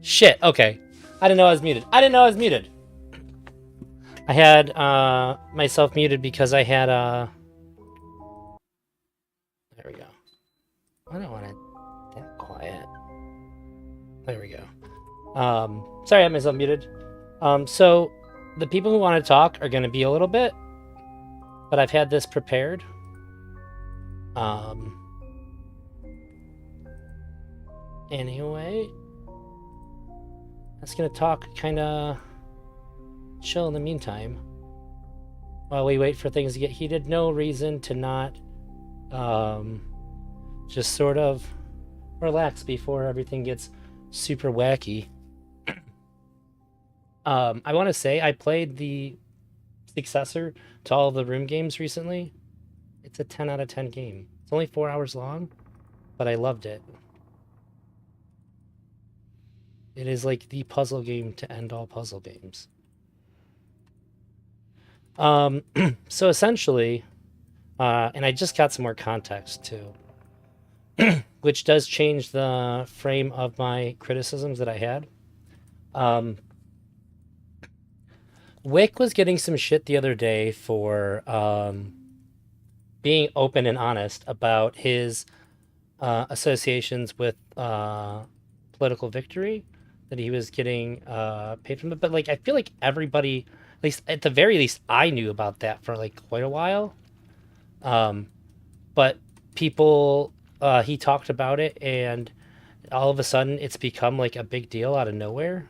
Shit, okay. I didn't know I was muted. I didn't know I was muted. I had myself muted because I had there we go. I don't want it that quiet. There we go. Sorry, I had myself muted. So the people who want to talk are going to be a little bit, but I've had this prepared. Um, anyway, I'm just going to talk kind of chill in the meantime while we wait for things to get heated. No reason to not just sort of relax before everything gets super wacky. I want to say I played the successor to all of the room games recently. It's a 10 out of 10 game. It's only 4 hours long, but I loved it. It is like the puzzle game to end all puzzle games. So essentially, and I just got some more context too, which does change the frame of my criticisms that I had. Um, Whick was getting some shit the other day for being open and honest about his associations with political victory, that he was getting paid from it. But like, I feel like everybody, at least at the very least, I knew about that for like quite a while. Um, but people, he talked about it, and all of a sudden, it's become like a big deal out of nowhere.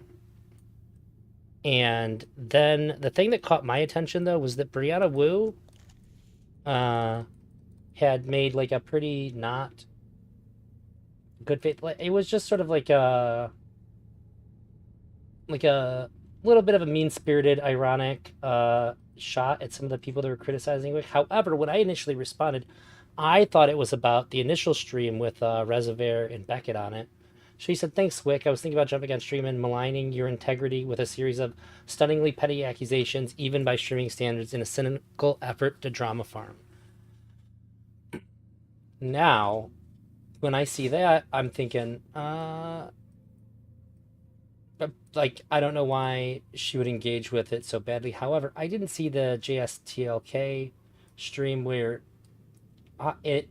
And then the thing that caught my attention though was that Brianna Wu uh, had made like a pretty not good faith. It was just sort of like a little bit of a mean spirited, ironic shot at some of the people that were criticizing Wick. However, when I initially responded, I thought it was about the initial stream with Reservoir and Beckett on it. She said, "Thanks, Wick. I was thinking about jumping on stream and maligning your integrity with a series of stunningly petty accusations, even by streaming standards, in a cynical effort to drama farm." Now, when I see that, I'm thinking, like, I don't know why she would engage with it so badly. However, I didn't see the JSTLK stream where it.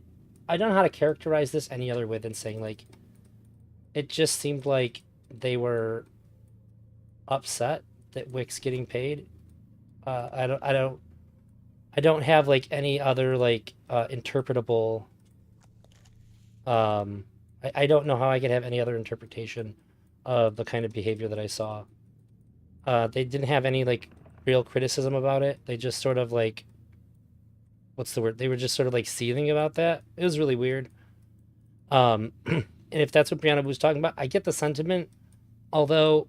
I don't know how to characterize this any other way than saying like it just seemed like they were upset that Wick's getting paid. I don't have like any other like interpretable. Um, I don't know how I could have any other interpretation of the kind of behavior that I saw. They didn't have any like real criticism about it. They just sort of like, what's the word? They were just sort of like seething about that. It was really weird. And if that's what Brianna was talking about, I get the sentiment. Although,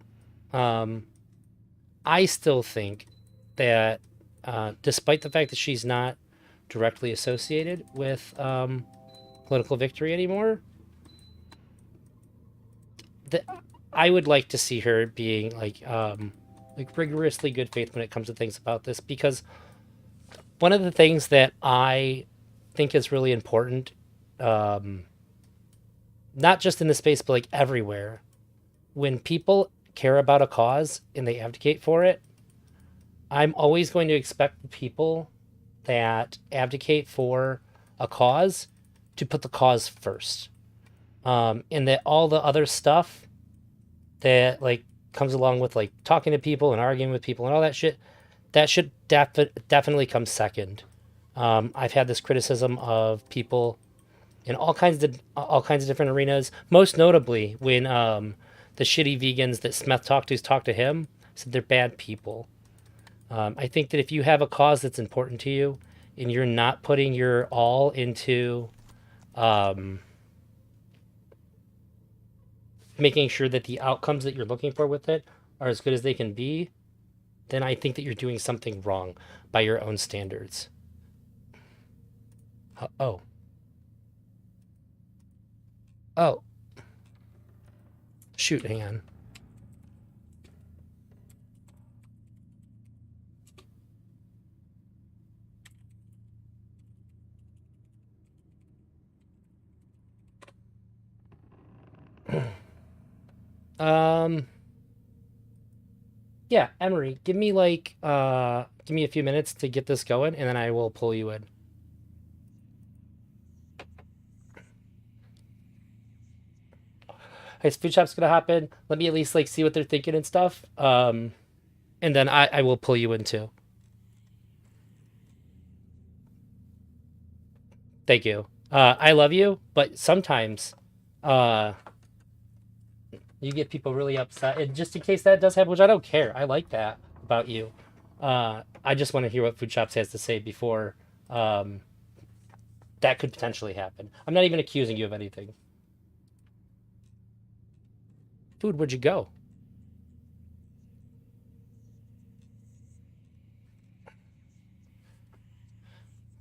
um, I still think that, despite the fact that she's not directly associated with political victory anymore, that I would like to see her being like rigorously good faith when it comes to things about this, because one of the things that I think is really important, um, not just in this space but like everywhere, when people care about a cause and they advocate for it, I'm always going to expect the people that advocate for a cause to put the cause first, and that all the other stuff that like comes along with like talking to people and arguing with people and all that shit, that should definitely come second. I've had this criticism of people in all kinds of different arenas. Most notably, when the shitty vegans that Smith talked to him, said they're bad people. I think that if you have a cause that's important to you, and you're not putting your all into um, making sure that the outcomes that you're looking for with it are as good as they can be, then I think that you're doing something wrong by your own standards. Oh, oh, shoot, hang on. Um, yeah, Emery, give me a few minutes to get this going, and then I will pull you in. Hey, food shop's gonna hop in. Let me at least like see what they're thinking and stuff. And then I will pull you in too. Thank you. I love you, but sometimes, uh, you get people really upset. And just in case that does happen, which I don't care, I like that about you. I just want to hear what Food Shops has to say before um, that could potentially happen. I'm not even accusing you of anything. Food, where'd you go?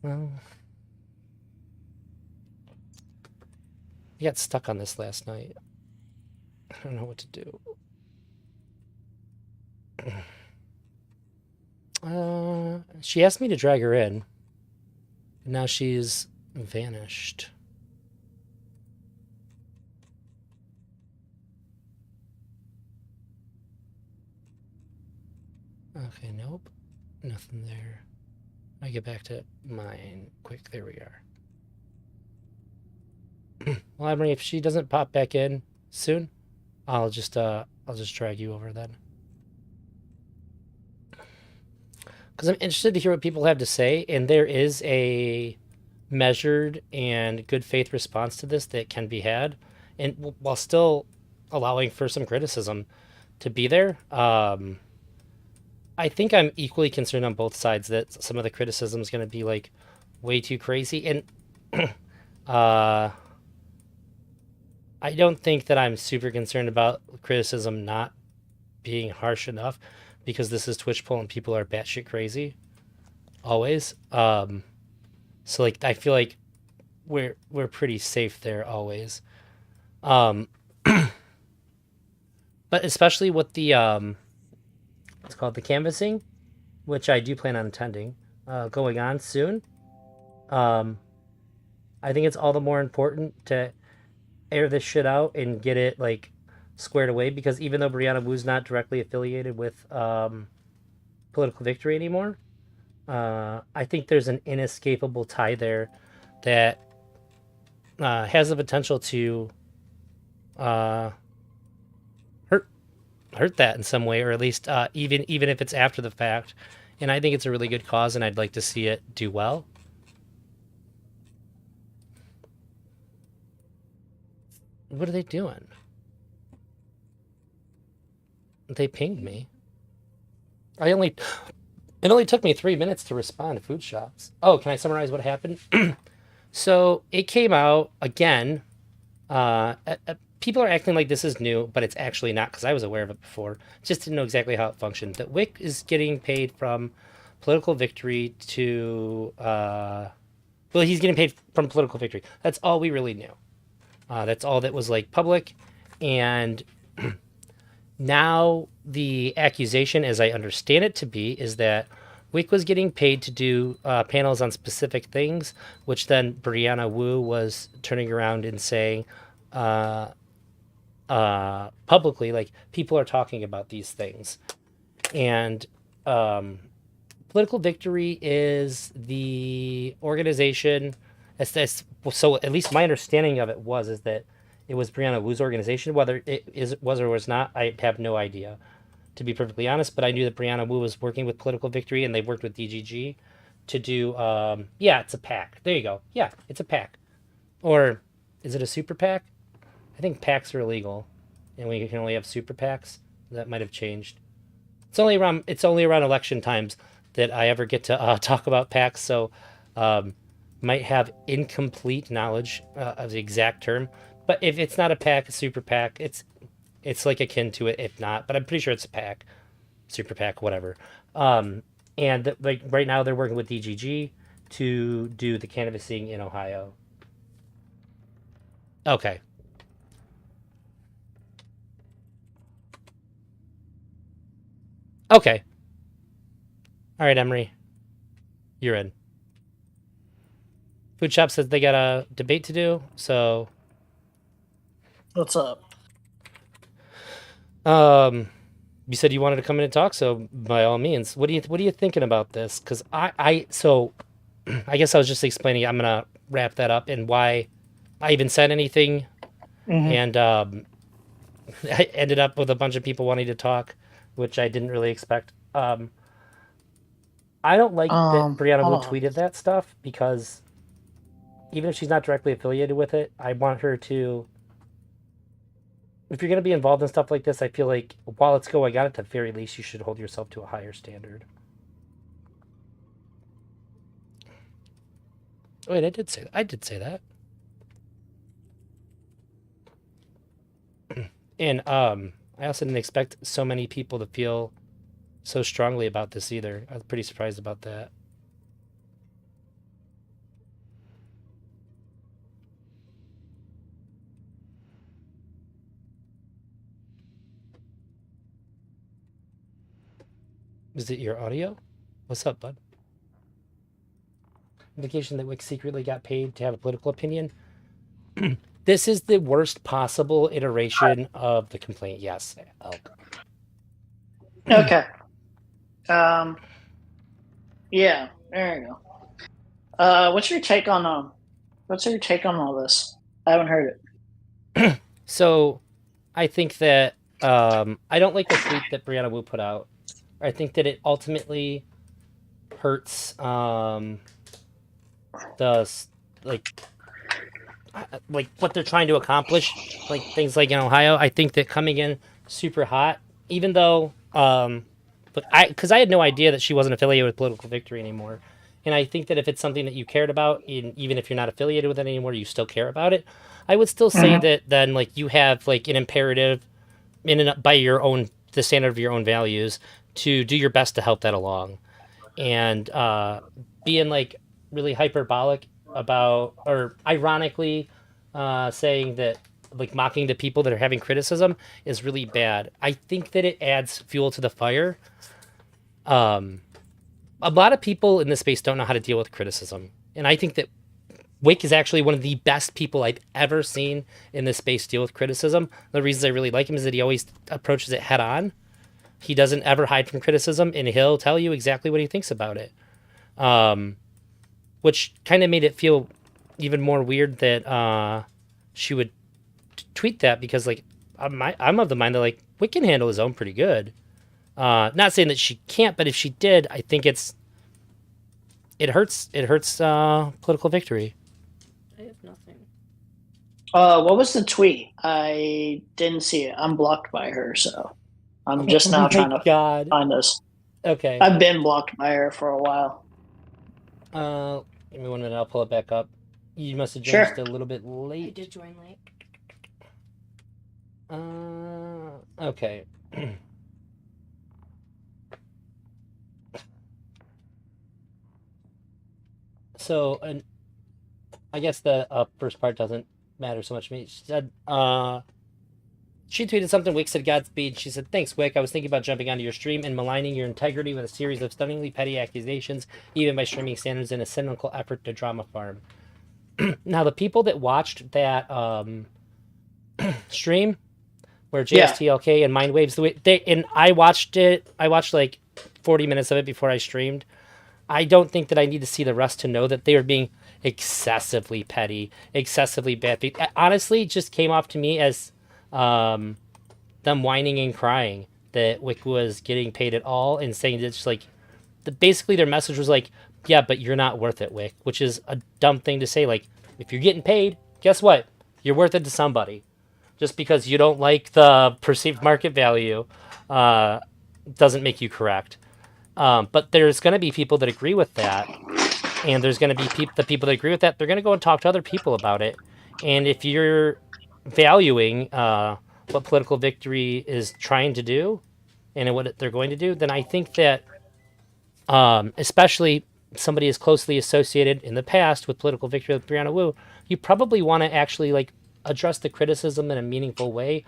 Well, I got stuck on this last night. I don't know what to do. She asked me to drag her in. And now she's vanished. Okay, nope. Nothing there. I get back to mine quick. There we are. Well, Emery, if she doesn't pop back in soon, I'll just drag you over then. Because I'm interested to hear what people have to say, and there is a measured and good faith response to this that can be had, and while still allowing for some criticism to be there. I think I'm equally concerned on both sides that some of the criticism is going to be like way too crazy, and uh, I don't think that I'm super concerned about criticism not being harsh enough because this is Twitch poll and people are batshit crazy always. So like I feel like we're pretty safe there always. Um, but especially with the what's called the canvassing, which I do plan on attending, going on soon. Um, I think it's all the more important to air this shit out and get it like squared away because even though Brianna Wu's not directly affiliated with political victory anymore, I think there's an inescapable tie there that has the potential to uh, hurt hurt that in some way, or at least even if it's after the fact. And I think it's a really good cause, and I'd like to see it do well. What are they doing? They pinged me. I only It only took me 3 minutes to respond to food shops. Oh, can I summarize what happened? So it came out again. People are acting like this is new, but it's actually not because I was aware of it before. Just didn't know exactly how it functioned. That Wick is getting paid from political victory to. Well, he's getting paid from political victory. That's all we really knew. That's all that was like public, and now the accusation, as I understand it to be, is that Wick was getting paid to do panels on specific things, which then Brianna Wu was turning around and saying uh, publicly, like people are talking about these things, and um, political victory is the organization. So at least my understanding of it was is that it was Brianna Wu's organization. Whether it is was or was not, I have no idea, to be perfectly honest. But I knew that Brianna Wu was working with Political Victory, and they worked with DGG to do. Yeah, it's a pack. There you go. Yeah, it's a pack. Or is it a super pack? I think packs are illegal, and we can only have super packs. That might have changed. It's only around election times that I ever get to talk about packs. So might have incomplete knowledge of the exact term. But if it's not a pack, a super pack, it's like akin to it. If not, but I'm pretty sure it's a pack, super pack, whatever. And like right now, they're working with DGG to do the canvassing in Ohio. Okay, okay, all right, Emery, you're in. Food Shop says they got a debate to do, so What's up? Um, you said you wanted to come in and talk, so by all means, what are you thinking about this? Because so I guess I was just explaining. I'm gonna wrap that up and why I even said anything, Hmm. and I ended up with a bunch of people wanting to talk, which I didn't really expect. I don't like that Brianna Hold Wu on. tweeted that stuff because even if she's not directly affiliated with it, I want her to. If you're going to be involved in stuff like this, I feel like while it's going on, at the very least, you should hold yourself to a higher standard. Wait, I did say that. I did say that. And I also didn't expect so many people to feel so strongly about this either. I was pretty surprised about that. Is it your audio? What's up, bud? Indication that Wick secretly got paid to have a political opinion. This is the worst possible iteration of the complaint. Yes, Elk. Okay. Um, yeah, there you go. What's your take on what's your take on all this? I haven't heard it. So I think that I don't like the tweet that Brianna Wu put out. I think that it ultimately hurts the like what they're trying to accomplish, like things like in Ohio. I think that coming in super hot, even though but because I had no idea that she wasn't affiliated with Political Victory anymore. And I think that if it's something that you cared about, even if you're not affiliated with it anymore, you still care about it. I would still say Hmm. that then like you have like an imperative in and by your own the standard of your own values to do your best to help that along. And being like really hyperbolic about or ironically saying that like mocking the people that are having criticism is really bad. I think that it adds fuel to the fire. A lot of people in this space don't know how to deal with criticism, and I think that Wick is actually one of the best people I've ever seen in this space deal with criticism. The reasons I really like him is that he always approaches it head on. He doesn't ever hide from criticism, and he'll tell you exactly what he thinks about it. Which kind of made it feel even more weird that she would tweet that because like I'm of the mind that like Wick can handle his own pretty good. Not saying that she can't, but if she did, I think it hurts. It hurts political victory. I have nothing. What was the tweet? I didn't see it. I'm blocked by her, so I'm Oh just now my trying to god. find this. Okay. I've been blocked by her for a while. Give me 1 minute. I'll pull it back up. You must have joined just Sure. a little bit I late. did join late. Okay. So, and I guess the first part doesn't matter so much to me. She said, she tweeted something. Wick said Godspeed. She said, "Thanks, Wick. I was thinking about jumping onto your stream and maligning your integrity with a series of stunningly petty accusations, even by streaming standards in a cynical effort to drama farm." Now, the people that watched that stream where Yeah. JSTLK and Mindwaves, the way they and I watched it. I watched like 40 minutes of it before I streamed. I don't think that I need to see the rest to know that they were being excessively petty, excessively bad. Honestly, it just came off to me as um, them whining and crying that Wick was getting paid at all and saying that just like basically their message was like, yeah, but you're not worth it, Wick, which is a dumb thing to say. Like, if you're getting paid, guess what? You're worth it to somebody. Just because you don't like the perceived market value uh, doesn't make you correct. But there's going to be people that agree with that, and there's going to be the people that agree with that. They're going to go and talk to other people about it. And if you're valuing what political victory is trying to do and what they're going to do, then I think that especially somebody as closely associated in the past with political victory like Brianna Wu, you probably want to actually like address the criticism in a meaningful way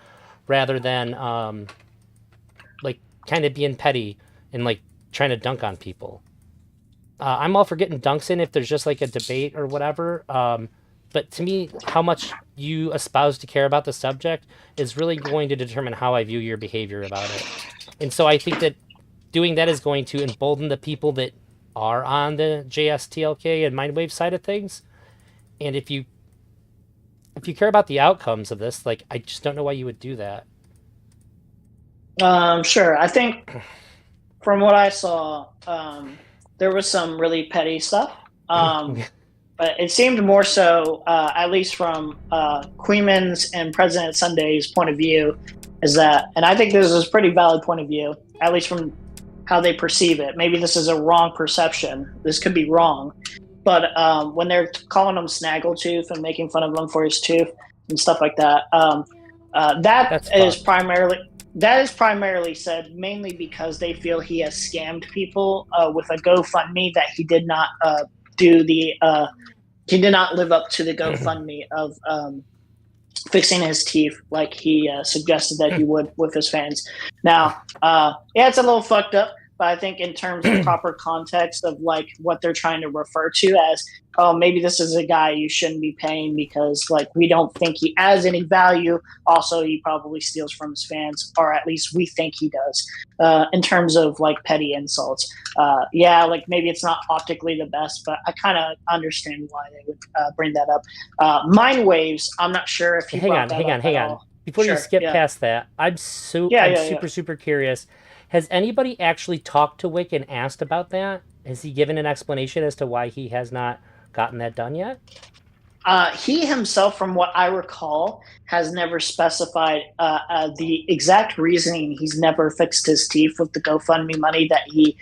rather than like kind of being petty and like trying to dunk on people. I'm all for getting dunks in if there's just like a debate or whatever. But to me, how much you espouse to care about the subject is really going to determine how I view your behavior about it. And so I think that doing that is going to embolden the people that are on the JSTLK and Mindwave side of things. And if you care about the outcomes of this, like, I just don't know why you would do that. Sure. I think from what I saw, there was some really petty stuff. But it seemed more so, at least from Queeman's and President Sunday's point of view, is that, and I think this is a pretty valid point of view, at least from how they perceive it. Maybe this is a wrong perception. This could be wrong. But when they're calling him Snaggletooth and making fun of him for his tooth and stuff like that, That's that is primarily said mainly because they feel he has scammed people with a GoFundMe that he did not do the he did not live up to the GoFundMe of fixing his teeth like he suggested that he would with his fans. Now, yeah, it's a little fucked up, but I think in terms of proper context of like what they're trying to refer to as, oh, maybe this is a guy you shouldn't be paying because like we don't think he has any value. Also, he probably steals from his fans, or at least we think he does. In terms of like petty insults, yeah, like maybe it's not optically the best, but I kind of understand why they would bring that up. Mind waves, I'm not sure if he hang brought on, that hang on, up hang at on. all. Before you Sure, skip yeah. past that, I'm Yeah. super curious. Has anybody actually talked to Wick and asked about that? Has he given an explanation as to why he has not gotten that done yet? He himself, from what I recall, has never specified the exact reasoning. He's never fixed his teeth with the GoFundMe money that he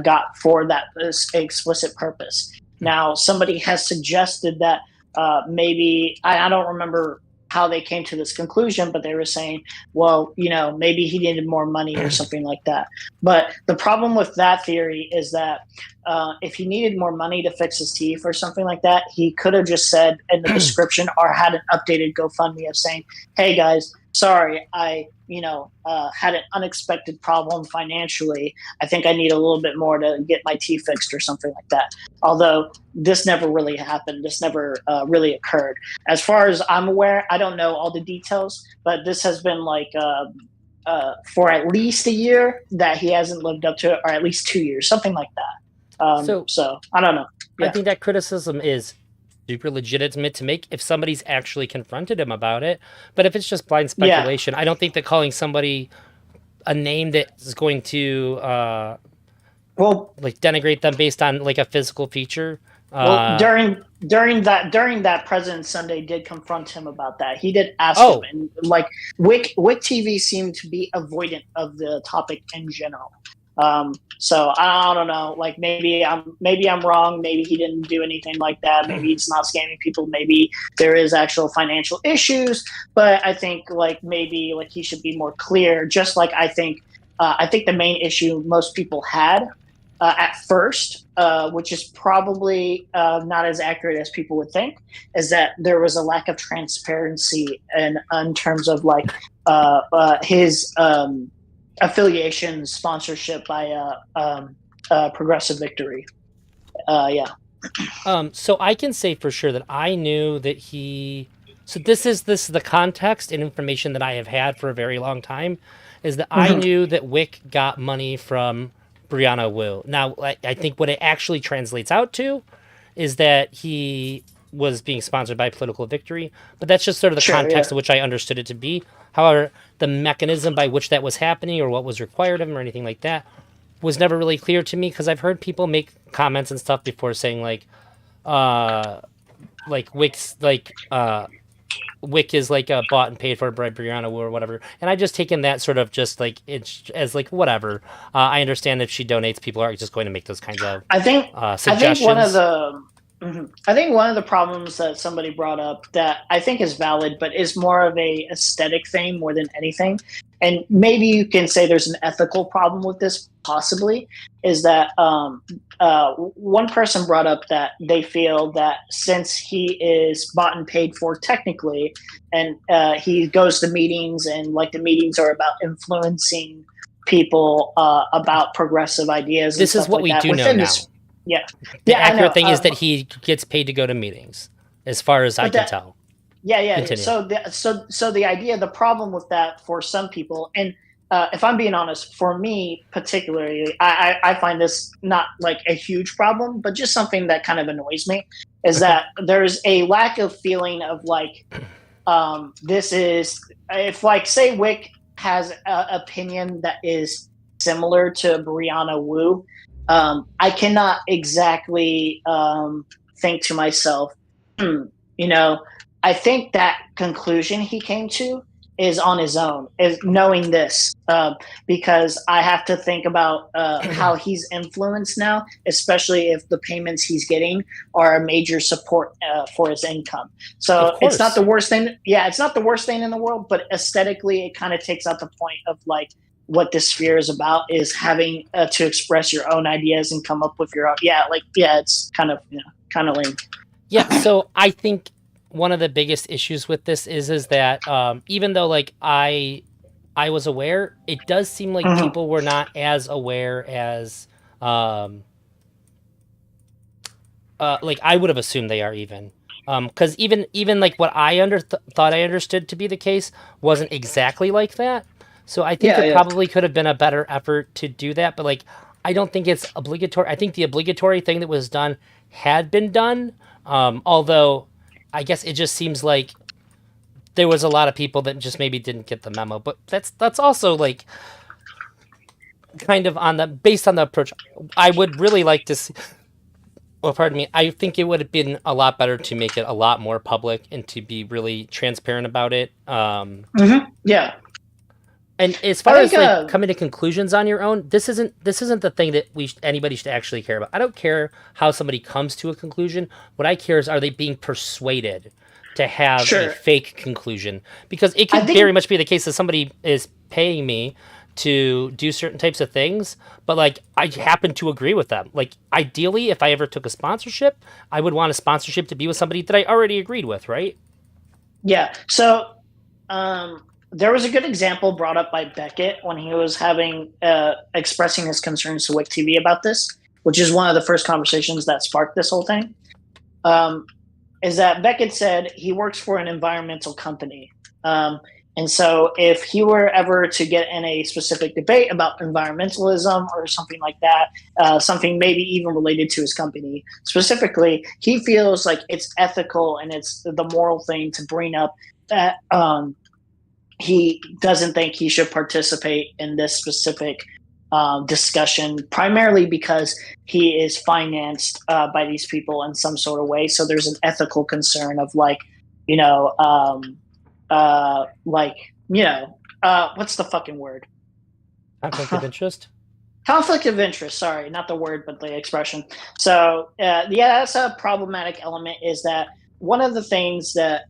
got for that explicit purpose. Now, somebody has suggested that maybe I don't remember how they came to this conclusion, but they were saying, well, maybe he needed more money or something like that. But the problem with that theory is that if he needed more money to fix his teeth or something like that, he could have just said in the description or had an updated GoFundMe of saying, hey guys, sorry, I had an unexpected problem financially. I think I need a little bit more to get my teeth fixed or something like that. Although this never really happened. This never really occurred. As far as I'm aware, I don't know all the details, but this has been like for at least a year that he hasn't lived up to it, or at least 2 years, something like that. So So I don't know. I Yeah. think that criticism is super legitimate to make if somebody's actually confronted him about it. But if it's just blind Yeah. speculation, I don't think that calling somebody a name that is going to Well, like denigrate them based on like a physical feature. Well, during that President Sunday did confront him about that. He did ask Oh. him, and like Wick TV seemed to be avoidant of the topic in general. So I don't know. Like maybe I'm wrong. Maybe he didn't do anything like that. Maybe he's not scamming people. Maybe there is actual financial issues. But I think like maybe like he should be more clear. Just like I think the main issue most people had at first, which is probably not as accurate as people would think, is that there was a lack of transparency in terms of like his affiliation sponsorship by Progressive Victory. Yeah. So I can say for sure that I knew that he. So this is the context and information that I have had for a very long time, is that I knew that Wick got money from Brianna Wu. Now, I think what it actually translates out to is that he was being sponsored by Political Victory, but that's just sort of the context in which I understood it to be. However, the mechanism by which that was happening or what was required of him or anything like that was never really clear to me, because I've heard people make comments and stuff before saying like Wick's Wick is like bought and paid for by Brianna Wu or whatever, and I just taken that sort of just like it's as like whatever. I understand if she donates, people are just going to make those kinds of suggestions. I think one of the problems that somebody brought up that I think is valid, but is more of a aesthetic thing more than anything, and maybe you can say there's an ethical problem with this, possibly, is that one person brought up that they feel that since he is bought and paid for technically, and he goes to meetings, and like the meetings are about influencing people about progressive ideas. This and is stuff what like we that do know now. Yeah. The Yeah, I know. accurate thing is that he gets paid to go to meetings. as far as I But can that tell. yeah. Continue. So the idea, the problem with that for some people, and if I'm being honest, for me particularly, I find this not like a huge problem, but just something that kind of annoys me, is Okay. that there's a lack of feeling of like, this is, if like say Wick has an opinion that is similar to Brianna Wu, I cannot exactly think to myself, hmm, you know, I think that conclusion he came to is on his own, is knowing this, because I have to think about how he's influenced now, especially if the payments he's getting are a major support for his income. Of So it's not the course. worst thing. Yeah, it's not the worst thing in the world, but aesthetically, it kind of takes out the point of like what this sphere is about, is having to express your own ideas and come up with your own. Yeah, like yeah, it's kind of kind of lame. Yeah, so I think one of the biggest issues with this is that even though like I was aware, it does seem like Mhm. people were not as aware as um like I would have assumed they are even. Because even like what thought I understood to be the case wasn't exactly like that. So I think Yeah, there yeah. probably could have been a better effort to do that, but like I don't think it's obligatory. I think the obligatory thing that was done had been done. Although I guess it just seems like there was a lot of people that just maybe didn't get the memo. But that's also like kind of on the based on the approach. I would really like to see, well, pardon me. I think it would have been a lot better to make it a lot more public and to be really transparent about it. Yeah. And as I far think as like coming to conclusions on your own, this isn't the thing that anybody should actually care about. I don't care how somebody comes to a conclusion. What I care is, are they being persuaded to have a sure. fake conclusion? Because it I could very think much be the case that somebody is paying me to do certain types of things, but like I happen to agree with them. Like ideally, if I ever took a sponsorship, I would want a sponsorship to be with somebody that I already agreed with, right? yeah. So there was a good example brought up by Beckett when he was having expressing his concerns to Wick TV about this, which is one of the first conversations that sparked this whole thing. Um, is that Beckett said he works for an environmental company. Um, and so if he were ever to get in a specific debate about environmentalism or something like that, something maybe even related to his company specifically, he feels like it's ethical and it's the moral thing to bring up that he doesn't think he should participate in this specific discussion, primarily because he is financed by these people in some sort of way. So there's an ethical concern of like, you know, like, what's the fucking word? Conflict of interest. Conflict of interest. Sorry, not the word, but the expression. So yeah, that's a problematic element. Is that one of the things that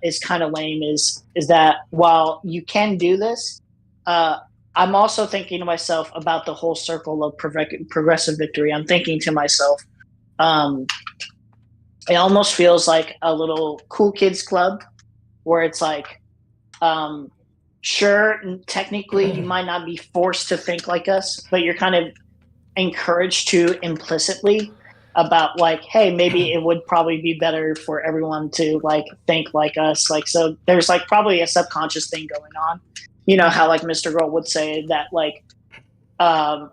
is kind of lame, is that while you can do this, uh, I'm also thinking to myself about the whole circle of progressive victory. I'm thinking to myself, um, it almost feels like a little cool kids club where it's like, um, sure, technically you might not be forced to think like us, but you're kind of encouraged to implicitly about like, hey, maybe it would probably be better for everyone to like think like us. Like, so there's like probably a subconscious thing going on. You know how like Mr. Girl would say that like, um,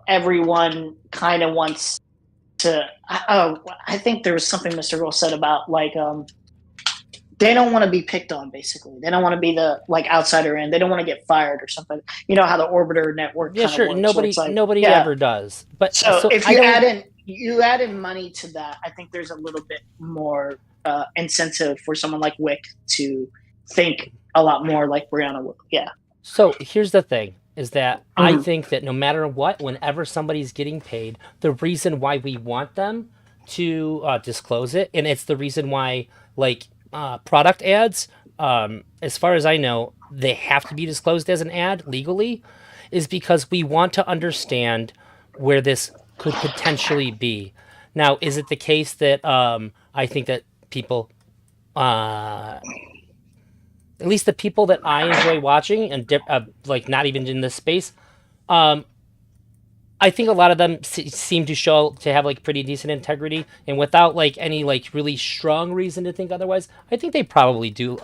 everyone kind of wants to. Oh, I think there was something Mr. Girl said about like, they don't want to be picked on. Basically, they don't want to be the like outsider in. They don't want to get fired or something. You know how the orbiter network Yeah, kind of sure. works, where it's Nobody like, nobody yeah. ever does. But So so if I don't. you add in money to that, I think there's a little bit more incentive for someone like Wick to think a lot more like Brianna would. Yeah. So here's the thing is that I Mhm. think that no matter what, whenever somebody's getting paid, the reason why we want them to disclose it, and it's the reason why, like, product ads, as far as I know, they have to be disclosed as an ad legally, is because we want to understand where this could potentially be. Now, is it the case that I think that people, uh, at least the people that I enjoy watching, and like not even in this space, I think a lot of them seem to have like pretty decent integrity, and without like any like really strong reason to think otherwise, I think they probably do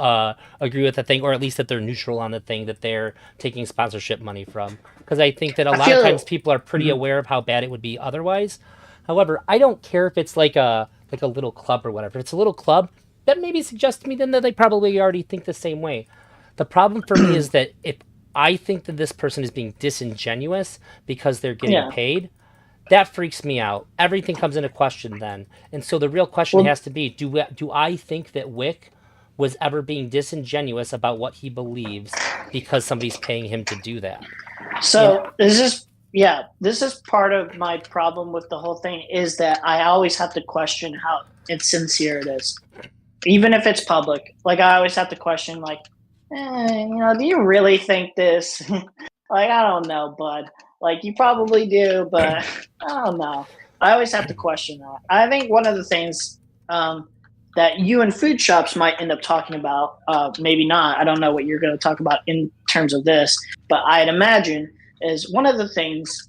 agree with the thing, or at least that they're neutral on the thing that they're taking sponsorship money from. Because I think that a I lot of times feel. people are pretty Mhm. aware of how bad it would be otherwise. However, I don't care if it's like a little club or whatever. If it's a little club, that maybe suggests to me then that they probably already think the same way. The problem for me is that if I think that this person is being disingenuous because they're getting Yeah. paid, that freaks me out. Everything comes into question then. And so the real question Well, has to be, do I think that Wick was ever being disingenuous about what he believes because somebody's paying him to do that? And so this is part of my problem with the whole thing is that I always have to question how insincere it is, even if it's public. Like I always have to question, like, do you really think this? Like I don't know, bud. Like you probably do, but I don't know. I always have to question that. I think one of the things um, that you and food shops might end up talking about, maybe not. I don't know what you're going to talk about in terms of this, but I'd imagine is one of the things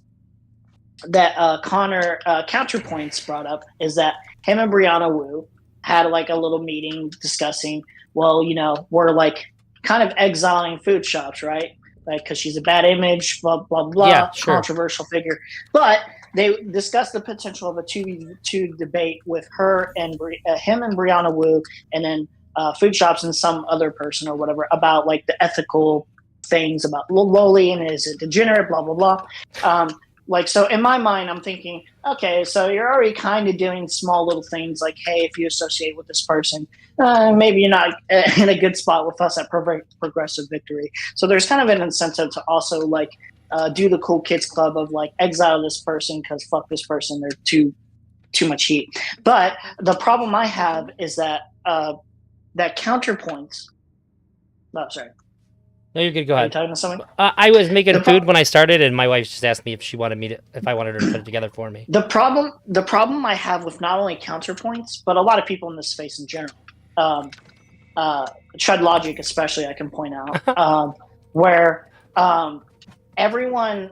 that Connor Counterpoints brought up is that him and Brianna Wu had like a little meeting discussing, well, we're like kind of exiling food shops, right? Like, because she's a bad image, blah, blah, yeah, blah, sure. controversial figure. But they discussed the potential of a 2v2 debate with him and Brianna Wu, and then food shops and some other person or whatever about like the ethical things about lowly and is it degenerate, blah, blah, blah. Like so in my mind I'm thinking, okay, so you're already kind of doing small little things like, hey, if you associate with this person, maybe you're not in a good spot with us at Progressive Victory. So there's kind of an incentive to also like do the cool kids club of like exile this person because fuck this person, they're too much heat. But the problem I have is that that counterpoints. Oh, sorry, No, you're good. Go are you ahead. talking to someone? I was making the food pro- when I started, and my wife just asked me if I wanted her to put it together for me. the problem I have with not only counterpoints but a lot of people in this space in general, um, Chud Logic especially, I can point out, where everyone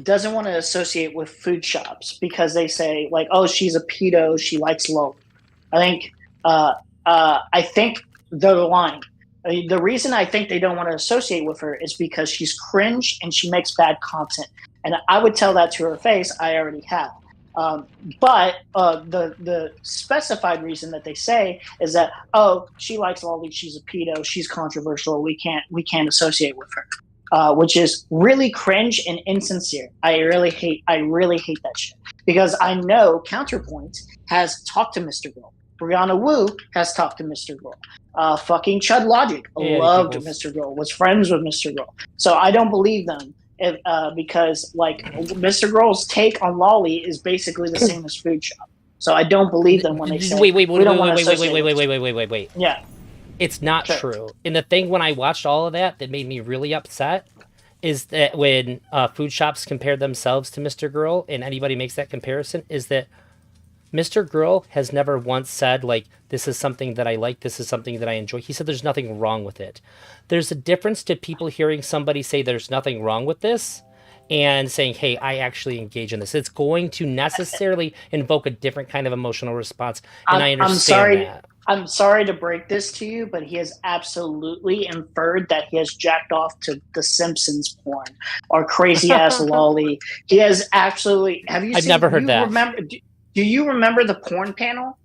doesn't want to associate with food shops because they say like, oh, she's a pedo, she likes low. I think they're lying. The reason I think they don't want to associate with her is because she's cringe and she makes bad content. And I would tell that to her face. I already have. Um, but the specified reason that they say is that, oh, she likes lolly, she's a pedo, she's controversial, we can't associate with her, which is really cringe and insincere. I really hate that shit because I know Counterpoint has talked to Mr. Girl. Brianna Wu has talked to Mr. Girl. Fucking Chud Logic Yeah, the loved people's. Mr. Girl, was friends with Mr. Girl. So I don't believe them because like Mr. Girl's take on Lolly is basically the same as Food Shop. So I don't believe them when they say Wait, wait, we wait, don't wait, want wait, to wait, wait, wait, associate wait, with. wait, wait, wait, wait, wait. Yeah, It's not sure. true. And the thing when I watched all of that made me really upset is that when food shops compare themselves to Mr. Girl, and anybody makes that comparison, is that Mr. Girl has never once said, like, this is something that I like, this is something that I enjoy. He said there's nothing wrong with it. There's a difference to people hearing somebody say there's nothing wrong with this and saying, hey, I actually engage in this. It's going to necessarily invoke a different kind of emotional response. And I I'm understand sorry. that. I'm sorry to break this to you, but he has absolutely inferred that he has jacked off to the Simpsons porn or crazy ass lolly. He has absolutely. Have you I've seen? never heard You that. remember? Do you remember the porn panel?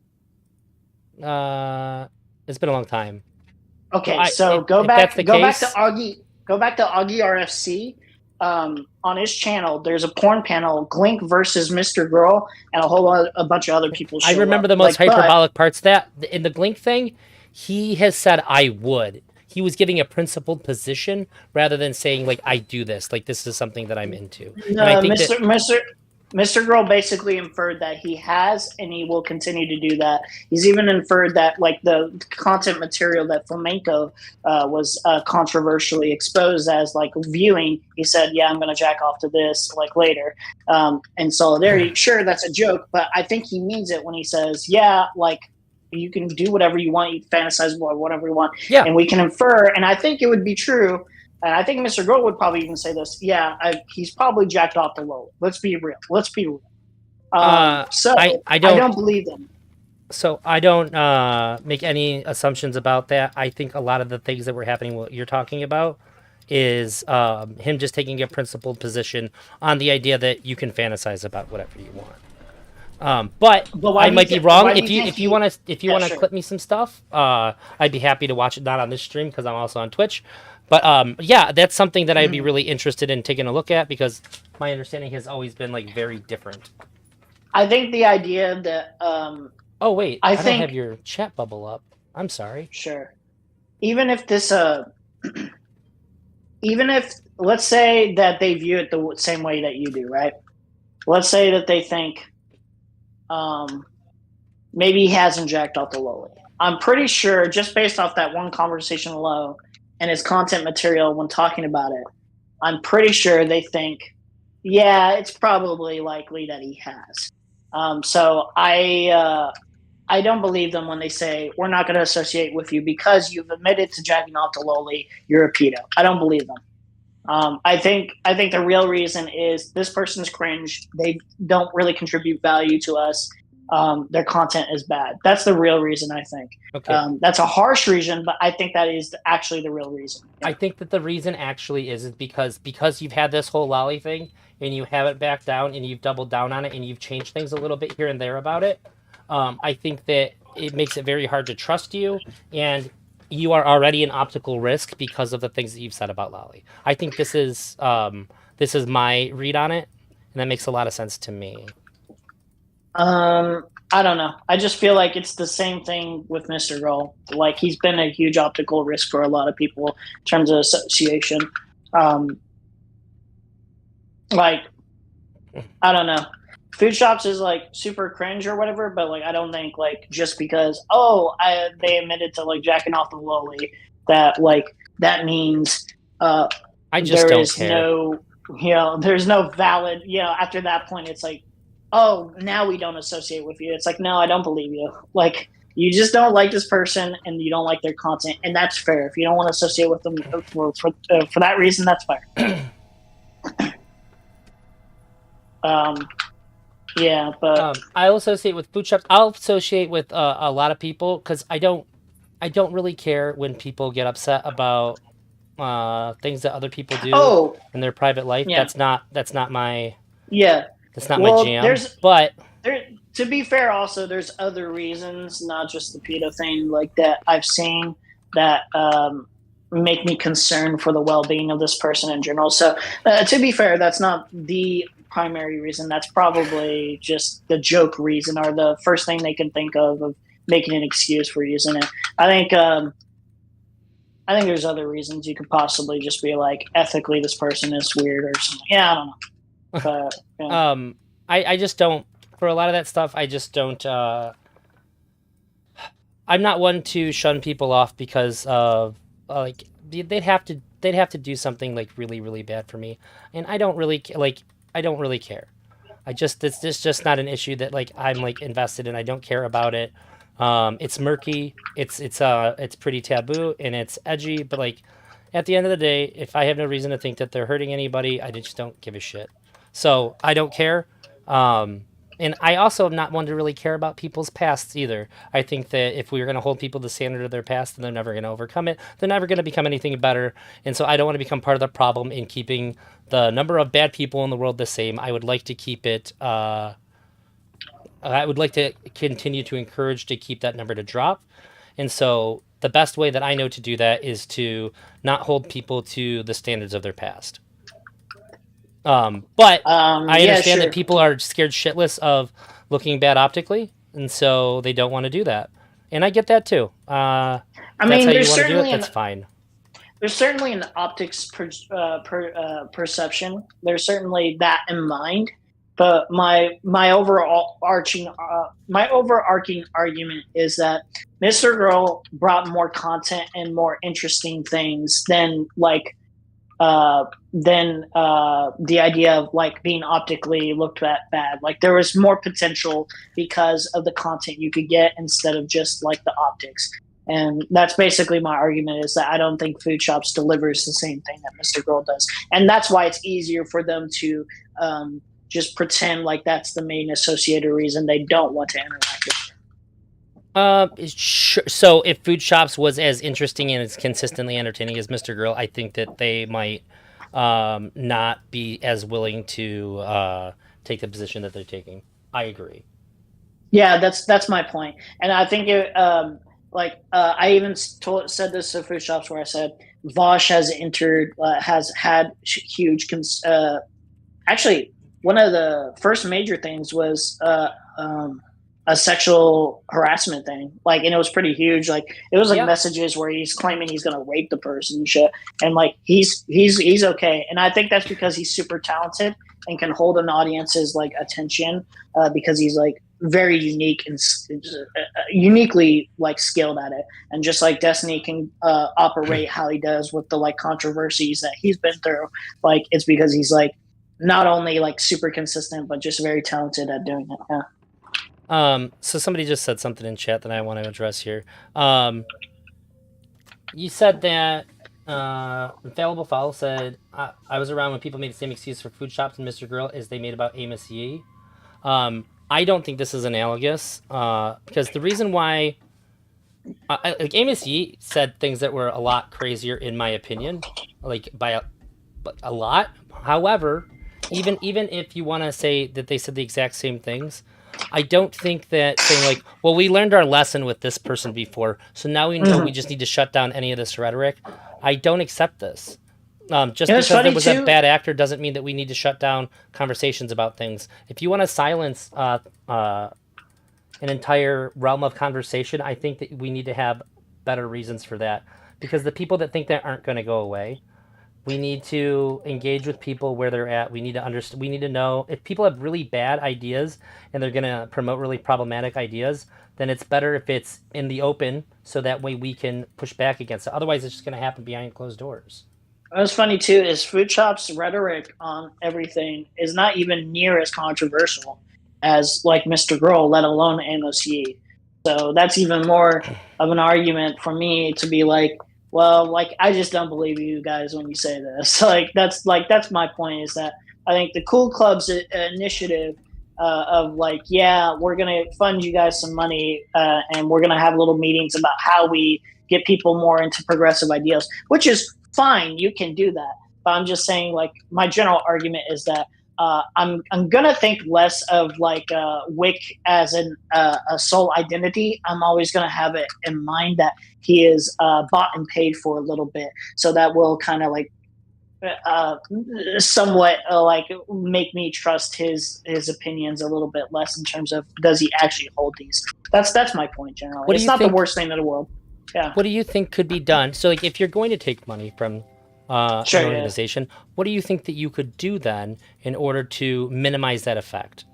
Uh, it's been a long time. So Okay, so go if that's back. the Go back to case, Augie. Go back to Augie RFC. On his channel, there's a porn panel, Glink versus Mr. Girl, and a bunch of other people I show remember up. the most Like, but hyperbolic parts of that. In the Glink thing, he has said, I would. He was giving a principled position rather than saying, like, I do this. Like, this is something that I'm into. And I no, think that Mr. Girl basically inferred that he has and he will continue to do that. He's even inferred that like the content material that Flamenco was controversially exposed as like viewing, he said, yeah, I'm going to jack off to this like later in solidarity. Sure, that's a joke, but I think he means it when he says, yeah, like you can do whatever you want, you fantasize about whatever you want, yeah, and we can infer. And I think it would be true and I think Mr. Girl would probably even say this. Yeah, he's probably jacked off the low. Let's be real. Let's be real. So I I don't. don't believe them. So I don't make any assumptions about that. I think a lot of the things that were happening, what you're talking about, is him just taking a principled position on the idea that you can fantasize about whatever you want. But But I might be wrong. why do you think If you want to Yeah, want to sure. clip me some stuff, I'd be happy to watch it. Not on this stream because I'm also on Twitch. But yeah, that's something that I'd be really interested in taking a look at because my understanding has always been like very different. I think the idea that Oh wait, I I don't have think your chat bubble up. I'm sorry. sure. Even if this even if let's say that they view it the same way that you do, right? Let's say that they think um, maybe he hasn't jacked off the lowly. I'm pretty sure, just based off that one conversation alone and his content material when talking about it, I'm pretty sure they think, yeah, it's probably likely that he has. So I don't believe them when they say we're not going to associate with you because you've admitted to jacking off to lowly. You're a pedo. I don't believe them. I think the real reason is this person's cringe. They don't really contribute value to us. Their content is bad. That's the real reason, I think. Okay. That's a harsh reason, but I think that is actually the real reason. Yeah. I think that the reason actually is because you've had this whole lolly thing and you haven't backed down and you've doubled down on it and you've changed things a little bit here and there about it. I think that it makes it very hard to trust you, and you are already an optical risk because of the things that you've said about lolly. I think this is my read on it, and that makes a lot of sense to me. I don't know. I just feel like it's the same thing with Mr. Roll. Like he's been a huge optical risk for a lot of people in terms of association. Like I don't know. Food shops is like super cringe or whatever, but like I don't think like just because they admitted to like jacking off the lowly that like that means I just don't care. There's no valid after that point it's like now we don't associate with you. It's like no, I don't believe you. Like you just don't like this person and you don't like their content, and that's fair. If you don't want to associate with them for that reason, that's fair. Yeah, but I'll associate with food shops. I'll associate with a lot of people because I don't really care when people get upset about things that other people do in their private life. Yeah. That's not my my jam. But to be fair, also there's other reasons, not just the pedo thing, like that I've seen that make me concerned for the well-being of this person in general. So to be fair, that's not the primary reason. That's probably just the joke reason or the first thing they can think of making an excuse for using it. I think there's other reasons you could possibly just be like ethically this person is weird or something. Yeah, I don't know. But, yeah. I just don't, for a lot of that stuff, I just don't I'm not one to shun people off because of like they'd have to do something like really really bad for me, and I don't really care. It's just not an issue that like I'm like invested in. I don't care about it. It's murky. It's pretty taboo and it's edgy. But like at the end of the day, if I have no reason to think that they're hurting anybody, I just don't give a shit. So I don't care. And I also am not one to really care about people's pasts either. I think that if we were going to hold people to the standard of their past, then they're never going to overcome it. They're never going to become anything better. And so I don't want to become part of the problem in keeping the number of bad people in the world the same. I would like to keep it. I would like to continue to encourage to keep that number to drop. And so the best way that I know to do that is to not hold people to the standards of their past. But I understand that people are scared shitless of looking bad optically, and so they don't want to do that. And I get that too. I mean, how you want to do it, that's fine. There's certainly an optics perception. There's certainly that in mind. But my overarching argument is that Mr. Girl brought more content and more interesting things than the idea of like being optically looked at bad. Like there was more potential because of the content you could get instead of just like the optics. And that's basically my argument, is that I don't think Food Shops delivers the same thing that Mr. Girl does. And that's why it's easier for them to just pretend like that's the main associated reason they don't want to interact with. So if Food Shops was as interesting and as consistently entertaining as Mr. Girl, I think that they might not be as willing to take the position that they're taking. I agree. Yeah, that's my point, and I think I even said this to Food Shops, where I said Vosh has had huge actually, one of the first major things was a sexual harassment thing. Like, and it was pretty huge. Like, it was like messages where he's claiming he's gonna rape the person and shit. And like, he's okay. And I think that's because he's super talented and can hold an audience's like attention, because he's like very unique and uniquely like skilled at it. And just like Destiny can operate how he does with the like controversies that he's been through, like it's because he's like not only like super consistent but just very talented at doing it. So somebody just said something in chat that I want to address here. You said that Infallible Fowl said, I was around when people made the same excuse for Food Shops and Mr. Girl as they made about Amos Yee. I don't think this is analogous, because the reason why, like, Amos Yee said things that were a lot crazier, in my opinion, like by a lot. However, even if you want to say that they said the exact same things, I don't think that saying like, well, we learned our lesson with this person before, so now we know we just need to shut down any of this rhetoric. I don't accept this. Just because there was a bad actor doesn't mean that we need to shut down conversations about things. If you want to silence an entire realm of conversation, I think that we need to have better reasons for that. Because the people that think that aren't going to go away. We need to engage with people where they're at. We need to understand. We need to know if people have really bad ideas and they're going to promote really problematic ideas. Then it's better if it's in the open, so that way we can push back against it. Otherwise, it's just going to happen behind closed doors. What's funny too is Food Shop's rhetoric on everything is not even near as controversial as like Mr. Girl, let alone Amos Yee. So that's even more of an argument for me to be like, well, like, I just don't believe you guys when you say this. That's my point, is that I think the Cool Club's initiative of like, yeah, we're going to fund you guys some money, and we're going to have little meetings about how we get people more into progressive ideas, which is fine. You can do that. But I'm just saying, like, my general argument is that I'm gonna think less of like Whick as a sole identity. I'm always gonna have it in mind that he is bought and paid for a little bit, so that will kind of like somewhat like make me trust his opinions a little bit less in terms of, does he actually hold these. That's my point generally. It's not the worst thing in the world. Yeah. What do you think could be done? So like, if you're going to take money from an organization, what do you think that you could do then in order to minimize that effect?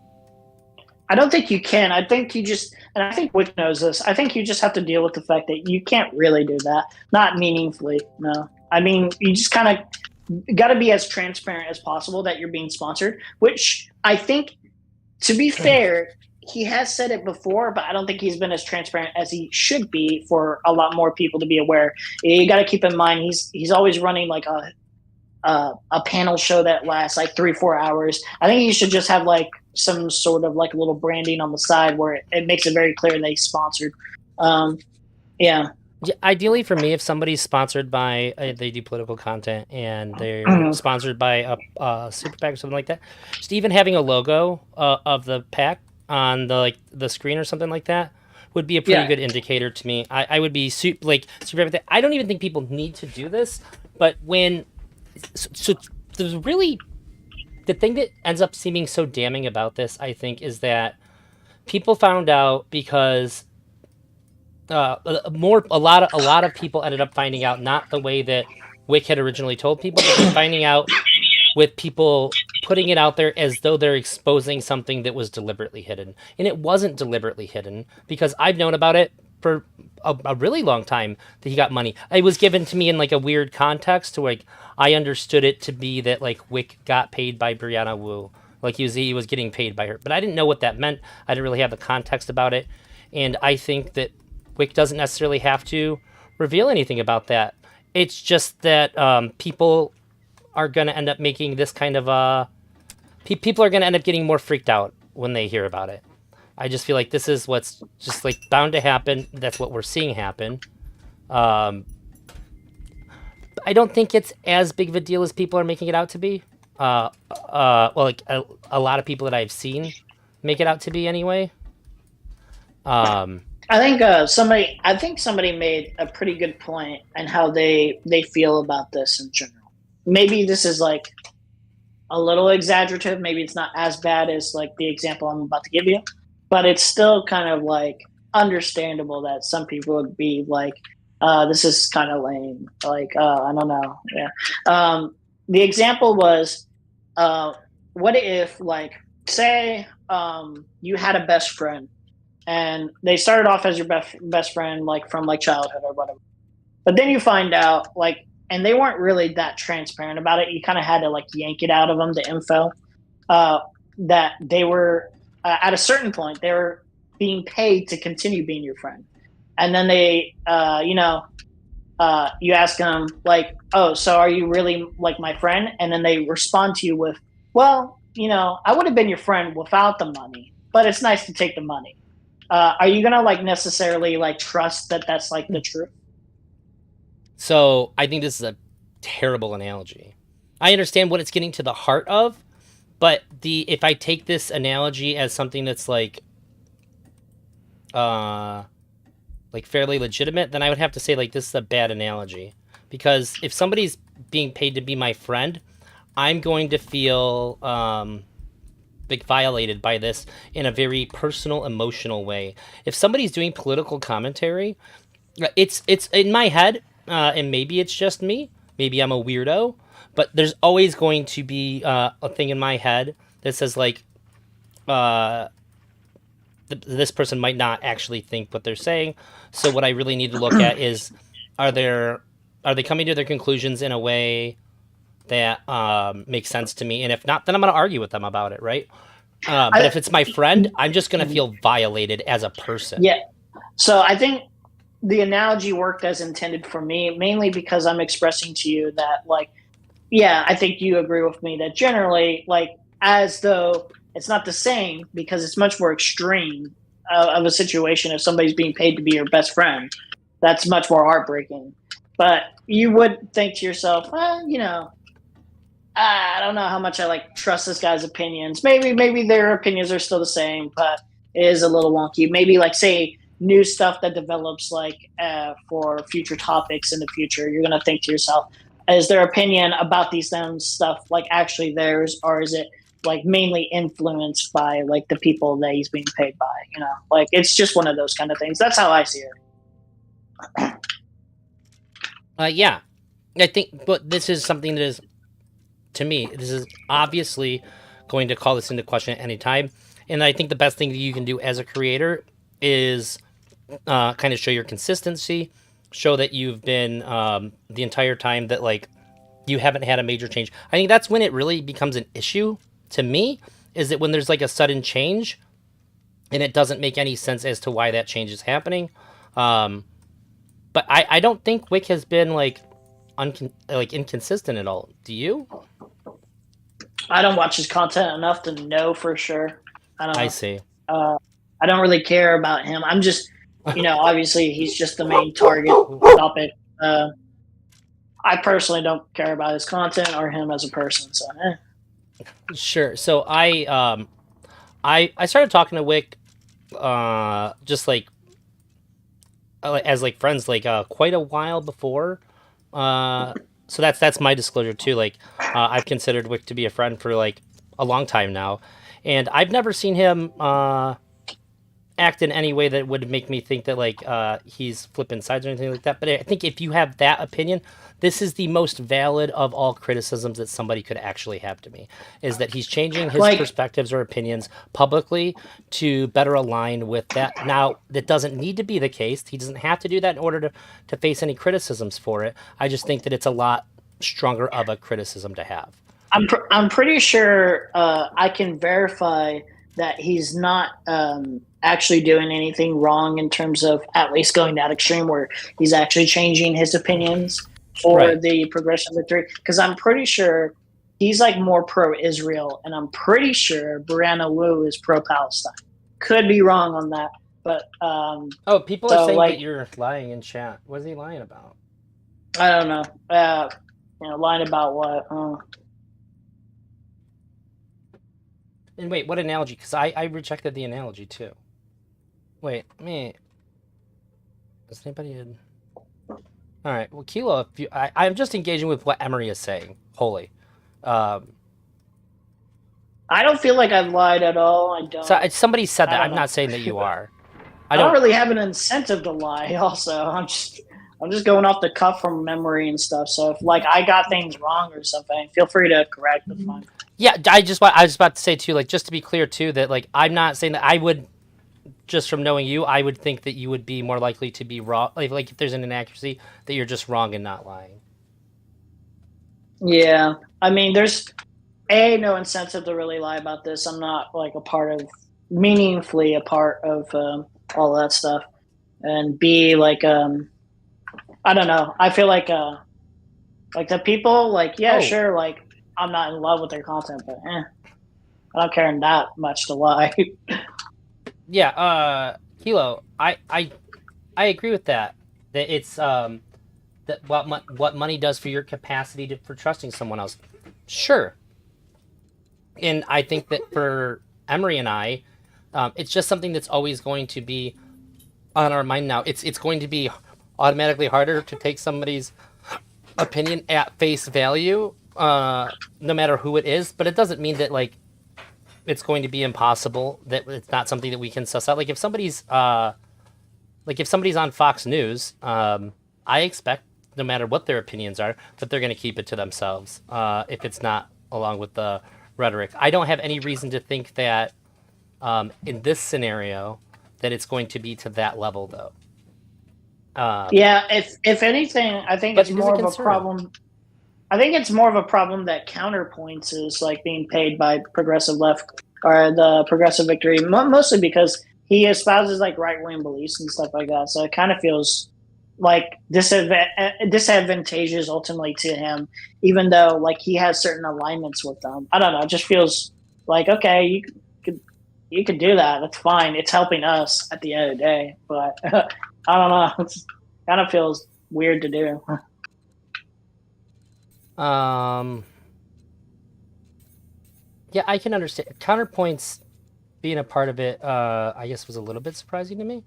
I don't think you can. I think you just, and I think Whick knows this, I think you just have to deal with the fact that you can't really do that. Not meaningfully, no. I mean, you just kind of got to be as transparent as possible that you're being sponsored, which I think, to be fair, he has said it before, but I don't think he's been as transparent as he should be for a lot more people to be aware. You got to keep in mind, he's always running like a panel show that lasts like 3-4 hours. I think he should just have like some sort of like a little branding on the side where it makes it very clear that he's sponsored. Yeah. Ideally for me, if somebody's sponsored by, they do political content and they're sponsored by a super PAC or something like that, just even having a logo of the PAC on the screen or something like that would be a pretty good indicator to me. I would be super everything. I don't even think people need to do this, but so there's really, the thing that ends up seeming so damning about this, I think, is that people found out because a lot of people ended up finding out not the way that Whick had originally told people, but finding out with people putting it out there as though they're exposing something that was deliberately hidden. And it wasn't deliberately hidden, because I've known about it for a really long time that he got money. It was given to me in like a weird context to like, I understood it to be that like Whick got paid by Brianna Wu. Like he was getting paid by her. But I didn't know what that meant. I didn't really have the context about it. And I think that Wick doesn't necessarily have to reveal anything about that. It's just that people are going to end up making this kind of people are going to end up getting more freaked out when they hear about it. I just feel like this is what's just like bound to happen. That's what we're seeing happen. Um, I don't think it's as big of a deal as people are making it out to be. Well, like a lot of people that I've seen make it out to be anyway. Um, I think somebody made a pretty good point and how they feel about this in general. Maybe this is like a little exaggerative. Maybe it's not as bad as like the example I'm about to give you, but it's still kind of like understandable that some people would be like, this is kind of lame. Like, I don't know. Yeah. The example was, uh, what if, like, say, you had a best friend and they started off as your best friend, like from like childhood or whatever. But then you find out, like, and they weren't really that transparent about it. You kind of had to like yank it out of them, the info, uh, that they were at a certain point they were being paid to continue being your friend, and then you ask them like, "Oh, so are you really like my friend?" And then they respond to you with, "Well, I would have been your friend without the money, but it's nice to take the money." Are you gonna like necessarily like trust that that's like the truth? so I think this is a terrible analogy. I understand what it's getting to the heart of, but the if I take this analogy as something that's uh fairly legitimate, then I would have to say like this is a bad analogy. Because if somebody's being paid to be my friend, I'm going to feel like violated by this in a very personal, emotional way. If somebody's doing political commentary, it's in my head, and maybe it's just me. Maybe I'm a weirdo, but there's always going to be a thing in my head that says like, uh, this person might not actually think what they're saying. So what I really need to look at is, are there are they coming to their conclusions in a way that makes sense to me? And if not, then I'm going to argue with them about it, right? But I if it's my friend, I'm just going to feel violated as a person. Yeah. So I think the analogy worked as intended for me, mainly because I'm expressing to you that, like, yeah, I think you agree with me that generally, like, as though it's not the same because it's much more extreme of a situation. If somebody's being paid to be your best friend, that's much more heartbreaking. But you would think to yourself, well, I don't know how much I like trust this guy's opinions. Maybe their opinions are still the same, but it is a little wonky. Maybe like say new stuff that develops like for future topics in the future. You're gonna think to yourself, is their opinion about these stuff like actually theirs, or is it like mainly influenced by like the people that he's being paid by? Like it's just one of those kind of things. That's how I see it. Yeah, I think, but this is something that is, to me, this is obviously going to call this into question at any time. And I think the best thing that you can do as a creator is kind of show your consistency, show that you've been the entire time that like you haven't had a major change. I think that's when it really becomes an issue to me, is that when there's like a sudden change and it doesn't make any sense as to why that change is happening. But I don't think Wick has been like inconsistent at all. Do you? I don't watch his content enough to know for sure. I don't I know. see. I don't really care about him. I'm just, obviously he's just the main target topic. I personally don't care about his content or him as a person. So, Sure. So I started talking to Wick just like as like friends like quite a while before. So that's my disclosure too. Like I've considered Wick to be a friend for like a long time now, and I've never seen him act in any way that would make me think that like he's flipping sides or anything like that. But I think if you have that opinion, this is the most valid of all criticisms that somebody could actually have to me, is that he's changing his like, perspectives or opinions publicly to better align with that. Now, that doesn't need to be the case. He doesn't have to do that in order to face any criticisms for it. I just think that it's a lot stronger of a criticism to have. I'm pretty sure I can verify that he's not actually doing anything wrong in terms of at least going that extreme where he's actually changing his opinions for Right. the progressive victory. Because I'm pretty sure he's like more pro-Israel, and I'm pretty sure Brianna Wu is pro-Palestine. Could be wrong on that, but Oh, people are so saying that like you're lying in chat. What is he lying about? I don't know, lying about what? And wait, what analogy? Because I rejected the analogy too. Wait, me. Does anybody? All right. Well, Kilo, if you, I'm just engaging with what Emery is saying. Wholly. Um, I don't feel like I've lied at all. I so don't. somebody said I that. don't I'm know. not saying that you are. I I don't don't. really have an incentive to lie. Also, I'm just going off the cuff from memory and stuff. So if like I got things wrong or something, feel free to correct. That's fine. Yeah, I was about to say too, like just to be clear too, that like I'm not saying that I would just from knowing you, I would think that you would be more likely to be wrong. Like if there's an inaccuracy, that you're just wrong and not lying. Yeah, I mean, there's no incentive to really lie about this. I'm not like a part of meaningfully a part of all that stuff, and b like I don't know. I feel like the people like yeah Oh, sure like I'm not in love with their content, but I don't care that much to lie. yeah. Kilo, I agree with that. That it's that what money does for your capacity for trusting someone else. Sure, and I think that for Emery and I, it's just something that's always going to be on our mind now. It's going to be automatically harder to take somebody's opinion at face value, no matter who it is. But it doesn't mean that like it's going to be impossible. That it's not something that we can suss out. Like if somebody's on Fox News, I expect no matter what their opinions are, that they're going to keep it to themselves. If it's not along with the rhetoric, I don't have any reason to think that in this scenario that it's going to be to that level though. Yeah, if anything, I think But it's it is a more of a concern. problem. I think it's more of a problem that counterpoints is like being paid by progressive left or the progressive victory, mostly because he espouses like right wing beliefs and stuff like that. So it kind of feels like disadvantageous ultimately to him, even though like he has certain alignments with them. I don't know. It just feels like okay, could you could do that. That's fine. It's helping us at the end of the day, but I don't know. It kind of feels weird to do. Um, yeah, I can understand counterpoints being a part of it. I guess was a little bit surprising to me.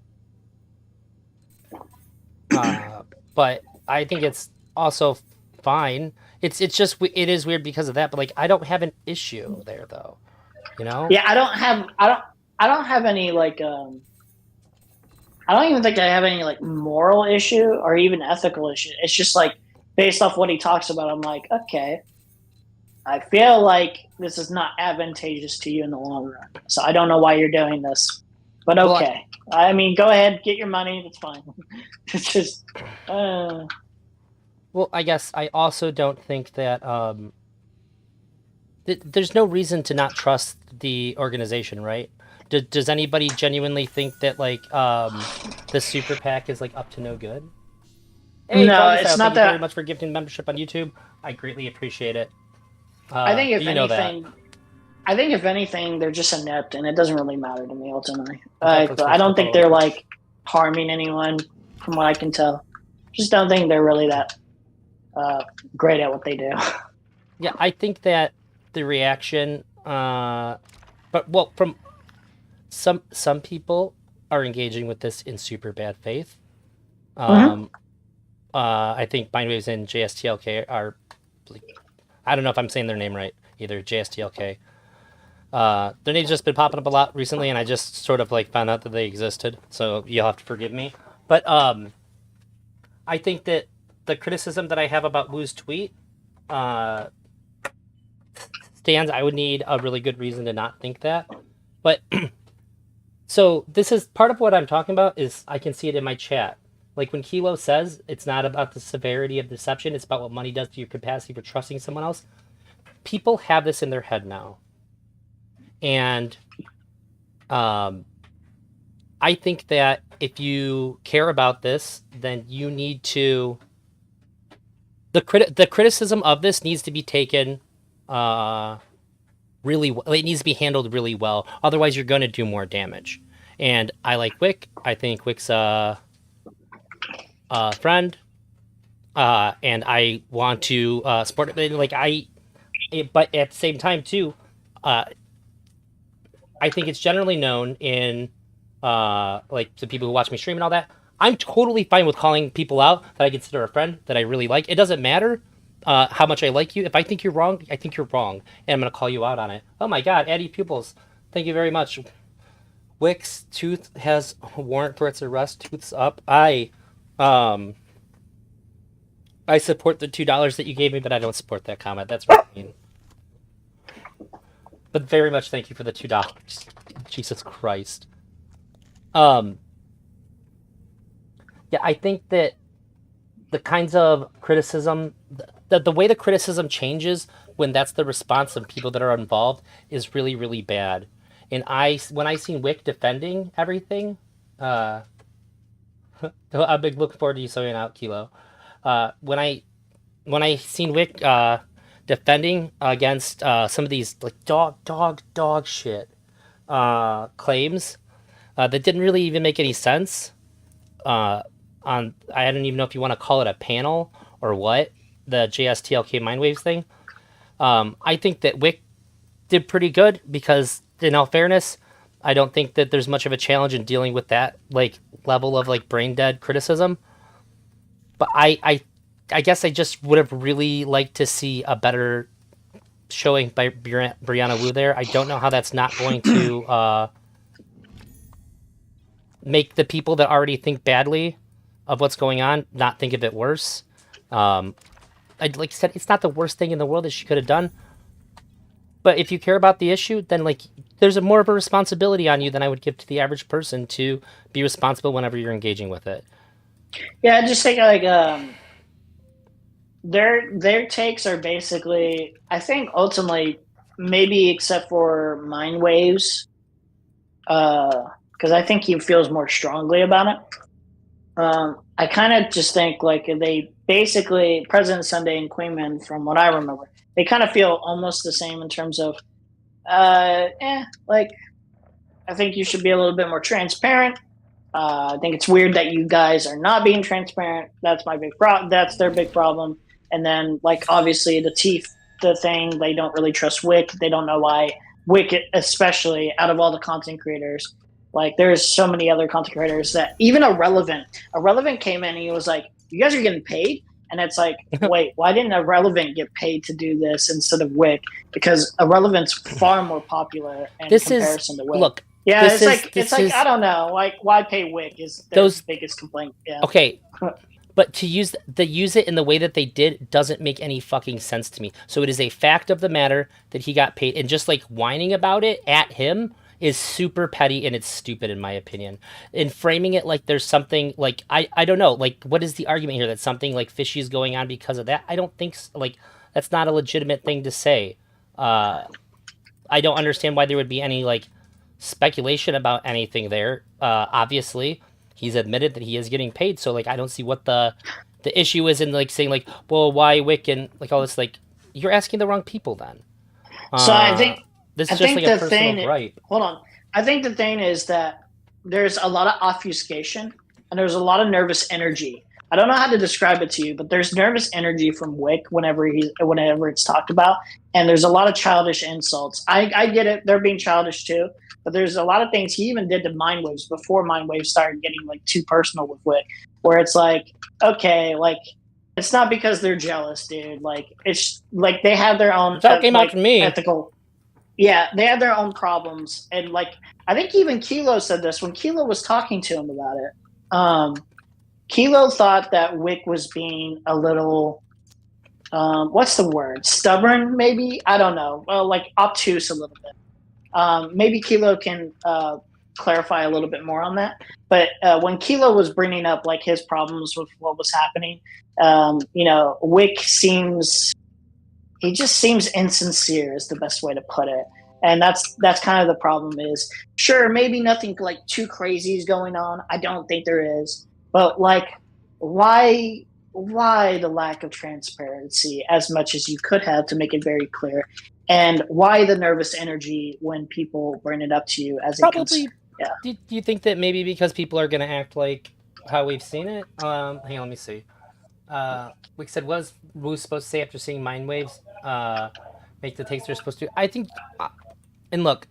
Uh, but I think it's also fine. It's just it is weird because of that. But like I don't have an issue there though. You know? Yeah, I don't have any like I don't even think I have any like moral issue or even ethical issue. It's just like based off what he talks about, I'm like, okay, I feel like this is not advantageous to you in the long run. So I don't know why you're doing this. But Well, okay. I mean, go ahead, get your money. It's fine. It's just, well, I guess I also don't think that there's no reason to not trust the organization, right? Does anybody genuinely think that like the super PAC is like up to no good? Hey, no, Froggy it's Style, not thank you very that. much for gifting membership on YouTube. I greatly appreciate it. I think if You know that. anything, I think if anything, they're just inept, and it doesn't really matter to me ultimately. Netflix I wants to don't think follow. they're like harming anyone, from what I can tell. Just don't think they're really that great at what they do. Yeah, I think that the reaction, but well, from some people are engaging with this in super bad faith. Mm-hmm. Um, I think Mindwaves and JSTLK are, I don't know if I'm saying their name right either. JSTLK. Their name's just been popping up a lot recently, and I just sort of like found out that they existed. So you'll have to forgive me. But I think that the criticism that I have about Wu's tweet uh, stands. I would need a really good reason to not think that. But so this is part of what I'm talking about. Is I can see it in my chat. Like when Kilo says it's not about the severity of deception, it's about what money does to your capacity for trusting someone else. People have this in their head now. And Um, I think that if you care about this, then you need to the criticism of this needs to be taken really well. It needs to be handled really well. Otherwise, you're going to do more damage. And I like Wick. I think Wick's a friend, and I want to support it. But at the same time too, uh, I think it's generally known in like the people who watch me stream and all that. I'm totally fine with calling people out that I consider a friend that I really like. It doesn't matter how much I like you. If I think you're wrong, I think you're wrong, and I'm gonna call you out on it. Oh my God, Addie Pupils, thank you very much. Wick's tooth has a warrant for its arrest. Tooth's up. Um, I support the $2 that you gave me, but I don't support that comment. That's really mean. But very much thank you for the $2. Jesus Christ. Um, yeah, I think that the kinds of criticism, the way the criticism changes when that's the response of people that are involved is really, really bad. And when I seen Wick defending everything, uh, I'm big looking forward to you sorting out, Kilo. When I seen Wick defending against some of these like dog shit claims that didn't really even make any sense. I don't even know if you want to call it a panel or what, the JSTLK Mindwaves thing. I think that Wick did pretty good because, in all fairness, I don't think that there's much of a challenge in dealing with that like level of like brain dead criticism. But I guess I just would have really liked to see a better showing by Brianna Wu there. I don't know how that's not going to make the people that already think badly of what's going on not think of it worse. I like I said, it's not the worst thing in the world that she could have done. But if you care about the issue, then like there's a more of a responsibility on you than I would give to the average person to be responsible whenever you're engaging with it. Yeah, I just think like their takes are basically, I think ultimately, maybe except for Mind Waves, because I think he feels more strongly about it. I kind of just think like they basically, President Sunday and Queenman, from what I remember, they kind of feel almost the same in terms of, like I think you should be a little bit more transparent. I think it's weird that you guys are not being transparent. That's my big problem. That's their big problem. And then, like, obviously, the thing, they don't really trust Wick. They don't know why Wick, especially out of all the content creators, like, there's so many other content creators that even Irrelevant came in and he was like, "You guys are getting paid." And it's like, wait, why didn't Irrelevant get paid to do this instead of Wick? Because Irrelevant's far more popular in comparison to Wick. Look. Yeah, it's like I don't know, like why pay Wick is their biggest complaint. Yeah. Okay, but to use it in the way that they did doesn't make any fucking sense to me. So it is a fact of the matter that he got paid, and just like whining about it at him is super petty and it's stupid in my opinion. And framing it like there's something like I don't know, like what is the argument here that something like fishy is going on because of that? I don't think like that's not a legitimate thing to say. I don't understand why there would be any like speculation about anything there. Obviously, he's admitted that he is getting paid, so like I don't see what the issue is in like saying like, well, why Wick and like all this. Like you're asking the wrong people then. So I think this is just like a personal gripe. Hold on, I think the thing is that there's a lot of obfuscation and there's a lot of nervous energy. I don't know how to describe it to you, but there's nervous energy from Wick whenever it's talked about, and there's a lot of childish insults. I get it; they're being childish too. But there's a lot of things he even did to Mindwaves before Mindwaves started getting like too personal with Wick, where it's like, okay, like it's not because they're jealous, dude. Like it's like they have their own ethical. Yeah, they have their own problems, and like I think even Kilo said this when Kilo was talking to him about it. Kilo thought that Wick was being a little, what's the word? Stubborn, maybe? I don't know. Well, like obtuse a little bit. Maybe Kilo can clarify a little bit more on that. But when Kilo was bringing up like his problems with what was happening, Wick he just seems insincere is the best way to put it. And that's kind of the problem. Is sure, maybe nothing like too crazy is going on. I don't think there is, but like, why why the lack of transparency as much as you could have to make it very clear, and why the nervous energy when people bring it up to you as a concern? Probably. Yeah. Do you think that maybe because people are going to act like how we've seen it? Hang on, let me see. Like I said, what was Wu supposed to say after seeing mind waves? Make the takes they're supposed to. I think, and look,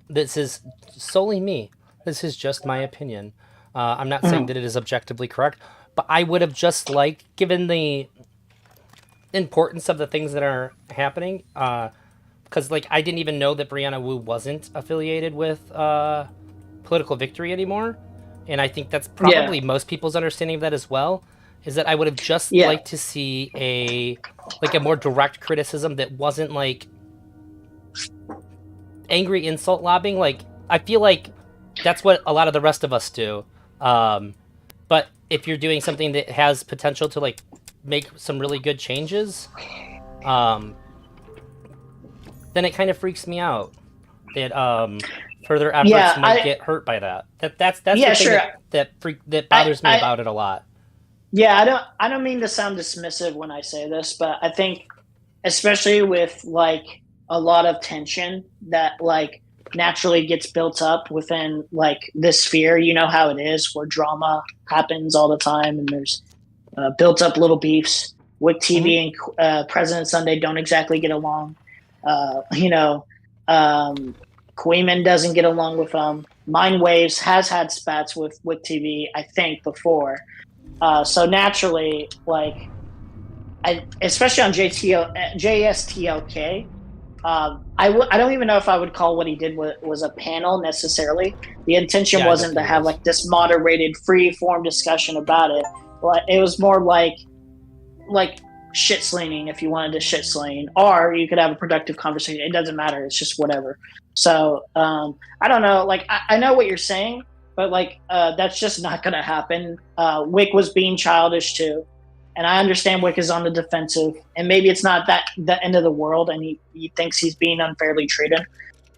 this is solely me. This is just my opinion. I'm not saying Mhm. that it is objectively correct, but I would have just liked, given the importance of the things that are happening, because like I didn't even know that Brianna Wu wasn't affiliated with Political Victory anymore, and I think that's Yeah. probably most people's understanding of that as well. Is that I would have just Yeah. liked to see a more direct criticism that wasn't like angry insult lobbing. Like I feel like that's what a lot of the rest of us do. Um, but if you're doing something that has potential to like make some really good changes, um, then it kind of freaks me out that further efforts Yeah. might get hurt by that. That's the Yeah. thing Sure. that I. bothers me I. about it a lot. Yeah. I don't mean to sound dismissive when I say this, but I think, especially with like a lot of tension that like naturally gets built up within like this sphere. You know how it is, where drama happens all the time, and there's built up little beefs. Wick Hmm. TV and President Sunday don't exactly get along. You know, um, Queeman doesn't get along with Mind Waves has had spats with Wick TV, I think, before. So naturally, like, especially on JSTLK, I don't even know if I would call what he did was a panel necessarily. The intention Yeah, I don't wasn't to think it have was. like this moderated, free form discussion about it. But it was more like shit slinging if you wanted to shit sling, or you could have a productive conversation. It doesn't matter. It's just whatever. So I don't know. Like I know what you're saying, but like that's just not going to happen. Wick was being childish too, and I understand Wick is on the defensive, and maybe it's not that the end of the world, and he thinks he's being unfairly treated.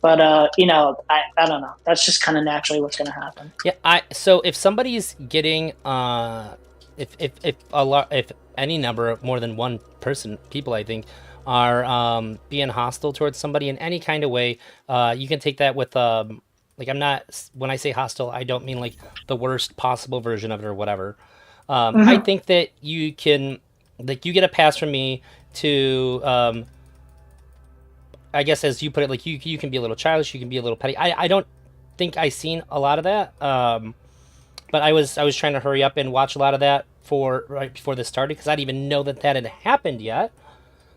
But I don't know. That's just kind of naturally what's going to happen. Yeah, I so if somebody's getting if a lot if any number of more than one people I think are being hostile towards somebody in any kind of way, you can take that with like I'm not when I say hostile, I don't mean like the worst possible version of it or whatever. I Mm-hmm. think that you can like you get a pass from me to I guess as you put it, like you can be a little childish, you can be a little petty. I don't think I seen a lot of that. But I was trying to hurry up and watch a lot of that for right before this started because I didn't even know that that had happened yet.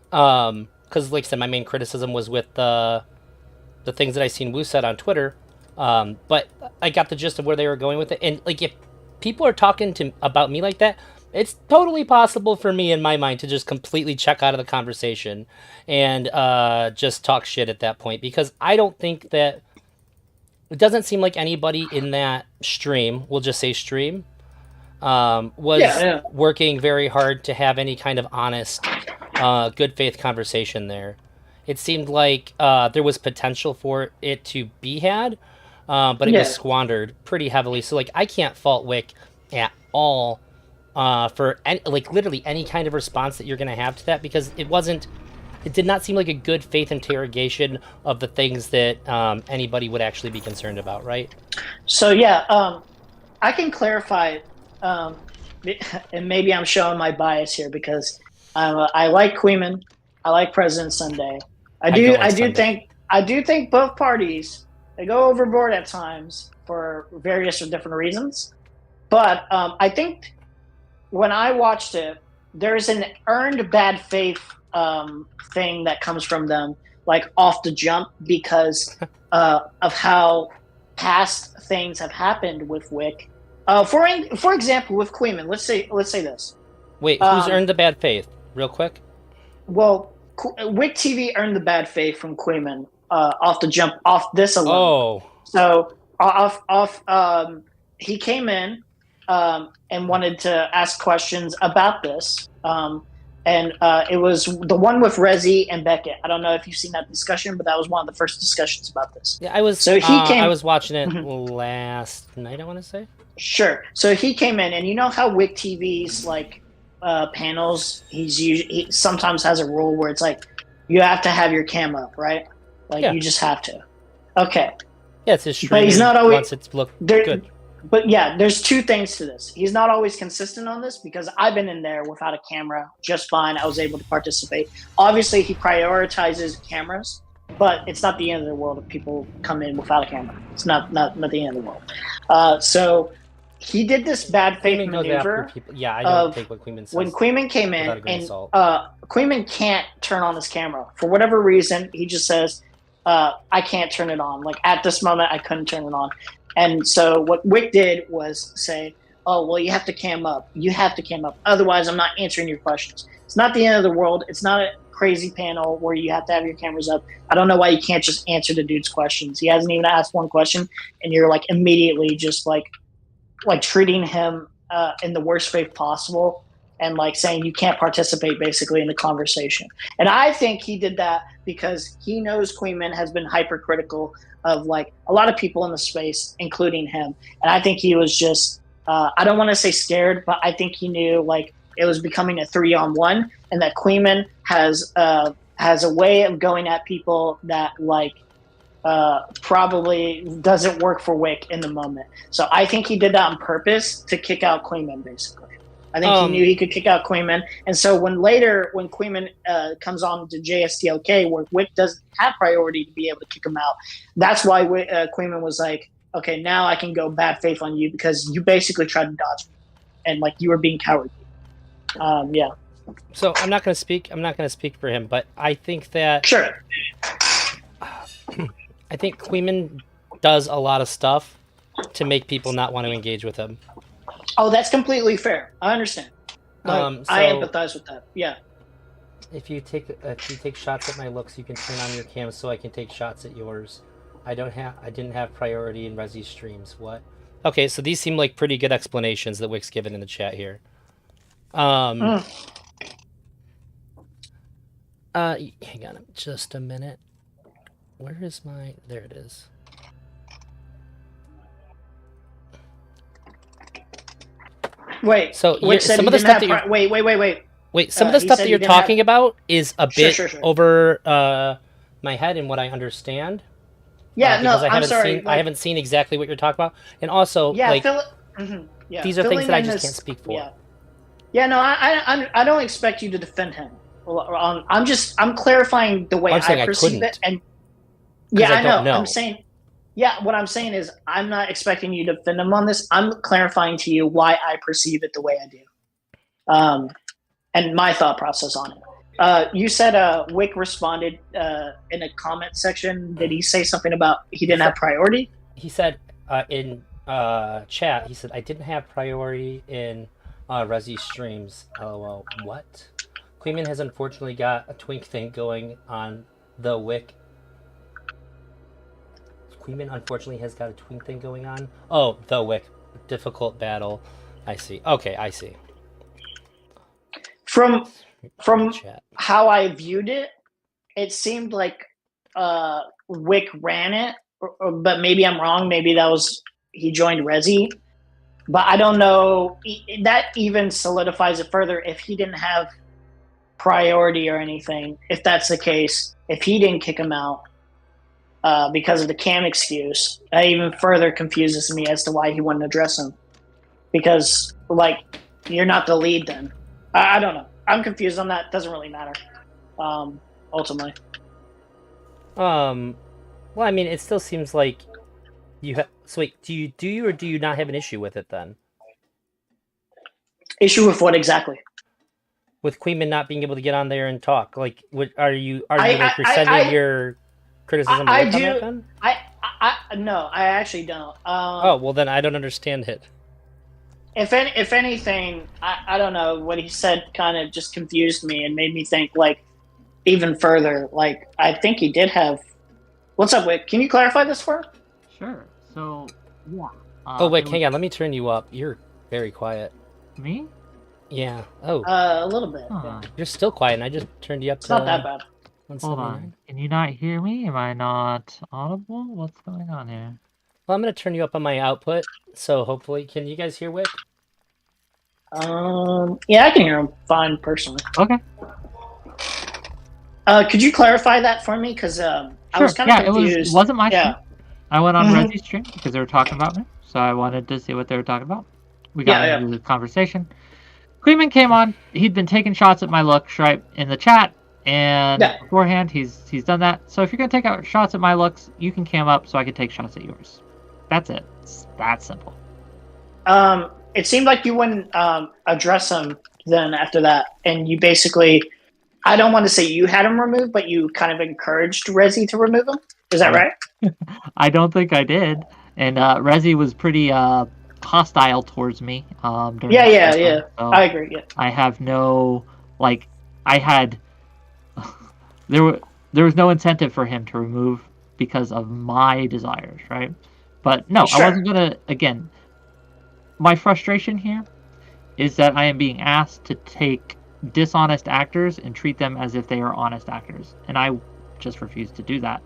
Because like I said, my main criticism was with the things that I seen Wu said on Twitter. But I got the gist of where they were going with it, and like if people are talking to about me like that, it's totally possible for me in my mind to just completely check out of the conversation and just talk shit at that point because I don't think that it doesn't seem like anybody in that stream, we'll just say stream, Yeah, was yeah, working very hard to have any kind of honest, good faith conversation there. It seemed like there was potential for it to be had, but it was yeah. squandered pretty heavily. So like I can't fault Wick at all for any, like literally any kind of response that you're gonna have to that because it wasn't. It did not seem like a good faith interrogation of the things that anybody would actually be concerned about, right? So yeah, I can clarify, um, and maybe I'm showing my bias here because I like Queeman, I like President Sunday. I don't like Sunday. I do think both parties they go overboard at times for various or different reasons. But I think when I watched it, there's an earned bad faith thing that comes from them, like off the jump, because of how past things have happened with Wick. For example, with Queeman, let's say this. Wait, who's Um, earned the bad faith? Real quick. well, Wick TV earned the bad faith from Queeman off the jump, off this alone. Oh, So off he came in and wanted to ask questions about this. and it was the one with Rezi and Beckett. I don't know if you've seen that discussion, but that was one of the first discussions about this. Yeah, I was. So he came. I was watching it Mhm. last night. I want to say. Sure. So he came in, and you know how Wick TV's like panels. He sometimes has a rule where it's like you have to have your cam up, right? Like Yeah. you just have to. Okay. Yeah, it's his stream. But he's not always wants it to look good. But yeah, there's two things to this. He's not always consistent on this because I've been in there without a camera just fine. I was able to participate. Obviously, he prioritizes cameras, but it's not the end of the world if people come in without a camera. It's not the end of the world. So he did this bad faith Queeman goes maneuver. after people. Yeah, I don't take what Queeman says. When Queeman came in, without a grain of and salt. Queeman can't turn on his camera for whatever reason. He just says, "I can't turn it on." Like at this moment, I couldn't turn it on. And so what Whick did was say, "Oh, well, you have to cam up. You have to cam up. Otherwise, I'm not answering your questions." It's not the end of the world. It's not a crazy panel where you have to have your cameras up. I don't know why you can't just answer the dude's questions. He hasn't even asked one question, and you're like immediately just like treating him in the worst faith possible, and like saying you can't participate basically in the conversation. And I think he did that because he knows Queenman has been hypercritical of like a lot of people in the space, including him. And I think he was just, I don't want to say scared, but I think he knew like it was becoming a 3-on-1, and that Queenman has a way of going at people that like probably doesn't work for Wick in the moment. So I think he did that on purpose to kick out Queenman, basically. I think he knew he could kick out Queenman. And so when Queenman comes on to JSTLK, where Wick doesn't have priority to be able to kick him out, that's why Queenman was like, okay, now I can go bad faith on you because you basically tried to dodge me. And like you were being cowardly. Yeah. So I'm not going to speak for him, but I think that... Sure. I think Queenman does a lot of stuff to make people not want to engage with him. Oh, that's completely fair. I understand. I empathize with that. Yeah. If you take shots at my looks, you can turn on your cam so I can take shots at yours. I didn't have priority in Rezi's streams. What? Okay, so these seem like pretty good explanations that Wick's given in the chat here. Hang on just a minute. Where is my... There it is. Wait. So some of the stuff that you're... Wait. Some of the stuff that you're talking about is a bit over my head and what I understand. Yeah, no, I'm sorry. I haven't seen exactly what you're talking about, and also these are things that I just can't speak for. Yeah, no, I don't expect you to defend him. I'm clarifying the way I perceive it, and yeah, I know. I'm saying, yeah, what I'm saying is I'm not expecting you to defend him on this. I'm clarifying to you why I perceive it the way I do, and my thought process on it. You said Wick responded in a comment section. Did he say something about he didn't have priority? He said in chat, he said, I didn't have priority in Rezi's streams. LOL. What? Queenman has unfortunately got a twink thing going on the Wick. Queenman unfortunately has got a twink thing going on. Oh, the Wick. Difficult battle. I see. Okay, I see. From how I viewed it, it seemed like Wick ran it, but maybe I'm wrong. Maybe that was he joined Rezi, but I don't know. That even solidifies it further. If he didn't have priority or anything, if that's the case, if he didn't kick him out because of the cam excuse, that even further confuses me as to why he wouldn't address him. Because like you're not the lead then. I don't know. I'm confused on that. Doesn't really matter. Ultimately. Well, I mean, it still seems like you have. So wait, do you or do you not have an issue with it then? Issue with what exactly? With Queenman not being able to get on there and talk. Like, are you rescinding your criticism? I do. That, then? No, I actually don't. Oh well, then I don't understand it. If anything, I don't know, what he said kind of just confused me and made me think like even further. Like I think he did have. What's up, Wick? Can you clarify this for? Sure. So yeah. Oh wait, hang on. Let me turn you up. You're very quiet. Me? Yeah. Oh, A little bit. Huh. Yeah. you're still quiet, and I just turned you up It's to not that bad. Hold 179. on. Can you not hear me? Am I not audible? What's going on here? Well, I'm gonna turn you up on my output, so hopefully, can you guys hear Wick? Yeah, I can hear him fine personally. Okay. Could you clarify that for me? Because I Sure. was kind of Yeah, confused. it wasn't my Yeah. stream. I went on Mhm. Reggie's stream because they were talking about me, so I wanted to see what they were talking about. We got Yeah, into the conversation. Queeman came on. He'd been taking shots at my looks right in the chat, and Yeah. beforehand he's done that. So if you're gonna take out shots at my looks, you can cam up so I can take shots at yours. That's it. It's that simple. It seemed like you wouldn't address him then after that, and you basically, I don't want to say you had him removed, but you kind of encouraged Rezi to remove him. Is that right? I don't think I did. And Rezi was pretty hostile towards me. During Yeah. so I agree. Yeah. I have no I had there was no incentive for him to remove because of my desires, right? But no, Sure. I wasn't gonna. Again, my frustration here is that I am being asked to take dishonest actors and treat them as if they are honest actors, and I just refuse to do that.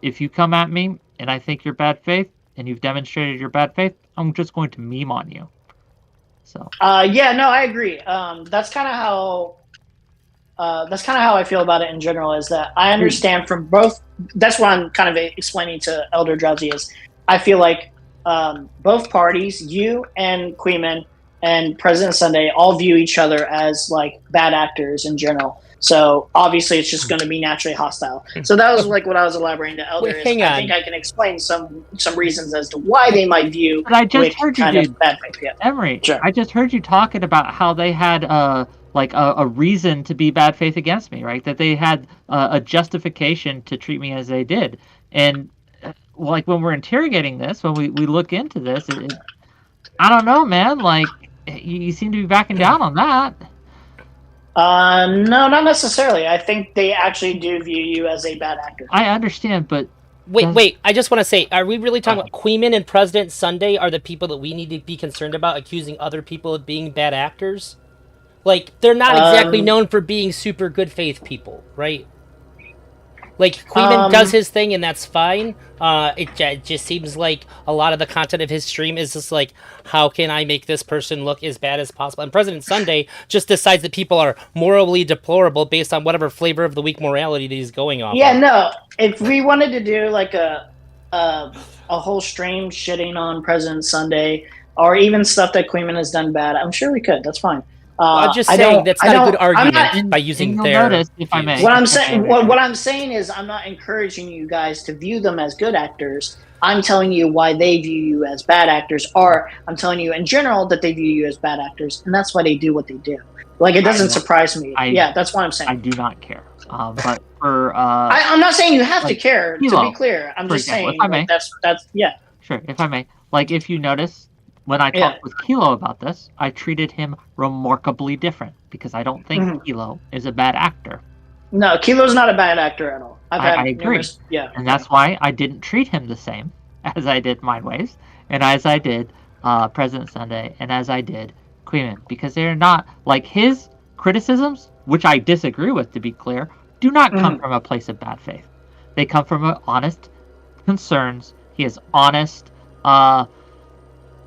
If you come at me and I think you're bad faith and you've demonstrated your bad faith, I'm just going to meme on you. So Yeah, no, I agree. That's kind of how I feel about it in general. Is that I understand from both. That's what I'm kind of explaining to Elder Drowsy is. I feel like both parties, you and Queeman and President Sunday, all view each other as like bad actors in general. So obviously, it's just going to be naturally hostile. So that was like what I was elaborating to Elder. Wait, hang I on. think I can explain some reasons as to why they might view. But I just Wick heard you, kind of dude. bad faith. Yeah. Emery, Sure. I just heard you talking about how they had a reason to be bad faith against me, right? That they had a justification to treat me as they did. And like when we're interrogating this, when we look into this, I don't know, man. Like you seem to be backing down on that. No, not necessarily. I think they actually do view you as a bad actor. I understand, but Wait. I just want to say, are we really talking about Queeman and President Sunday are the people that we need to be concerned about accusing other people of being bad actors? Like, they're not exactly known for being super good faith people, right? Like, Queeman does his thing, and that's fine. It just seems like a lot of the content of his stream is just like, how can I make this person look as bad as possible? And President Sunday just decides that people are morally deplorable based on whatever flavor of the week morality that he's going off. Yeah, no. If we wanted to do like a whole stream shitting on President Sunday, or even stuff that Queeman has done bad, I'm sure we could. That's fine. I'm just saying that's not a good argument by using their. Notice, if I may. What I'm saying, what I'm saying is, I'm not encouraging you guys to view them as good actors. I'm telling you why they view you as bad actors, or I'm telling you in general that they view you as bad actors, and that's why they do what they do. Like, it doesn't surprise me. Yeah, that's what I'm saying. I do not care. But for I'm not saying you have to care. Kilo, to be clear, I'm just example, saying if I may. that's yeah. Sure, if I may. Like, if you notice, when I talked with Kilo about this, I treated him remarkably different because I don't think Kilo is a bad actor. No, Kilo's not a bad actor at all. I agree. Yeah. And that's why I didn't treat him the same as I did Mindwaves, and as I did President Sunday, and as I did Queeman, because they're not, like, his criticisms, which I disagree with, to be clear, do not come from a place of bad faith. They come from honest concerns. He has honest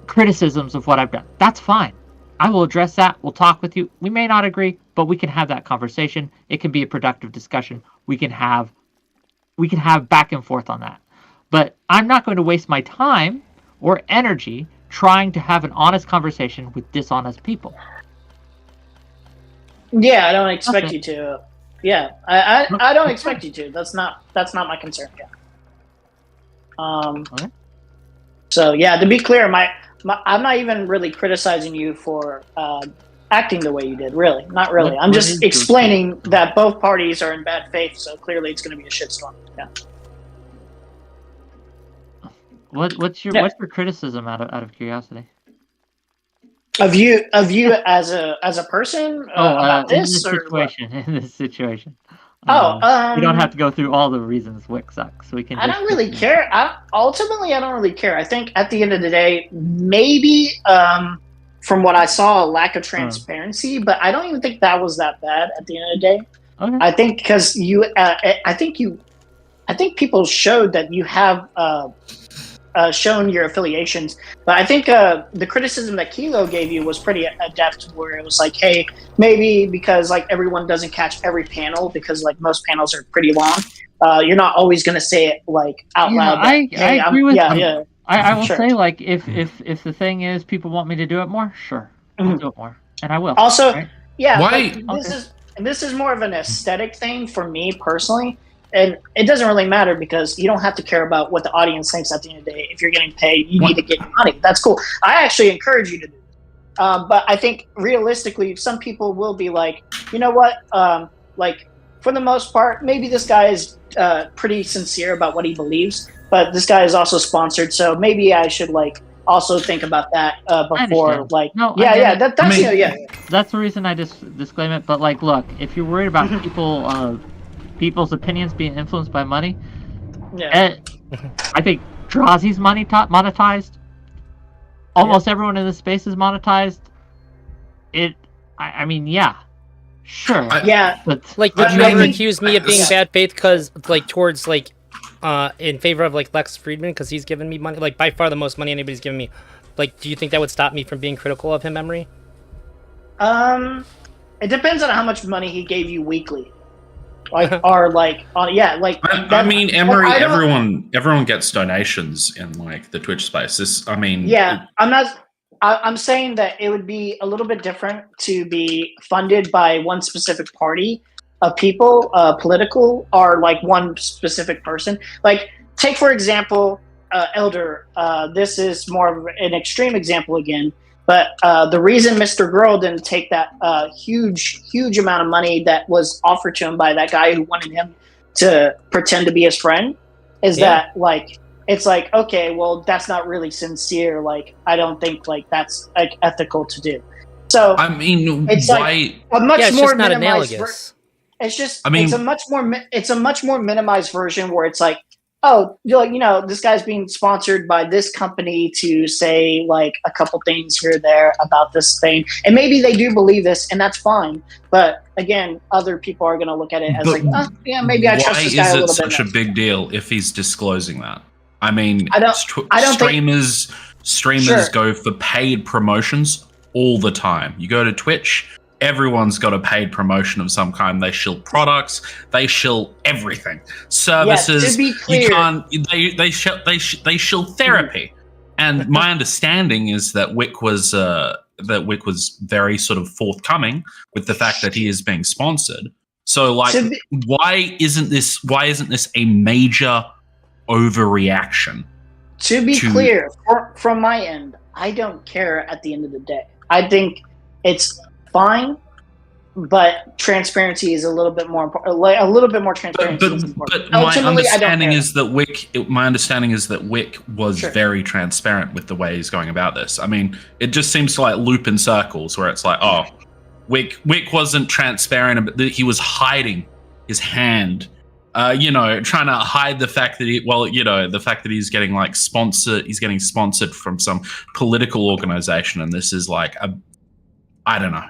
criticisms of what I've done. That's fine. I will address that. We'll talk with you. We may not agree, but we can have that conversation. It can be a productive discussion. We can have back and forth on that. But I'm not going to waste my time or energy trying to have an honest conversation with dishonest people. Yeah, I don't expect you to. Yeah, I don't expect you to. That's not my concern. Yeah. Okay. So yeah, to be clear, I'm not even really criticizing you for acting the way you did. Really, not really. I'm just explaining that both parties are in bad faith. So clearly, it's going to be a shitstorm. Yeah. What's your criticism out of curiosity? Of you as a person about this in this situation. You don't have to go through all the reasons Whick sucks. We can. I don't really care. Ultimately, I don't really care. I think at the end of the day, maybe from what I saw, a lack of transparency. But I don't even think that was that bad at the end of the day. Okay. I think because I think people showed that you have shown your affiliations. But I think the criticism that Kilo gave you was pretty adept, where it was like, hey, maybe because like everyone doesn't catch every panel, because like most panels are pretty long. You're not always going to say it like out loud. That, I agree with you. Yeah. I will Sure. say, like, if the thing is people want me to do it more, sure, I'll do it more, and I will. Also, right? yeah, Why- but this is more of an aesthetic thing for me personally, and it doesn't really matter because you don't have to care about what the audience thinks at the end of the day. If you're getting paid, you need to get your money. That's cool. I actually encourage you to do it. But I think realistically, some people will be like, you know what, like for the most part, maybe this guy is pretty sincere about what he believes, but this guy is also sponsored, so maybe I should like also think about that before understand. like No, that's I mean- yeah. That's the reason I disclaim it. But like, look, if you're worried about people's opinions being influenced by money, Yeah. I think Drazi's monetized. Almost everyone in this space is monetized. I mean, yeah, sure. Yeah. But Like, But would you I ever think- accuse me of being Yeah. bad faith because, like, towards, like, in favor of, like, Lex Friedman because he's given me money? Like, by far the most money anybody's given me. Like, do you think that would stop me from being critical of him, Emery? It depends on how much money he gave you weekly. Like, or like, like. I mean, Emery, I don't- everyone gets donations in like the Twitch space. Yeah, I'm saying that it would be a little bit different to be funded by one specific party of people, political, or like one specific person. Like, take for example, Elder. This is more of an extreme example again, but the reason Mr. Girl didn't take that huge amount of money that was offered to him by that guy who wanted him to pretend to be his friend is that like. It's like, okay, well, that's not really sincere. Like, I don't think like that's like ethical to do. So I mean, it's why? like a much Yeah, it's more just not minimized analogous. it's just I mean- it's a much more minimized version where it's like, oh, you're like, you know, this guy's being sponsored by this company to say like a couple things here or there about this thing, and maybe they do believe this, and that's fine. But again, other people are going to look at it as But like, yeah, maybe I trust this guy a Why little is it bit. such a more. big deal if he's disclosing that? I mean, I don't think- streamers Sure. go for paid promotions all the time. You go to Twitch, everyone's got a paid promotion of some kind. They shill products, they shill everything, services. to be clear- you can't. They shill therapy. And my understanding is that Whick was very sort of forthcoming with the fact that he is being sponsored. So like, To be- why isn't this a major overreaction? To be clear, from my end, I don't care at the end of the day. I think it's fine, but transparency is a little bit more important. Like, a little bit more transparency is important. But my Ultimately, I don't understanding care. is that Whick was Sure. very transparent with the way he's going about this. I mean, it just seems to like loop in circles where it's like, oh, Whick wasn't transparent, but he was hiding his hand. Trying to hide the fact that he's getting like he's getting sponsored from some political organization, and this is like I don't know.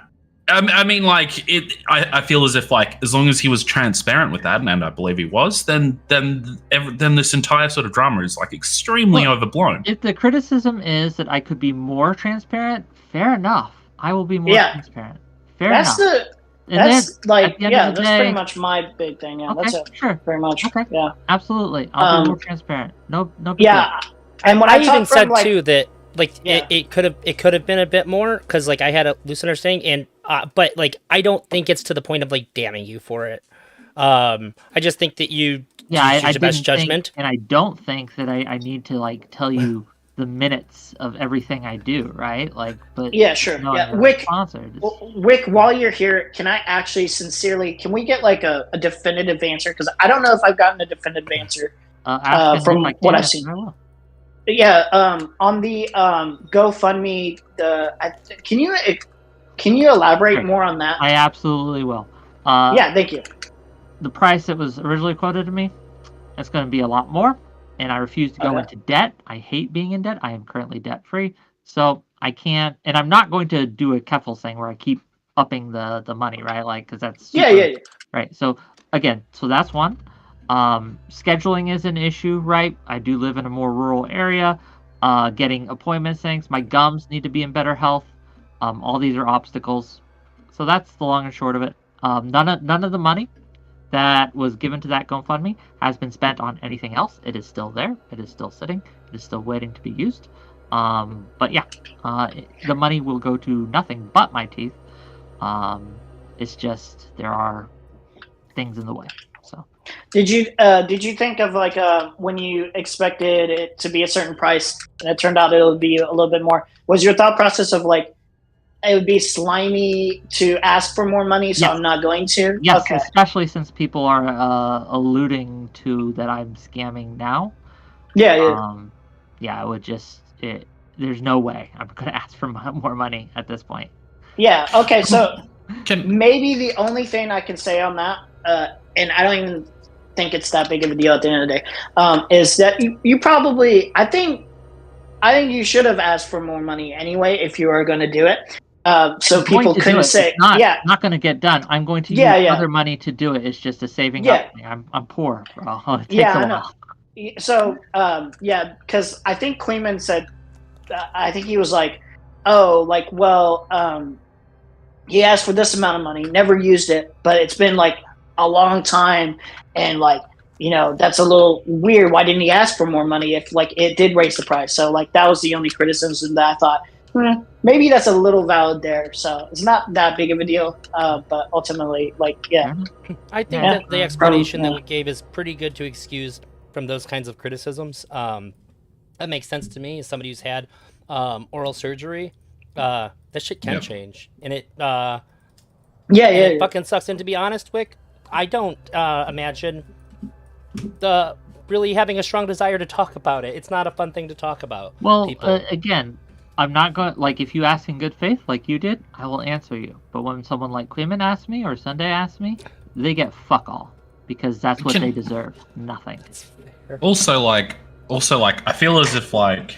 I mean, like I feel as if like as long as he was transparent with that, and I believe he was, then this entire sort of drama is like extremely overblown. if the criticism is that I could be more transparent, fair enough. I will be more transparent. Fair That's enough. And that's then, like at the end of yeah, the that's day- pretty much my big thing. Yeah, Okay, that's it. sure. Very much. Okay. Yeah. Absolutely. I'll be more transparent. No big deal. Yeah. And when I I even talk said from like too that like Yeah. it could have been a bit more because like I had a loose understanding and but like I don't think it's to the point of like damning you for it. I just think that you Yeah, choose I your best didn't think- judgment. and I don't think that I need to like tell you the minutes of everything I do, right? Like, but Yeah, sure. no, Yeah, you're Whick- sponsored. Wick, while you're here, can I actually sincerely, can we get like a definitive answer? Because I don't know if I've gotten a definitive answer. Ask from if I what can, I've seen. I will. But yeah, on the GoFundMe, can you elaborate Sure. more on that? I absolutely will. Yeah, thank you. The price that was originally quoted to me, it's going to be a lot more, and I refuse to go Okay. into debt. I hate being in debt. I am currently debt free, so I can't, and I'm not going to do a Keffel thing where I keep upping the money, right? Like, because that's super, Yeah. right. So again, so that's one. Scheduling is an issue, right? I do live in a more rural area. Getting appointments, things. My gums need to be in better health. All these are obstacles. So that's the long and short of it. None of the money that was given to that GoFundMe has been spent on anything else. It is still there. It is still sitting. It is still waiting to be used. But yeah, the money will go to nothing but my teeth. It's just there are things in the way. So Did you think of like when you expected it to be a certain price and it turned out it would be a little bit more? Was your thought process of like it would be slimy to ask for more money, so Yes. I'm not going to? yes, Okay. especially since people are alluding to that I'm scamming now. Yeah. Yeah, I would just there's no way I'm going to ask for more money at this point. Yeah. Okay. So Can maybe the only thing I can say on that, and I don't even think it's that big of a deal at the end of the day, is that you probably, I think you should have asked for more money anyway if you were going to do it. So I'm going people to do couldn't it. say, It's not yeah, not going to get done. I'm going to Yeah, use yeah. other money to do it. It's just a saving Yeah. up thing. I'm poor, bro. It takes Yeah, a I know. while. So yeah, because I think Kleeman said, I think he was like, oh, like, well, he asked for this amount of money, never used it, but it's been like a long time, and like, you know, that's a little weird. Why didn't he ask for more money if like it did raise the price? So like that was the only criticism that I thought, maybe that's a little valid there. So it's not that big of a deal, but ultimately, like, yeah. I think Yeah. that the explanation Yeah. that we gave is pretty good to excuse from those kinds of criticisms. That makes sense to me as somebody who's had oral surgery. That shit can Yep. change, and it Yeah. fucking sucks. And to be honest, Wick, I don't imagine the really having a strong desire to talk about it. It's not a fun thing to talk about. Well, people. again, I'm not going like if you ask in good faith, like you did, I will answer you. But when someone like Clement asks me or Sunday asks me, they get fuck all because that's what they deserve. Nothing. also like I feel as if like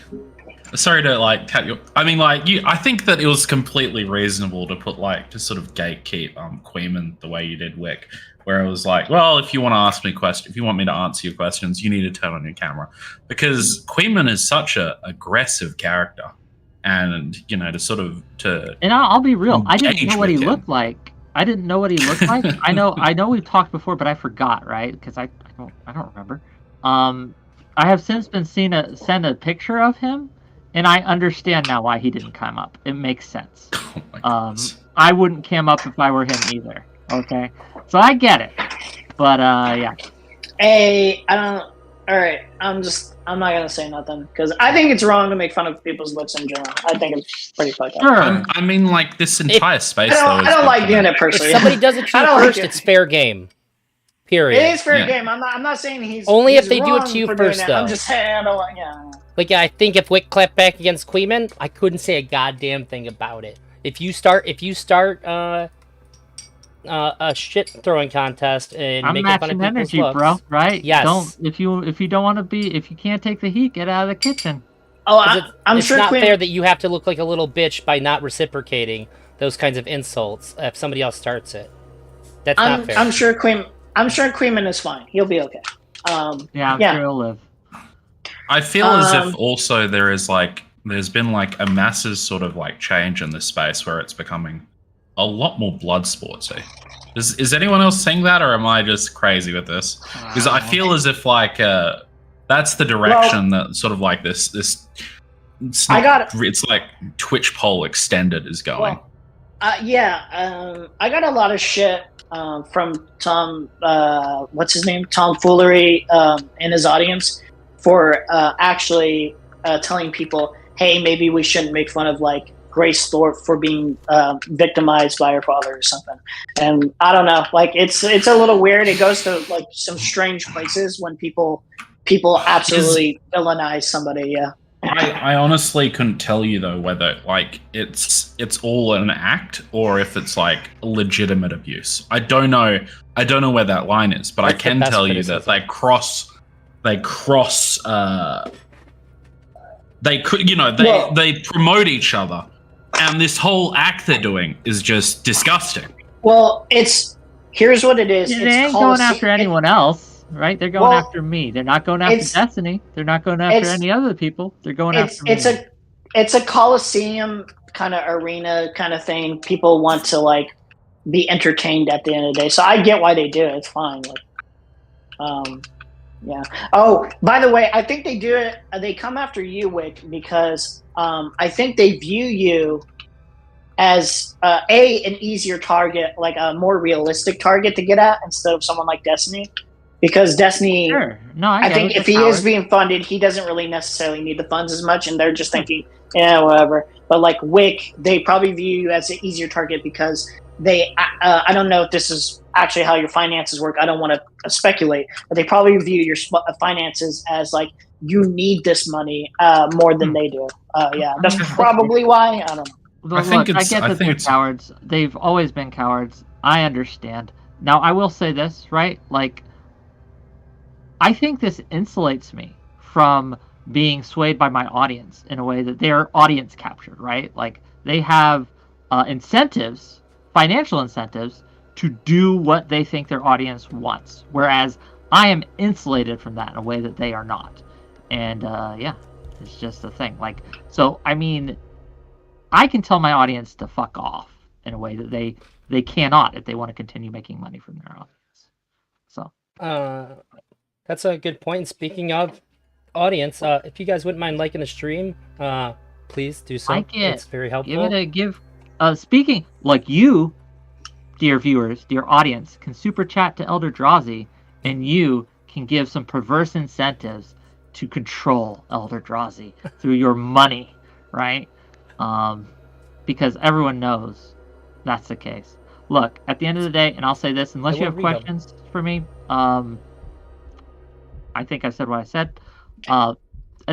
sorry to like cut you. I mean like you. I think that it was completely reasonable to put like to sort of gatekeep Queeman the way you did Wick, where it was like, well, if you want to ask me questions, if you want me to answer your questions, you need to turn on your camera because Queeman is such a aggressive character, and you know And I'll be real. I didn't engage know what he with him. looked like. I didn't know what he looked like. I know we've talked before, but I forgot, right? Because I don't remember. I have since been sent a picture of him, and I understand now why he didn't come up. It makes sense. Oh my goodness. I wouldn't cam up if I were him either. Okay, so I get it, but yeah. Hey, I don't. All right, I'm not gonna say nothing because I think it's wrong to make fun of people's looks in general. I think it's pretty fucked up. Sure. I mean, like this entire space. I don't like doing it If personally. somebody does it to I you don't like first, it. it's fair game. Period. It is fair Yeah. game. I'm not saying he's Only he's if they do it wrong to you for doing first, that. though. I'm just saying I don't like. Yeah. Like, yeah, I think if Wick clapped back against Queeman, I couldn't say a goddamn thing about it. If you start a shit throwing contest and I'm making fun of matching people's energy, looks, bro. Right? Yes. Don't if you don't want to be if you can't take the heat, get out of the kitchen. Oh, 'cause I'm it's sure not Queen. fair that you have to look like a little bitch by not reciprocating those kinds of insults if somebody else starts it. That's not fair. I'm sure Queeman is fine. He'll be okay. Yeah, I'm sure he'll live. I feel as if also there's been like a massive sort of like change in this space where it's becoming a lot more blood sportsy. Is anyone else saying that, or am I just crazy with this? Because I feel as if like that's the direction that sort of like this it's like Twitch poll extended is going. Well, I got a lot of shit from Tom. What's his name? Tomfoolery in his audience for actually telling people, "Hey, maybe we shouldn't make fun of like Grace Thorpe for being victimized by her father or something." And I don't know, like it's a little weird. It goes to like some strange places when people absolutely villainize somebody. Yeah. I honestly couldn't tell you though whether like it's all an act or if it's like legitimate abuse. I don't know where that line is, but I That's the can best tell you that criticism. they cross They could, they promote each other, and this whole act they're doing is just disgusting. Well, here's what it is. Yeah, It's they ain't going after anyone else, right? They're going after me. They're not going after Destiny. They're not going after any other people. They're going after me. It's a Coliseum kind of arena kind of thing. People want to like be entertained at the end of the day, so I get why they do it. It's fine. Like, yeah. Oh, by the way, I think they do it. They come after you, Wick, because I think they view you as an easier target, like a more realistic target to get at instead of someone like Destiny. Because Destiny, sure. No, I think if he is being funded, he doesn't really necessarily need the funds as much, and they're just thinking, yeah, whatever. But like Wick, they probably view you as an easier target because they. I don't know if this is actually how your finances work. I don't want to speculate, but they probably view your finances as like you need this money more than they do. Yeah, that's probably why. I don't know. I get that they're cowards. They've always been cowards. I understand. Now, I will say this, right? Like, I think this insulates me from being swayed by my audience in a way that they're audience captured, right? Like, they have incentives, financial incentives, to do what they think their audience wants. Whereas I am insulated from that in a way that they are not. And, yeah, it's just a thing. Like, so, I mean, I can tell my audience to fuck off in a way that they cannot if they want to continue making money from their audience. So that's a good point. Speaking of audience, if you guys wouldn't mind liking the stream, please do so. It's very helpful. Speaking like you, dear viewers, dear audience, can super chat to Elder Drazi, and you can give some perverse incentives to control Elder Drazi through your money, right? Because everyone knows that's the case. Look, at the end of the day, and I'll say this, unless you have questions for me, I think I said what I said. At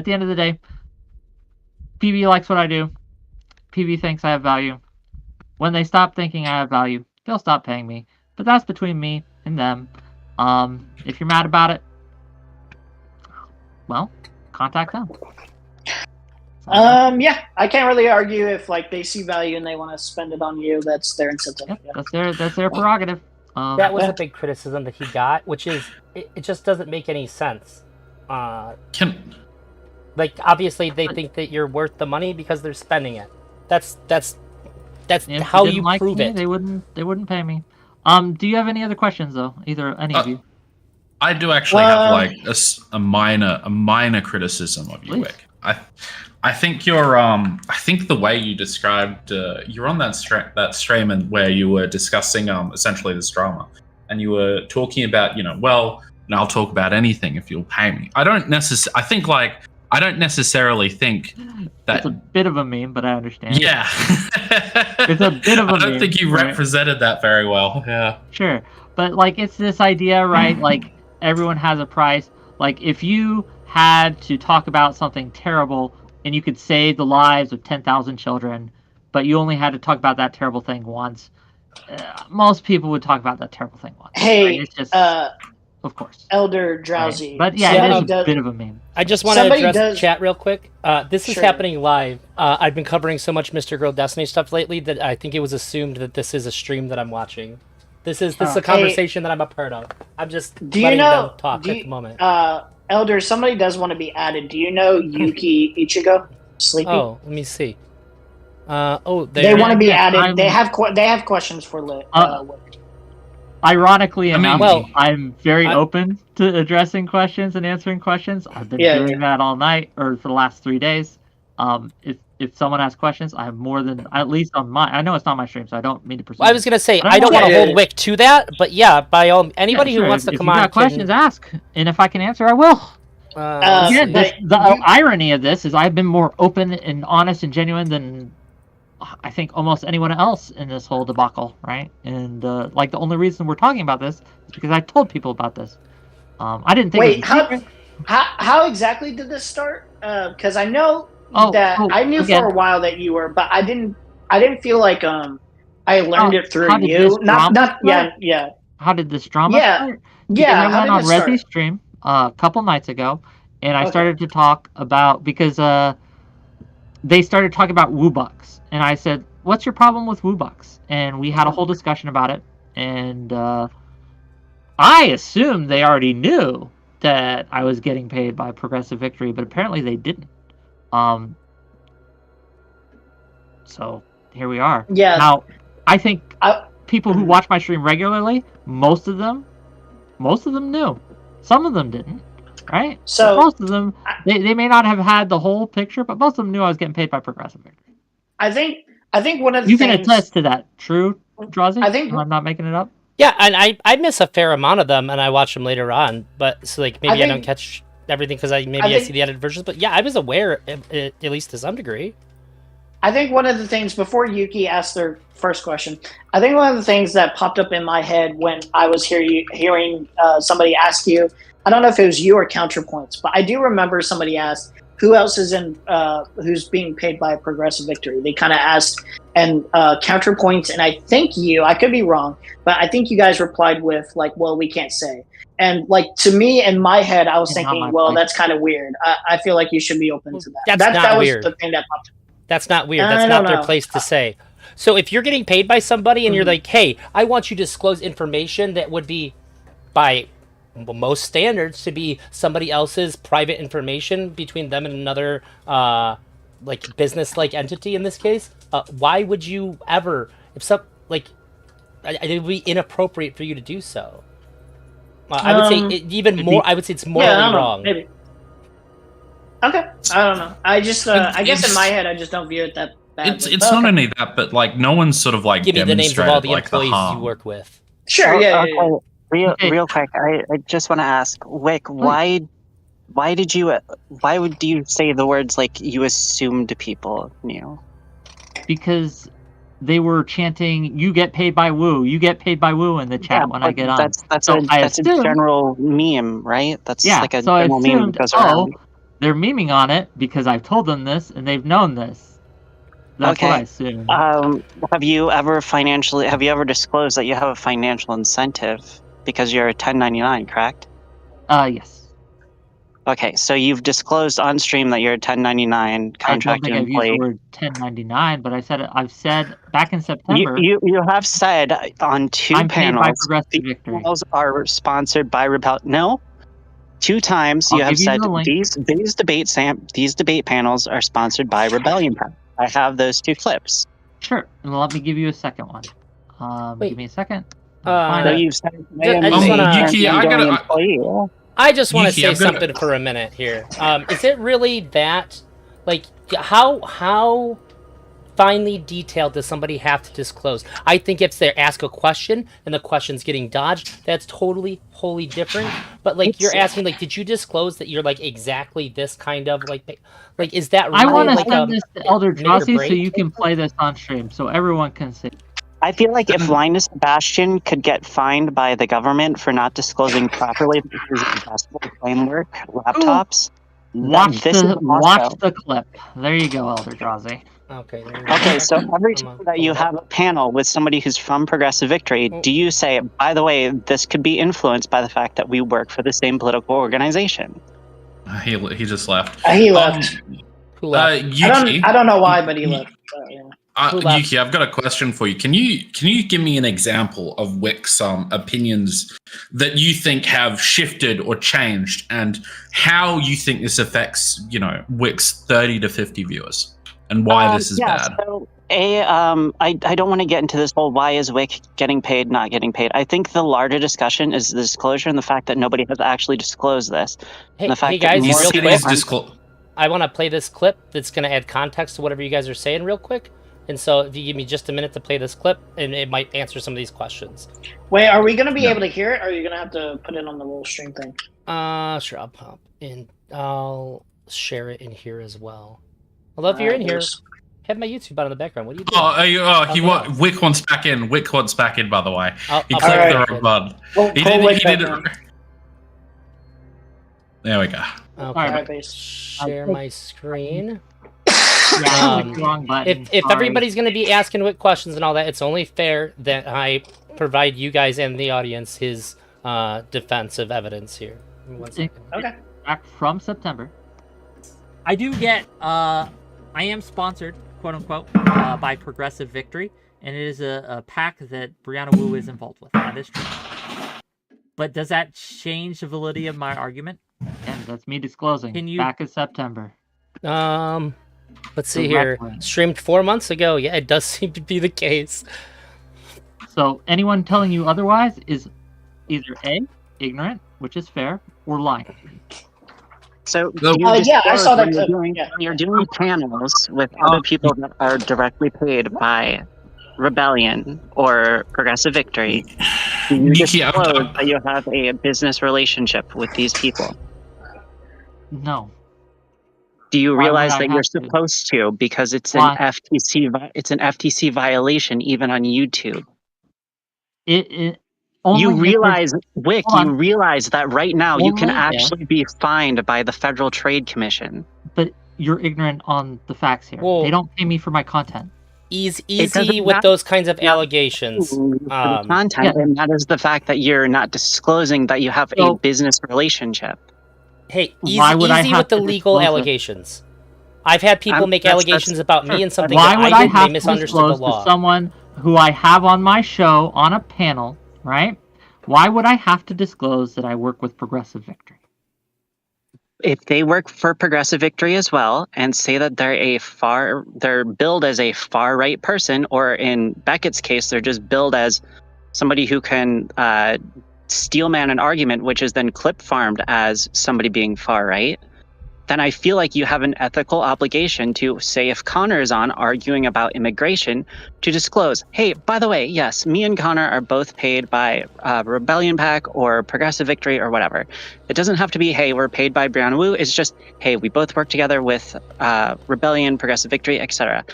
the end of the day, PB likes what I do. PB thinks I have value. When they stop thinking I have value, they'll stop paying me. But that's between me and them. If you're mad about it, well, contact them. Yeah, I can't really argue if like they see value and they want to spend it on you. That's their incentive. Yep, yeah. That's their prerogative. That was a big criticism that he got, which is it just doesn't make any sense. Like obviously they think that you're worth the money because they're spending it. That's how you prove it. They wouldn't pay me. Do you have any other questions though? Either any of you? I do actually have like a minor criticism of you, Wick. I think you're I think the way you described you're on that stream and where you were discussing essentially this drama, and you were talking about I'll talk about anything if you'll pay me. I don't necessarily think that it's a bit of a meme, but I understand. Yeah, it's a bit of a meme. I don't think you represented that very well. Yeah, sure, but like it's this idea, right? Like everyone has a price. Like if you had to talk about something terrible and you could save the lives of 10,000 children, but you only had to talk about that terrible thing once, most people would talk about that terrible thing once. Hey, right? It's just, of course, Elder Drowsy. Right? But yeah, it is a bit of a meme. I just want to address chat real quick. This is happening live. I've been covering so much Mr. Girl Destiny stuff lately that I think it was assumed that this is a stream that I'm watching. This is a conversation that I'm a part of. I'm just letting them talk at the moment. Elder, somebody does want to be added. Do you know Yuki Ichigo? Sleepy? Oh, let me see. They want to be added. They have questions for Wick. Ironically enough, I'm very open to addressing questions and answering questions. I've been doing that all night, or for the last 3 days. If someone has questions, I have more than at least on my. I know it's not my stream, so I don't mean to pursue. I was gonna say I don't want to hold Wick to that, but yeah, by all anybody who wants to come on, got questions, ask, and if I can answer, I will. Again, the irony of this is I've been more open and honest and genuine than I think almost anyone else in this whole debacle, right? And like the only reason we're talking about this is because I told people about this. I didn't think. Wait, how exactly did this start? Because I know. I knew for a while that you were, but I didn't feel like I learned it through you. Yeah. How did this drama start? Yeah. I went on Rezi's stream a couple nights ago, and I started to talk about because they started talking about Woobucks, and I said, "What's your problem with Woobucks?" And we had a whole discussion about it, and I assumed they already knew that I was getting paid by Progressive Victory, but apparently they didn't. So here we are. Yeah. Now, I think I- people who watch my stream regularly, most of them knew. Some of them didn't, right? So- But most of them, they may not have had the whole picture, but most of them knew I was getting paid by Progressive Victory. I think one of the You things... can attest to that. True, Drazi? I think- I'm not making it up. Yeah, and I miss a fair amount of them, and I watch them later on. But so like maybe I don't think- catch everything because I think- see the edited versions. But yeah, I was aware at least to some degree. I think one of the things, before Yuki asked their first question, I think one of the things that popped up in my head when I was hearing somebody ask you, I don't know if it was you or Counterpoints, but I do remember somebody asked, who else is who's being paid by Progressive Victory? They kind of asked, and Counterpoints, and I think I could be wrong, but I think you guys replied with, like, well, we can't say. And, like, to me, in my head, I was It's not thinking, my well, place. that's kind of weird. I feel like you should be open to that. That's not that was weird. the thing that popped up. That's not weird. I That's don't not their know. place to say. So if you're getting paid by somebody and you're like, hey, I want you to disclose information that would be, by most standards, to be somebody else's private information between them and another like business-like entity in this case, why would you ever, if some, like, it would be inappropriate for you to do so. I would say I would say it's morally I don't know, wrong. maybe. Okay, I don't know. I just, I guess in my head, I just don't view it that bad. It's not only that, but like no one's sort of like Give me the names of all the demonstrated, like, employees harm. you work with. Sure, yeah. Real quick, I just want to ask, Whick, why do you say the words like you assumed people knew? Because they were chanting, "You get paid by Woo, you get paid by Woo" in the chat when I get on. That's So I a assumed- general meme, right? That's like a so I general meme assumed, that goes around. they're memeing on it because I've told them this and they've known this. That's what I assumed. Have you ever disclosed that you have a financial incentive because you're a 1099, correct? Yes. Okay, so you've disclosed on stream that you're a 1099 I don't contracted think I've used employee. the word 1099, but I've said back in September. You have said on two I'm paid by panels, Progressive the Victory. panels are sponsored by Rebel. No, 2 times I'll you have give you said the link. these debate panels are sponsored by Rebellion Pack. I have those 2 clips. Sure, and let me give you a second one. Wait. Give me a second. So you've said I just wanna- Yuki, I just want to Yuki, say I've got something for a minute here. Is it really that, like, how finely detailed does somebody have to disclose? I think if they ask a question and the question's getting dodged, that's wholly different. But like, you're asking, like, did you disclose that you're like exactly this kind of like is that really I want to like send this to Elder make or Drosy so break? you can play this on stream so everyone can see. I feel like if Linus Sebastian could get fined by the government for not disclosing properly his investable framework laptops, Watch this is also- the clip. There you go, Elder Drosy. Okay. there we go. Okay, so every Come on, time that you hold on. have a panel with somebody who's from Progressive Victory, do you say, by the way, this could be influenced by the fact that we work for the same political organization? He just left. He left. Who left? Yuki, I don't know why, but he left. Yeah. Who left? Yuki, I've got a question for you. Can you give me an example of Wick's opinions that you think have shifted or changed, and how you think this affects, Wick's 30 to 50 viewers, and why this is bad? So I don't want to get into this whole why is Wick getting paid, not getting paid. I think the larger discussion is the disclosure and the fact that nobody has actually disclosed this. Hey, and the fact hey that guys, more real people quick. I want to play this clip that's going to add context to whatever you guys are saying real quick. And so if you give me just a minute to play this clip, and it might answer some of these questions. Wait, are we going to be able to hear it, or are you going to have to put it on the little stream thing? Sure, I'll pop in. I'll share it in here as well. Although if you're in here, have my YouTube on in the background. What are you doing? Wick wants back in. Wick wants back in, by the way. I'll He put clicked it the in. wrong button. He didn't. There we go. Okay. Alright, base. Share my screen. Yeah, I clicked the wrong button. If Sorry. everybody's going to be asking Wick questions and all that, it's only fair that I provide you guys and the audience his defensive evidence here. Give me 1 second. Okay. Back from September, I do get I am sponsored, quote unquote, by Progressive Victory, and it is a PAC that Brianna Wu is involved with. That is true. But does that change the validity of my argument? And that's me disclosing. Can you... Back in September. Let's see here. Streamed 4 months ago. Yeah, it does seem to be the case. So anyone telling you otherwise is either A, ignorant, which is fair, or lying. So yeah, I saw that. When you're doing panels with other people that are directly paid by Rebellion or Progressive Victory, you disclose that you have a business relationship with these people. No. Do you realize that you're supposed to because it's an FTC violation even on YouTube? You realize, Whick, you realize that right now you can actually be fined by the Federal Trade Commission. But you're ignorant on the facts here. They don't pay me for my content. Easy with those kinds of allegations. Content, and that is the fact that you're not disclosing that you have a business relationship. Hey, easy with the legal allegations. I've had people make allegations about me and something that I did. They misunderstood the law. To someone who I have on my show on a panel, right? Why would I have to disclose that I work with Progressive Victory? If they work for Progressive Victory as well and say that they're billed as a far right person, or in Beckett's case, they're just billed as somebody who can steelman an argument, which is then clip farmed as somebody being far right, then I feel like you have an ethical obligation to say, if Connor is on arguing about immigration, to disclose, hey, by the way, yes, me and Connor are both paid by Rebellion PAC or Progressive Victory or whatever. It doesn't have to be, hey, we're paid by Brianna Wu. It's just, hey, we both work together with Rebellion, Progressive Victory, etc.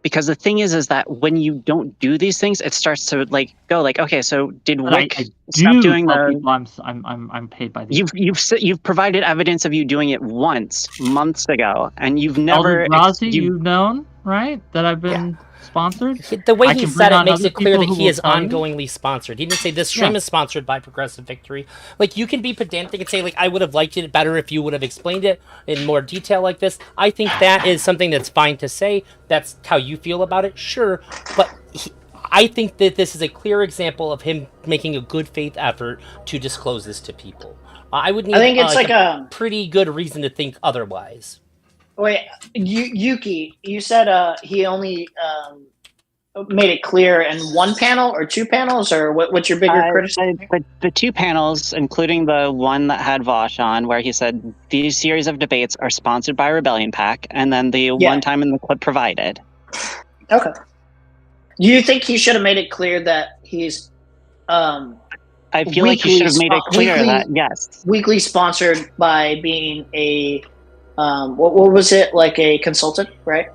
Because the thing is that when you don't do these things, it starts to go okay. So did Whick stop doing I'm paid by these. You've provided evidence of you doing it once months ago, and you've never. You've known, right, that I've been sponsored. The way he said it makes it clear that he is ongoingly sponsored. He didn't say this stream is sponsored by Progressive Victory. Like, you can be pedantic and say, like, I would have liked it better if you would have explained it in more detail like this. I think that is something that's fine to say. That's how you feel about it, sure. But I think that this is a clear example of him making a good faith effort to disclose this to people. I would need a pretty good reason to think otherwise. Wait, Yuki, you said he only made it clear in one panel or two panels, or what's your bigger criticism? The two panels, including the one that had Vosh on, where he said these series of debates are sponsored by Rebellion PAC, and then the one time in the clip provided. Okay. Do you think he should have made it clear that he's I feel like he should have made it clear that, yes. Weekly sponsored by being a what was it, like a consultant, right?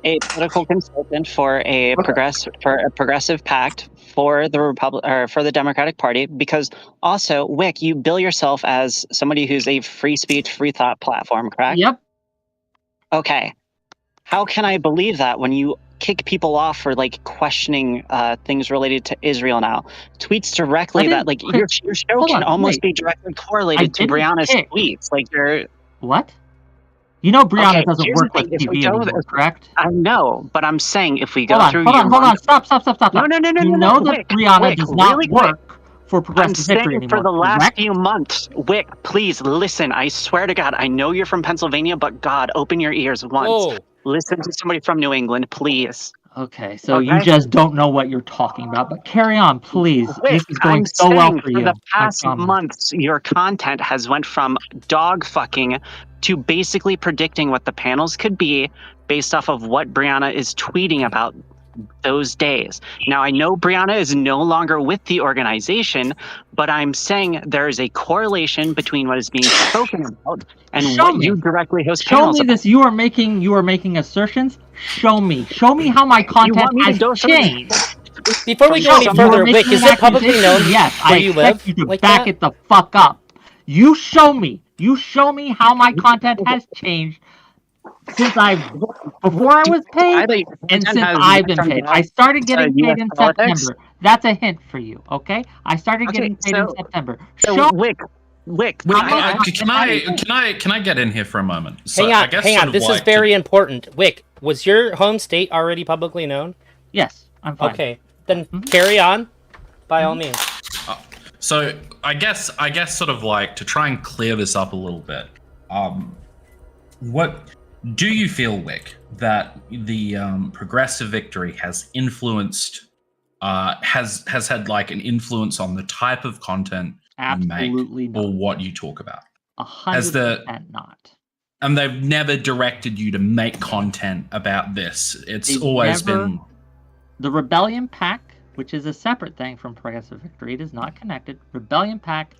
A political consultant for a progressive pact for the Democratic Party, because also, Whick, you bill yourself as somebody who's a free speech, free thought platform, correct? Yep. Okay. How can I believe that when you kick people off for questioning things related to Israel now? Tweets directly your show can almost be directly correlated to Brianna's tweets. What? You know Brianna doesn't work with TV anymore, correct? I know, but I'm saying if we go through... Hold on, stop. No. You know that Brianna does not work for Progressive Victory anymore, for the last few months. Whick, please listen. I swear to God, I know you're from Pennsylvania, but God, open your ears once. Whoa. Listen to somebody from New England, please. Okay, so you just don't know what you're talking about, but carry on, please. Whick, this is going so well for you. For the past months, your content has went from dog fucking to basically predicting what the panels could be based off of what Brianna is tweeting about those days. Now, I know Brianna is no longer with the organization, but I'm saying there is a correlation between what is being spoken about and you directly host panels. Show me this. You are making assertions. Show me how my content has changed. Before we go any further, Whick, is it publicly known where you live? You to back it the fuck up. You show me how my content has changed since before I was paid and since I've been paid. I started getting paid in September. That's a hint for you, okay? I started getting paid in September. So Whick, can I get in here for a moment? So hang on. This is very important. Whick, Was your home state already publicly known? Yes, I'm fine. Okay, then carry on, by all means. So I guess sort of like to try and clear this up a little bit. What do you feel, Whick, that the progressive victory has influenced? Has had like an influence on the type of content Absolutely you make not. or what you talk about? 100% not. And they've never directed you to make content about this. It's always been the Rebellion Pack, which is a separate thing from Progressive Victory. It is not connected. Rebellion Pack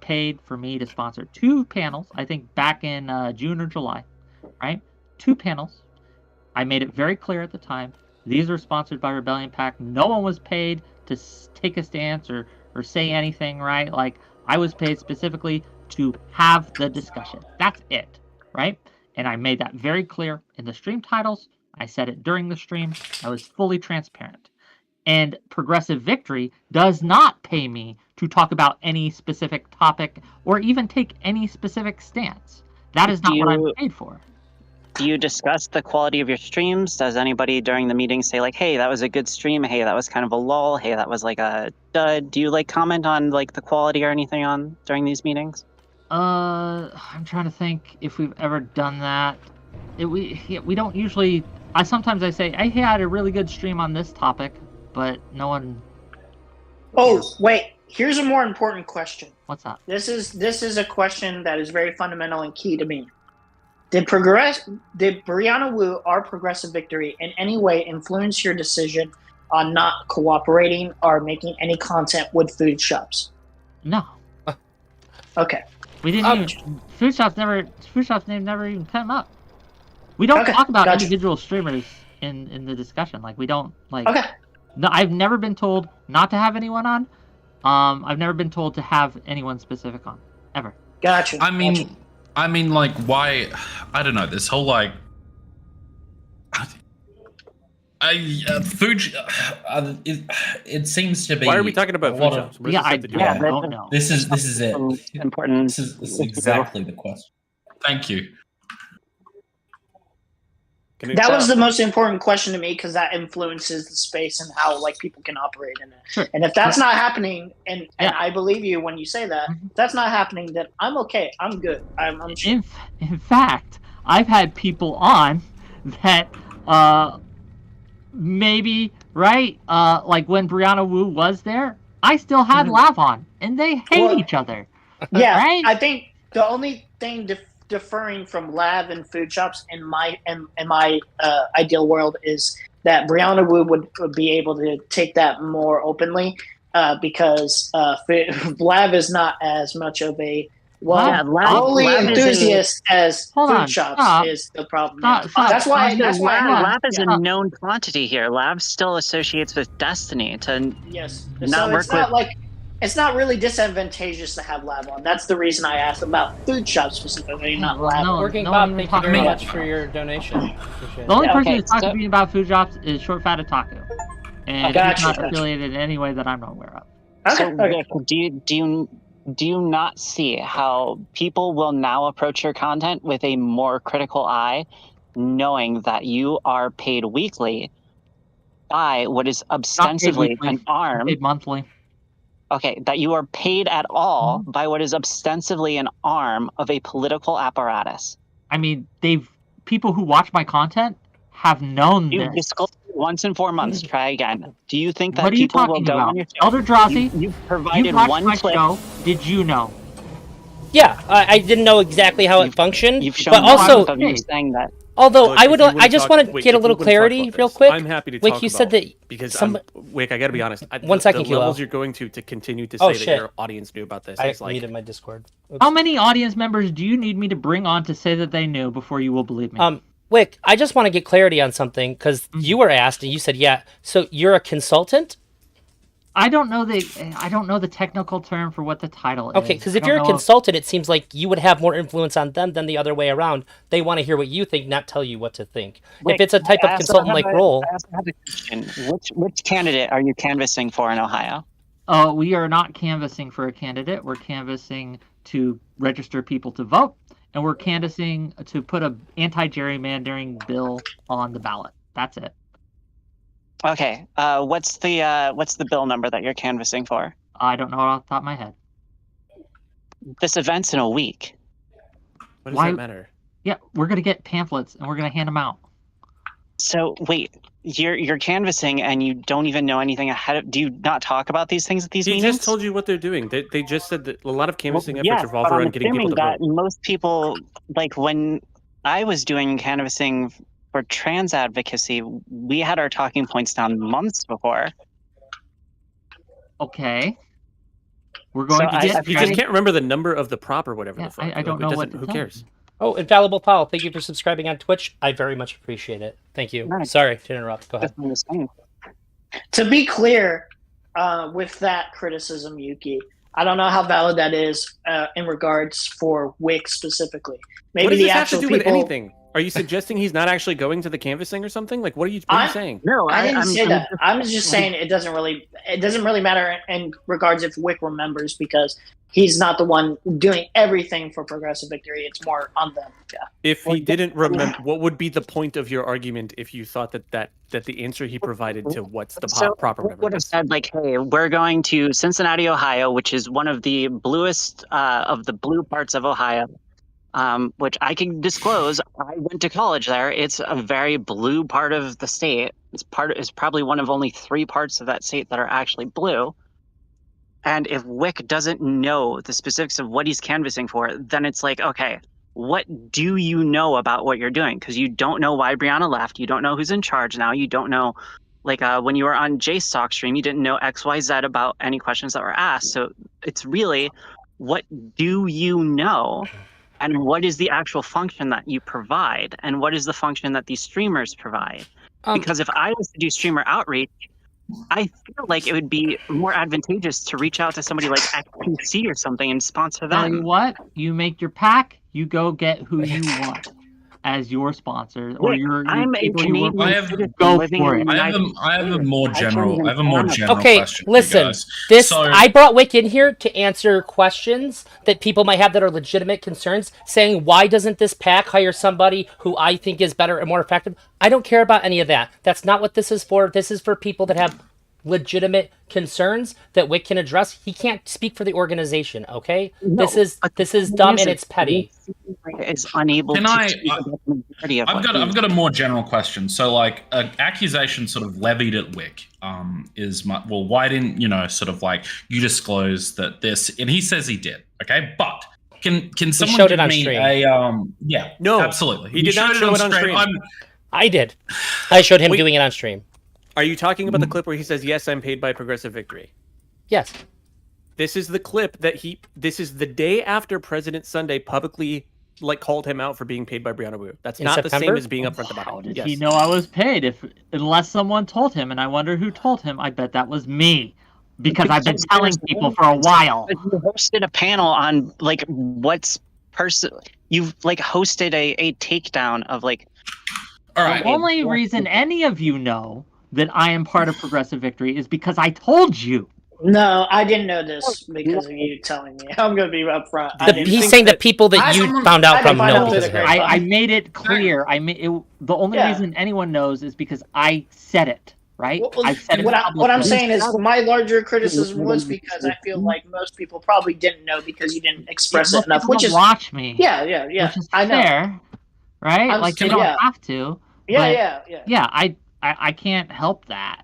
paid for me to sponsor 2 panels, I think back in June or July, right? 2 panels. I made it very clear at the time. These are sponsored by Rebellion Pack. No one was paid to take a stance or say anything, right? Like, I was paid specifically to have the discussion. That's it, right? And I made that very clear in the stream titles. I said it during the stream. I was fully transparent. And Progressive Victory does not pay me to talk about any specific topic or even take any specific stance. That is not what I'm paid for. Do you discuss the quality of your streams? Does anybody during the meeting say like, hey, that was a good stream, hey, that was kind of a lull, hey, that was like a dud? Do you like comment on like the quality or anything on during these meetings? I'm trying to think if we've ever done that. We don't usually. Sometimes I say, hey, I had a really good stream on this topic, but no one. Oh, wait. Here's a more important question. What's that? This is a question that is very fundamental and key to me. Did Brianna Wu, our Progressive Victory, in any way influence your decision on not cooperating or making any content with food shops? No. Okay. We didn't even. Food shops name never even come up. We don't talk about individual streamers in the discussion. Like, we don't like. Okay. No, I've never been told not to have anyone on. I've never been told to have anyone specific on, ever. Gotcha. I mean, like, why? I don't know. This whole like, food. It seems to be. Why are we talking about food shops? Yeah, I don't know. This is it. Important. This is exactly the question. Thank you. That was the most important question to me because that influences the space and how like people can operate in it. Sure. And if that's not happening, and I believe you when you say that, if that's not happening, then I'm okay. I'm good. I'm sure. In fact, I've had people on that maybe right like when Brianna Wu was there, I still had Lav on, and they hate each other. Yeah, right? I think the only thing differing from Lav and food shops in my ideal world is that Brianna Wu would be able to take that more openly because Lav is not as much of a only enthusiast as food shops is the problem. That's why Lav is a known quantity here. Lav still associates with Destiny to not work with. It's not really disadvantageous to have Lav on. That's the reason I asked about food shops specifically, not Lav. Working Bob, thank you very much for your donation. The only person who's talked to me about food shops is Short Fat Otaku. And he's not affiliated in any way that I'm not aware of. So, Rick, do you not see how people will now approach your content with a more critical eye, knowing that you are paid weekly by what is ostensibly an arm? Paid monthly. Okay, that you are paid at all by what is ostensibly an arm of a political apparatus. I mean, people who watch my content have known you this. Disclose once in 4 months. Try again. Do you think that what are you people will talking go about? on your show? Elder Drosy, you've provided you watched one my clip. show. Did you know? Yeah, I didn't know exactly how it functioned, You've shown but also, of you saying that. although Look, I just want to get a little clarity real quick. I'm happy to Wick, talk you about said that because Wick, I got to be honest. One second, the levels Kilo. you're going to continue to say that your audience knew about this. I is like, muted my Discord. Oops. How many audience members do you need me to bring on to say that they knew before you will believe me? Wick, I just want to get clarity on something because you were asked and you said yeah. So you're a consultant? I don't know the technical term for what the title is. Okay, because if you're a consultant, it seems like you would have more influence on them than the other way around. They want to hear what you think, not tell you what to think. Wait, if it's a type of consultant-like role. I also have a question. Which candidate are you canvassing for in Ohio? We are not canvassing for a candidate. We're canvassing to register people to vote. and we're canvassing to put a anti-gerrymandering bill on the ballot. That's it. Okay. What's the bill number that you're canvassing for? I don't know off the top of my head. This event's in a week. What does Why- that matter? Yeah, we're gonna get pamphlets and we're gonna hand them out. So wait, you're canvassing and you don't even know anything ahead of. Do you not talk about these things at these He meetings? just told you what they're doing. They just said that a lot of canvassing efforts Yeah, revolve but I'm around getting people assuming to that vote. most people, like when I was doing canvassing for trans advocacy, we had our talking points down months before. Okay. We're going So to get. He just can't remember the number of the prop or whatever Yeah, the fuck. I don't It know what doesn't- to Who tell cares? you. Oh, Infallible Paul, thank you for subscribing on Twitch. I very much appreciate it. Thank you. Nice. Sorry to interrupt. Go ahead. That's what I'm saying. To be clear, with that criticism, Yuki, I don't know how valid that is in regards for Whick specifically. Maybe What does the this have to actual do people. with anything? Are you suggesting he's not actually going to the canvassing or something? Like, what are you saying? No, I didn't say that. I'm just I'm- saying it doesn't really matter in regards if Whick remembers because he's not the one doing everything for progressive victory. It's more on them. Yeah. If he didn't remember, what would be the point of your argument if you thought that the answer he provided to what's the proper Whick would have remembrance? said like, "Hey, we're going to Cincinnati, Ohio, which is one of the bluest of the blue parts of Ohio." Which I can disclose. I went to college there. It's a very blue part of the state. It's probably one of only 3 parts of that state that are actually blue. And if Whick doesn't know the specifics of what he's canvassing for, then it's like, okay, what do you know about what you're doing? Because you don't know why Brianna left. You don't know who's in charge now. You don't know, like when you were on Jay's talk stream, you didn't know X, Y, Z about any questions that were asked. So it's really, what do you know? And what is the actual function that you provide? And what is the function that these streamers provide? Because if I was to do streamer outreach, I feel like it would be more advantageous to reach out to somebody like XPC or something and sponsor Tell you them. what, you make your pack, you go get who you want as your sponsor or Look, your I'm a people you work Canadian with. I have- citizen Go living for in it. the I have United a, I have a States. more I can't general. even I have a more fathom. general Okay, question. for you listen. guys. This So- I brought Whick in here to answer questions that people might have that are legitimate concerns, saying why doesn't this pack hire somebody who I think is better and more effective? I don't care about any of that. That's not what this is for. This is for people that have legitimate concerns that Whick can address. He can't speak for the organization, okay? No, this is but dumb and it's petty. Is unable Can to I- speak about the majority of I've what got he- I've got a more general question. So, like, an accusation sort of levied at Whick is well, why didn't sort of like you disclose that this? And he says he did. Okay, but can someone showed it give on me stream. yeah, No, absolutely. he did not showed show it on stream. I did. I showed him Wait. doing it on stream. Are you talking about the clip where he says, "Yes, I'm paid by Progressive Victory"? Yes. This is the clip that this is the day after President Sunday publicly called him out for being paid by Brianna Wu. That's In not the September? same as being upfront about How it. did Yes. he know I was paid? Unless someone told him, and I wonder who told him. I bet that was me, because I've been telling people for a while. But you hosted a panel on like what's you've like hosted a takedown of like All right. The only reason any of you know that I am part of Progressive Victory is because I told you. No, I didn't know this because of you telling me. I'm going to be upfront. I didn't He's know. saying the people that I- you someone- found I out from didn't find know out because through of the him. grapevine. I made it clear. The only Yeah. reason anyone knows is because I said it, right? Well, I said it what I'm publicly. saying is my larger criticism was because I feel like most people probably didn't know because you didn't express Most it enough, people which don't is watch me. yeah, Which is I know. fair, right? I'm Like they saying- don't yeah. have to. Yeah, but- yeah. Yeah, I can't help that.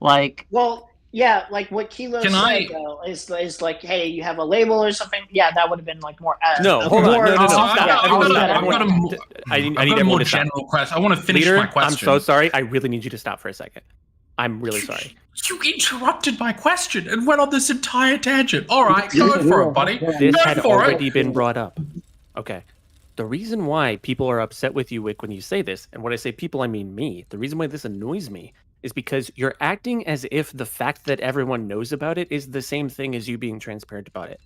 Like, Well, yeah, like what Kilo Can said I- though is like, hey, you have a label or something. Yeah, that would have been like more. No, hold on. more- No, no, no. So Stop. I've got Everyone a- stop. I've Everyone got a stop. mo- I need I've got a everyone more to stop. general question. I want to finish Leader, my question. I'm so sorry. I really need you to stop for a second. I'm really sorry. You interrupted my question and went on this entire tangent. All right, go for it, buddy. This Go had for already it. been brought up. Okay. The reason why people are upset with you, Whick, when you say this, and when I say people, I mean me, the reason why this annoys me is because you're acting as if the fact that everyone knows about it is the same thing as you being transparent about it.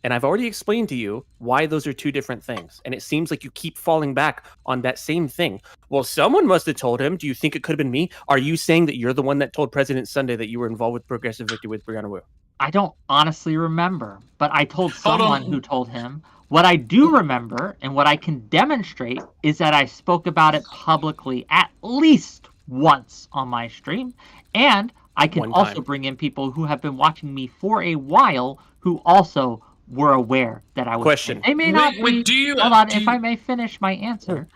And I've already explained to you why those are two different things. And it seems like you keep falling back on that same thing. Well, someone must have told him. Do you think it could have been me? Are you saying that you're the one that told President Sunday that you were involved with Progressive Victory with Brianna Wu? I don't honestly remember, but I told Hold on. someone who told him. What I do remember and what I can demonstrate is that I spoke about it publicly at least once on my stream, and I can One also time. bring in people who have been watching me for a while who also were aware that I was. Question. They may not be. Hold on, if I may finish my answer.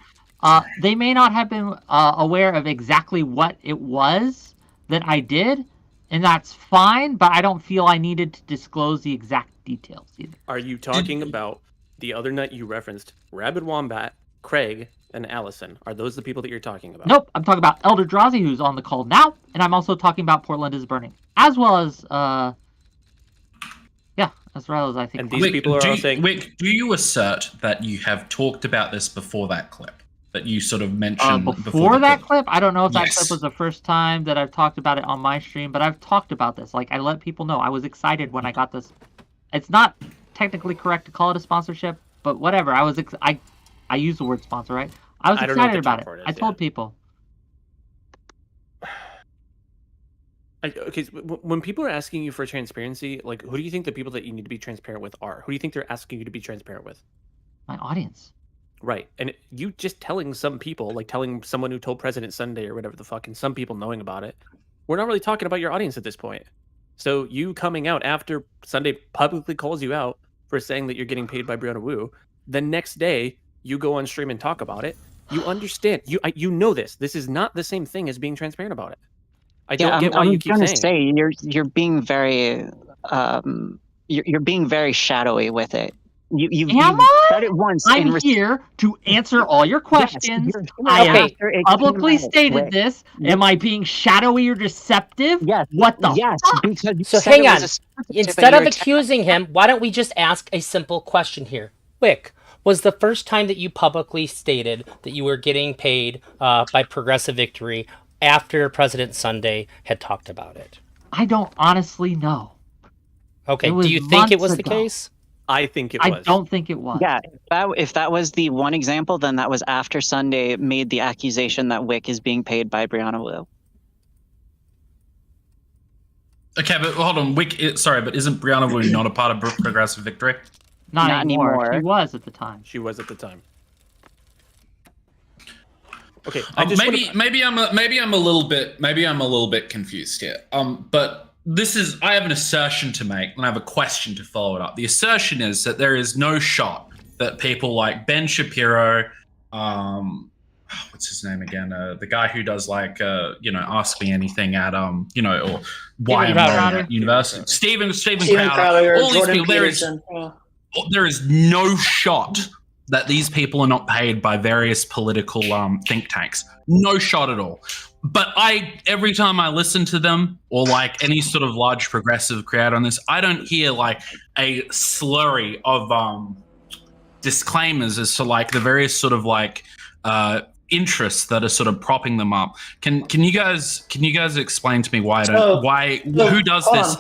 They may not have been aware of exactly what it was that I did, and that's fine, but I don't feel I needed to disclose the exact details either. Are you talking about the other night you referenced Rabid Wombat, Craig, and Allison? Are those the people that you're talking about? Nope, I'm talking about Elder Drazi, who's on the call now, and I'm also talking about Portland is Burning, as well as as well as I think. And these people are all saying. Whick, do you assert that you have talked about this before that clip? That you sort of mentioned before that clip? I don't know if that Yes. clip was the first time that I've talked about it on my stream, but I've talked about this. Like, I let people know. I was excited when I got this. It's not technically correct to call it a sponsorship, but whatever. I use the word sponsor, right? I was I don't know what excited the about term it. for it is, I told yeah. people. Okay, so when people are asking you for transparency, like, who do you think the people that you need to be transparent with are? Who do you think they're asking you to be transparent with? My audience. Right. And you just telling some people, like telling someone who told President Sunday or whatever the fuck, and some people knowing about it, we're not really talking about your audience at this point. So you coming out after Sunday publicly calls you out for saying that you're getting paid by Brianna Wu, the next day you go on stream and talk about it. You understand. You know this. This is not the same thing as being transparent about it. I don't get why you keep saying. You're being very you're being very shadowy with it. You've said it once. I'm here to answer all your questions. I have publicly stated this. Am I being shadowy or deceptive? Yes. What the fuck? Because you So said hang it on. was a sponsorship Instead and of you accusing him, why don't we just ask a simple question here? Wick, was the first time that you publicly stated that you were getting paid by Progressive Victory after President Sunday had talked about it? I don't honestly know. Okay, It was do you think it was months the ago. case? I think it was. I don't think it was. Yeah, if that was the one example, then that was after Sunday made the accusation that Wick is being paid by Brianna Wu. Okay, but hold on, Wick. Sorry, but isn't Brianna Wu not a part of Progressive Victory? Not Not anymore. anymore. She was at the time. She was at the time. Okay, Maybe I'm a little bit confused here. But I have an assertion to make and I have a question to follow it up. The assertion is that there is no shot that people like Ben Shapiro, what's his name again? The guy who does Ask Me Anything at or why I'm wrong at university. Stephen Crowder, all these people. There is no shot that these people are not paid by various political think tanks. No shot at all. But every time I listen to them or like any sort of large progressive creator on this, I don't hear like a slurry of disclaimers as to like the various sort of like interests that are sort of propping them up. Can you guys explain to me who does this?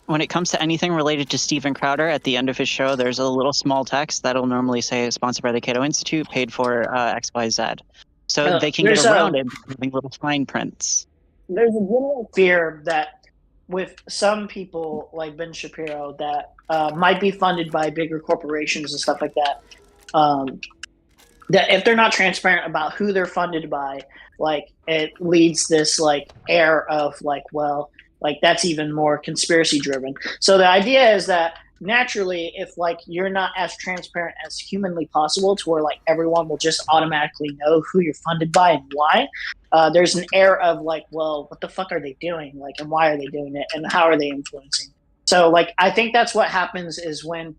When it comes to anything related to Stephen Crowder at the end of his show, there's a little small text that'll normally say sponsored by the Cato Institute, paid for XYZ. So they can get around it having little fine prints. There's a general fear that with some people like Ben Shapiro that might be funded by bigger corporations and stuff like that, that if they're not transparent about who they're funded by, like it leads this like air of like, well, like that's even more conspiracy driven. So the idea is that naturally, if like you're not as transparent as humanly possible to where like everyone will just automatically know who you're funded by and why, there's an air of like, well, what the fuck are they doing? Like, and why are they doing it? And how are they influencing? So like, I think that's what happens is when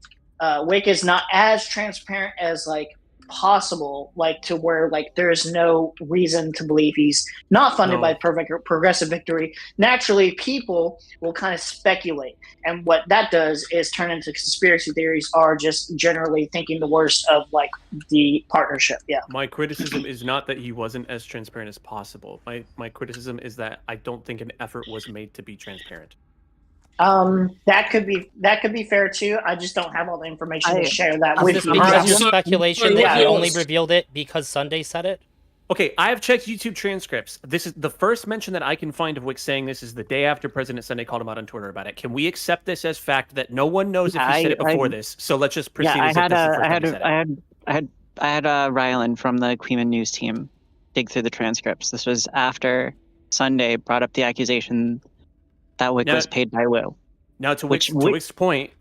Wick is not as transparent as like possible, like to where like there's no reason to believe he's not funded by Progressive Victory. Naturally, people will kind of speculate, and what that does is turn into conspiracy theories, are just generally thinking the worst of like the partnership. Yeah. My criticism is not that he wasn't as transparent as possible. My criticism is that I don't think an effort was made to be transparent. That could be fair too. I just don't have all the information to share that with you. Is your speculation that he only revealed it because Sunday said it? Okay, I have checked YouTube transcripts. This is the first mention that I can find of Wick saying this is the day after President Sunday called him out on Twitter about it. Can we accept this as fact that no one knows if he said it before this? So let's just proceed Yeah, as if this is the first time he said it. I had Rylan from the Queeman News team dig through the transcripts. This was after Sunday brought up the accusation that Wick was paid by Will. Now, to Wick's point,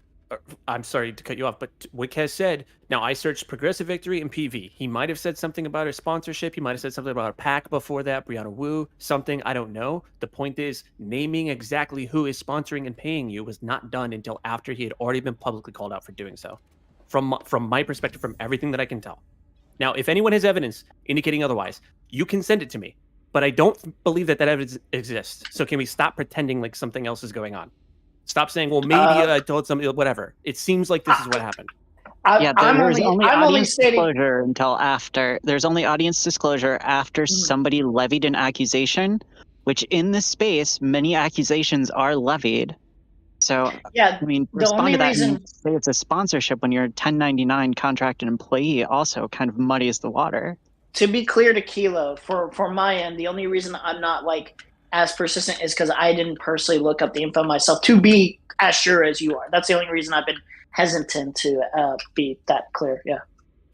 I'm sorry to cut you off, but Wick has said, now I searched Progressive Victory and PV. He might have said something about a sponsorship. He might have said something about a PAC before that, Brianna Wu, something, I don't know. The point is, naming exactly who is sponsoring and paying you was not done until after he had already been publicly called out for doing so. From my perspective, from everything that I can tell. Now, if anyone has evidence indicating otherwise, you can send it to me. But I don't believe that evidence exists. So can we stop pretending like something else is going on? Stop saying, well, maybe I told somebody, whatever. It seems like this is what happened. There's only audience disclosure until after. There's only audience disclosure after somebody levied an accusation, which in this space, many accusations are levied. So, yeah, I mean, respond to that and say it's a sponsorship when you're a 1099 contracted employee also kind of muddies the water. To be clear to Kilo, for my end, the only reason I'm not like as persistent is because I didn't personally look up the info myself to be as sure as you are. That's the only reason I've been hesitant to be that clear. Yeah.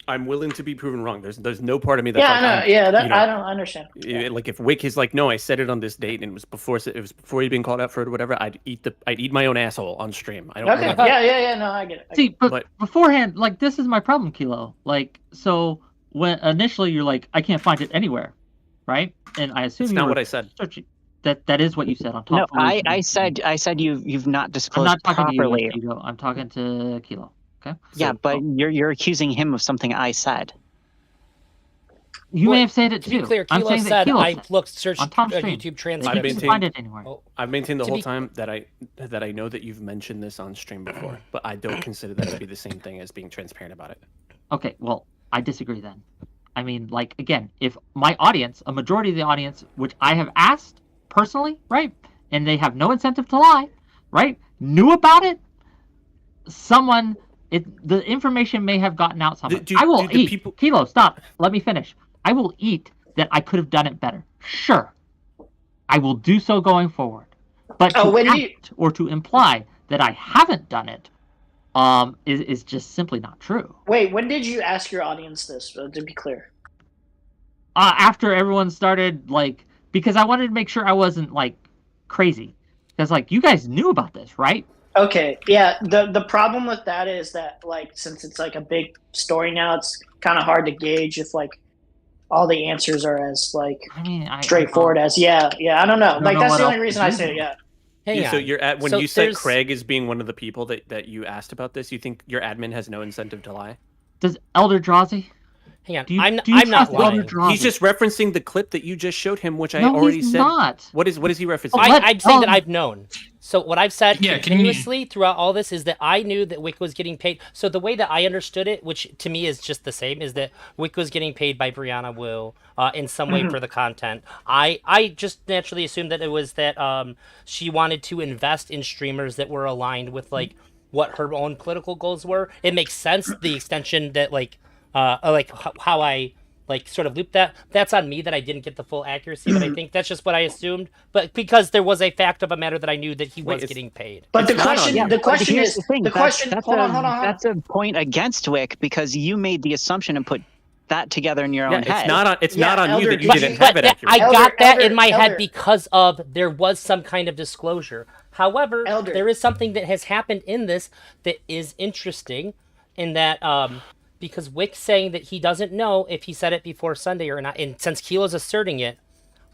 I'm willing to be proven wrong. There's no part of me that. I don't understand. Like if Wick is like, no, I said it on this date and it was before he'd been called out for it or whatever. I'd eat my own asshole on stream. I don't. Okay. Yeah. No, I get it. See, but beforehand, like this is my problem, Kilo. Like so, when initially you're like, I can't find it anywhere, right? And I assume that's not what I said. Searching. That is what you said on top. No, I said you've not disclosed I'm not talking properly. To you, Kilo. I'm talking to Kilo. Okay. Yeah, but you're accusing him of something I said. You may have said it too. To be clear, Kilo said I searched on YouTube transcripts. Find it anywhere. I've maintained the whole time that I know that you've mentioned this on stream before, but I don't consider that to be the same thing as being transparent about it. Okay, well, I disagree then. I mean, like again, if my audience, a majority of the audience, which I have asked personally, right, and they have no incentive to lie, right, knew about it, the information may have gotten out somewhere. I will eat. Kilo, stop. Let me finish. I will eat that I could have done it better. Sure. I will do so going forward. But to imply that I haven't done it is just simply not true. Wait, when did you ask your audience this, to be clear? After everyone started, like, because I wanted to make sure I wasn't, like, crazy. Because, like, you guys knew about this, right? Okay, yeah. The problem with that is that, like, since it's like a big story now, it's kind of hard to gauge if like all the answers are as like straightforward as I don't know. Like that's the only reason I say it. Yeah. So you're at when you said Craig as being one of the people that you asked about this, you think your admin has no incentive to lie? Does Elder Drazi? Hang on, I'm not lying. He's just referencing the clip that you just showed him, which I already said. Not. What is he referencing? I'm saying that I've known. So what I've said continuously throughout all this is that I knew that Wick was getting paid. So the way that I understood it, which to me is just the same, is that Wick was getting paid by Brianna Wu in some way for the content. I just naturally assumed that it was that she wanted to invest in streamers that were aligned with like what her own political goals were. It makes sense, the extension that like how I like sort of looped that. That's on me that I didn't get the full accuracy, but I think that's just what I assumed. But because there was a fact of a matter that I knew that he was getting paid. But the question is, hold on. That's a point against Wick because you made the assumption and put that together in your own head. It's not on you that you didn't have it accurate. I got that in my head because of there was some kind of disclosure. However, there is something that has happened in this that is interesting in that because Wick's saying that he doesn't know if he said it before Sunday or not. And since Kilo's asserting it,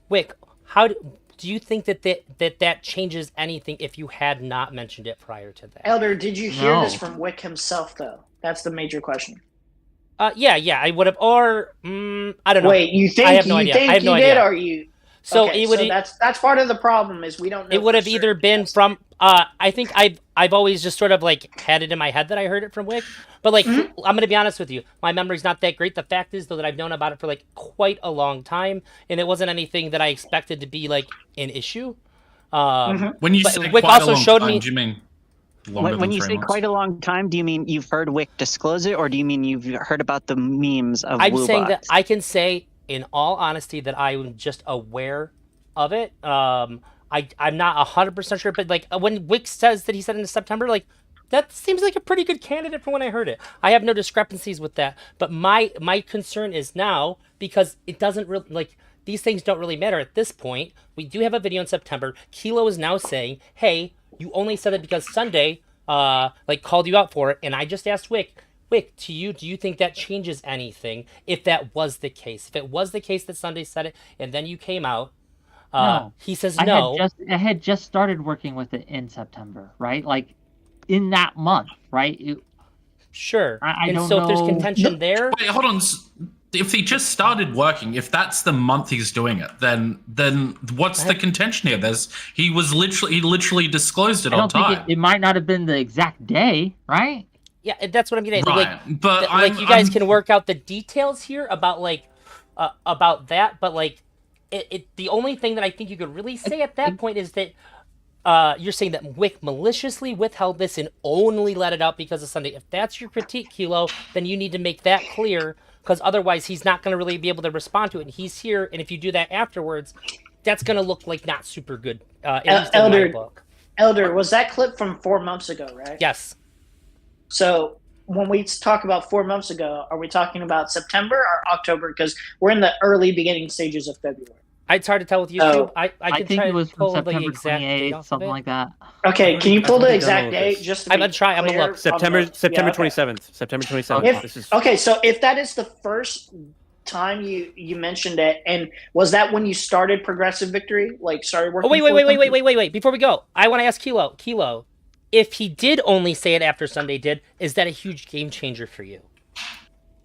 Wick, how do you think that changes anything if you had not mentioned it prior to that? Elder, did you hear this from Wick himself, though? That's the major question. Yeah, I would have, or I don't know. Wait, you think I have no idea. I have no idea. Or you? So okay, it would. So that's part of the problem is we don't know. It would have either been from. I think I've always just sort of like had it in my head that I heard it from Wick, but like I'm gonna be honest with you, my memory's not that great. The fact is though that I've known about it for like quite a long time, and it wasn't anything that I expected to be like an issue. When you say Wick quite also a long showed time, me. do you mean when you say quite a long time, do you mean you've heard Wick disclose it, or do you mean you've heard about the memes of I'm Woobots? saying that I can say in all honesty, that I'm just aware of it. I'm not 100% sure, but like when Wick says that he said in September, like that seems like a pretty good candidate from when I heard it. I have no discrepancies with that, but my concern is now because it doesn't really like these things don't really matter at this point. We do have a video in September. Kilo is now saying, "Hey, you only said it because Sunday like called you out for it," and I just asked Wick. Wick, do you think that changes anything if that was the case? If it was the case that Sunday said it and then you came out, No. he says I no. had just started working with it in September, right? Like in that month, right? Sure. I and don't so if there's know. contention there, Wait, hold on. If he just started working, if that's the month he's doing it, then what's the contention here? He literally disclosed it I on don't think time. it might not have been the exact day, right? yeah, that's what I'm getting at. Right, Like, but like you guys can work out the details here about like about that, but like the only thing that I think you could really say at that point is that you're saying that Wick maliciously withheld this and only let it out because of Sunday. If that's your critique, Kilo, then you need to make that clear, because otherwise he's not going to really be able to respond to it. And he's here, and if you do that afterwards, that's going to look like not super good, at least in my book. Elder, was that clip from 4 months ago, right? Yes. So when we talk about 4 months ago, are we talking about September or October? Because we're in the early beginning stages of February. It's hard to tell with YouTube. I I can think try it was to from pull the September exact date 28th, off something of it. like that. Okay, can you pull I've the already done all exact of date this. just to I'm be gonna try. I'm gonna clear look. on September the- September yeah, okay. 27th. September 27th. If- This is Okay, so if that is the first time you mentioned it, and was that when you started Progressive Victory, like started working? Oh wait, for them? wait! Before we go, I want to ask Kilo. If he did only say it after Sunday did, is that a huge game changer for you?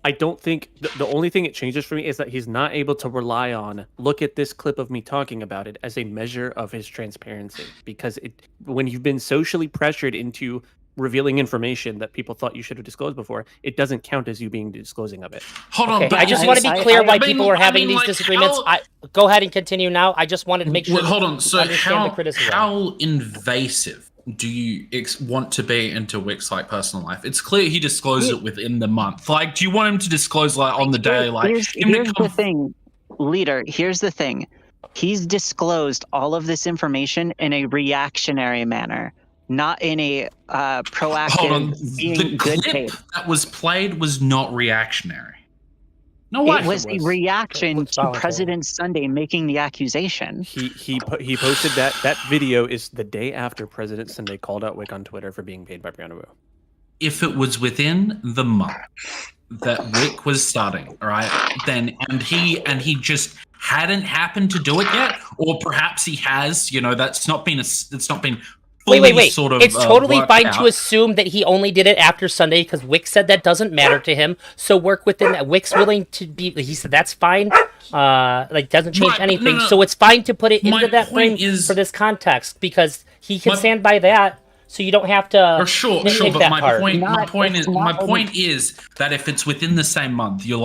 I don't think the only thing it changes for me is that he's not able to rely on look at this clip of me talking about it as a measure of his transparency, because when you've been socially pressured into revealing information that people thought you should have disclosed before, it doesn't count as you being disclosing of it. Hold on, Okay, but I just want to be clear why people were having these like, disagreements. Go ahead and continue now. I just wanted to make sure. Hold on. So understand the criticism. how invasive do you want to be into Wick's like personal life? It's clear he disclosed it within the month. Like, do you want him to disclose like on the day? Like, here's the thing, leader. Here's the thing. He's disclosed all of this information in a reactionary manner, not in a proactive. Hold on. Being The good clip faith. that was played was not reactionary. No way. It was a reaction looks to voluntary. President Sunday making the accusation. He posted that video is the day after President Sunday called out Wick on Twitter for being paid by Brianna Wu. If it was within the month that Wick was starting, all right, then and he just hadn't happened to do it yet, or perhaps he has, that's not been fully Wait. sort of It's totally worked fine out. to assume that he only did it after Sunday because Wick said that doesn't matter to him. So work within that. Wick's willing to be. He said that's fine. Doesn't change Right, anything. no. So it's fine to put it My into that frame point is- for this context because he can My- stand by that. So you don't have to. Sure, nitpick but that my part. point It's not is that if it's within the same month, you're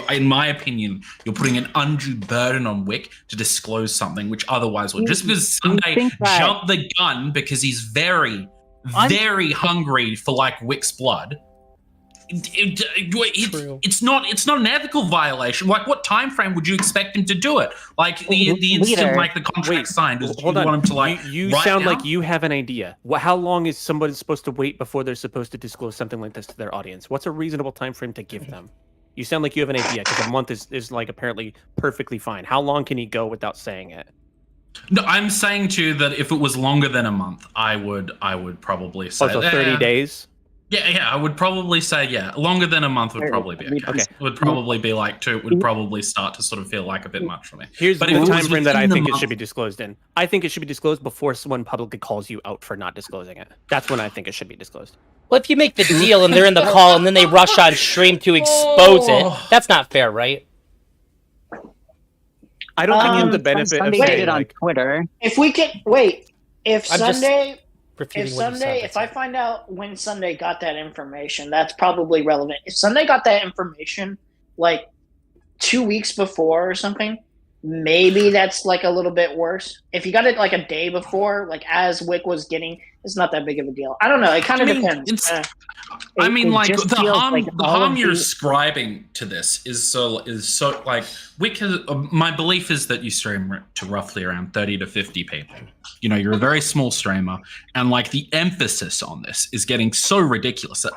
in my opinion, you're putting an undue burden on Wick to disclose something which otherwise would. Just because Sunday think that- jumped the gun because he's very, very hungry for like Wick's blood. True. It's not an ethical violation. Like, what time frame would you expect him to do it? Like the instant Leader. like the contract signed. Is Hold you on. want him to like you right sound now? like you have an idea. How long is somebody supposed to wait before they're supposed to disclose something like this to their audience? What's a reasonable time frame to give them? You sound like you have an idea because a month is like apparently perfectly fine. How long can he go without saying it? No, I'm saying to you that if it was longer than a month, I would probably say So 30 days. Yeah, I would probably say longer than a month would probably be okay. Okay. It would probably be like 2. It would probably start to sort of feel like a bit much for me. Here's But the if it time was frame that I within the think it month- should be disclosed in. I think it should be disclosed before someone publicly calls you out for not disclosing it. That's when I think it should be disclosed. Well, if you make the deal and they're in the call and then they rush on stream to expose it, that's not fair, right? I don't think you have the benefit of Sunday saying did it on like, Twitter. If we can wait, if I'm just Sunday, Repeating if what you said, Sunday, that's if I it. find out when Sunday got that information, that's probably relevant. If Sunday got that information like 2 weeks before or something, maybe that's like a little bit worse. If you got it like a day before, like as Wick was getting it's not that big of a deal. I don't know. It kind of depends. I mean, it like just the feels harm, like the all harm of you're the- ascribing to this is so like Whick has, my belief is that you stream to roughly around 30 to 50 people. You know, you're a very small streamer, and like the emphasis on this is getting so ridiculous that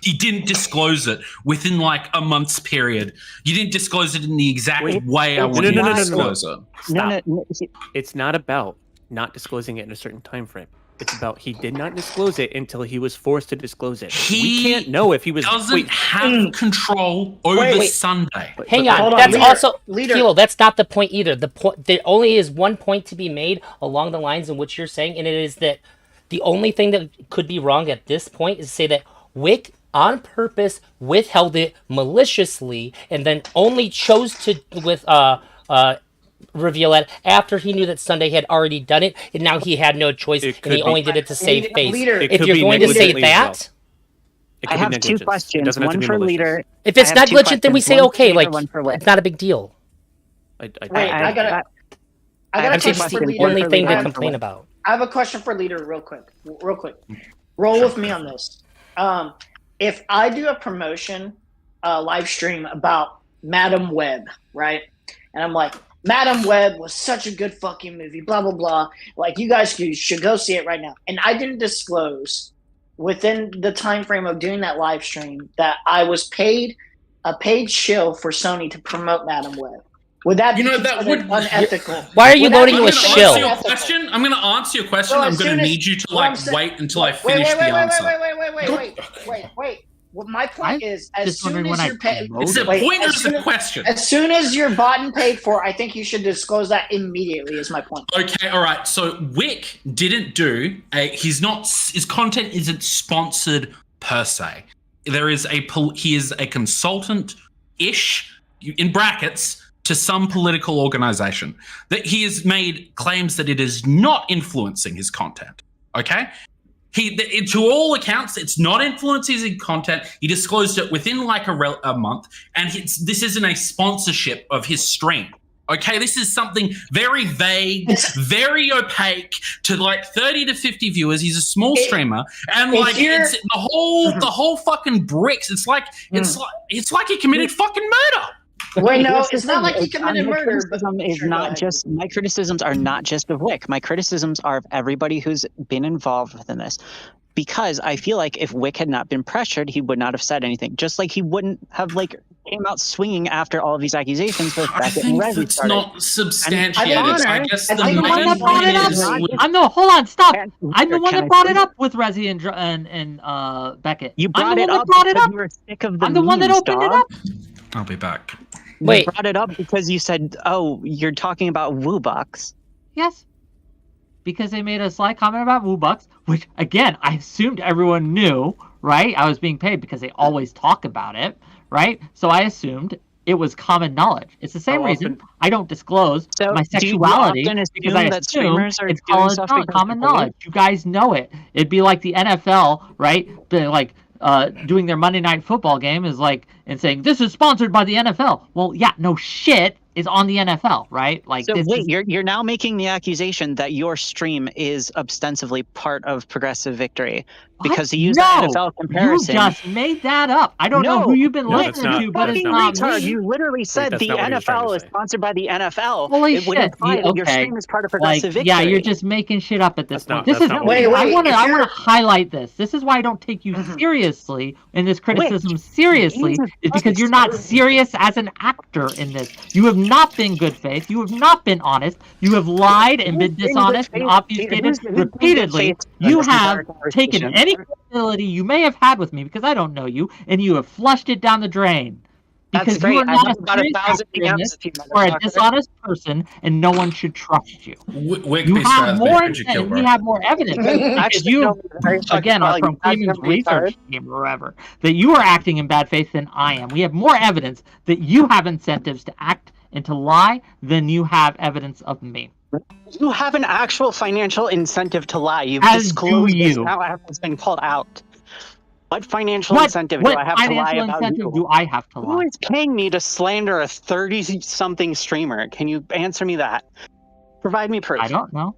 he didn't disclose it within like a month's period. You didn't disclose it in the exact way I wanted you to disclose it. Stop. No. It's not about not disclosing it in a certain time frame. It's about he did not disclose it until he was forced to disclose it. We can't know if he was doesn't have control over Sunday. Hang on, hold on, that's leader, also leader. Kilo, that's not the point either. The point, there only is one point to be made along the lines in which you're saying, and it is that the only thing that could be wrong at this point is to say that Whick on purpose withheld it maliciously and then only chose to reveal it after he knew that Sunday had already done it, and now he had no choice, and he only did it to save face. Leader, If you're going to say that, I have two questions. One for leader. if it's I have two negligent, then we say questions. One for okay, leader, like one for Whick. it's not a big deal. Wait, I got a I'm question just for the leader. only thing to I complain about. have a question for leader, real quick. Roll with me on this. If I do a promotion live stream about Madam Web, right? And I'm like, Madam Web was such a good fucking movie, blah, blah, blah. Like, you guys should go see it right now. And I didn't disclose within the time frame of doing that live stream that I was paid a paid shill for Sony to promote Madam Web. Would that be that would unethical? Why are you Would that loading be you a shill? unethical? I'm going to answer your question. So I'm as going soon to as- need you to what I'm like saying- wait until I finish the answer. Wait. Well, my point is, as just soon wondering as when you're I paid, promote It's a it. point or as is soon a as- question? as soon as you're bought and paid for, I think you should disclose that immediately. Is my point. Okay, all right. So Whick didn't do his content isn't sponsored per se. He is a consultant-ish in brackets to some political organization that he has made claims that it is not influencing his content. Okay. To all accounts, it's not influencing his content. He disclosed it within like a month, and this isn't a sponsorship of his stream. Okay, this is something very vague, very opaque to like 30 to 50 viewers. He's a small streamer, and like it's the whole fucking bricks. It's like he committed fucking murder. Wait, no, it's not like he committed murder. But My criticisms are not just of Whick. My criticisms are of everybody who's been involved within this. Because I feel like if Whick had not been pressured, he would not have said anything. Just like he wouldn't have like came out swinging after all of these accusations. I think that's not substantiated. I guess the I'm the one that brought it up. Hold on, stop. I'm the one that brought it up with Resi and Beckett. You brought it up because you were sick of the I'm the one that memes, opened it dog. up. I'll be back. Wait. You brought it up because you said, "Oh, you're talking about Woobucks." Yes. Because they made a slight comment about Woobucks, which again I assumed everyone knew, right? I was being paid because they always talk about it, right? So I assumed it was common knowledge. It's the same reason I don't disclose my sexuality because I assume it's common knowledge. You guys know it. It'd be like the NFL, right? Like doing their Monday Night Football game is like and saying this is sponsored by the NFL. Well, yeah, no shit is on the NFL, right? Like, so wait, you're now making the accusation that your stream is ostensibly part of Progressive Victory because he used the NFL comparison. You just made that up. I don't know who you've been listening to, but it's not me. You literally said the NFL is sponsored by the NFL. Holy it would imply that your stream is part of Progressive Victory. Yeah, you're just making shit up at this point. This is I want to highlight this. This is why I don't take you seriously in this criticism seriously, is because you're not serious as an actor in this. You have not been good faith. You have not been honest. You have lied and been dishonest and obfuscated repeatedly. You have taken any credibility you may have had with me, because I don't know you, and you have flushed it down the drain. Because you are not a serious actor in this, or a dishonest person, and no one should trust you. You have more intent, we have more evidence. Because you, again, are from Freeman's research team or wherever, that you are acting in bad faith than I am. We have more evidence that you have incentives to act and to lie than you have evidence of me. You have an actual financial incentive to lie. You've disclosed this now after it's been called out. What financial incentive do I have to lie about you? What financial incentive do I have to lie? Who is paying me to slander a 30-something streamer? Can you answer me that? Provide me proof. I don't know.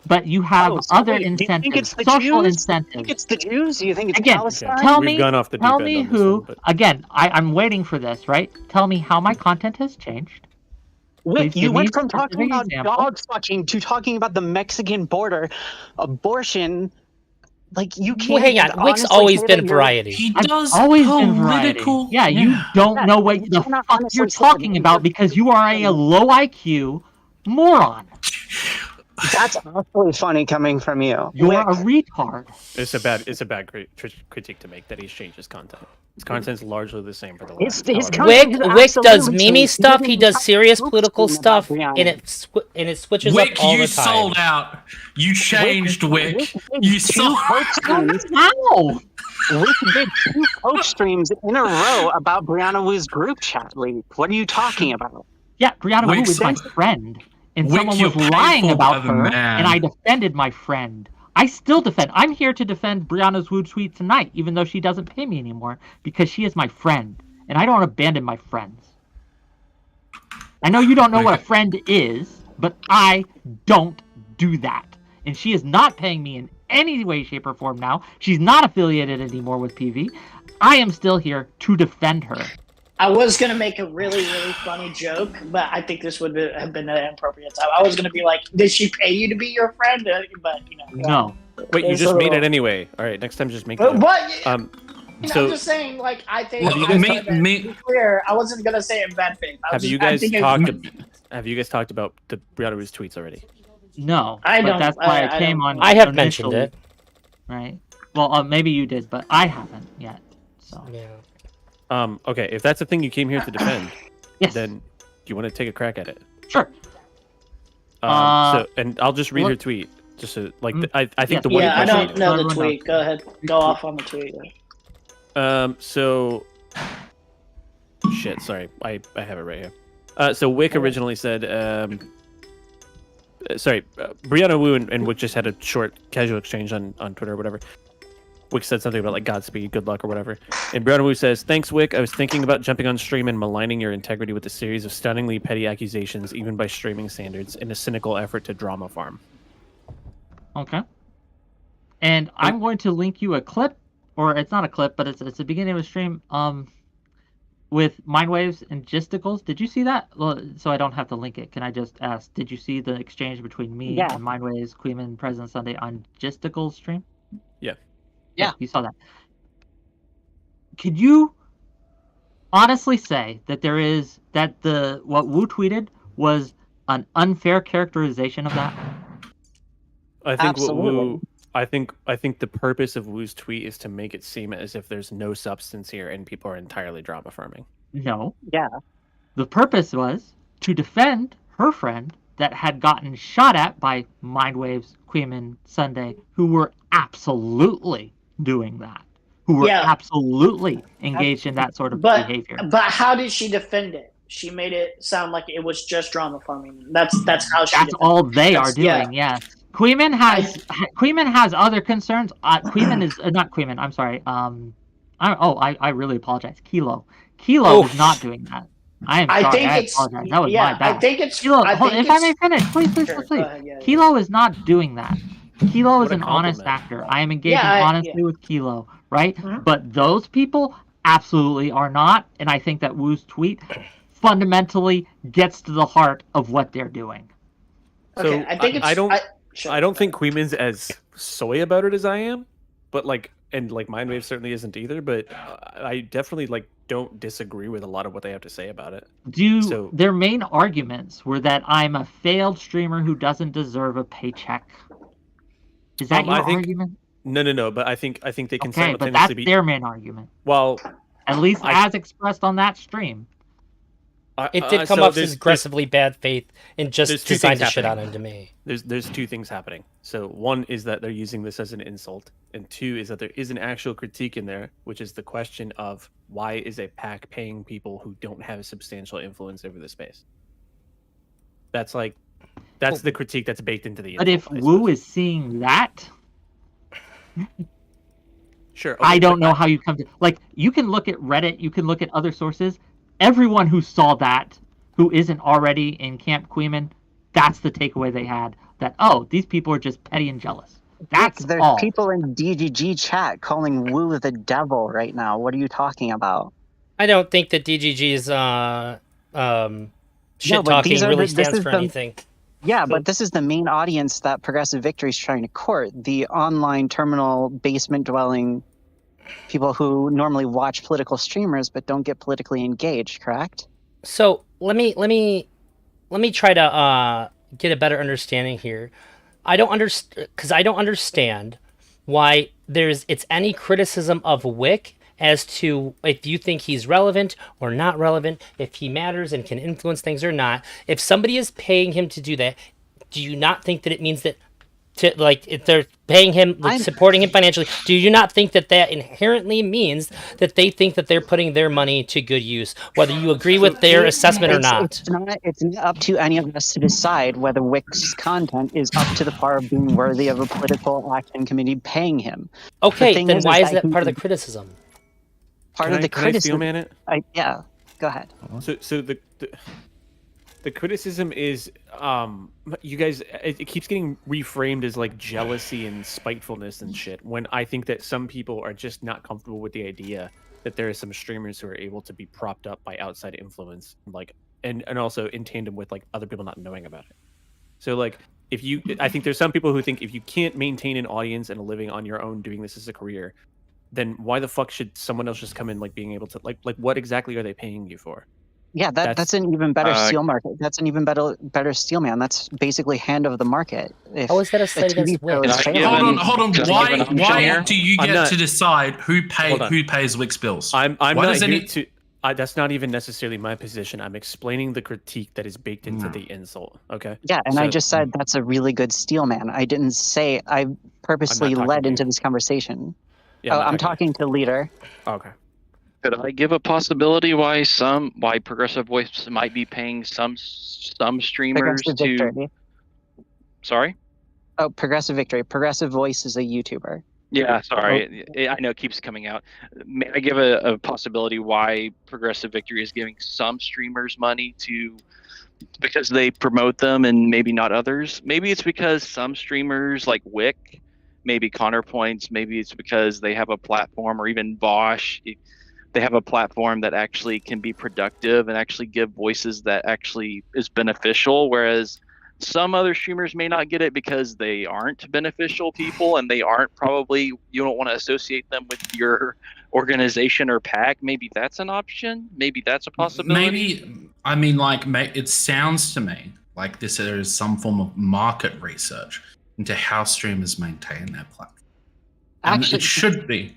but you have Oh, other wait, do you think it's incentives, the social Jews? Do you incentives. think it's the Jews? Do you think it's Again, Palestine? tell We've me, gone off the tell deep end me on this who. one, but Again, I'm waiting for this. Right? Tell me how my content has changed. Whick, Please you give me went a from talking specific about example. dog fucking to talking about the Mexican border, abortion. Like, you Well, can't hang on. Wick's honestly always say been that you're... variety. He I've does always been variety. political. Yeah, you don't Yeah, know what you the cannot fuck honestly you're say that talking about because you are a low IQ moron. That's actually funny coming from you. You're Wick, a retard. it's a bad critique to make that he's changed his content. His content's largely the same for the His last. content however Wick has Wick does absolutely meme changed. stuff. did He an does entire serious group political stream about stuff, Brianna. and it switches Wick, up all you the time. sold out. You changed, Wick. did You 2 sold. coach streams. How? Wick did 2 coach streams in a row about Brianna Wu's group chat leak. What are you talking about? Yeah, Brianna Wu Wick, is my friend, and Wick, someone you're was paid lying for by about the her, man. and I defended my friend. I still defend. I'm here to defend Brianna's Wu tweet tonight, even though she doesn't pay me anymore, because she is my friend, and I don't abandon my friends. I know you don't know what a friend is, but I don't do that. And she is not paying me in any way, shape, or form now. She's not affiliated anymore with PV. I am still here to defend her. I was gonna make a really, really funny joke, but I think this would have been an inappropriate time. I was gonna be like, "Did she pay you to be your friend?" But No. Wait, you It's just a made little- it anyway. All right, next time just make it. But I'm I'm just saying, like, I think. Well, to me- be clear, I wasn't gonna say it in bad faith. Have you guys talked about the Brianna Wu's tweets already? No. I but don't- that's why I I came don't- on. I have mentioned initially, it. Right. Well, maybe you did, but I haven't yet. So. Yeah. Okay, if that's the thing you came here to defend, Yes. then do you want to take a crack at it? Sure. And I'll just read her tweet. Just so, like, I think the one Yeah, I question. don't know the Everyone tweet. knows. Go ahead, go off on the tweet. So shit, sorry. I have it right here. So Wick originally said Brianna Wu and Wick just had a short casual exchange on Twitter or whatever. Wick said something about like Godspeed, good luck or whatever. And Brianna Wu says, "Thanks, Wick. I was thinking about jumping on stream and maligning your integrity with a series of stunningly petty accusations, even by streaming standards, in a cynical effort to drama farm." Okay. And I'm going to link you a clip, or it's not a clip, but it's the beginning of a stream. With Mindwaves and Gisticles. Did you see that? Well, so I don't have to link it. Can I just ask? Did you see the exchange between me and Mindwaves, Queeman, President Sunday on Gisticles stream? Yeah. You saw that. Could you honestly say that what Wu tweeted was an unfair characterization of that? I think Absolutely. I think the purpose of Wu's tweet is to make it seem as if there's no substance here and people are entirely drama farming. No. Yeah. The purpose was to defend her friend that had gotten shot at by Mindwaves, Queeman, Sunday, who were absolutely doing that. Who were absolutely engaged in that sort of behavior. But how did she defend it? She made it sound like it was just drama farming. That's how she. That's all they are doing. Yes. Queeman has other concerns. Queeman is not Queeman. I'm sorry. I really apologize. Kilo is not doing that. I am sorry. I apologize. That was my bad. I think it's. Kilo, if I may finish, please. Kilo is not doing that. Kilo is an honest actor. I am engaging honestly with Kilo, right? Mm-hmm. But those people absolutely are not, and I think that Wu's tweet fundamentally gets to the heart of what they're doing. Okay, So I think it's. I don't think Queeman's as soy about it as I am, but Mindwave certainly isn't either. But I definitely don't disagree with a lot of what they have to say about it. Their main arguments were that I'm a failed streamer who doesn't deserve a paycheck. Is that your argument? No. But I think they can simultaneously but that's their main argument. Well, at least as expressed on that stream. It did come off as aggressively bad faith and just designed to shit on him to me. There's two things happening. So one is that they're using this as an insult, and two is that there is an actual critique in there, which is the question of why is a PAC paying people who don't have a substantial influence over the space? That's the critique that's baked into the insult. But if Wu is seeing that, sure. I don't know how you come to you can look at Reddit, you can look at other sources. Everyone who saw that, who isn't already in Camp Queeman, that's the takeaway they had. that, oh, these people are just petty and jealous. That's There's all. people in DGG chat calling Wu the devil right now. What are you talking about? I don't think that DGG's shit talking really stands for anything. Yeah, but this is the main audience that Progressive Victory is trying to court. The online terminal basement dwelling people who normally watch political streamers but don't get politically engaged, correct? So let me try to get a better understanding here. I don't understand why it's any criticism of Whick as to if you think he's relevant or not relevant, if he matters and can influence things or not. If somebody is paying him to do that, do you not think that it means that if they're paying him, supporting him financially, do you not think that inherently means that they think that they're putting their money to good use, whether you agree with their assessment or not? It's not up to any of us to decide whether Wick's content is up to the par of being worthy of a political action committee paying him. Okay, then why is that part of the criticism? Part of the criticism. Can I steel man it? Yeah, go ahead. So the criticism is, you guys, it keeps getting reframed as like jealousy and spitefulness and shit, when I think that some people are just not comfortable with the idea that there are some streamers who are able to be propped up by outside influence, and also in tandem with like other people not knowing about it. So like, I think there's some people who think if you can't maintain an audience and a living on your own doing this as a career, then why the fuck should someone else just come in being able to like what exactly are they paying you for? Yeah, that's an even better steel market. That's an even better steel man. That's basically hand of the market. How is that a slight against Whick? Hold on. Why do you get to decide who pays Wick's bills? I'm not here to. That's not even necessarily my position. I'm explaining the critique that is baked into the insult. Okay. Yeah, and I just said that's a really good steel man. I didn't say I purposely led into this conversation. Yeah, I'm talking to leader. Okay. Could I give a possibility why Progressive Voice might be paying some streamers to? Sorry. Oh, Progressive Victory. Progressive Voice is a YouTuber. Yeah, sorry. I know it keeps coming out. May I give a possibility why Progressive Victory is giving some streamers money because they promote them and maybe not others? Maybe it's because some streamers like Whick, maybe Counterpoints, maybe it's because they have a platform, or even Bosch, they have a platform that actually can be productive and actually give voices that actually is beneficial, whereas some other streamers may not get it because they aren't beneficial people, and they aren't probably, you don't want to associate them with your organization or pack. Maybe that's an option. Maybe that's a possibility. It sounds to me like this is some form of market research into how streamers maintain their platform. Actually, it should be.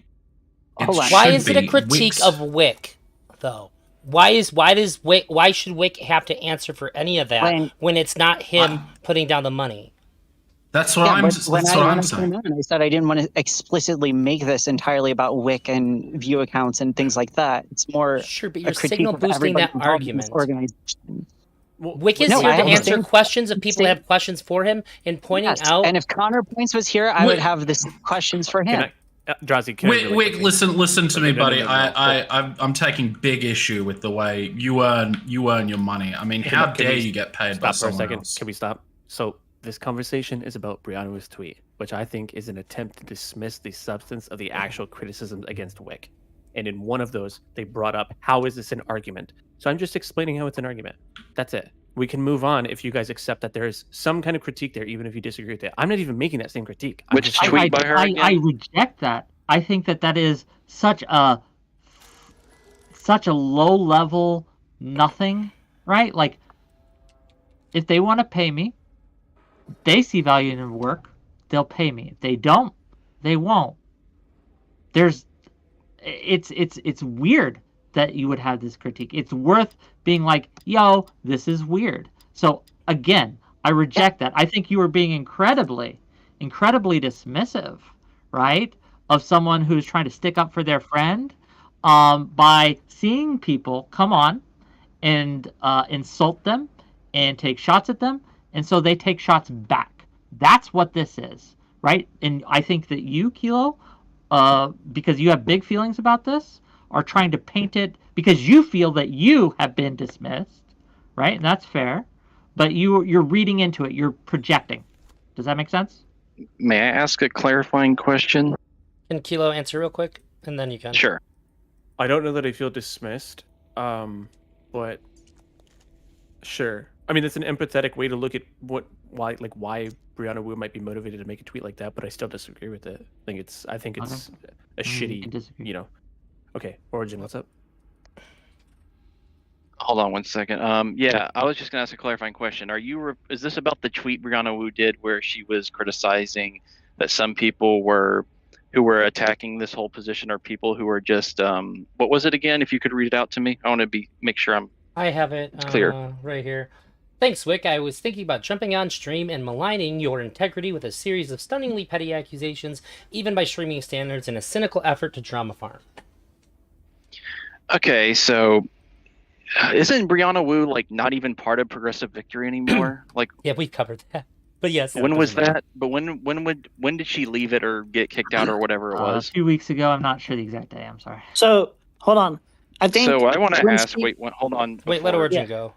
Why is it a critique of Whick, though? Why should Whick have to answer for any of that when it's not him putting down the money? That's what I'm saying. I said I didn't want to explicitly make this entirely about Whick and view accounts and things like that. It's more but you're signal boosting that argument. Whick is here to answer questions if people have questions for him and pointing out. And if Counterpoints was here, I would have this questions for him. Drazi, Wick, listen to me, buddy. I'm taking big issue with the way you earn your money. I mean, how dare you get paid by someone else? Can we stop? So this conversation is about Brianna's tweet, which I think is an attempt to dismiss the substance of the actual criticisms against Whick. And in one of those, they brought up, how is this an argument? So I'm just explaining how it's an argument. That's it. We can move on if you guys accept that there is some kind of critique there, even if you disagree with it. I'm not even making that same critique. Which tweet by her again? I reject that. I think that is such a low level nothing, right? Like, if they want to pay me, they see value in their work, they'll pay me. If they don't, they won't. It's weird that you would have this critique. It's worth being like, yo, this is weird. So again, I reject that. I think you are being incredibly dismissive, right, of someone who's trying to stick up for their friend, by seeing people come on and insult them and take shots at them, and so they take shots back. That's what this is, right? And I think that you, Kilo, because you have big feelings about this, are trying to paint it because you feel that you have been dismissed, right? And that's fair, but you're reading into it. You're projecting. Does that make sense? May I ask a clarifying question? Can Kilo answer real quick, and then you can. Sure. I don't know that I feel dismissed, but sure. I mean, it's an empathetic way to look at why Brianna Wu might be motivated to make a tweet like that, but I still disagree with it. I think it's a shitty, disagree. you know. Okay, Origin, what's up? Hold on one second. Yeah, I was just gonna ask a clarifying question. Is this about the tweet Brianna Wu did where she was criticizing that some people who were attacking this whole position are people who are just what was it again? If you could read it out to me, I want to make sure I have it clear. right here. Thanks, Whick. I was thinking about jumping on stream and maligning your integrity with a series of stunningly petty accusations, even by streaming standards, in a cynical effort to drama farm. Okay, so isn't Brianna Wu like not even part of Progressive Victory anymore? Like, Yeah, we covered that. But yes. when was that? But when did she leave it or get kicked out or whatever it was? A few weeks ago. I'm not sure the exact day. I'm sorry. So hold on. I think. So I want to when ask. she- Hold on. Wait, let before- Origin go.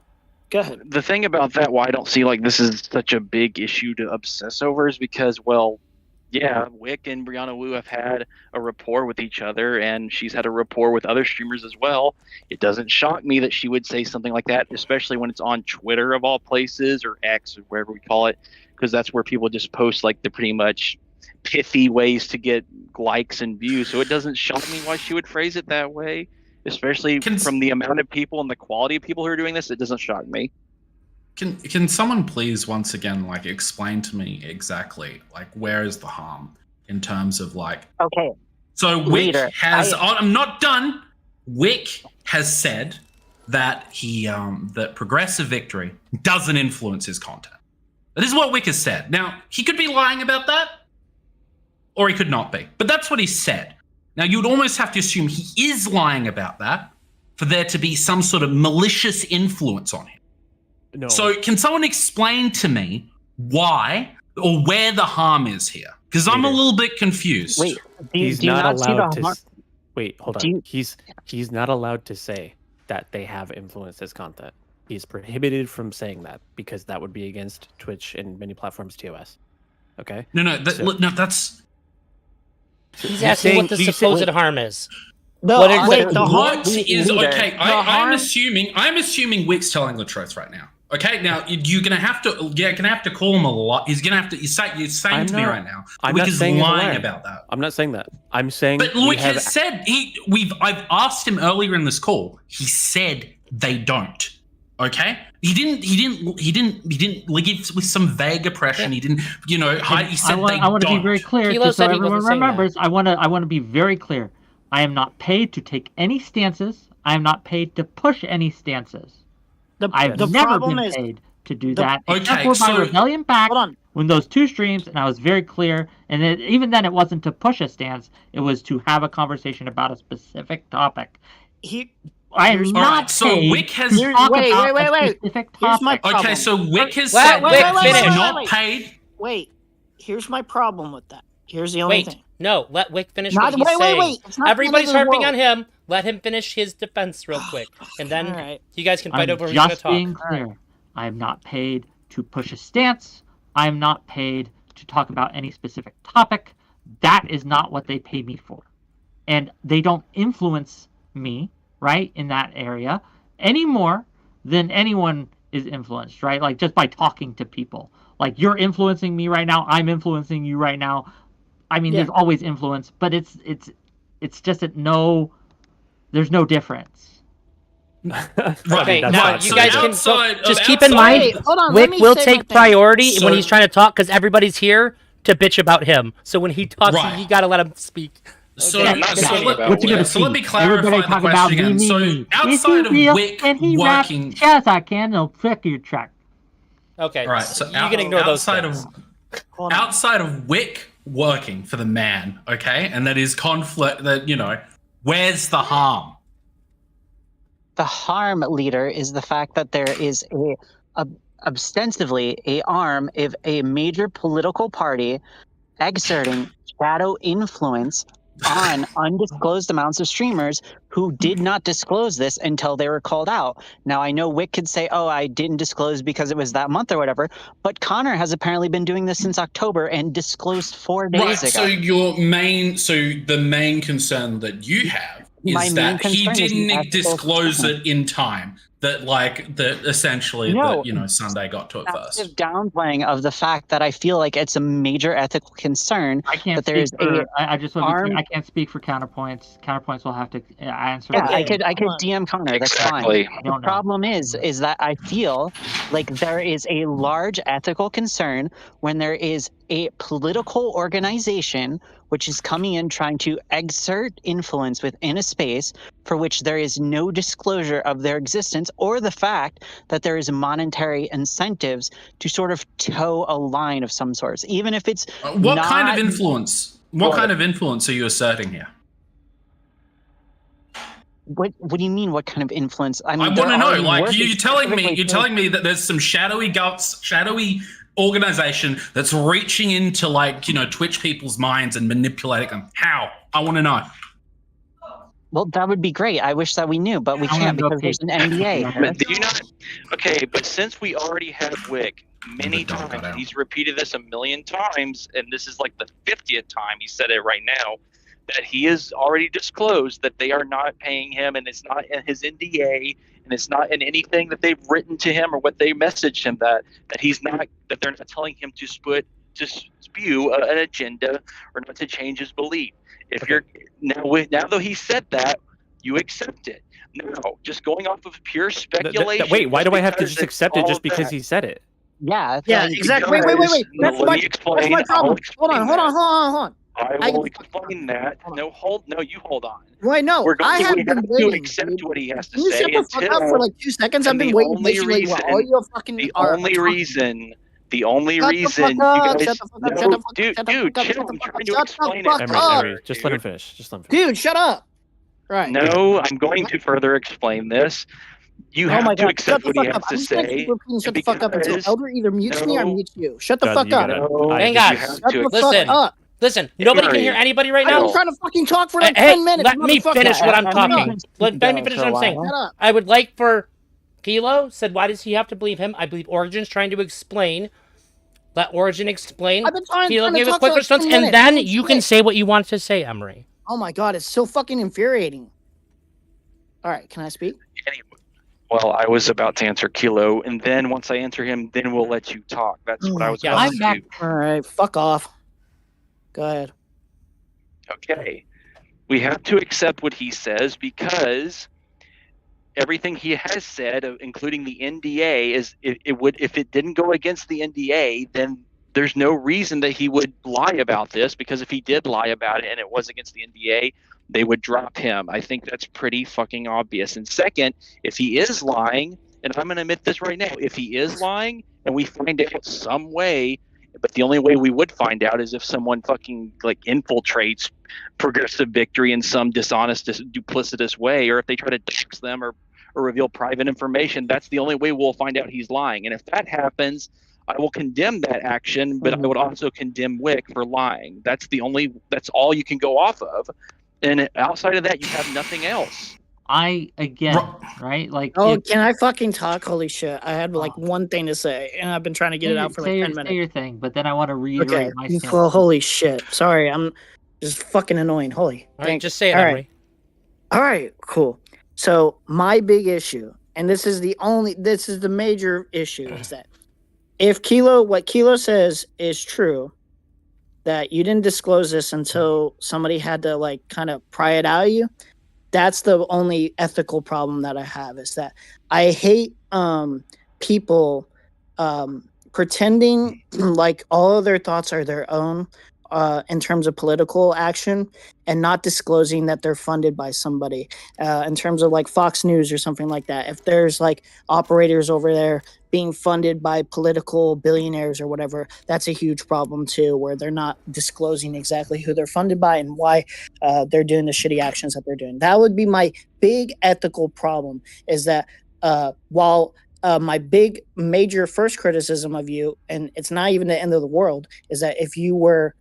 Go ahead. The thing about that, why I don't see like this is such a big issue to obsess over, is because, well, yeah, Whick and Brianna Wu have had a rapport with each other, and she's had a rapport with other streamers as well. It doesn't shock me that she would say something like that, especially when it's on Twitter of all places, or X, or wherever we call it, because that's where people just post like the pretty much pithy ways to get likes and views. So it doesn't shock me why she would phrase it that way, especially from the amount of people and the quality of people who are doing this. It doesn't shock me. Can someone please once again like explain to me exactly like where is the harm in terms of like Okay. so Whick Leader, I'm not done. Whick has said that that Progressive Victory doesn't influence his content. That is what Whick has said. Now, he could be lying about that, or he could not be. But that's what he said. Now, you would almost have to assume he is lying about that for there to be some sort of malicious influence on him. No. So can someone explain to me why or where the harm is here? Because I'm a Leader. little bit confused. Wait, He's do you not see allowed the to. har- Wait, hold Do on. He's not allowed to say that they have influenced his content. He's prohibited from saying that because that would be against Twitch and many platforms TOS. Okay. No, So- that's He's asking what the do you supposed say- harm is. The What is harm- it? the harm- what is leader, okay. the I'm harm- assuming Wick's telling the truth right now. Okay, now you're gonna have to call him a lot. He's gonna have to. You're saying I'm to me not- right now. I'm Wick not is saying he's lying lying. about that. I'm not saying that. I'm saying. But we Wick have- has said I've asked him earlier in this call. He said they don't. Okay, he didn't like it with some vague oppression. He didn't, hide. He said I want to be very clear, Kilo just so said he everyone wasn't saying that. remembers. I want to be very clear. I am not paid to take any stances. I am not paid to push any stances. I've the never problem been is paid to do the- that. Okay, Except for my so- rebellion back hold on. when those two streams, and I was very clear. And even then, it wasn't to push a stance. It was to have a conversation about a specific topic. I am Here's- not Alright, so paid Wick has- to talk Wait, about wait, a wait. specific Here's my topic. Okay, so Wick has Wait, said wait, that wait, he's finish. not paid. Wait. Here's my problem with that. Here's the only Wait, thing. no, let Wick finish Not- what he's wait, saying. wait. It's not the Everybody's end of the harping on world. him. Let him finish his defense real quick, and then All right. you guys can fight I'm over who's going to just talk. being clear. I am not paid to push a stance. I am not paid to talk about any specific topic. That is not what they pay me for. And they don't influence me, right, in that area any more than anyone is influenced, right? Like just by talking to people. Like you're influencing me right now. I'm influencing you right now. I mean, Yeah. there's always influence, but it's just there's no difference. Okay, Right, now right. you So guys can outside- just of keep in outside- mind, Wait, hold on, let Wick me will say take my thing. priority when So- he's trying to talk because everybody's here to bitch about him. So when he talks, Right. you got to let him speak. So, Okay, I'm not so talking let, about What you Wick. gonna so let me see? clarify Everybody the talk question about again. me. So Is outside he of real? Wick Can he rap? working, Yes, I can. I'll trick your track. Okay, all right. So you can ignore those outside things. Hold on. outside of Wick working for the man, okay, and that is conflict. That where's the harm? The harm, leader, is the fact that there is ostensibly a arm of a major political party exerting shadow influence on undisclosed amounts of streamers who did not disclose this until they were called out. Now, I know Whick could say, oh, I didn't disclose because it was that month or whatever, but Connor has apparently been doing this since October and disclosed 4 days Right. ago. So the main concern that you have My is main that he concern is the didn't ethical disclose concern. it in time. That essentially No, that Sunday got to it massive first. downplaying of the fact that I feel like it's a major ethical concern I can't that there is speak for. a I just want to be clear. armed. I can't speak for counterpoints. Counterpoints will have to answer. Yeah, that. I could come on. DM Connor. That's Exactly. fine. I The don't know. problem is that I feel like there is a large ethical concern when there is a political organization which is coming in trying to exert influence within a space for which there is no disclosure of their existence or the fact that there is monetary incentives to sort of toe a line of some sorts, even if it's What not. kind of influence? What kind of influence are you asserting here? What do you mean? What kind of influence? I I mean, want to know. already Like working you're telling specifically me that there's some shadowy organization that's reaching into Twitch people's minds and manipulating them. How? I want to know. Well, that would be great. I wish that we knew, but we I wanna can't go because there's an take- NDA. But do you not? Okay, but since we already have Whick many The dog got times, out. he's repeated this a million times, and this is like the 50th time he said it right now, that he has already disclosed that they are not paying him, and it's not in his NDA, and it's not in anything that they've written to him or what they messaged him that he's not, that they're not telling him to spew an agenda or not to change his belief. If you're now though he said that, you accept it. No, just going off of pure speculation. Wait, why do I have to because just it's accept it all just because that. he said it? Yeah, Yeah, like, exactly. Wait. Because- That's let my, me explain. that's my problem. Hold on. I will I- explain that. No, you hold on. Wait, no, We're going I have we been have to waiting. accept Dude. what he has to Can you say shut the fuck up for like 2 seconds? I've and been the waiting only patiently while all reason- you fucking the are only talking. reason the only Shut the reason fuck up, you guys shut the fuck up, no, shut the fuck up, dude, shut the dude, fuck up, chill. shut the I'm fuck trying up, to shut the explain fuck it. up. Emery, just let him finish. Just let him finish. Dude, shut up. Right. No, I'm going to further explain this. You Oh have my to God. accept Shut the what he fuck has up. to I'm just gonna keep say. repeating shut the fuck up until because- Elder either mutes me or No. mutes you. Shut the Judd, fuck you up. gotta- Hang I on. You have Shut to the fuck Listen. up. Listen, nobody can hear Emery, anybody right I've now. been trying to fucking talk for like Hey, 10 minutes. let me motherfucker. finish what I'm Emery talking. can speak Let me together finish for a what I'm saying. while. Shut up. I would like for Kilo said, why does he have to believe him? I believe Origin's trying to explain. Let Origin explain. I've been trying Kilo to give a talk quick for like response, 10 and minutes. then Holy you can shit. say what you want to say, Emery. Oh my God, it's so fucking infuriating. All right, can I speak? Anyway, well, I was about to answer Kilo, and then once I answer him, then we'll let you talk. That's what I was Yeah, about I'm to back. do. All right, fuck off. Go ahead. Okay. We have to accept what he says because everything he has said, including the NDA, is it would, if it didn't go against the NDA, then there's no reason that he would lie about this, because if he did lie about it and it was against the NDA, they would drop him. I think that's pretty fucking obvious. And second, if he is lying, and I'm going to admit this right now, if he is lying and we find out some way, but the only way we would find out is if someone fucking like infiltrates Progressive Victory in some dishonest, duplicitous way, or if they try to dox them or reveal private information. That's the only way we'll find out he's lying. And if that happens, I will condemn that action, but I would also condemn Whick for lying. That's all you can go off of. And outside of that, you have nothing else. Right? Like, Oh, if- can I fucking talk? Holy shit. I had like one thing to say, and I've been trying to get it out for like 10 say minutes. your thing, but then I want to reiterate Okay. my stance. Well, holy shit. Sorry, I'm just fucking annoying. Holy. All right, thanks. just say it, All right. Emery. All right, cool. So my big issue, and this is the major issue, is that if what Kilo says is true, that you didn't disclose this until somebody had to like kind of pry it out of you, that's the only ethical problem that I have, is that I hate people pretending like all of their thoughts are their own in terms of political action, and not disclosing that they're funded by somebody in terms of like Fox News or something like that. If there's like operators over there being funded by political billionaires or whatever, that's a huge problem too, where they're not disclosing exactly who they're funded by and why they're doing the shitty actions that they're doing. That would be my big ethical problem, is that while my big major first criticism of you, and it's not even the end of the world, is that if you were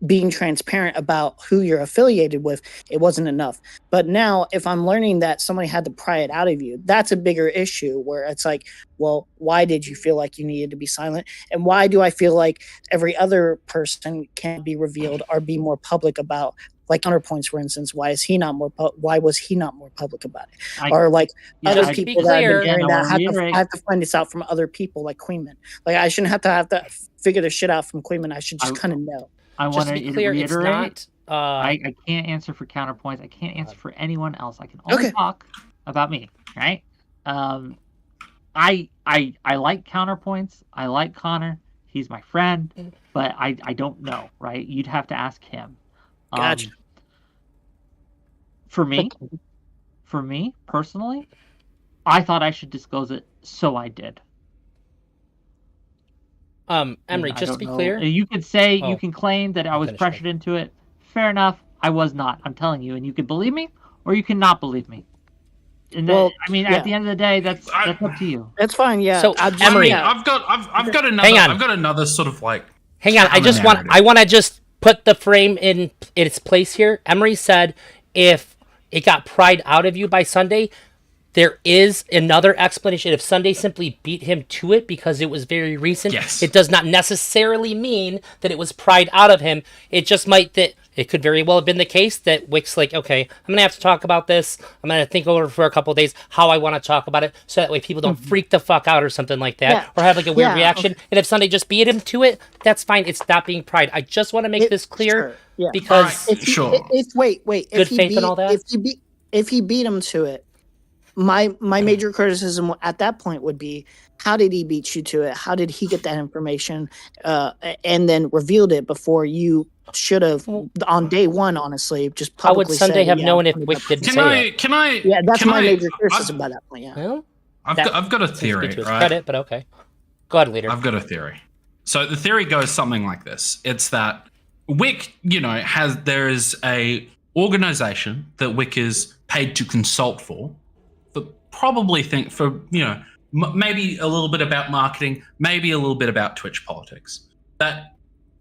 being transparent about who you're affiliated with, it wasn't enough. But now, if I'm learning that somebody had to pry it out of you, that's a bigger issue where it's like, well, why did you feel like you needed to be silent? And why do I feel like every other person can be revealed or be more public about, like counterpoints, for instance? Why is he not more? Why was he not more public about it? Or like other just to be people that have clear- been hearing Again, I that wanna have to, reiterate- have to find this out from other people, like Queenman. Like I shouldn't have to figure this shit out from Queenman. I should just kind of know. I Just want to to be clear, it's reiterate. not. I can't answer for counterpoints. I can't answer for anyone else. I can only Okay. talk about me, right? I like counterpoints. I like Connor. He's my friend, but I don't know, right? You'd have to ask him. Gotcha. For me personally, I thought I should disclose it, so I did. Emery, I just to don't be know. clear, You could say, Oh. you can claim that I was Finish pressured into it. Fair enough. I was not. I'm telling you, and you can believe me or you can not believe me. And Well, I mean, yeah. at the end of the day, that's up to you. That's fine. Yeah. So, I just, Emery- yeah. I've got another. Hang on. I've got another sort of like. hang on. I counter-narrative. want to just put the frame in its place here. Emery said, if it got pried out of you by Sunday, there is another explanation. If Sunday simply beat him to it because it was very recent, Yes. it does not necessarily mean that it was pried out of him. It just might that it could very well have been the case that Wick's like, okay, I'm gonna have to talk about this. I'm gonna think over for a couple of days how I want to talk about it, so that way people don't freak the fuck out or something like that, Yeah. or have like a weird Yeah, reaction. okay. And if Sunday just beat him to it, that's fine. It's not being pried. I just want to make this clear Sure, yeah. because Alright. Sure. Wait. Good faith and all that? If he beat him to it, my major criticism at that point would be, how did he beat you to it? How did he get that information, and then revealed it before you should have on day one? Honestly, just how would publicly Sunday say, have yeah, known if I'm Wick didn't Can say it? I? Yeah, that's can my I- major criticism by that point. Yeah. Well, I've got a theory, to his right? credit, but okay. Go ahead, leader. I've got a theory. So the theory goes something like this: it's that Wick, there is a organization that Wick is paid to consult for probably think for maybe a little bit about marketing, maybe a little bit about Twitch politics. That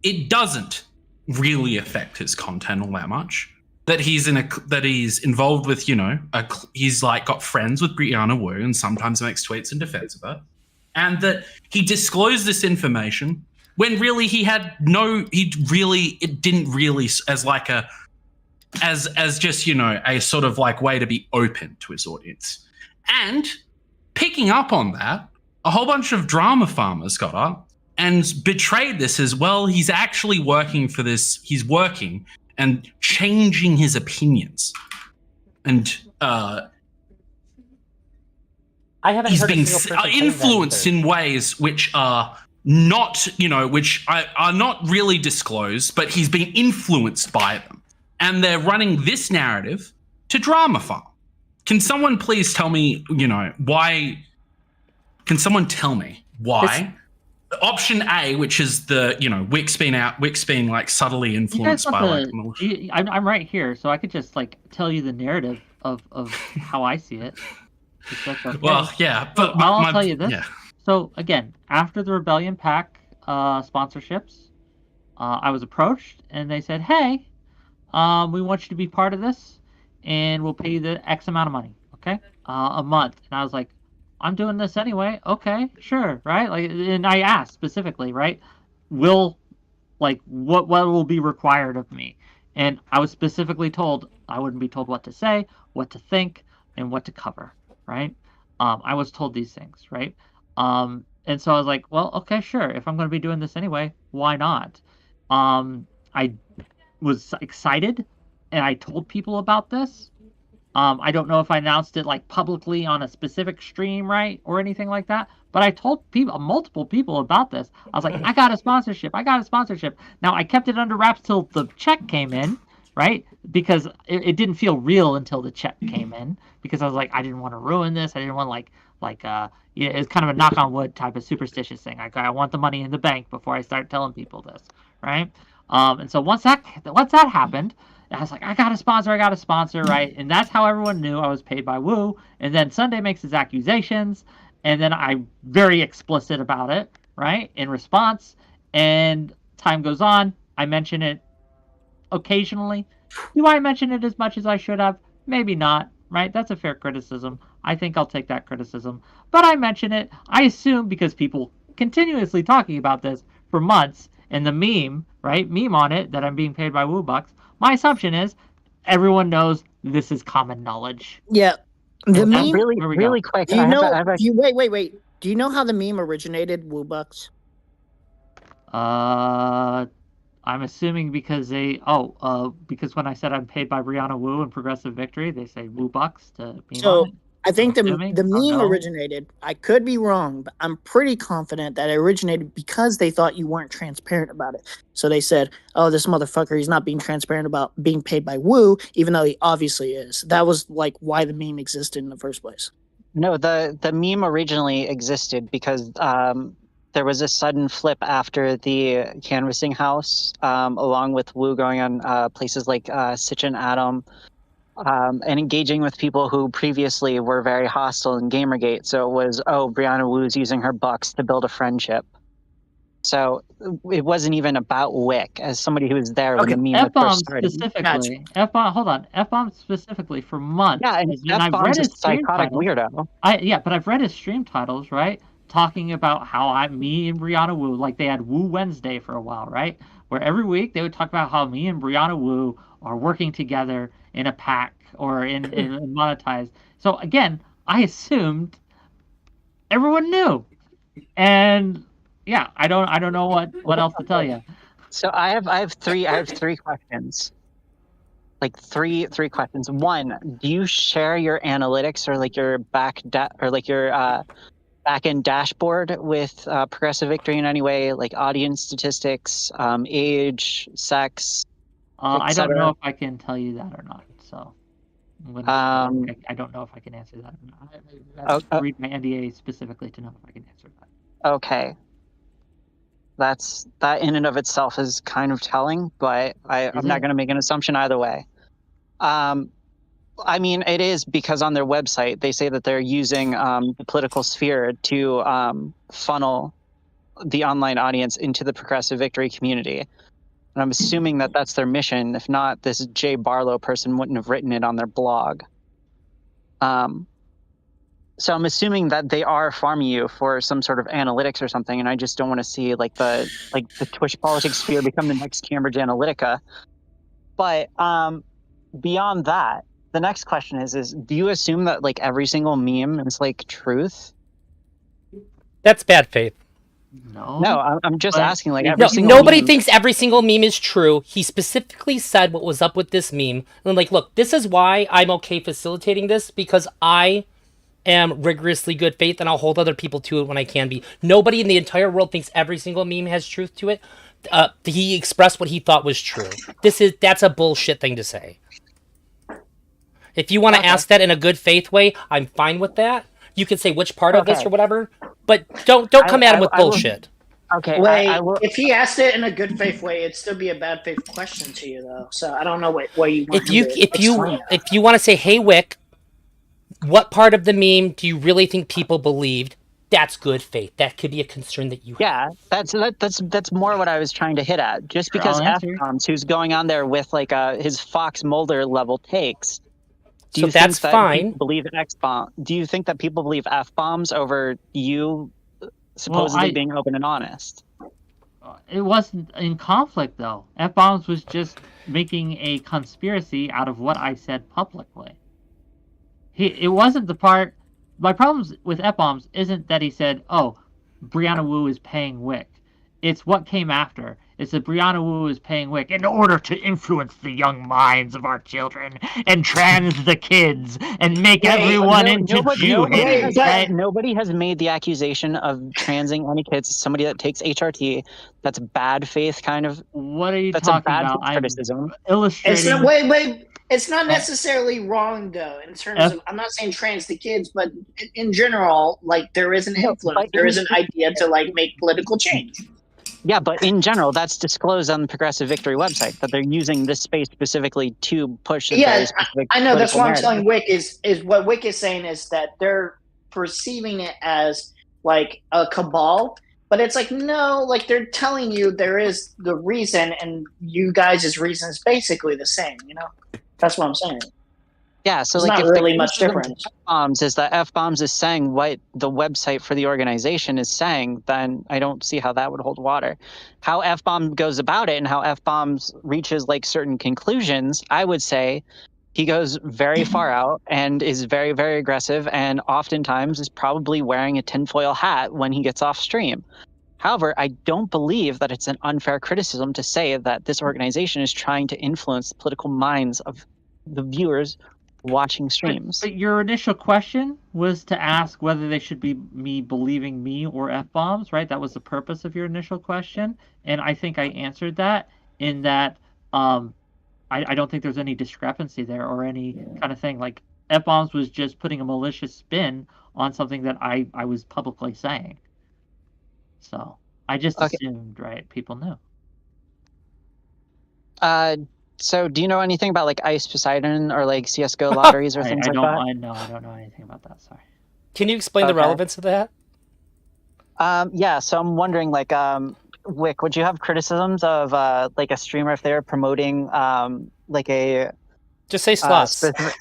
it doesn't really affect his content all that much. That he's involved with he's like got friends with Brianna Wu and sometimes makes tweets in defense of her, and that he disclosed this information when really it didn't really as just a sort of like way to be open to his audience. And picking up on that, a whole bunch of drama farmers got up and betrayed this as well. He's actually working for this. He's working and changing his opinions. And I haven't he's heard been a single person claim that influenced either. in ways which are not, which are not really disclosed, but he's been influenced by them. And they're running this narrative to drama farm. Can someone please tell me, why? Can someone tell me why? Option A, which is the, Wick's being like subtly influenced by like militia. I'm right here, so I could just like tell you the narrative of how I see it. If that's okay. Well, yeah, but I'll tell you this. Yeah. So again, after the Rebellion Pack sponsorships, I was approached and they said, "Hey, we want you to be part of this, and we'll pay you the X amount of money, okay, a month." And I was like, "I'm doing this anyway. Okay, sure, right?" Like, and I asked specifically, right, what will be required of me? And I was specifically told I wouldn't be told what to say, what to think, and what to cover, right? I was told these things, right? And so I was like, well, okay, sure. If I'm going to be doing this anyway, why not? I was excited, and I told people about this. I don't know if I announced it like publicly on a specific stream, right, or anything like that. But I told multiple people about this. I was like, I got a sponsorship. Now I kept it under wraps till the check came in, right? Because it didn't feel real until the check came in. Because I was like, I didn't want to ruin this. I didn't want it's kind of a knock on wood type of superstitious thing. I want the money in the bank before I start telling people this, right? And so once that happened, I was like, I got a sponsor, right? And that's how everyone knew I was paid by Wu. And then Sunday makes his accusations, and then I'm very explicit about it, right, in response. And time goes on, I mention it occasionally. Do I mention it as much as I should have? Maybe not, right? That's a fair criticism. I think I'll take that criticism. But I mention it, I assume, because people continuously talking about this for months, and the meme, right? Meme on it that I'm being paid by WooBucks. My assumption is everyone knows this is common knowledge. Yeah. The And meme. Really, Here we really go. quick. Do you I have know? a- I have a- Wait. Do you know how the meme originated, WooBucks? I'm assuming because because when I said I'm paid by Brianna Wu and Progressive Victory, they say WooBucks to meme So on it. I think the Assuming? Oh, meme no. originated. I could be wrong, but I'm pretty confident that it originated because they thought you weren't transparent about it. So they said, "Oh, this motherfucker, he's not being transparent about being paid by Woo, even though he obviously is." That was like why the meme existed in the first place. No, the meme originally existed because there was a sudden flip after the canvassing house, along with Wu going on places like Sitch and Atom, and engaging with people who previously were very hostile in Gamergate. So it was, Brianna Wu's using her bucks to build a friendship. So it wasn't even about Whick as somebody who was there when Okay, the meme was F-bomb first started. specifically. F-bomb. Hold on. F-bomb specifically for months. Yeah, and I've read F-bomb's a his stream psychotic titles. weirdo. But I've read his stream titles, right? Talking about how me and Brianna Wu, like they had Wu Wednesday for a while, right? Where every week they would talk about how me and Brianna Wu are working together in a pack or in monetized. So again, I assumed everyone knew, and yeah, I don't know what else to tell you. So I have three questions. Like three questions. One, do you share your analytics or like your back-end dashboard with Progressive Victory in any way, like audience statistics, age, sex? I don't know if I can tell you that or not. So I don't know if I can answer that or not. I have to read my NDA specifically to know if I can answer that. Okay. That in and of itself is kind of telling, but I'm not going to make an assumption either way. I mean, it is because on their website they say that they're using the political sphere to funnel the online audience into the Progressive Victory community. And I'm assuming that that's their mission. If not, this Jay Barlow person wouldn't have written it on their blog. So I'm assuming that they are farming you for some sort of analytics or something, and I just don't want to see the Twitch politics sphere become the next Cambridge Analytica. But beyond that, the next question is do you assume that like every single meme is like truth? That's bad faith. No, I'm just asking. Like every No, single nobody meme... thinks every single meme is true. He specifically said what was up with this meme. And I'm like, look, this is why I'm okay facilitating this, because I am rigorously good faith and I'll hold other people to it when I can be. Nobody in the entire world thinks every single meme has truth to it. He expressed what he thought was true. That's a bullshit thing to say. If you want to ask that in a good faith way, I'm fine with that. You can say which part of this or whatever, but don't come at him with bullshit. Okay. Wait, if he asked it in a good faith way, it'd still be a bad faith question to you, though. So I don't know what you want. If you want to say, hey Whick, what part of the meme do you really think people believed? That's good faith. That could be a concern that you have. Yeah, that's more what I was trying to hit at. Just because F-bombs, who's going on there with like his Fox Mulder level takes. Do you think that fine. People believe X-bomb? Do you think that people believe F-bombs over you supposedly being open and honest? It wasn't in conflict though. F-bombs was just making a conspiracy out of what I said publicly. It wasn't the part. My problems with F-bombs isn't that he said, "Oh, Brianna Wu is paying Whick." It's what came after. It's that Brianna Wu is paying Whick in order to influence the young minds of our children and trans the kids and make everyone into Jew haters. Right? Nobody has made the accusation of transing any kids. Somebody that takes HRT, that's bad faith kind of. What are you that's talking a bad about? criticism. Illustrating. Wait. It's not necessarily wrong though. In terms of, I'm not saying trans the kids, but in general, like there is an influence. There is an idea to like make political change. Yeah, but in general, that's disclosed on the Progressive Victory website that they're using this space specifically to push. Yeah, I know. That's what I'm telling Whick is what Whick is saying is that they're perceiving it as like a cabal, But it's like, no, like they're telling you there is the reason, and you guys' reason is basically the same, you know? That's what I'm saying. Yeah, so It's like not if really the much criticism difference. to F-bombs is that F-bombs is saying what the website for the organization is saying, then I don't see how that would hold water. How F-bomb goes about it and how F-bombs reaches like certain conclusions, I would say he goes very far out and is very, very aggressive, and oftentimes is probably wearing a tinfoil hat when he gets off stream. However, I don't believe that it's an unfair criticism to say that this organization is trying to influence the political minds of the viewers watching streams. But your initial question was to ask whether they should be me believing me or F-bombs, right? That was the purpose of your initial question. And I think I answered that in that I don't think there's any discrepancy there or any kind of thing. Like F-bombs was just putting a malicious spin on something that I was publicly saying. So I just Okay. assumed, right, people knew. So do you know anything about like Ice Poseidon or like CS:GO lotteries or things I like don't. that? I don't know anything about that. Sorry. Can you explain the Okay. relevance of that? Yeah, so I'm wondering, like, Wick, would you have criticisms of like a streamer if they're promoting like a Just say slots. specific?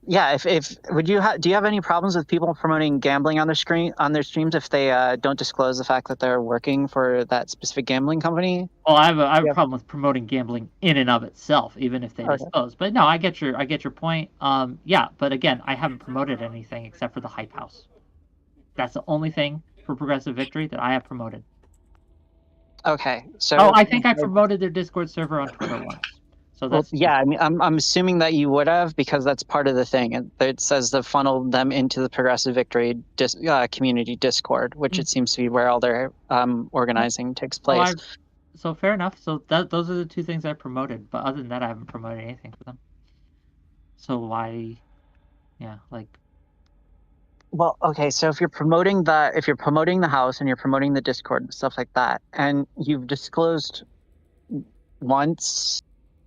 Yeah, if would you do you have any problems with people promoting gambling on their streams if they don't disclose the fact that they're working for that specific gambling company? Well, I have a Yeah. problem with promoting gambling in and of itself, even if they Okay. disclose. But no, I get your point. Yeah, but again, I haven't promoted anything except for the Hype House. That's the only thing for Progressive Victory that I have promoted. Okay, so Oh, I think I promoted their Discord server on Twitter once. So well, that's yeah, I mean, I'm assuming that you would have because that's part of the thing. It says to funnel them into the Progressive Victory community Discord, which it seems to be where all their organizing takes place. So fair enough. So those are the two things I promoted. But other than that, I haven't promoted anything for them. So why? Yeah, like. Well, okay, so if you're promoting the house and you're promoting the Discord and stuff like that, and you've disclosed once,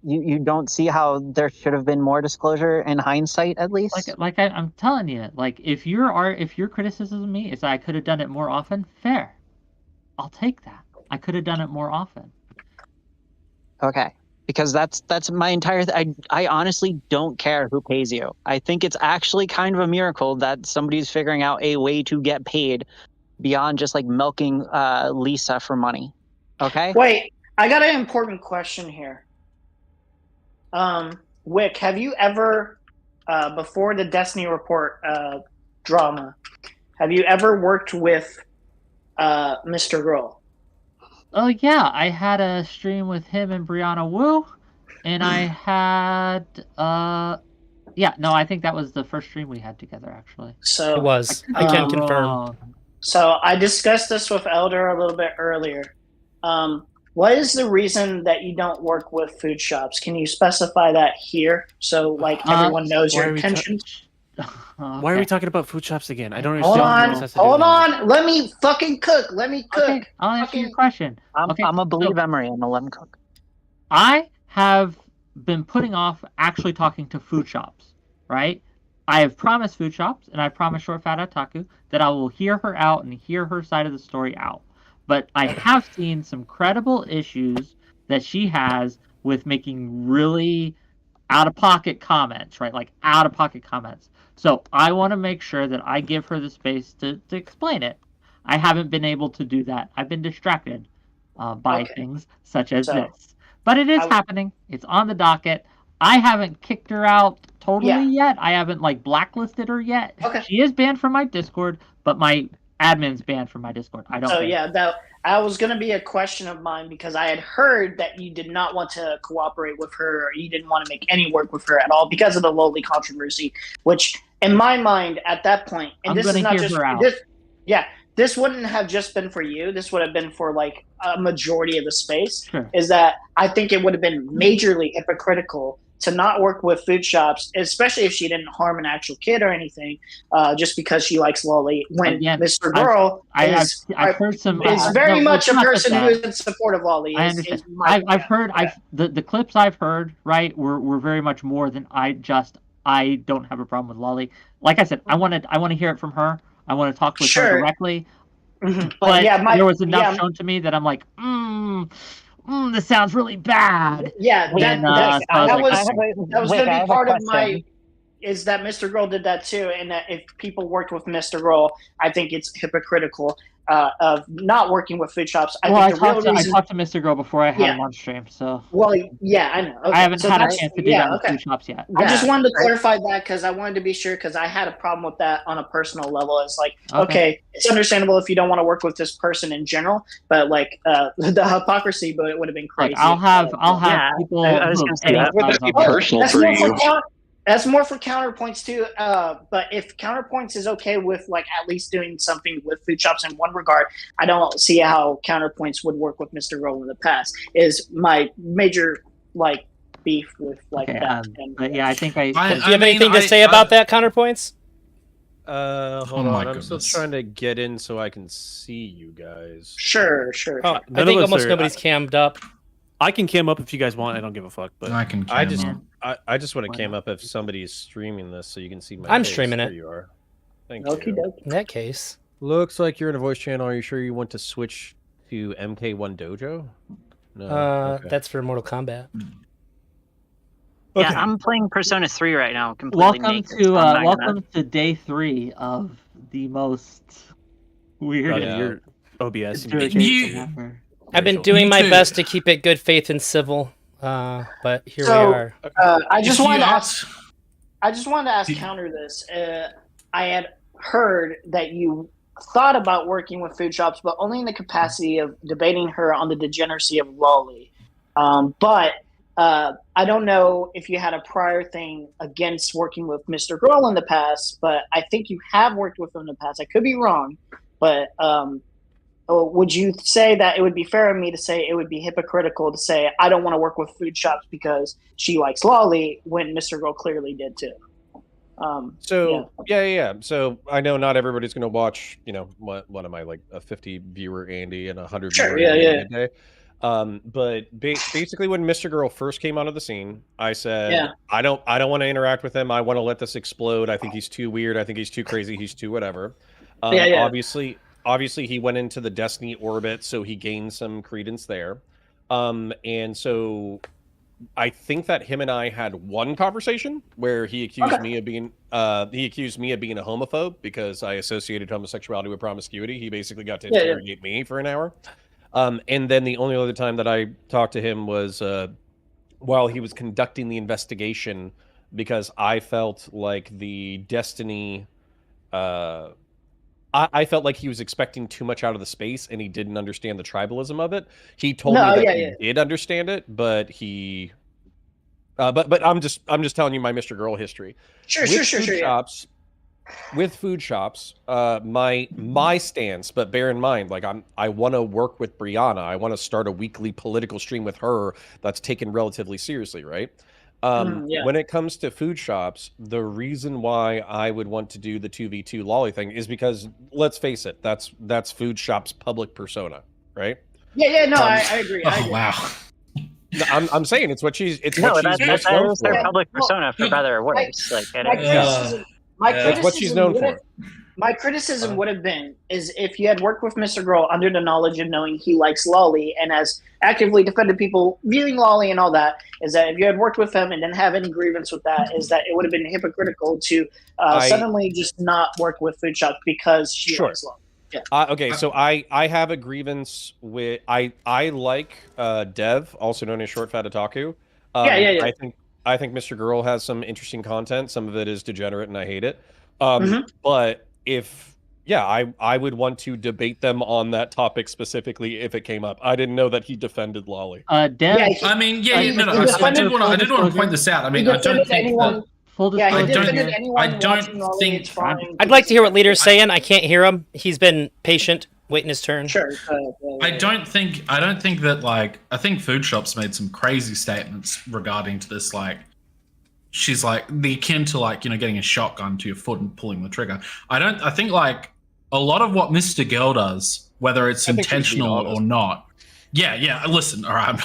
you don't see how there should have been more disclosure in hindsight, at least. Like I'm telling you, like if your criticism of me is that I could have done it more often, fair. I'll take that. I could have done it more often. Okay. Because that's my entire I honestly don't care who pays you. I think it's actually kind of a miracle that somebody's figuring out a way to get paid beyond just like milking Lisa for money. Okay? Wait, I got an important question here. Wick, have you ever, before the Destiny Report drama, have you ever worked with Mr. Girl? Oh yeah, I had a stream with him and Brianna Wu, and I had I think that was the first stream we had together actually. So It was. I can confirm. wrong. So I discussed this with Elder a little bit earlier. What is the reason that you don't work with food shops? Can you specify that here so like everyone knows why your are we intentions? Why are we talking about food shops again? I don't Hold understand. on, what this has to do hold with on. Let me fucking cook. Let me cook. Okay, I'll answer your Fucking- question. I'm Okay, a believe so- Emery. I'm a let him cook. I have been putting off actually talking to food shops, right? I have promised food shops, and I promised Short Fat Otaku that I will hear her out and hear her side of the story out. But I have seen some credible issues that she has with making really out-of-pocket comments, right? Like out-of-pocket comments. So I want to make sure that I give her the space to explain it. I haven't been able to do that. I've been distracted by Okay. things such as So, this. But it is I- happening. It's on the docket. I haven't kicked her out totally Yeah. yet. I haven't like blacklisted her yet. Okay. She is banned from my Discord, but my admin's banned from my Discord. I don't So ban. yeah, that was going to be a question of mine because I had heard that you did not want to cooperate with her, or you didn't want to make any work with her at all because of the lowly controversy. Which, in my mind, at that point, and I'm this is gonna not hear just her out. this wouldn't have just been for you. This would have been for like a majority of the space. Sure. Is that I think it would have been majorly hypocritical to not work with food shops, especially if she didn't harm an actual kid or anything, just because she likes Lolly. When Again, Mr. Girl I've heard some. is very no, much it's a not just person that. who is in support of Lolly. I is understand. my- I've heard. yeah. The clips I've heard, right, were very much more than I don't have a problem with Lolly. Like I said, I want to hear it from her. I want to talk with her Sure. directly. But yeah, there was enough shown to me that I'm like, this sounds really bad. Yeah, And, that so was going to be part of my. Is that Mr. Grohl did that too, and that if people worked with Mr. Grohl, I think it's hypocritical of not working with food shops. I talked to Mr. Grohl before I had a lunch stream, so. Well, yeah, I know. Okay. I haven't had a chance to do that with food shops yet. I just wanted to clarify that because I wanted to be sure because I had a problem with that on a personal level. It's like, okay, it's understandable if you don't want to work with this person in general, but like the hypocrisy, but it would have been crazy. Like, I'll have people. I was going to say that would be personal for you. That's more for counterpoints too. But if counterpoints is okay with like at least doing something with food shops in one regard, I don't see how counterpoints would work with Mr. Grohl in the past. Is my major like beef with like that. But yeah, I think do you have anything to say about that, counterpoints? Hold on. I'm still trying to get in so I can see you guys. Sure. Oh, I think almost nobody's cammed up. I can cam up if you guys want. I don't give a fuck. But I can. I just want to cam up if somebody's streaming this so you can see my. I'm face. streaming it. There you are. Thank you. In that case, looks like you're in a voice channel. Are you sure you want to switch to MK1 Dojo? No. Okay. That's for Mortal Kombat. Yeah, I'm playing Persona 3 right now. Completely welcome to day 3 of the most weird. Your OBS. I've been doing my best to keep it good faith and civil, but here we are. I just wanted to ask counter this. I had heard that you thought about working with food shops, but only in the capacity of debating her on the degeneracy of lolly. But I don't know if you had a prior thing against working with Mr. Grohl in the past, but I think you have worked with him in the past. I could be wrong, but would you say that it would be fair of me to say it would be hypocritical to say I don't want to work with food shops because she likes lolly when Mr. Grohl clearly did too? Yeah. So I know not everybody's going to watch, what am I, like a 50 viewer Andy and a 100 viewer Andy a day. But basically when Mr. Grohl first came onto the scene, I said, I don't want to interact with him. I want to let this explode. I think he's too weird. I think he's too crazy. He's too whatever. Obviously he went into the Destiny orbit, so he gained some credence there. And so I think that him and I had one conversation where he accused me of being a homophobe because I associated homosexuality with promiscuity. He basically got to interrogate me for an hour. And then the only other time that I talked to him was while he was conducting the investigation, because I felt like the Destiny I felt like he was expecting too much out of the space and he didn't understand the tribalism of it. He told me that he did understand it, but he but I'm just telling you my Mr. Grohl history. Sure. With food shops, my stance, but bear in mind, like I want to work with Brianna. I want to start a weekly political stream with her that's taken relatively seriously, right? When it comes to food shops, the reason why I would want to do the 2v2 lolly thing is because, let's face it, that's food shop's public persona, right? I agree. Wow. I'm saying it's what she's that's their public persona, for better or worse. That's what she's known for. My criticism would have been is if you had worked with Mr. Grohl under the knowledge of knowing he likes lolly and has actively defended people viewing lolly and all that, is that if you had worked with him and didn't have any grievance with that, is that it would have been hypocritical to suddenly just not work with food shops because she likes lolly. Yeah. Okay, so I have a grievance with I like Dev, also known as Short Fat Otaku. I think Mr. Grohl has some interesting content. Some of it is degenerate, and I hate it. But I would want to debate them on that topic specifically if it came up. I didn't know that he defended lolly. I did want to point this out. I mean, I don't think that. I'd like to hear what Leader's saying. I can't hear him. He's been patient, waiting his turn. Sure. I don't think that, like, I think food shops made some crazy statements regarding to this, like, she's like the akin to, like, getting a shotgun to your foot and pulling the trigger. I think like a lot of what Mr. Girl does, whether it's intentional or not. Yeah. Listen, all right.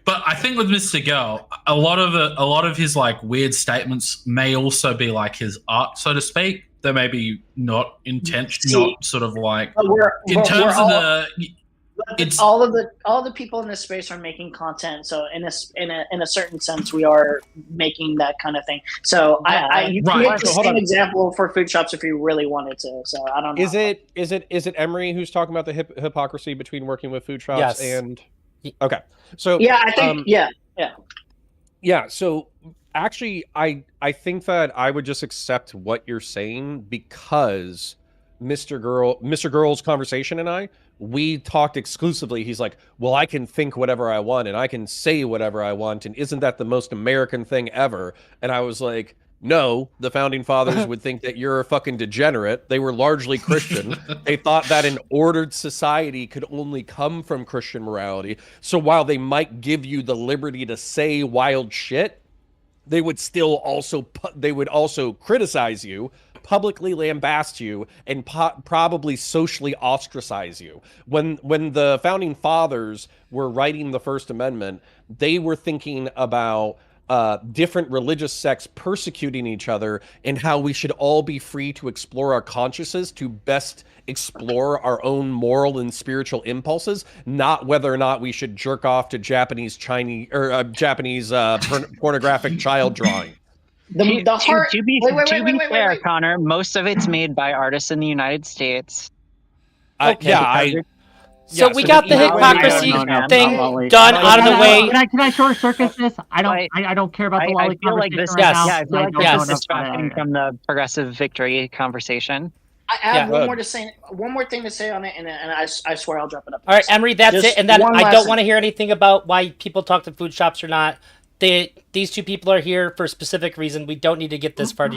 But I think with Mr. Girl, a lot of his like weird statements may also be like his art, so to speak. that maybe not intention, See, not sort of like But in terms of the. It's all the people in this space are making content, so in a certain sense, we are making that kind of thing. So you can Right. make the So hold same on. example for food shops if you really wanted to. So I don't know. Is it Emery who's talking about the hypocrisy between working with food shops Yes. and? Okay, so Yeah, I think yeah. So actually, I think that I would just accept what you're saying because Mr. Girl's conversation and we talked exclusively. He's like, well, I can think whatever I want and I can say whatever I want, and isn't that the most American thing ever? And I was like, no, the founding fathers would think that you're a fucking degenerate. They were largely Christian. They thought that an ordered society could only come from Christian morality. So while they might give you the liberty to say wild shit, they would still also criticize you, publicly lambast you, and probably socially ostracize you. When the founding fathers were writing the First Amendment, they were thinking about different religious sects persecuting each other and how we should all be free to explore our consciences to best explore our own moral and spiritual impulses, not whether or not we should jerk off to Japanese pornographic child drawing. To be fair, Connor, most of it's made by artists in the United States. So we got the hypocrisy thing done out of the way. Can I short circuit this? I don't care about the lolly conversation right now. I feel like this is distracting from the progressive victory conversation. I have one more thing to say on it, and I swear I'll drop it up. All right, Emery, that's Just it. And then one I last don't thing. want to hear anything about why people talk to food shops or not. These two people are here for a specific reason. We don't need to get this far.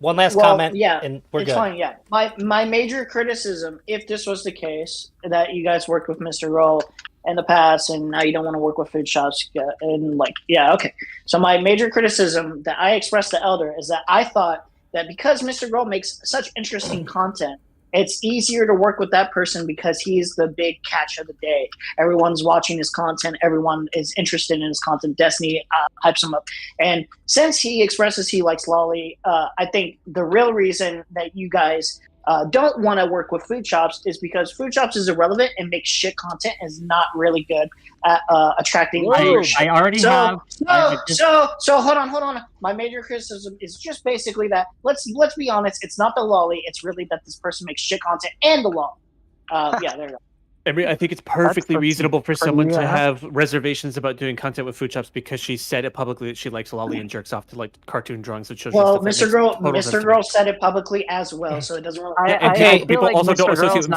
One last comment, and we're it's good. fine. Yeah, my major criticism, if this was the case, that you guys worked with Mr. Roll in the past, and now you don't want to work with food shops, and okay. So my major criticism that I expressed to Elder is that I thought that because Mr. Roll makes such interesting content, it's easier to work with that person because he's the big catch of the day. Everyone's watching his content. Everyone is interested in his content. Destiny hypes him up. And since he expresses he likes Lolly, I think the real reason that you guys don't want to work with food shops is because food shops is irrelevant and makes shit content and is not really good at attracting viewership. I already have. So hold on. My major criticism is just basically that let's be honest. It's not the lolly. It's really that this person makes shit content and the lolly. There you go. I think it's perfectly reasonable for someone to have reservations about doing content with food shops because she said it publicly that she likes lolly and jerks off to like cartoon drawings that shows. Well, Mr. Girl said it publicly as well, so it doesn't really. People also don't associate them.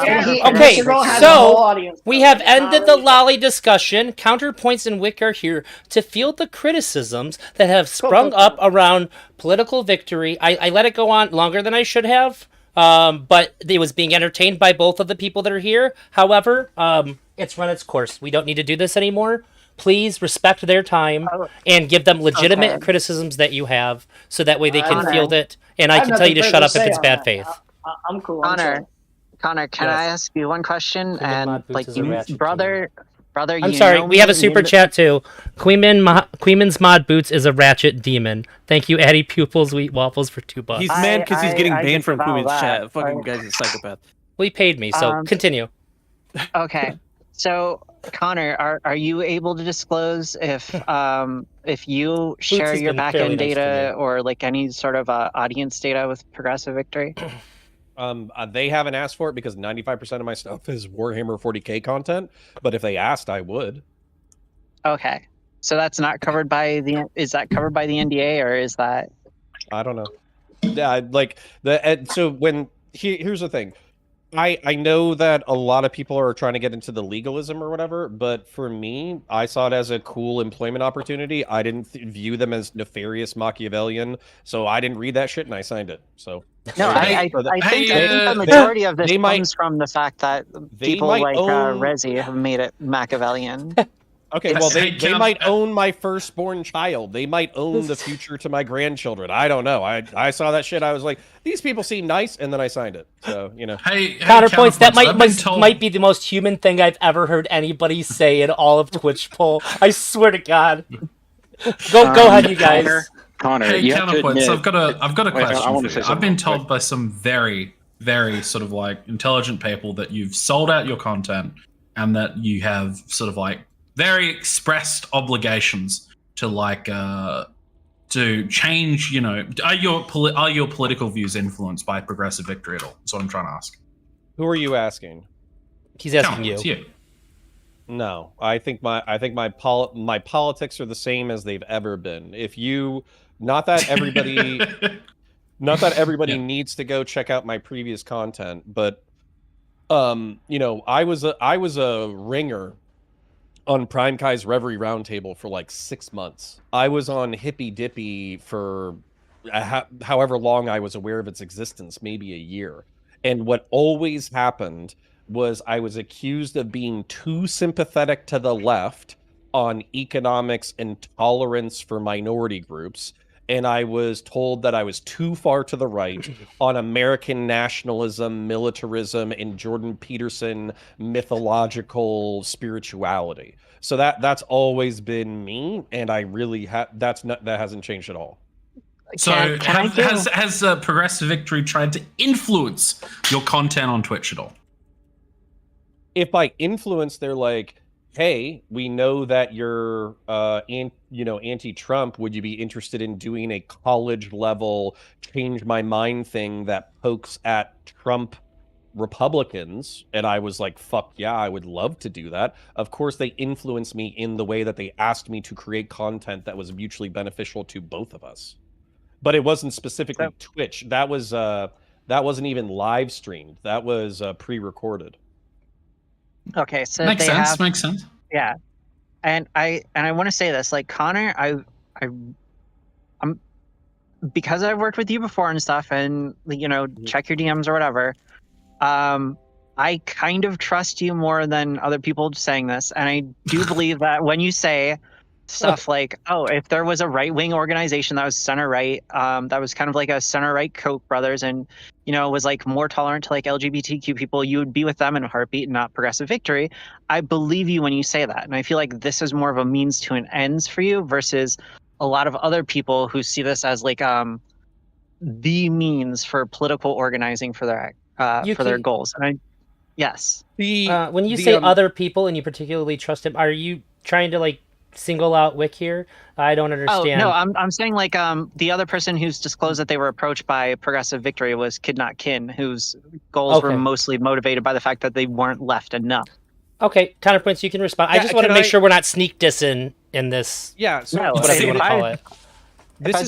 Okay, so we have ended the lolly discussion. Counterpoints and Whick are here to field the criticisms that have sprung up around political victory. I let it go on longer than I should have. But it was being entertained by both of the people that are here. However, it's run its course. We don't need to do this anymore. Please respect their time and give them legitimate criticisms that you have, so that way they can field it. And I can tell you to shut up if it's bad faith. I'm cool. Connor, can I ask you one question? And brother, I'm sorry, we have a super chat too. Queeman's Mod Boots is a ratchet demon. Thank you, Addie Pupils Wheat Waffles for $2. He's mad because he's getting banned from Queeman's chat. Fucking guy's a psychopath. Well, he paid me, so continue. Okay, so Connor, are you able to disclose if you share your backend data or like any sort of audience data with Progressive Victory? They haven't asked for it because 95% of my stuff is Warhammer 40k content. But if they asked, I would. Okay, so that's not covered by the. Is that covered by the NDA or is that? I don't know. Yeah, so here's the thing. I know that a lot of people are trying to get into the legalism or whatever, but for me, I saw it as a cool employment opportunity. I didn't view them as nefarious Machiavellian, so I didn't read that shit and I signed it. So no, I think the majority of this comes from the fact that people like Rezi have made it Machiavellian. Okay, well, they might own my firstborn child. They might own the future to my grandchildren. I don't know. I saw that shit. I was like, these people seem nice, and then I signed it. So, you know. Counterpoints. That might be the most human thing I've ever heard anybody say in all of Twitch poll. I swear to God. Go ahead, you guys. Connor, Hey, you have to counterpoint. So admit, I've got a Wait, I question wanna for say you. I've something been real told quick. by some very, very sort of like intelligent people that you've sold out your content and that you have sort of like very expressed obligations to like to change. You know, are your political views influenced by Progressive Victory at all? That's what I'm trying to ask. Who are you asking? He's asking Counterpoints, you. you. No, I think my politics are the same as they've ever been. If you, not that everybody, not that everybody Yeah. needs to go check out my previous content, but you know, I was a ringer on Prime Kai's Reverie Roundtable for like 6 months. I was on Hippy Dippy for however long I was aware of its existence, maybe a year. And what always happened was I was accused of being too sympathetic to the left on economics and tolerance for minority groups. And I was told that I was too far to the right on American nationalism, militarism, and Jordan Peterson mythological spirituality. So that's always been me, and I really that hasn't changed at all. So has Progressive Victory tried to influence your content on Twitch at all? If by influence they're like, hey, we know that you're anti-Trump, would you be interested in doing a college level change my mind thing that pokes at Trump Republicans? And I was like, fuck yeah, I would love to do that. Of course, they influenced me in the way that they asked me to create content that was mutually beneficial to both of us. But it wasn't specifically Twitch. That wasn't even live streamed. That was pre-recorded. Okay, so makes they sense. have, Makes sense. yeah, and I want to say this, like Connor, I'm because I've worked with you before and stuff, and check your DMs or whatever. I kind of trust you more than other people saying this, and I do believe that when you say stuff like, oh, if there was a right-wing organization that was center-right, that was kind of like a center-right Koch brothers and, was like more tolerant to like LGBTQ people, you would be with them in a heartbeat, not Progressive Victory. I believe you when you say that. And I feel like this is more of a means to an ends for you versus a lot of other people who see this as like the means for political organizing for their goals. And yes. When you say other people and you particularly trust him, are you trying to like single out Whick here? I don't understand. Oh no, I'm saying like the other person who's disclosed that they were approached by Progressive Victory was Kid Not Kin, whose goals were mostly motivated by the fact that they weren't left enough. Okay, counterpoints, you can respond. I just want to make sure we're not sneak dissing in this. Yeah, so whatever you want to call it. This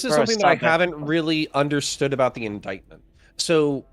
is something that I haven't really understood about the indictment. So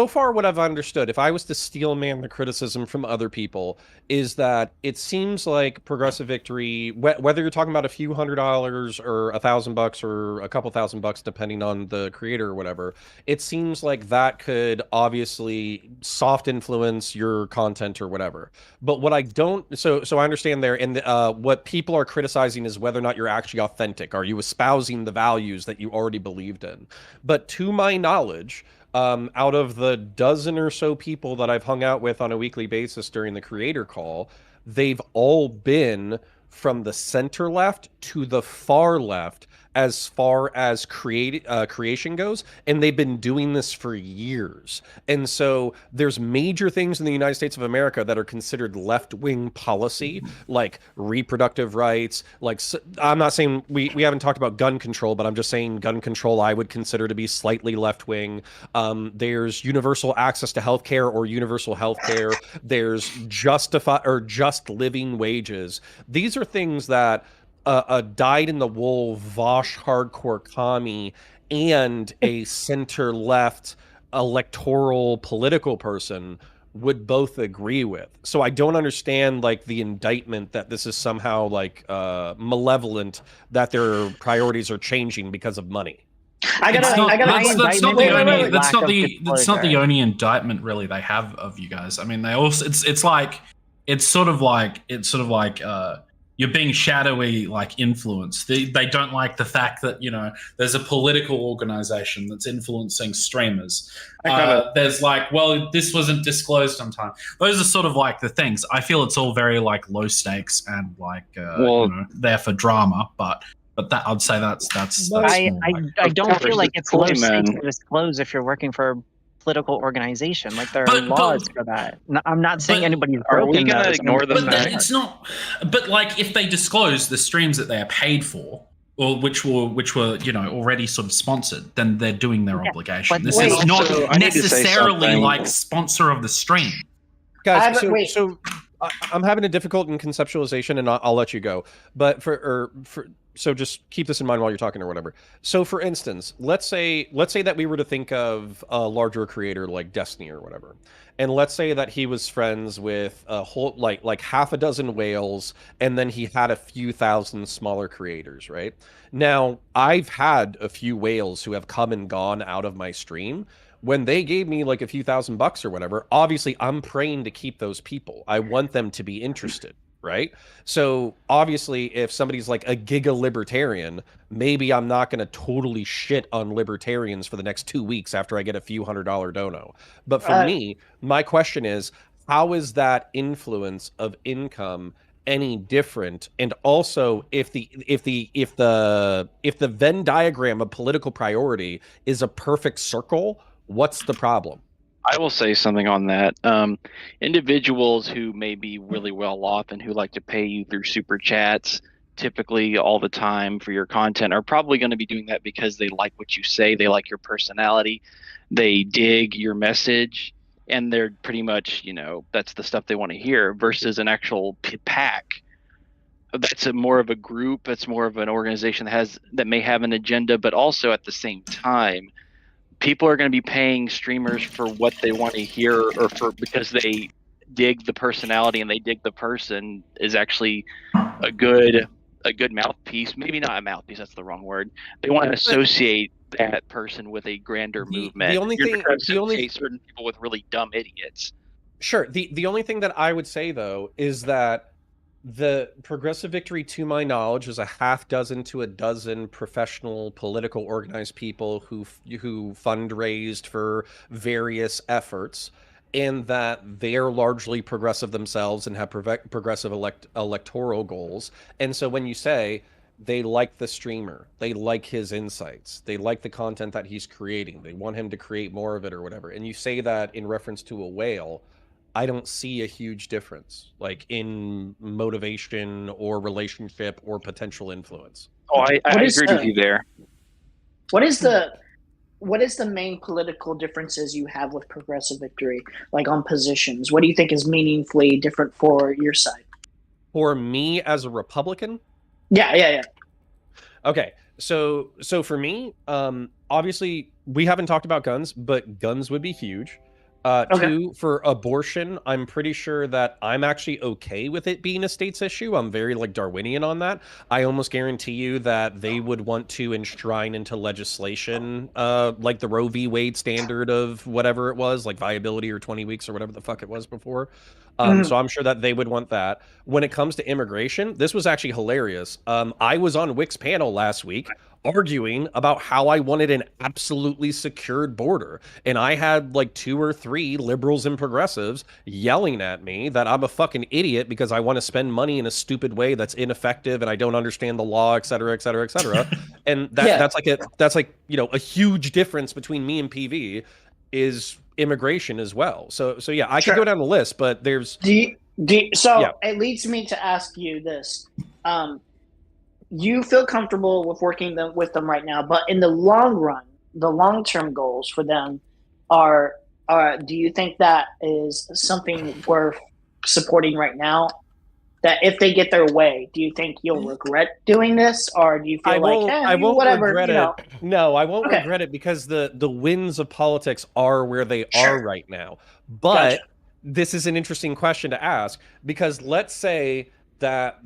far what I've understood, if I was to steel man the criticism from other people, is that it seems like Progressive Victory, whether you're talking about a few $100 or $1,000 or a couple $1,000 depending on the creator or whatever, it seems like that could obviously soft influence your content or whatever. But what I don't, so I understand there, and what people are criticizing is whether or not you're actually authentic. Are you espousing the values that you already believed in? But to my knowledge, out of the dozen or so people that I've hung out with on a weekly basis during the creator call, they've all been from the center left to the far left as far as creation goes, and they've been doing this for years. And so there's major things in the United States of America that are considered left-wing policy, like reproductive rights, like, I'm not saying we haven't talked about gun control, but I'm just saying gun control I would consider to be slightly left-wing. There's universal access to healthcare or universal healthcare. There's just living wages. These are things that a dyed-in-the-wool Vosh hardcore commie and a center-left electoral political person would both agree with. So I don't understand like the indictment that this is somehow like malevolent, that their priorities are changing because of money. That's not the only indictment really they have of you guys. I mean, they also it's sort of like you're being shadowy, like influenced. They don't like the fact that there's a political organization that's influencing streamers. There's like, well, this wasn't disclosed on time. Those are sort of like the things. I feel it's all very like low stakes and like there for drama, but But that I'd say that's I small. I don't feel course, like it's it's low stakes Clayman. to disclose if you're working for a political organization. Like there are But- laws for that. I'm not saying but- anybody's Are we broken gonna those. ignore the But fact? it's not. But like, if they disclose the streams that they are paid for, or which were already sort of sponsored, then they're doing their Yeah, obligation. but This wait, is not also, I need to say necessarily something. like sponsor of the stream. Guys, wait. so I'm having a difficult in conceptualization, and I'll let you go. But so just keep this in mind while you're talking or whatever. So for instance, let's say that we were to think of a larger creator like Destiny or whatever, and let's say that he was friends with a whole like half a dozen whales, and then he had a few thousand smaller creators, right? Now I've had a few whales who have come and gone out of my stream. When they gave me like a few $1,000 or whatever, obviously I'm praying to keep those people. I want them to be interested, right? So obviously if somebody's like a giga libertarian, maybe I'm not going to totally shit on libertarians for the next 2 weeks after I get a few $100 dono. But for me, my question is, how is that influence of income any different? And also, if the Venn diagram of political priority is a perfect circle, what's the problem? I will say something on that. Individuals who may be really well off and who like to pay you through super chats, typically all the time for your content, are probably going to be doing that because they like what you say, they like your personality, they dig your message, and they're pretty much, that's the stuff they want to hear. Versus an actual pack. That's more of a group. That's more of an organization that may have an agenda, but also at the same time, people are going to be paying streamers for what they want to hear, or because they dig the personality and they dig the person is actually a good mouthpiece. Maybe not a mouthpiece, that's the wrong word. They want to associate that person with a grander movement. The only thing, certain people with really dumb idiots. Sure. The only thing that I would say though is that the Progressive Victory, to my knowledge, is a half dozen to a dozen professional, political, organized people who fundraised for various efforts, and that they are largely progressive themselves and have progressive electoral goals. And so when you say they like the streamer, they like his insights, they like the content that he's creating, they want him to create more of it or whatever, and you say that in reference to a whale, I don't see a huge difference, like in motivation or relationship or potential influence. Oh, I agree with you there. What is the main political differences you have with Progressive Victory, like on positions? What do you think is meaningfully different for your side? For me as a Republican? Yeah. Okay, so for me, obviously we haven't talked about guns, but guns would be huge. Okay. 2, for abortion, I'm pretty sure that I'm actually okay with it being a state's issue. I'm very like Darwinian on that. I almost guarantee you that they would want to enshrine into legislation, like the Roe v. Wade standard of whatever it was, like viability or 20 weeks or whatever the fuck it was before. So I'm sure that they would want that. When it comes to immigration, this was actually hilarious. I was on Whick's panel last week arguing about how I wanted an absolutely secured border. And I had like 2 or 3 liberals and progressives yelling at me that I'm a fucking idiot because I want to spend money in a stupid way that's ineffective and I don't understand the law, et cetera, et cetera, et cetera. And that's like a huge difference between me and PV is immigration as well. So yeah, I could go down the list, but there's It leads me to ask you this. You feel comfortable with working with them right now, but in the long run, the long-term goals for them are do you think that is something worth supporting right now? That if they get their way, do you think you'll regret doing this, or do you feel I won't whatever, regret it. No, I won't regret it because the winds of politics are where they are right now. But this is an interesting question to ask, because let's say that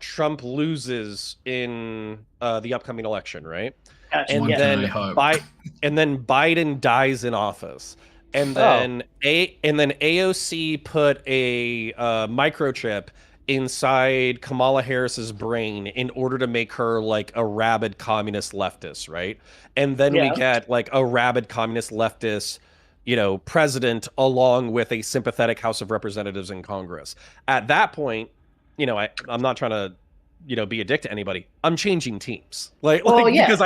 Trump loses in the upcoming election, right? And then Biden dies in office. And then AOC put a microchip inside Kamala Harris's brain in order to make her like a rabid communist leftist, right? And then we get like a rabid communist leftist, president, along with a sympathetic House of Representatives in Congress. At that point, I'm not trying to be a dick to anybody. I'm changing teams, because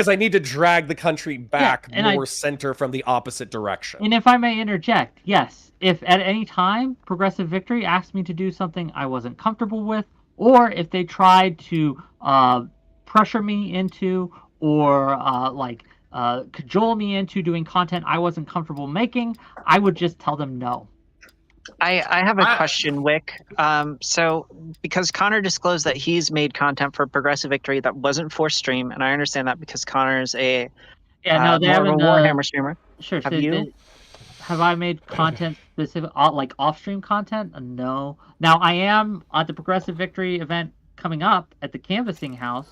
I need to drag the country back more center from the opposite direction. And if I may interject, yes, if at any time Progressive Victory asked me to do something I wasn't comfortable with, or if they tried to pressure me into or cajole me into doing content I wasn't comfortable making, I would just tell them no. I have a question, Whick. So because Connor disclosed that he's made content for Progressive Victory that wasn't for stream, and I understand that because Connor is more of a Warhammer streamer. Sure. Have I made content specific, like off-stream content? No. Now I am at the Progressive Victory event coming up at the Canvassing House.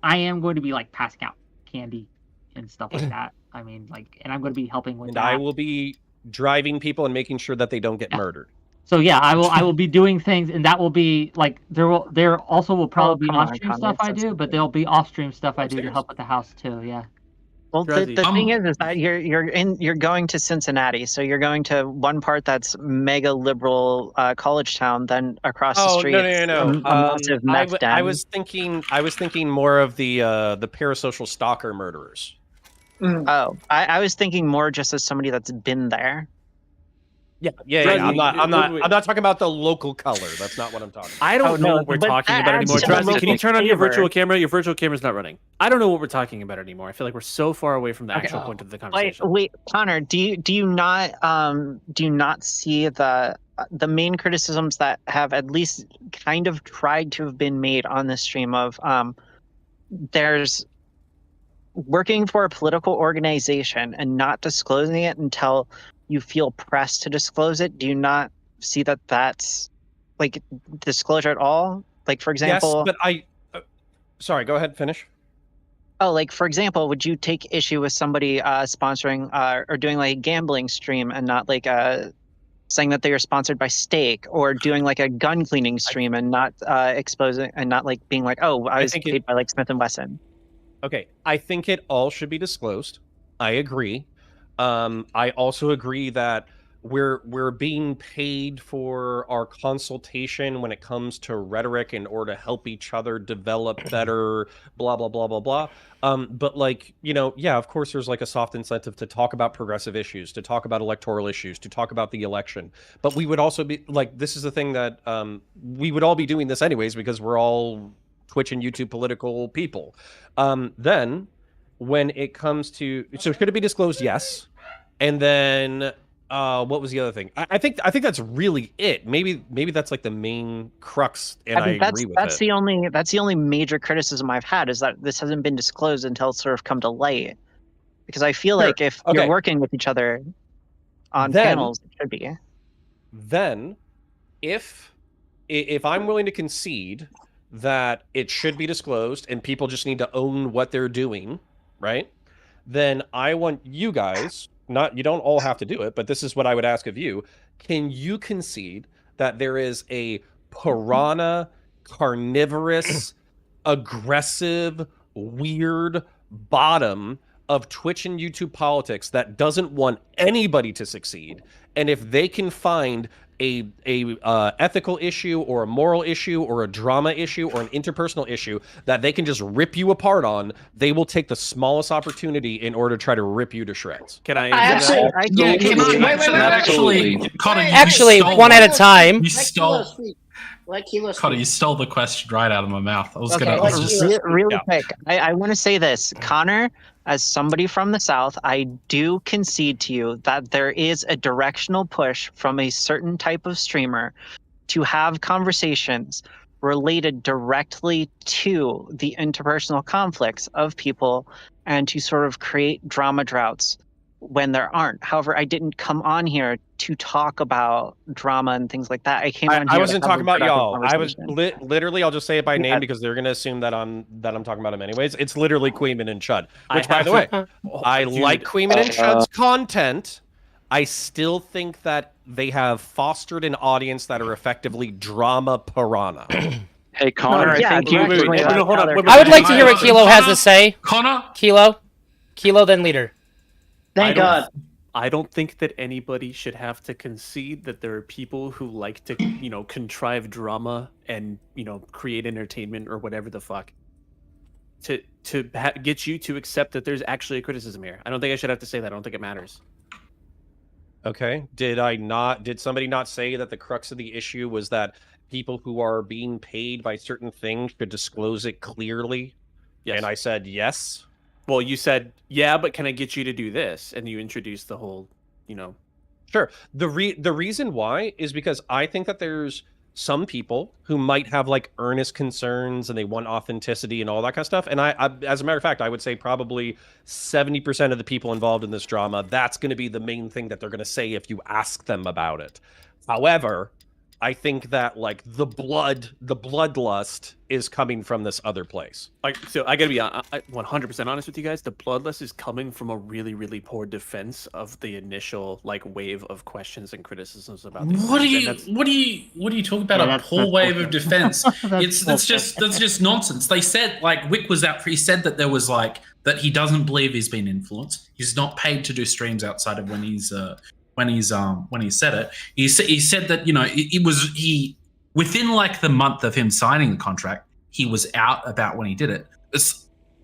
I am going to be like passing out candy and stuff like that. I mean, and I'm going to be helping with that. I will be driving people and making sure that they don't get murdered. So yeah, I will be doing things, and that will be there also will probably be off-stream stuff I do, but there'll be off-stream stuff I do to help with the house too. Yeah. Well, the thing is that you're going to Cincinnati, so you're going to one part that's mega liberal college town, then across the street. No. Massive meth den. I was thinking more of the parasocial stalker murderers. Oh, I was thinking more just as somebody that's been there. Yeah. I'm not talking about the local color. That's not what I'm talking about. I don't know what we're talking about anymore. Can you turn on your virtual camera? Your virtual camera's not running. I don't know what we're talking about anymore. I feel like we're so far away from the actual point of the conversation. Wait, Connor, do you not see the main criticisms that have at least kind of tried to have been made on this stream of there's working for a political organization and not disclosing it until you feel pressed to disclose it? Do you not see that that's disclosure at all? For example, yes, but sorry, go ahead, finish. Oh, for example, would you take issue with somebody sponsoring or doing a gambling stream and not saying that they are sponsored by Stake, or doing a gun cleaning stream and not exposing and not being I was paid by Smith & Wesson? Okay, I think it all should be disclosed. I agree. I also agree that we're being paid for our consultation when it comes to rhetoric in order to help each other develop better, blah, blah, blah, blah, blah. But of course there's a soft incentive to talk about progressive issues, to talk about electoral issues, to talk about the election. But we would also be this is the thing that we would all be doing this anyways, because we're all Twitch and YouTube political people. Then when it comes to, so should it be disclosed? Yes. And then what was the other thing? I think that's really it. Maybe that's the main crux, and I agree with that's it. That's the only major criticism I've had, is that this hasn't been disclosed until it's sort of come to light. Because I feel like if you're working with each other on panels, it should be. Then if I'm willing to concede that it should be disclosed and people just need to own what they're doing, right? Then I want you guys, you don't all have to do it, but this is what I would ask of you. Can you concede that there is a piranha, carnivorous, aggressive, weird bottom of Twitch and YouTube politics that doesn't want anybody to succeed? And if they can find a ethical issue or a moral issue or a drama issue or an interpersonal issue that they can just rip you apart on, they will take the smallest opportunity in order to try to rip you to shreds. Can I Actually, one at a time. You stole Connor, you stole the question right out of my mouth. I was really quick. I want to say this, Connor. As somebody from the South, I do concede to you that there is a directional push from a certain type of streamer to have conversations related directly to the interpersonal conflicts of people and to sort of create drama droughts when there aren't. However, I didn't come on here to talk about drama and things like that. I wasn't talking about y'all. I was literally, I'll just say it by name because they're going to assume that I'm talking about them anyways. It's literally Queeman and Chud, which, by the way, I like Queeman and Chud's content. I still think that they have fostered an audience that are effectively drama piranha. Hey, Connor, I think you I would like to hear what Kilo has to say. Connor? Kilo, then leader. Thank God. I don't think that anybody should have to concede that there are people who like to, contrive drama and, create entertainment or whatever the fuck to get you to accept that there's actually a criticism here. I don't think I should have to say that. I don't think it matters. Okay. Did somebody not say that the crux of the issue was that people who are being paid by certain things should disclose it clearly? Yes. And I said yes. Well, you said, yeah, but can I get you to do this? And you introduced the whole, Sure. The reason why is because I think that there's some people who might have like earnest concerns and they want authenticity and all that kind of stuff. And I as a matter of fact, I would say probably 70% of the people involved in this drama, that's going to be the main thing that they're going to say if you ask them about it. However, I think that like the bloodlust is coming from this other place. So I gotta be 100% honest with you guys. The bloodlust is coming from a really, really poor defense of the initial wave of questions and criticisms about this. What are you talking about? A poor wave of defense? That's just nonsense. They said Whick was out. He said that there was that he doesn't believe he's been influenced. He's not paid to do streams outside of when he said it. He said that within the month of him signing the contract, he was out about when he did it.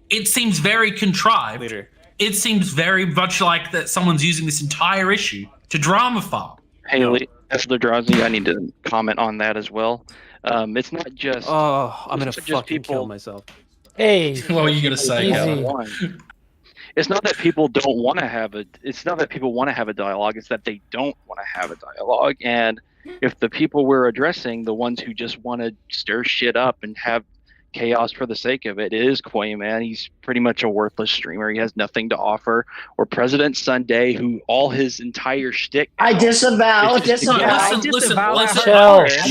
It seems very contrived. Later. It seems very much like that someone's using this entire issue to drama farm. Haley, as the Drazi, I need to comment on that as well. It's not just. Oh, I'm gonna just fucking people. kill myself. Hey, What were you gonna say? Easy. It's not that people don't want to have a. It's not that people want to have a dialogue. It's that they don't want to have a dialogue. And if the people we're addressing, the ones who just want to stir shit up and have chaos for the sake of it, is Quay, man. He's pretty much a worthless streamer. He has nothing to offer. Or President Sunday, who all his entire shtick. I disavow. Listen.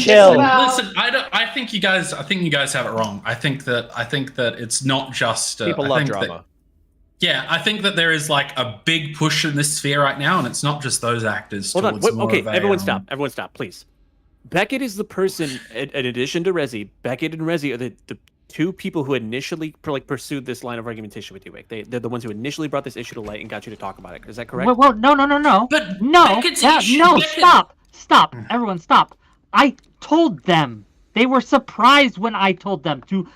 Chill. Listen, I think you guys have it wrong. I think that it's not just People love drama. I think that there is a big push in this sphere right now, and it's not just those actors. Hold on. towards more Okay, of a, everyone stop, please. Beckett is the person, in addition to Rezi, Beckett and Rezi are the two people who initially pursued this line of argumentation with you, Whick. They're the ones who initially brought this issue to light and got you to talk about it. Is that correct? Well, no. But No, Beckett's stop. Everyone stop. I told them. They were surprised when I told them to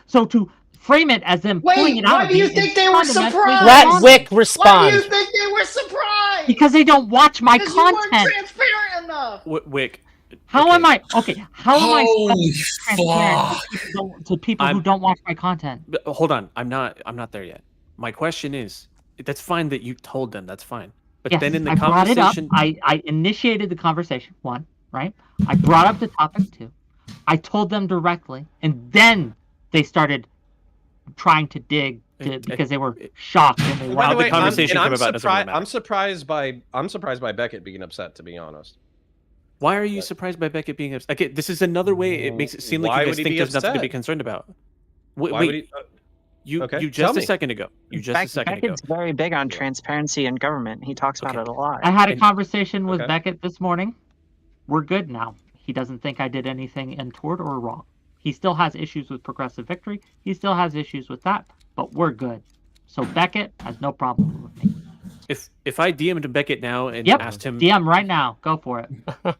frame it as them pulling Wait, it out. why do you think they were surprised? Let Whick Why respond. do you think they were surprised? Because they don't watch my Because you weren't content. transparent enough. Whick. How am I Holy transparent to people who don't watch my content? Hold on, I'm not there yet. My question is, that's fine that you told them. That's fine. But Yes, then in the I brought it up. conversation, I initiated the conversation. One, right? I brought up the topic. Two, I told them directly, and then they started trying to dig because they were shocked and they By the were. way, conversation I'm came about, doesn't really matter. I'm surprised by Beckett being upset, to be honest. why are you surprised by Beckett being upset? Okay, this is another way it makes it seem like Why you would guys he think be there's nothing to upset? be concerned about. Why Wait, would he, you okay, you tell just a me. second ago. You just a second ago. Beckett's very big on transparency in government. He talks about Okay. it a lot. I had a And- conversation with Okay. Beckett this morning. We're good now. He doesn't think I did anything untoward or wrong. He still has issues with progressive victory. He still has issues with that, but we're good. So Beckett has no problem with me. If I DM'd Beckett now and Yep, asked him, DM right now. Go for it. We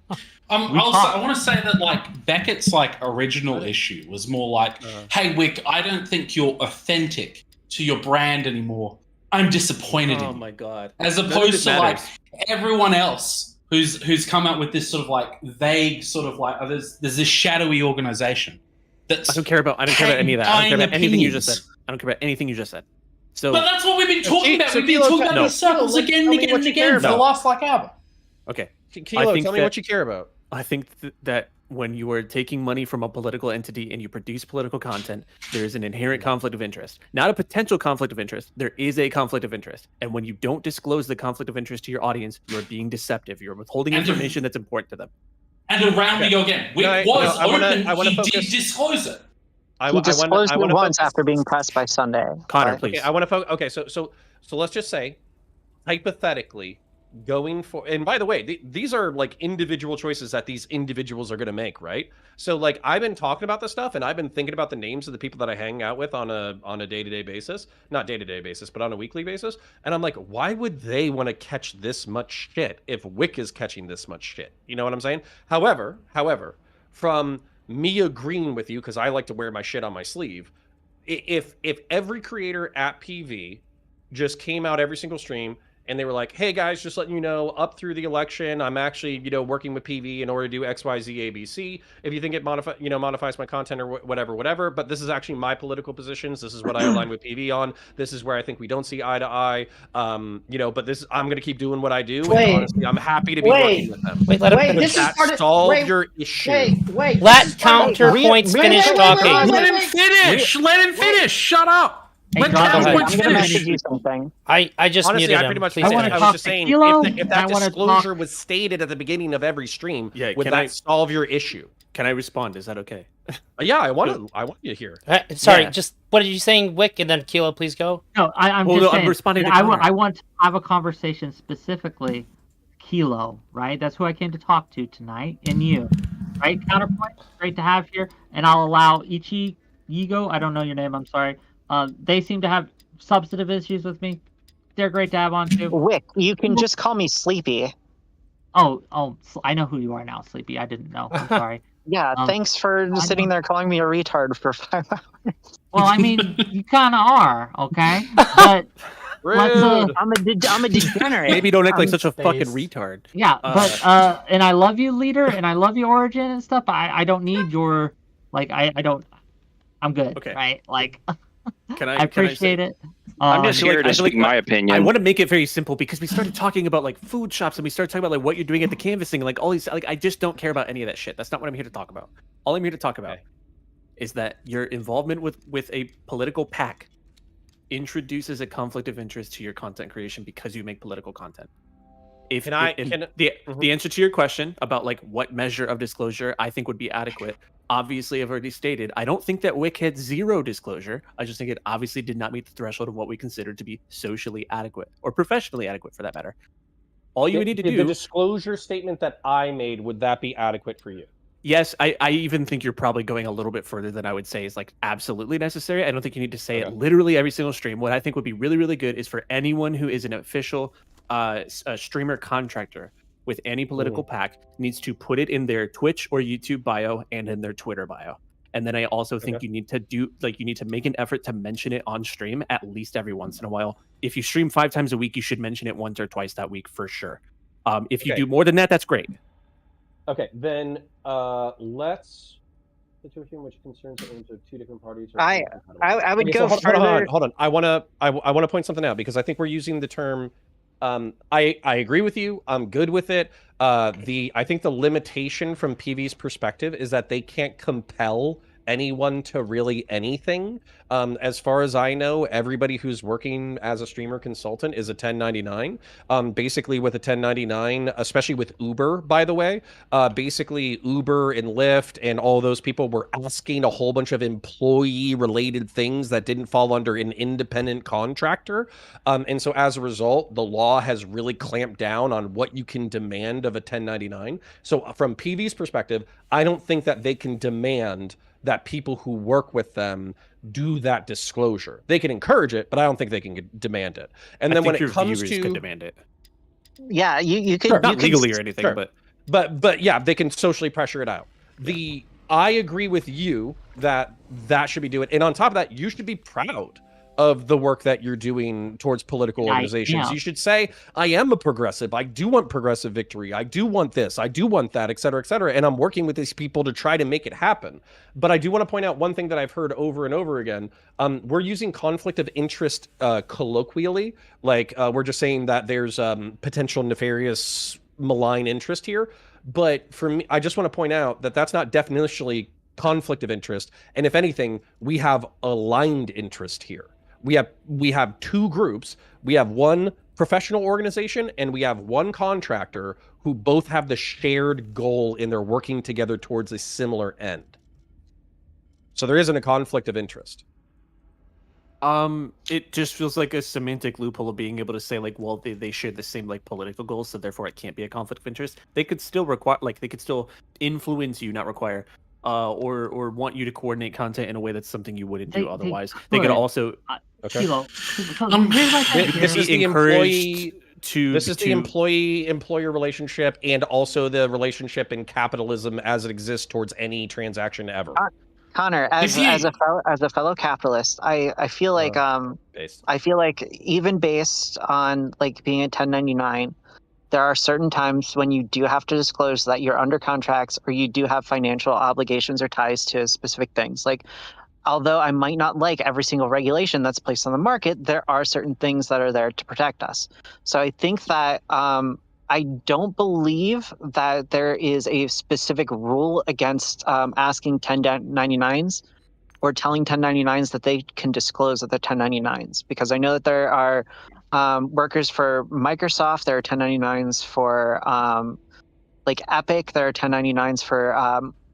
I want to say that Beckett's original issue was more hey Wick, I don't think you're authentic to your brand anymore. I'm disappointed oh in you. my god, As None of opposed this to matters. everyone else who's come up with this sort of vague sort of there's this shadowy organization that's I don't care about any of that. I don't care about anything you just said. opinions. I don't care about anything you just said. So But that's what we've been talking about. so We've been Kilo, talking about no. these circles Kilo, again and tell me again what and you again care for the about. last hour. okay, Kilo, think tell me that- what you care about. I think that when you are taking money from a political entity and you produce political content, there is an inherent conflict of interest. Not a potential conflict of interest. There is a conflict of interest. And when you don't disclose the conflict of interest to your audience, you're being deceptive. You're withholding And to- information that's important to them. And around we go again. Wick No, was I wanna- open. I wanna He did focus- disclose it. He disclosed it once after being pressed by Sunday. Connor, But- please. Okay, I want to focus. Okay, so let's just say, hypothetically, going for, and by the way, these are like individual choices that these individuals are going to make, right? So like I've been talking about this stuff and I've been thinking about the names of the people that I hang out with on a day-to-day basis, not day-to-day basis, but on a weekly basis. And I'm like, why would they want to catch this much shit if Whick is catching this much shit? You know what I'm saying? However, from me agreeing with you, because I like to wear my shit on my sleeve, if every creator at PV just came out every single stream and they were like, hey guys, just letting you know, up through the election, I'm actually, working with PV in order to do X, Y, Z, A, B, C. If you think it modifies my content or whatever, but this is actually my political positions. This is what I align with PV on. This is where I think we don't see eye to eye. But this, I'm going to keep doing what I do. Wait. And honestly, I'm happy to be working with them. Wait, let him Wait, finish. this is part of Solve your issue. Wait. Let this is part of- counterpoints finish talking. Let him finish. Let him finish. Shut up. Hey, Let John, I'm counterpoints going to finish. message you something. I just Honestly, muted I him. pretty much Please said, wanna I finish. was talk just to saying, Kilo, if that I wanna disclosure talk- was stated at the beginning of every stream, Yeah, would can that I- solve your issue? Can I respond? Is that okay? Yeah, I want you to hear. Sorry, Yeah. just what are you saying, Wick? And then Kilo, please go. No, I'm Well, just no, I'm saying. responding to I Connor. want to have a conversation specifically, Kilo, right? That's who I came to talk to tonight, and you, right? Counterpoint, great to have here, and I'll allow Yigo. I don't know your name. I'm sorry. They seem to have substantive issues with me. They're great to have on too. Wick, you can just call me Sleepy. Oh, I know who you are now, Sleepy. I didn't know. I'm sorry. Yeah, thanks for sitting there calling me a retard for 5 hours. Well, I mean, you kind of are, okay? But let's, I'm a degenerate. Maybe don't act like such a Space. fucking retard. yeah, but and I love you, leader, and I love your origin and stuff. I don't need your I don't. I'm good. Okay. Right? Like, Can I appreciate it. I'm just feel here like- to I feel speak like my opinion. I want to make it very simple because we started talking about like food shops and we started talking about like what you're doing at the canvassing and like all these I just don't care about any of that shit. That's not what I'm here to talk about. All I'm here to talk about is that your involvement with a political PAC introduces a conflict of interest to your content creation because you make political content. The answer to your question about like what measure of disclosure I think would be adequate, obviously I've already stated. I don't think that Wick had zero disclosure. I just think it obviously did not meet the threshold of what we consider to be socially adequate or professionally adequate for that matter. All you would need to do. The disclosure statement that I made, would that be adequate for you? Yes, I even think you're probably going a little bit further than I would say is like absolutely necessary. I don't think you need to say it literally every single stream. What I think would be really, really good is for anyone who is an official streamer contractor with any political PAC needs to put it in their Twitch or YouTube bio and in their Twitter bio. And then I also think you need to make an effort to mention it on stream at least every once in a while. If you stream 5 times a week, you should mention it once or twice that week for sure. If you do more than that, that's great. Okay, then let's situation which concerns the aims of 2 different parties. I would go so further. Hold on. I want to point something out because I think we're using the term. I agree with you. I'm good with it. I think the limitation from PV's perspective is that they can't compel anyone to really anything. As far as I know, everybody who's working as a streamer consultant is a 1099. Basically with a 1099, especially with Uber, by the way, basically Uber and Lyft and all those people were asking a whole bunch of employee related things that didn't fall under an independent contractor. And so as a result, the law has really clamped down on what you can demand of a 1099. So from PV's perspective, I don't think that they can demand that people who work with them do that disclosure. They can encourage it, but I don't think they can demand it. And then when it comes to could demand it, Yeah, you could not legally or anything, but yeah, they can socially pressure it out. I agree with you that should be doing. And on top of that, you should be proud of the work that you're doing towards political organizations. You should say, I am a progressive. I do want progressive victory. I do want this. I do want that, et cetera, et cetera. And I'm working with these people to try to make it happen. But I do want to point out one thing that I've heard over and over again. We're using conflict of interest colloquially. Like we're just saying that there's potential nefarious malign interest here. But for me, I just want to point out that that's not definitionally conflict of interest. And if anything, we have aligned interest here. We have 2 groups. We have one professional organization and we have one contractor who both have the shared goal and they're working together towards a similar end. So there isn't a conflict of interest. It just feels like a semantic loophole of being able to say like, well, they share the same like political goals, so therefore it can't be a conflict of interest. They could still require, like, they could still influence you, not require, or want you to coordinate content in a way that's something you wouldn't do otherwise. They could also. Okay. Kilo, This is the employee. This is the to- employee-employer relationship, and also the relationship in capitalism as it exists towards any transaction ever. Connor, as a fellow capitalist, I feel like I feel like even based on like being a 1099, there are certain times when you do have to disclose that you're under contracts or you do have financial obligations or ties to specific things. Like, although I might not like every single regulation that's placed on the market, there are certain things that are there to protect us. So I think that I don't believe that there is a specific rule against asking 1099s or telling 1099s that they can disclose that they're 1099s, because I know that there are workers for Microsoft, there are 1099s for like Epic, there are 1099s for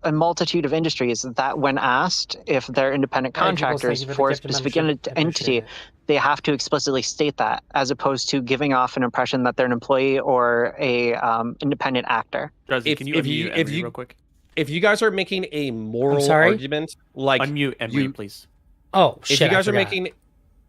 a multitude of industries that when asked if they're independent contractors for a specific entity, they have to explicitly state that, as opposed to giving off an impression that they're an employee or a independent actor. Can you unmute Emery real quick? If you guys are making a moral argument, like unmute Emery, please. Oh shit! If you guys are making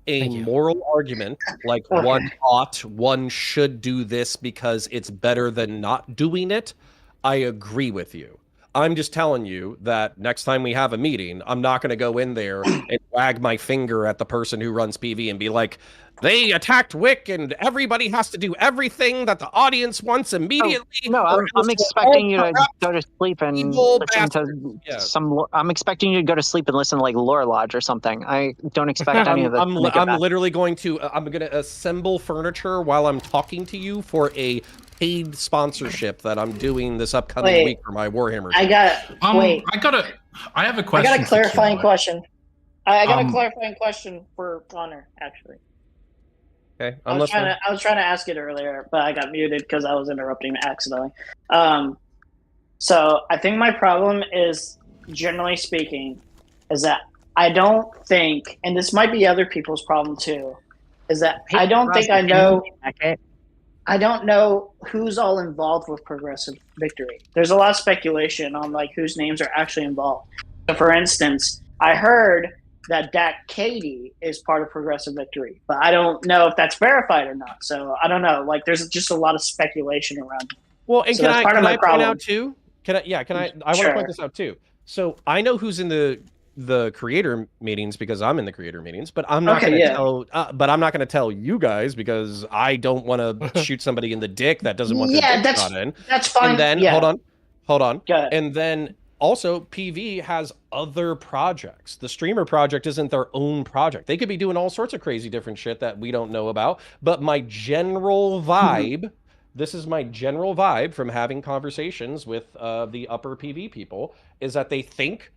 a moral argument, like one ought, one should do this because it's better than not doing it, I agree with you. I'm just telling you that next time we have a meeting, I'm not going to go in there and wag my finger at the person who runs PV and be like, they attacked Whick and everybody has to do everything that the audience wants immediately. Oh, no, I'm expecting you to go to sleep and listen to some. I'm expecting you to go to sleep and listen to like Lore Lodge or something. I don't expect any of this. I'm literally going to. I'm going to assemble furniture while I'm talking to you for a paid sponsorship that I'm doing this upcoming week for my Warhammer. I have a question. I got a clarifying question. I got a clarifying question for Connor, actually. Okay, I was trying to ask it earlier, but I got muted because I was interrupting accidentally. So I think my problem is, generally speaking, is that I don't think, and this might be other people's problem too, is that I don't think I know. I don't know who's all involved with Progressive Victory. There's a lot of speculation on like whose names are actually involved. So for instance, I heard that Dak Katie is part of Progressive Victory, but I don't know if that's verified or not. So I don't know. Like, there's just a lot of speculation around. Well, and so can I point out too? I Sure. want to point this out too. So I know who's in the creator meetings because I'm in the creator meetings, but I'm not going to tell. But I'm not going to tell you guys because I don't want to shoot somebody in the dick that doesn't want their dick shot in. That's fine. And then hold on. Go ahead. And then also PV has other projects. The streamer project isn't their own project. They could be doing all sorts of crazy different shit that we don't know about. But my general vibe. This is my general vibe from having conversations with the upper PV people, is that they think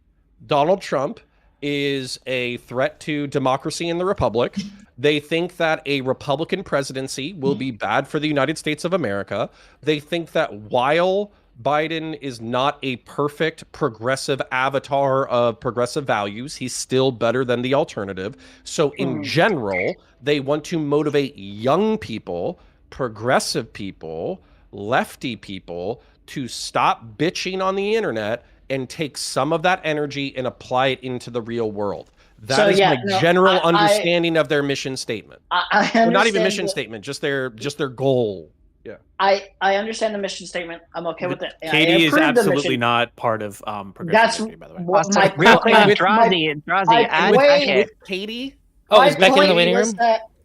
Donald Trump is a threat to democracy in the Republic. They think that a Republican presidency will be bad for the United States of America. They think that while Biden is not a perfect progressive avatar of progressive values, he's still better than the alternative. So in general, they want to motivate young people, progressive people, lefty people to stop bitching on the internet and take some of that energy and apply it into the real world. That is my general understanding of their mission statement. Well, not even mission statement, just their goal. Yeah. I understand the mission statement. I'm okay with it. Katie is absolutely not part of Progressive Victory, by the way. What real quick, Drazi, with Katie. Oh, is Beckett in the waiting room?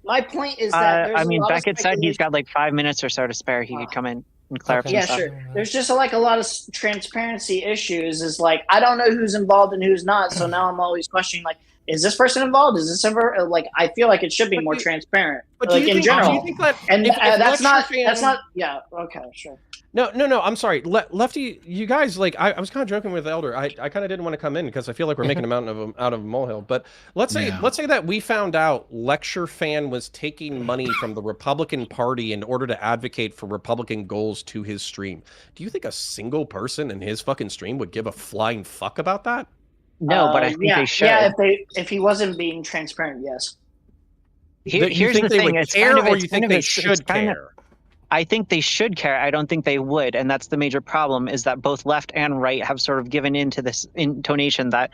My point is that I mean, Beckett said he's got like 5 minutes or so to spare. He could come in and clarify. Yeah, stuff. sure. There's just like a lot of transparency issues. Is like I don't know who's involved and who's not. So now I'm always questioning like, is this person involved? Is this ever like? I feel like it should be more transparent. But like in general, do you think that and if that's not. fan... That's not. Yeah. Okay. Sure. No. I'm sorry, Lefty. You guys, like, I was kind of joking with Elder. I kind of didn't want to come in because I feel like we're making a mountain out of a molehill. But let's say that we found out Lecture Fan was taking money from the Republican Party in order to advocate for Republican goals to his stream. Do you think a single person in his fucking stream would give a flying fuck about that? No, but I think they should. Yeah, if he wasn't being transparent, yes. Here's think the they thing. would It's care, kind of, or it's you kind think of, they it's should kind of, care? I think they should care. I don't think they would. And that's the major problem, is that both left and right have sort of given into this intonation that,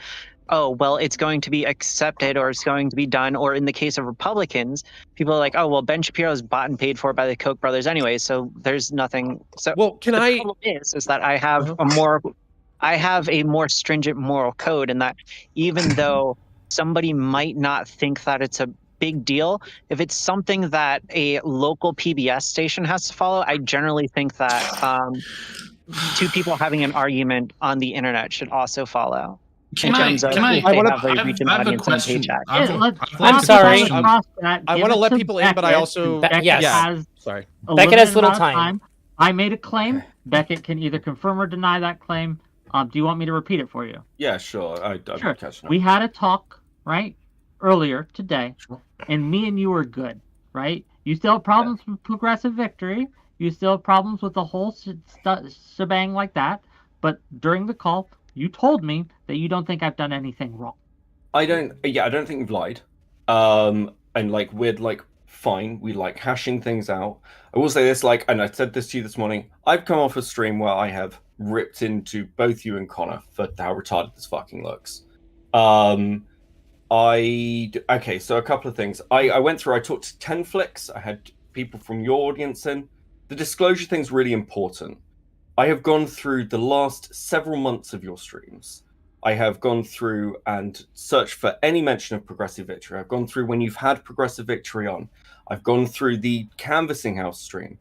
oh, well, it's going to be accepted or it's going to be done. Or in the case of Republicans, people are like, oh, well, Ben Shapiro is bought and paid for by the Koch brothers anyway, so there's nothing. So Well, the problem is that I have a more stringent moral code, and that even though somebody might not think that it's a big deal, if it's something that a local PBS station has to follow, I generally think that two people having an argument on the internet should also follow. Can I If they I have a reach an have a audience and a question. paycheck. I'm sorry. I want to let people in, but I also Yes. yeah. Sorry. Beckett has little time. I made a claim. Beckett can either confirm or deny that claim. Do you want me to repeat it for you? Yeah, sure. I'm Sure. catching up. We had a talk, right, earlier today, and me and you were good, right? You still have problems with progressive victory. You still have problems with the whole shebang like that. But during the call, you told me that you don't think I've done anything wrong. I don't think you've lied. And like we're like fine. We like hashing things out. I will say this, like, and I said this to you this morning. I've come off a stream where I have ripped into both you and Connor for how retarded this fucking looks. Okay, so a couple of things. I went through. I talked to 10 flicks. I had people from your audience in. The disclosure thing's really important. I have gone through the last several months of your streams. I have gone through and searched for any mention of progressive victory. I've gone through when you've had progressive victory on. I've gone through the Canvassing House stream.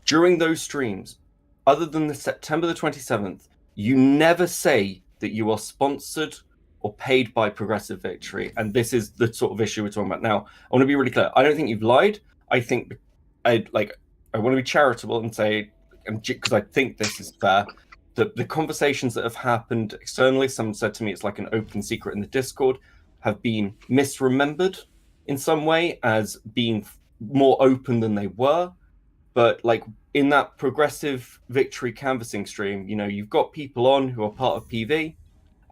During those streams, other than the September the 27th, you never say that you are sponsored or paid by progressive victory. And this is the sort of issue we're talking about now. I want to be really clear. I don't think you've lied. I think I want to be charitable and say, because I think this is fair, that the conversations that have happened externally, someone said to me it's like an open secret in the Discord, have been misremembered in some way as being more open than they were. But like in that progressive victory canvassing stream, you know, you've got people on who are part of PV,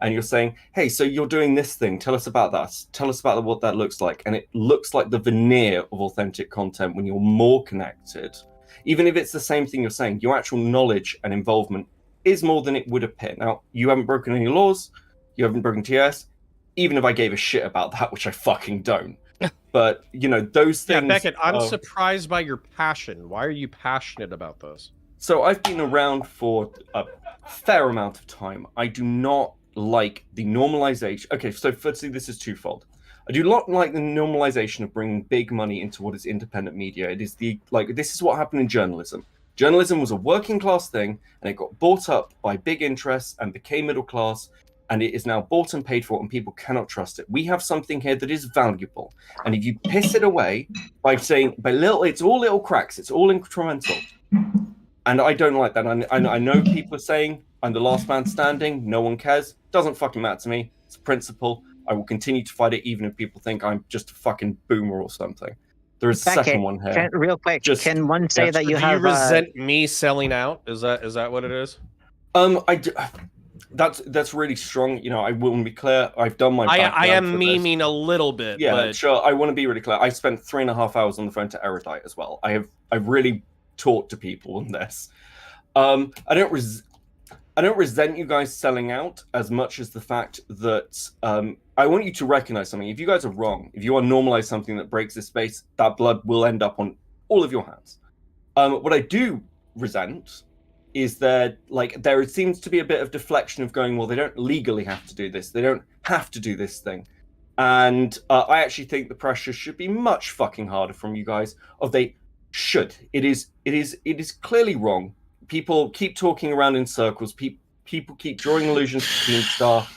and you're saying, hey, so you're doing this thing. Tell us about that. Tell us about what that looks like. And it looks like the veneer of authentic content when you're more connected. Even if it's the same thing you're saying, your actual knowledge and involvement is more than it would appear. Now, you haven't broken any laws. You haven't broken TS. Even if I gave a shit about that, which I fucking don't. But, you know, those things... Yeah, Beckett, I'm surprised by your passion. Why are you passionate about this? So I've been around for a fair amount of time. I do not like the normalization. Okay, so firstly, this is twofold. I do not like the normalization of bringing big money into what is independent media. It is this is what happened in journalism. Journalism was a working class thing, and it got bought up by big interests and became middle class, and it is now bought and paid for, and people cannot trust it. We have something here that is valuable, and if you piss it away by saying, it's all little cracks, it's all incremental, and I don't like that. I know people are saying, I'm the last man standing, no one cares. Doesn't fucking matter to me. It's a principle. I will continue to fight it even if people think I'm just a fucking boomer or something. There is a second one here. Real quick, can one say that you have... Do you resent me selling out? Is that what it is? That's really strong. You know, I will be clear. I've done my... I am memeing a little bit. Yeah, but... sure. I want to be really clear. I spent 3.5 hours on the phone to Erudite as well. I've really talked to people on this. I don't resent you guys selling out as much as the fact that I want you to recognize something. If you guys are wrong, if you are normalized something that breaks this space, that blood will end up on all of your hands. What I do resent is that there seems to be a bit of deflection of going, well, they don't legally have to do this. They don't have to do this thing. And I actually think the pressure should be much fucking harder from you guys. They should. It is clearly wrong. People keep talking around in circles. People keep drawing allusions to Team Star,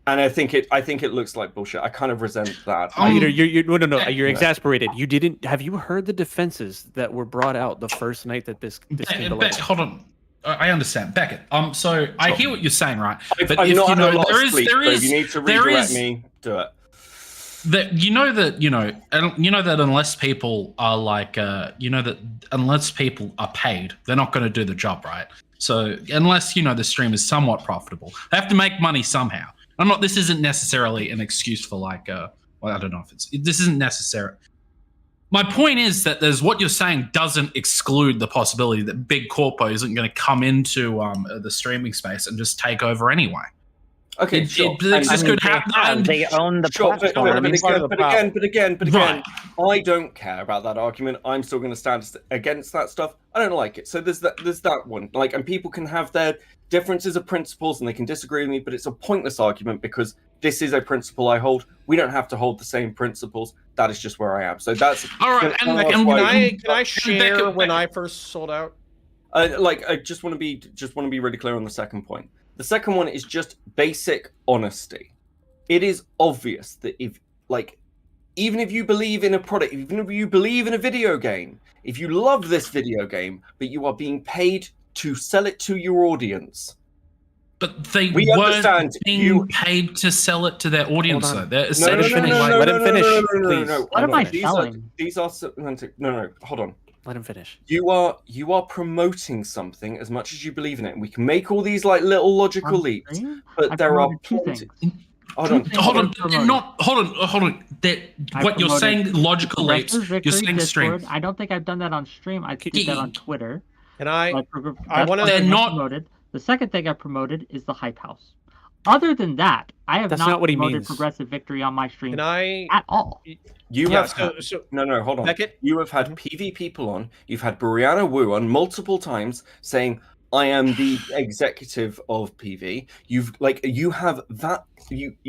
and I think it looks like bullshit. I kind of resent that. Peter, you're exasperated. You didn't. Have you heard the defenses that were brought out the first night that this came to light? Hold on. I understand, Beckett. So I hear what you're saying, right? But if you know, if you need to redirect me, do it. That that unless people are unless people are paid, they're not going to do the job, right? So unless the stream is somewhat profitable, they have to make money somehow. This isn't necessarily an excuse for I don't know if this isn't necessary. My point is that there's what you're saying doesn't exclude the possibility that big corpo isn't going to come into the streaming space and just take over anyway. Okay, It just could happen. They own the Sure, platform. but again, Right. I don't care about that argument. I'm still going to stand against that stuff. I don't like it. So there's that one. Like, and people can have their differences of principles and they can disagree with me, but it's a pointless argument because this is a principle I hold. We don't have to hold the same principles. That is just where I am. So that's all right. Can I share when I first sold out? I just want to be really clear on the second point. The second one is just basic honesty. It is obvious that even if you believe in a product, even if you believe in a video game, if you love this video game, but you are being paid to sell it to your audience. But they weren't being paid to sell it to their audience, though. They're Let him finish, please. What am I selling? These are semantic. No, hold on. Let him finish. You are promoting something as much as you believe in it, and we can make all these like little logical leaps, but there are two things. Hold on. What you're saying, logical leaps. You're saying Discord. stream. I don't think I've done that on stream. I did that on Twitter. And I want to. They're not promoted. The second thing I promoted is the Hype House. Other than that, I have not what he promoted means. Progressive Victory on my stream at all. No, hold on. Beckett? You have had PV people on. You've had Brianna Wu on multiple times saying, "I am the executive of PV." You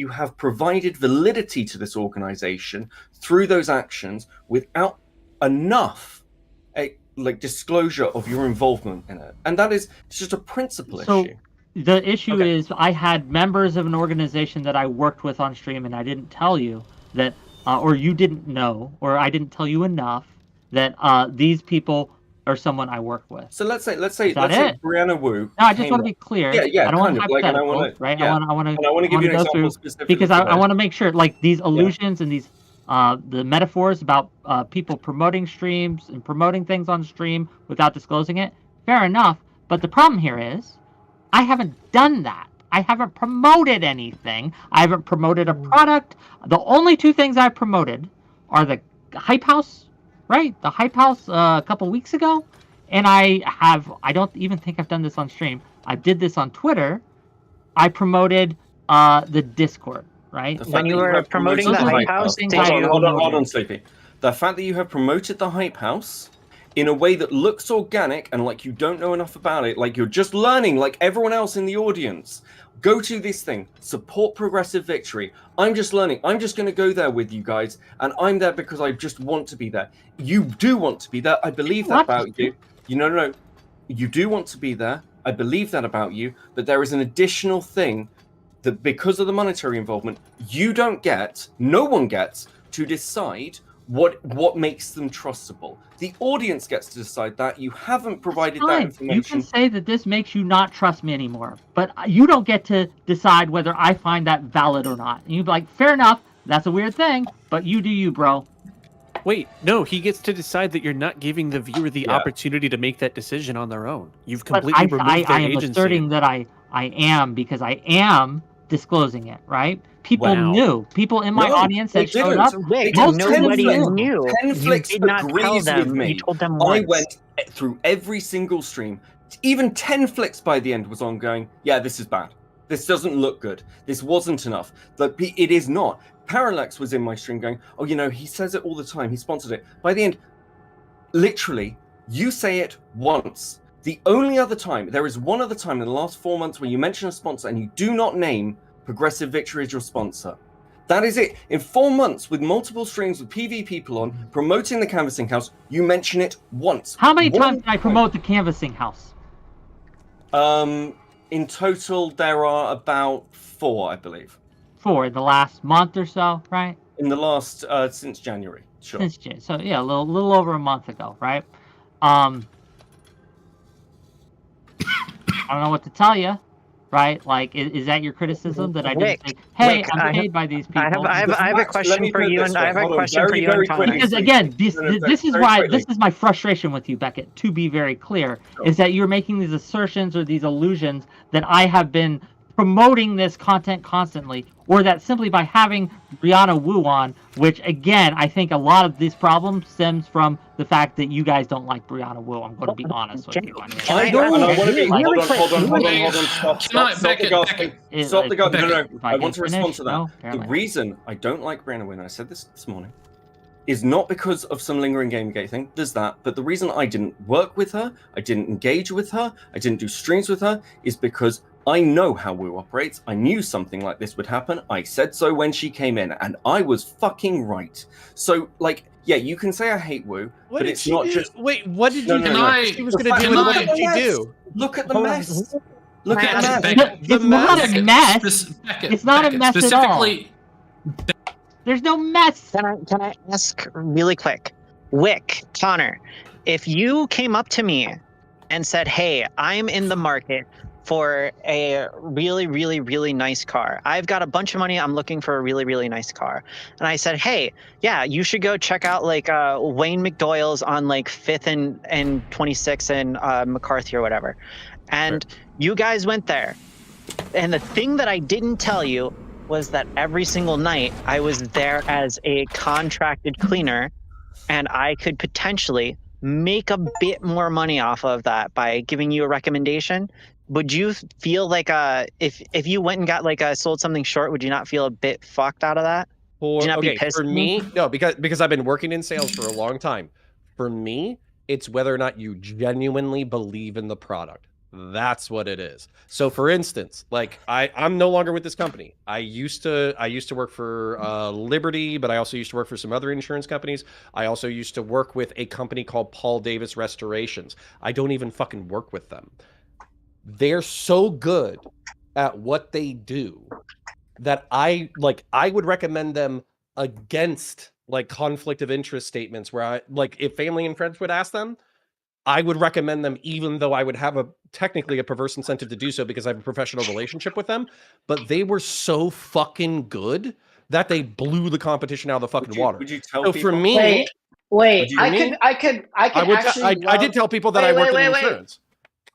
have provided validity to this organization through those actions without enough disclosure of your involvement in it, and that is just a principle issue. The issue is I had members of an organization that I worked with on stream, and I didn't tell you that, or you didn't know, or I didn't tell you enough that these people are someone I work with. So let's say Brianna Wu. No, I just want to be clear. Yeah, I don't want hypotheticals, right? Yeah. I want to give you an example specifically because I want to make sure, like these illusions and these the metaphors about people promoting streams and promoting things on stream without disclosing it. Fair enough, but the problem here is I haven't done that. I haven't promoted anything. I haven't promoted a product. The only two things I promoted are the Hype House, right? The Hype House a couple weeks ago, and I don't even think I've done this on stream. I did this on Twitter. I promoted the Discord, right? When you were promoting the Hype House, hold on, Sleepy. The fact that you have promoted the Hype House in a way that looks organic and like you don't know enough about it, like you're just learning like everyone else in the audience. Go to this thing, support Progressive Victory. I'm just learning. I'm just going to go there with you guys, and I'm there because I just want to be there. You do want to be there. I believe that about you. No. You do want to be there. I believe that about you, but there is an additional thing that because of the monetary involvement, you don't get, no one gets to decide what makes them trustable. The audience gets to decide that. You haven't provided that information. You can say that this makes you not trust me anymore, but you don't get to decide whether I find that valid or not. And you'd be like, fair enough, that's a weird thing, but you do you, bro. Wait, no, he gets to decide that you're not giving the viewer the opportunity to make that decision on their own. You've completely removed their I am agency. asserting that I am, because I am disclosing it, right? People knew. People in my audience that showed up. Nobody knew. Tenflix You did not tell agrees them. with me. You told them once. I went through every single stream. Even Tenflix by the end was on going, yeah, this is bad. This doesn't look good. This wasn't enough. It is not. Parallax was in my stream going, oh, he says it all the time. He sponsored it. By the end, literally, you say it once. The only other time, there is one other time in the last 4 months where you mention a sponsor and you do not name Progressive Victory as your sponsor. That is it. In 4 months, with multiple streams with PV people on, promoting the Canvassing House, you mention it once. How many times did I promote the Canvassing House? In total, there are about 4, I believe. 4 in the last month or so, right? In the last, since January, sure. Since January, so yeah, a little over a month ago, right? I don't know what to tell you, right? Like, is that your criticism that I didn't say, hey, Whick, I'm paid by these people? I have a question for you, and I have a question for you and Tom. Because again, this is my frustration with you, Beckett. To be very clear, is that you're making these assertions or these illusions that I have been promoting this content constantly, or that simply by having Brianna Wu on, which again, I think a lot of this problem stems from the fact that you guys don't like Brianna Wu. I'm going to be honest with you. I don't, and I want to be. Hold on. Stop the gasping. Stop the gasping. No. I want to respond to that. No, the reason I don't like Brianna Wu, and I said this morning, is not because of some lingering Gamergate thing. There's that, but the reason I didn't work with her, I didn't engage with her, I didn't do streams with her, is because I know how Wu operates. I knew something like this would happen. I said so when she came in, and I was fucking right. So, like, yeah, you can say I hate Wu, but it's not just. Wait, what did you do? She was going to do, what did she do? Look at the mess. Look at the mess. It's not a mess. It's not a mess at all. There's no mess. Can I ask really quick, Whick, Connor, if you came up to me and said, "Hey, I'm in the market for a really, really, really nice car. I've got a bunch of money. I'm looking for a really, really nice car." And I said, "Hey, yeah, you should go check out like Wayne McDoyle's on like 5th and 26th and McCarthy or whatever." And you guys went there. And the thing that I didn't tell you was that every single night I was there as a contracted cleaner, and I could potentially make a bit more money off of that by giving you a recommendation. Would you feel like if you went and got like sold something short, would you not feel a bit fucked out of that? Would you not be pissed? For me, no, because I've been working in sales for a long time. For me, it's whether or not you genuinely believe in the product. That's what it is. So for instance, like I'm no longer with this company. I used to work for Liberty, but I also used to work for some other insurance companies. I also used to work with a company called Paul Davis Restorations. I don't even fucking work with them. They're so good at what they do that I would recommend them against like conflict of interest statements where if family and friends would ask them, I would recommend them even though I would have technically a perverse incentive to do so because I have a professional relationship with them. But they were so fucking good that they blew the competition out of the fucking water. Would you tell people? For me, wait, I did tell people that I worked in insurance.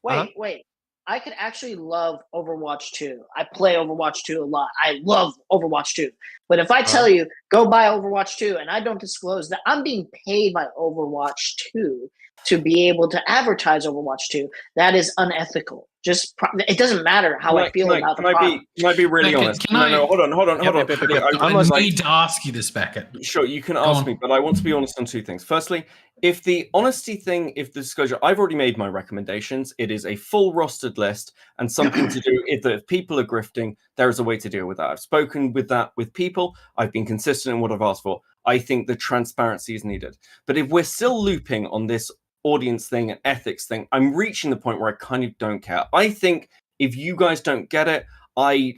Wait. I could actually love Overwatch 2. I play Overwatch 2 a lot. I love Overwatch 2. But if I tell you, go buy Overwatch 2, and I don't disclose that I'm being paid by Overwatch 2 to be able to advertise Overwatch 2, that is unethical. It doesn't matter how I feel about the product. Can I be really honest? No, hold on. I need to ask you this, Beckett. Sure, you can ask me, but I want to be honest on two things. Firstly, if the honesty thing, if the disclosure, I've already made my recommendations. It is a full rostered list and something to do. If people are grifting, there is a way to deal with that. I've spoken with that with people. I've been consistent in what I've asked for. I think the transparency is needed. But if we're still looping on this audience thing and ethics thing, I'm reaching the point where I kind of don't care. I think if you guys don't get it, I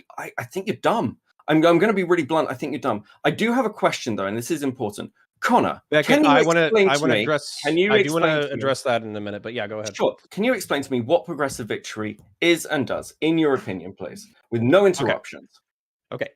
think you're dumb. I'm going to be really blunt. I think you're dumb. I do have a question though, and this is important. Connor, Beckett, I want to address. I do want to address that in a minute, but yeah, go ahead. Sure. Can you explain to me what progressive victory is and does, in your opinion, please, with no interruptions? Okay.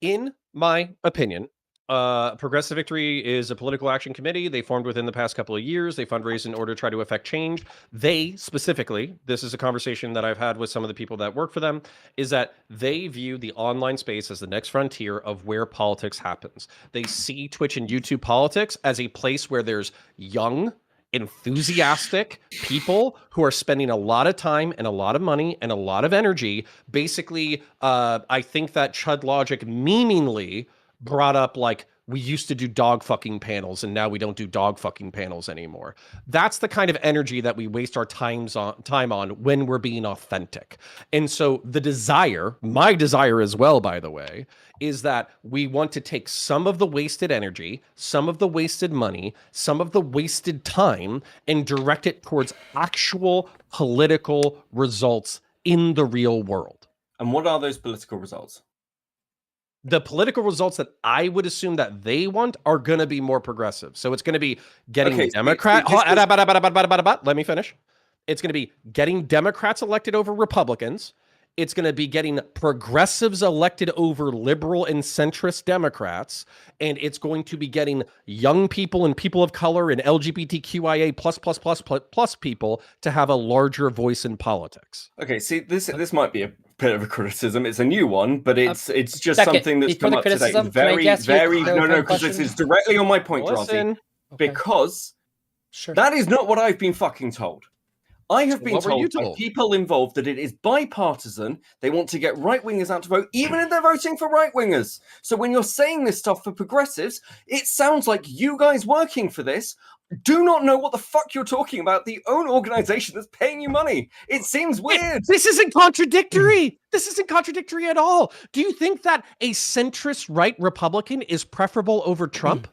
In my opinion, Progressive Victory is a political action committee. They formed within the past couple of years. They fundraise in order to try to affect change. They specifically, this is a conversation that I've had with some of the people that work for them, is that they view the online space as the next frontier of where politics happens. They see Twitch and YouTube politics as a place where there's young, enthusiastic people who are spending a lot of time and a lot of money and a lot of energy. Basically, I think that Chud Logic meaningly brought up like, we used to do dog fucking panels and now we don't do dog fucking panels anymore. That's the kind of energy that we waste our time on when we're being authentic. And so the desire, my desire as well, by the way, is that we want to take some of the wasted energy, some of the wasted money, some of the wasted time, and direct it towards actual political results in the real world. And what are those political results? The political results that I would assume that they want are going to be more progressive. So it's going to be getting Democrat. Let me finish. It's going to be getting Democrats elected over Republicans. It's going to be getting progressives elected over liberal and centrist Democrats. And it's going to be getting young people and people of color and LGBTQIA plus people to have a larger voice in politics. Okay, see, this might be a bit of a criticism. It's a new one, but it's just Beckett, something that's before come the up today. criticism, can I Very, ask you a very no, clarifying because this question? is directly on my point, Drozzy. Listen. Okay. Because Sure. that is not what I've been fucking told. I have been What were you told by told? people involved that it is bipartisan. They want to get right-wingers out to vote, even if they're voting for right-wingers. So when you're saying this stuff for progressives, it sounds like you guys working for this do not know what the fuck you're talking about. The own organization that's paying you money. It seems weird. This isn't contradictory. This isn't contradictory at all. Do you think that a centrist right Republican is preferable over Trump?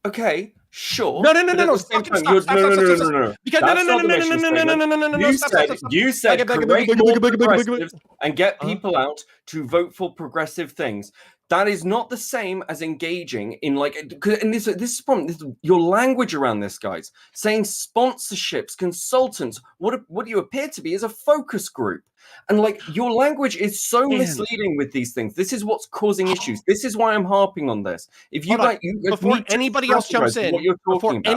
Okay, sure. No. But at the same time, Stop. no. Because That's not the mission statement. You said create more progressives and get people out to vote for progressive things. That is not the same as engaging in and this is problem. Your language around this, guys, saying sponsorships, consultants. What you appear to be is a focus group, and your language is so misleading with these things. This is what's causing issues. This is why I'm harping on this. If you guys, before anybody else jumps in, what you're talking about.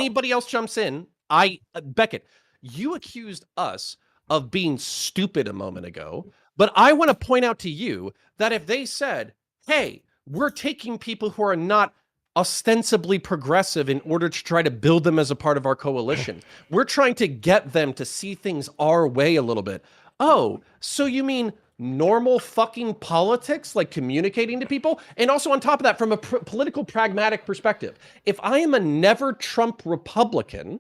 Beckett, you accused us of being stupid a moment ago, but I want to point out to you that if they said, hey, we're taking people who are not ostensibly progressive in order to try to build them as a part of our coalition. We're trying to get them to see things our way a little bit. Oh, so you mean normal fucking politics, like communicating to people? And also on top of that, from a political pragmatic perspective, if I am a never Trump Republican,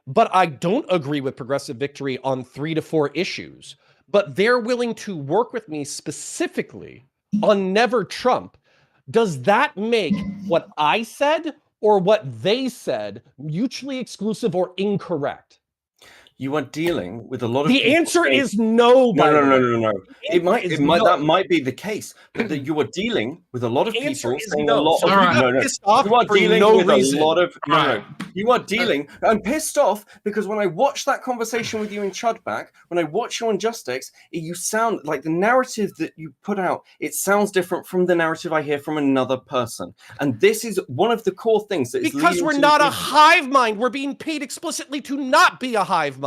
but I don't agree with Progressive Victory on 3 to 4 issues, but they're willing to work with me specifically on never Trump, does that make what I said or what they said mutually exclusive or incorrect? You are dealing with a lot of the people answer saying, is no. No. It might no. That might be the case, but that you are dealing with a lot of people saying no. a lot So of pissed off You are for dealing no with reason. a lot of You are dealing. I'm pissed off because when I watched that conversation with you in Chudback, when I watch you on Justice, you sound like the narrative that you put out. It sounds different from the narrative I hear from another person, and this is one of the core things that is because we're not a hive mind. We're being paid explicitly to not be a hive mind.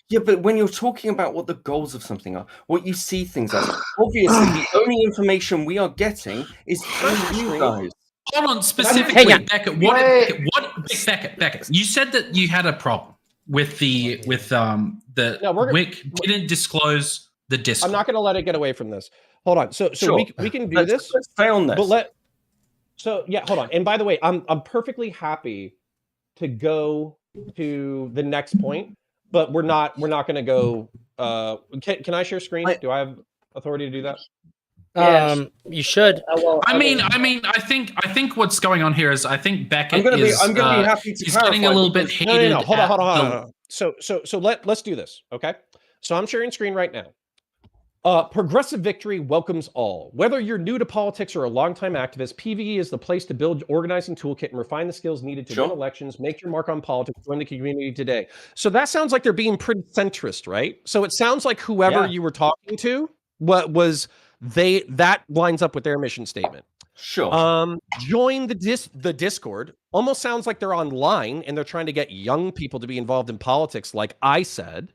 Yeah, but when you're talking about what the goals of something are, what you see things as, obviously the only information we are getting is through you guys. Hold on, specifically, Beckett. Beckett. You said that you had a problem with Whick didn't disclose the Discord. I'm not going to let it get away from this. Hold on. So Sure. we can do this. Let's stay on this. But hold on. And by the way, I'm perfectly happy to go to the next point. But we're not going to go. Can I share screen? Do I have authority to do that? Yes. You should. I think what's going on here is I think Beckett I'm gonna be happy to he's getting a little bit heated. No. Hold on. So let's do this. Okay. So I'm sharing screen right now. Progressive Victory welcomes all. Whether you're new to politics or a longtime activist, PVE is the place to build organizing toolkit and refine the skills needed to win elections, make your mark on politics, join the community today. So that sounds like they're being pretty centrist, right? So it sounds like whoever you were talking to, that lines up with their mission statement. Sure. Join the Discord. Almost sounds like they're online and they're trying to get young people to be involved in politics, like I said.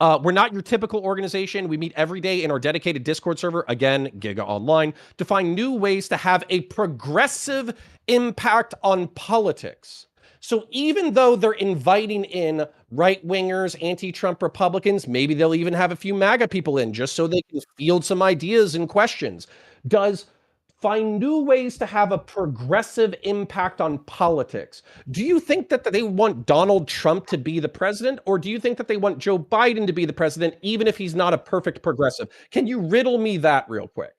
We're not your typical organization. We meet every day in our dedicated Discord server, again, Giga Online, to find new ways to have a progressive impact on politics. So even though they're inviting in right-wingers, anti-Trump Republicans, maybe they'll even have a few MAGA people in just so they can field some ideas and questions. Find new ways to have a progressive impact on politics. Do you think that they want Donald Trump to be the president, or do you think that they want Joe Biden to be the president, even if he's not a perfect progressive? Can you riddle me that real quick?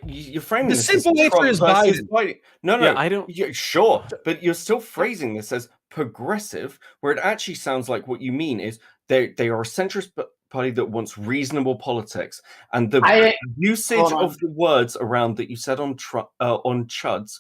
You're framing the this simple answer is Biden. No, yeah, I don't. Sure, but you're still phrasing this as progressive, where it actually sounds like what you mean is they are a centrist party that wants reasonable politics, and the usage of the words around that you said on Chuds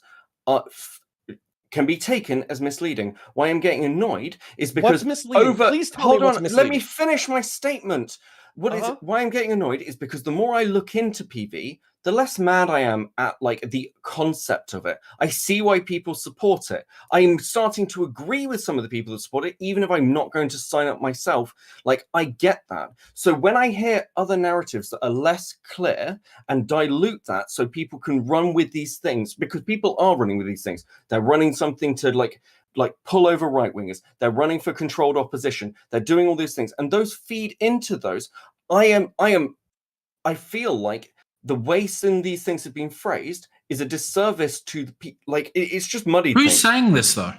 can be taken as misleading. Why I'm getting annoyed is because what's misleading? Please tell me what's misleading. Let me finish my statement. Why I'm getting annoyed is because the more I look into PV, the less mad I am at like the concept of it. I see why people support it. I'm starting to agree with some of the people that support it, even if I'm not going to sign up myself. Like, I get that. So when I hear other narratives that are less clear and dilute that so people can run with these things, because people are running with these things. They're running something to like pull over right-wingers. They're running for controlled opposition. They're doing all these things. And those feed into those. I feel like the way some these things have been phrased is a disservice to the people. Like, it's just muddy. Who's saying this though?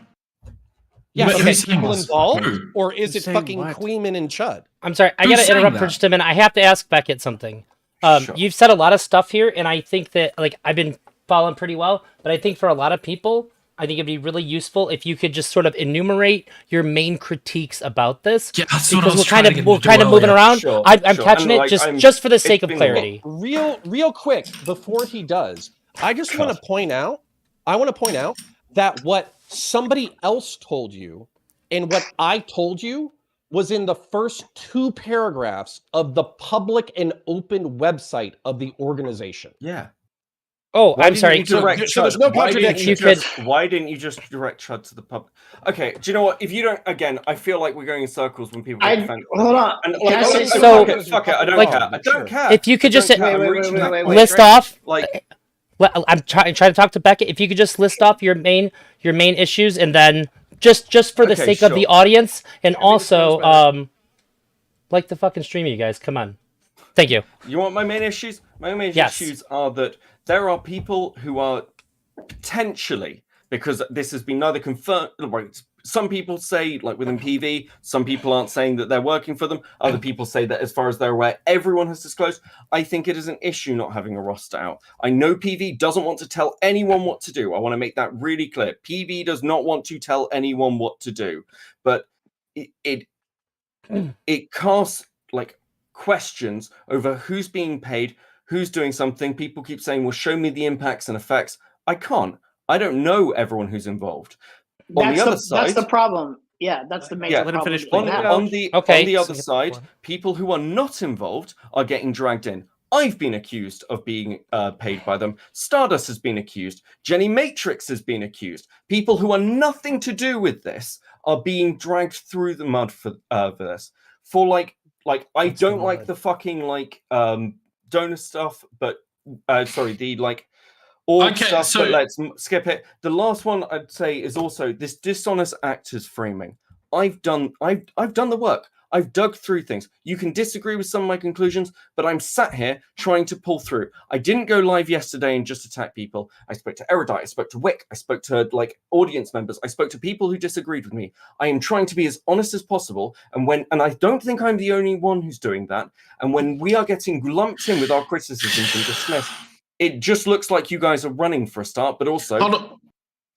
Yeah, Who's is it saying people this? involved, Who? or is Who's it fucking saying what? Queeman and Chud? I'm sorry, I Who's gotta saying interrupt for that? just a minute. I have to ask Beckett something. Sure. You've said a lot of stuff here, and I think that like I've been following pretty well, but I think for a lot of people, I think it'd be really useful if you could just sort of enumerate your main critiques about this. Yeah, that's what I Because was trying to get we're to do kind of moving earlier. around. Sure, I'm sure. catching And, it like, just for the sake it's of been clarity. Real quick before he does, I just want to point out. That what somebody else told you and what I told you was in the first 2 paragraphs of the public and open website of the organization. Yeah. Oh, Why I'm didn't sorry. you direct So there's no Chud? Why didn't contradiction. you If you just- Why didn't you just direct Chud to the public? Okay, do you know what? If you don't, again, I feel like we're going in circles when people get offended. Hold on. And Can I say So- fuck it, I don't like- care. I don't care. If you could I don't just care. I'm Wait, reaching wait, that wait, point. list off. Like, Well, I'm trying to talk to Beckett. If you could just list off your main issues, and then just for the Okay, sake of the sure. audience, and also better. like the fucking stream, you guys. Come on. Thank you. you want my main issues? My main Yes. issues are that there are people who are potentially, because this has been neither confirmed, right, some people say, like within PV, some people aren't saying that they're working for them. Other people say that as far as they're aware, everyone has disclosed. I think it is an issue not having a roster out. I know PV doesn't want to tell anyone what to do. I want to make that really clear. PV does not want to tell anyone what to do, but it casts like questions over who's being paid, who's doing something. People keep saying, well, show me the impacts and effects. I can't. I don't know everyone who's involved. On the other side, that's the problem. Yeah, that's the major Yeah, let him problem. finish, with please. that. on the Okay. other side, people who are not involved are getting dragged in. I've been accused of being paid by them. Stardust has been accused. Jenny Matrix has been accused. People who are nothing to do with this are being dragged through the mud for this. For like I don't like the fucking donor stuff, but sorry, the like org Okay, stuff. so- But let's skip it. The last one I'd say is also this dishonest actors framing. I've done the work. I've dug through things. You can disagree with some of my conclusions, but I'm sat here trying to pull through. I didn't go live yesterday and just attack people. I spoke to Erudite, I spoke to Whick, I spoke to like audience members, I spoke to people who disagreed with me. I am trying to be as honest as possible, and I don't think I'm the only one who's doing that. And when we are getting lumped in with our criticisms and dismissed, it just looks like you guys are running for a start, but also Hold on.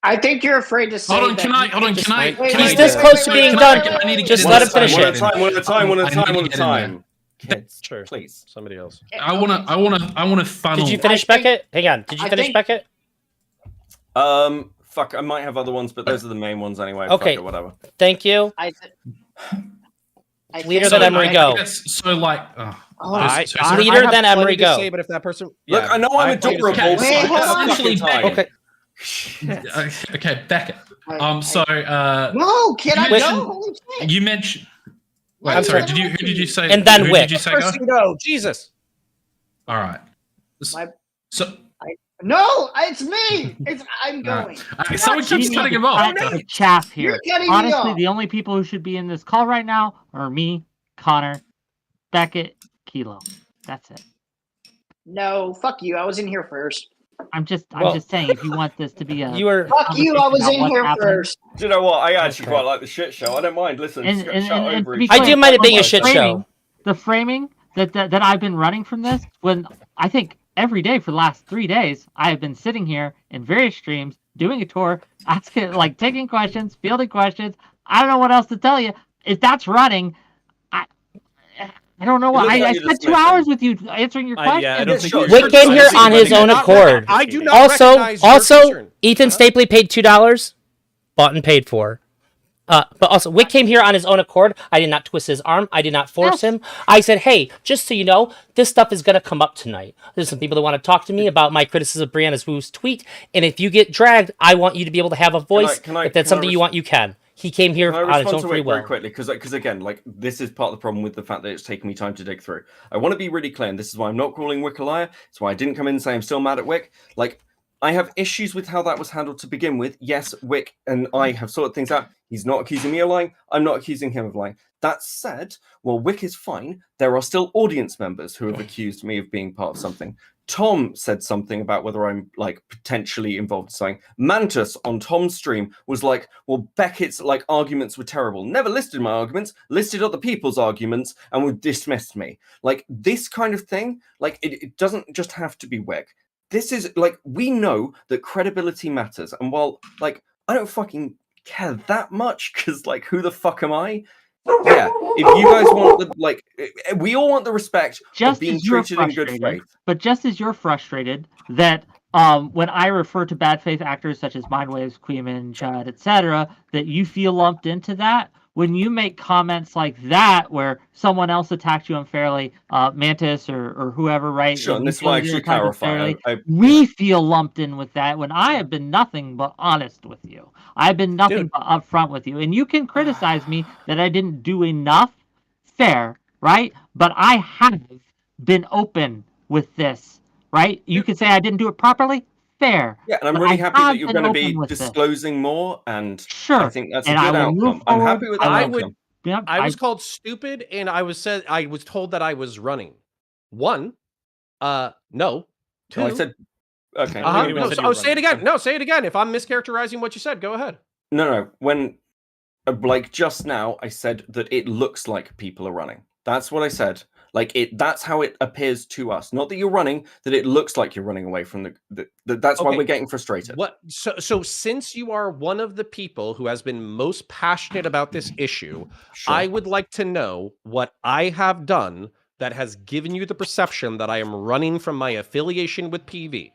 I think you're afraid to say. Hold on, that can I? you Hold on, just- can I? wait, Can wait, I? wait, this wait, close to wait, being wait, done. wait, wait, I need to Just get let in him finish there. it. One at a time. I need to get in there. Kids, Sure. please. Somebody else. I wanna funnel. Did you finish I think- Beckett? Hang on. Did you I finish think- Beckett? Fuck, I might have other ones, but those are the main ones anyway. Okay. Fuck it, whatever. Thank you. I Leader think- than Emery, go. Yes, so like, Oh, Leader have than plenty Emery, to go. say, but if that person, Look, I know I'm have plenty to adorable. say. Okay, Wait, hold on. essentially, Fucking Beckett. Okay. Okay, Beckett. I- So No, can I you go? mentioned- Holy shit. you mentioned. Wait, I'm sorry. sorry. Who did you say? And then who Whick. did you say go? Person go. Jesus. All right. My- So No, it's me. I'm going. someone We keeps need cutting to him off. cut the chaff here. You're cutting me Honestly, off. the only people who should be in this call right now are me, Connor, Beckett, Kilo. That's it. No, fuck you. I was in here first. I'm just Well- saying, if you want this to be a You were. Fuck you. I was about in what's here happening. first. Do you know what? I actually Okay. quite like the shit show. I don't mind. Listen, And- shut and over to be each I other. do mind it being a the shit framing- show. The framing that I've been running from this, when I think every day for the last 3 days, I have been sitting here in various streams, doing a tour, asking, like, taking questions, fielding questions. I don't know what else to tell you. If that's running, I don't know It what. looks like I you're spent 2 dismissing. hours with you answering your questions. Yeah, I don't think Sure, you- Whick came here on his own accord. I do not Also, recognize your also, concern. Ethan Stapley paid $2. Bought and paid for. But also, Wick came here on his own accord. I did not twist his arm. I did not force him. I said, hey, just so you know, this stuff is going to come up tonight. There's some people that want to talk to me about my criticism of Brianna's Wu's tweet. And if you get dragged, I want you to be able to have a voice. If that's something you want, you can. He came here Can I on his respond own to free it will. very quickly? Because again, like, this is part of the problem with the fact that it's taken me time to dig through. I want to be really clear, and this is why I'm not calling Wick a liar. It's why I didn't come in and say I'm still mad at Wick. Like, I have issues with how that was handled to begin with. Yes, Wick and I have sorted things out. He's not accusing me of lying. I'm not accusing him of lying. That said, while Wick is fine, there are still audience members who have accused me of being part of something. Tom said something about whether I'm like potentially involved in something. Mantis on Tom's stream was like, well, Beckett's like arguments were terrible. Never listed my arguments, listed other people's arguments, and would dismiss me. Like, this kind of thing, like, it doesn't just have to be Wick. This is like, we know that credibility matters. And while like I don't fucking care that much, because like, who the fuck am I? Yeah, if you guys want the like, we all want the respect of being treated in good faith. But just as you're frustrated that when I refer to bad faith actors such as Mindwaves, Queeman, Chud, etc., that you feel lumped into that, when you make comments like that where someone else attacked you unfairly, Mantis or whoever, right? Sure, and this is why I should clarify. We feel lumped in with that when I have been nothing but honest with you. I've been nothing but upfront with you. And you can criticize me that I didn't do enough. Fair, right? But I have been open with this, right? You could say I didn't do it properly. Fair. Yeah, and I'm really happy that you're going to be disclosing more, and sure. I think that's a good outcome. I'm happy with that outcome. I was called stupid, and I was told that I was running. One, no. Two, I said, okay. No, say it again. No, say it again. If I'm mischaracterizing what you said, go ahead. No. When, like just now, I said that it looks like people are running. That's what I said. Like that's how it appears to us. Not that you're running, that it looks like you're running away from that's why we're getting frustrated. So since you are one of the people who has been most passionate about this issue, sure. I would like to know what I have done that has given you the perception that I am running from my affiliation with PV.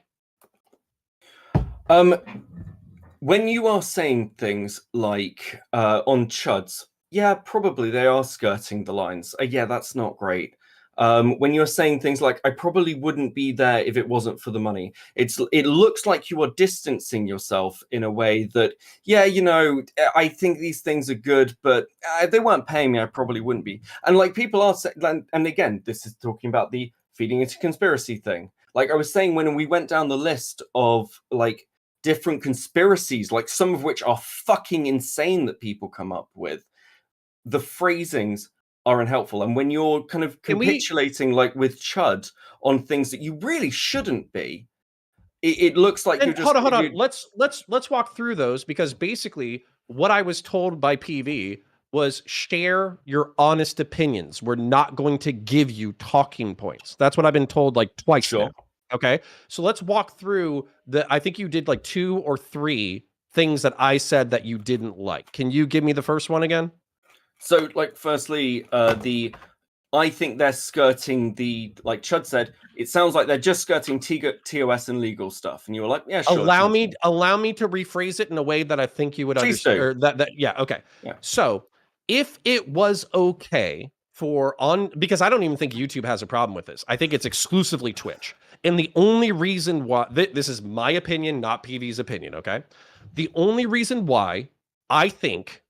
When you are saying things like on Chuds, yeah, probably they are skirting the lines. Yeah, that's not great. When you're saying things like, I probably wouldn't be there if it wasn't for the money. It looks like you are distancing yourself in a way that, yeah, you know, I think these things are good, but if they weren't paying me, I probably wouldn't be. And like people are saying, and again, this is talking about the feeding into conspiracy thing. Like I was saying, when we went down the list of like different conspiracies, like some of which are fucking insane that people come up with, the phrasings are unhelpful. And when you're kind of capitulating like with Chud on things that you really shouldn't be, it looks like you're just hold on. Let's walk through those, because basically what I was told by PV was share your honest opinions. We're not going to give you talking points. That's what I've been told like twice now. Okay. So let's walk through I think you did like 2 or 3 things that I said that you didn't like. Can you give me the first one again? So, like, firstly, I think they're skirting like Chud said, it sounds like they're just skirting TOS and legal stuff. And you were like, yeah, sure. Allow me to rephrase it in a way that I think you would understand. Yeah, okay. Yeah. So, if it was okay because I don't even think YouTube has a problem with this. I think it's exclusively Twitch. And the only reason why, this is my opinion, not PV's opinion, okay? The only reason why I think,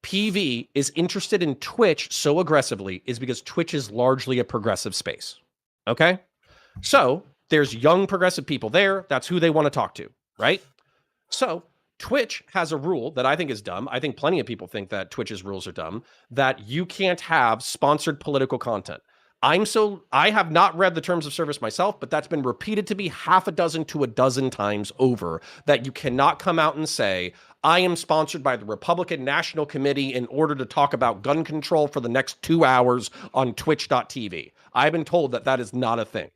PV is interested in Twitch so aggressively is because Twitch is largely a progressive space. Okay? So there's young progressive people there. That's who they want to talk to, right? So Twitch has a rule that I think is dumb. I think plenty of people think that Twitch's rules are dumb, that you can't have sponsored political content. I have not read the terms of service myself, but that's been repeated to me 6 to 12 times over, that you cannot come out and say, I am sponsored by the Republican National Committee in order to talk about gun control for the next 2 hours on twitch.tv. I've been told that that is not a thing.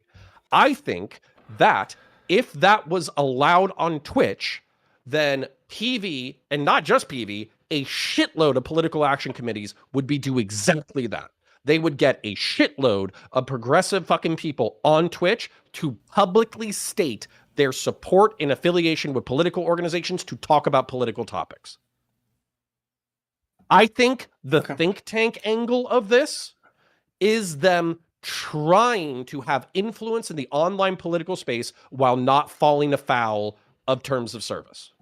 I think that if that was allowed on Twitch, then PV, and not just PV, a shitload of political action committees would do exactly that. They would get a shitload of progressive fucking people on Twitch to publicly state their support and affiliation with political organizations to talk about political topics. I think the think tank angle of this is them trying to have influence in the online political space while not falling afoul of terms of service.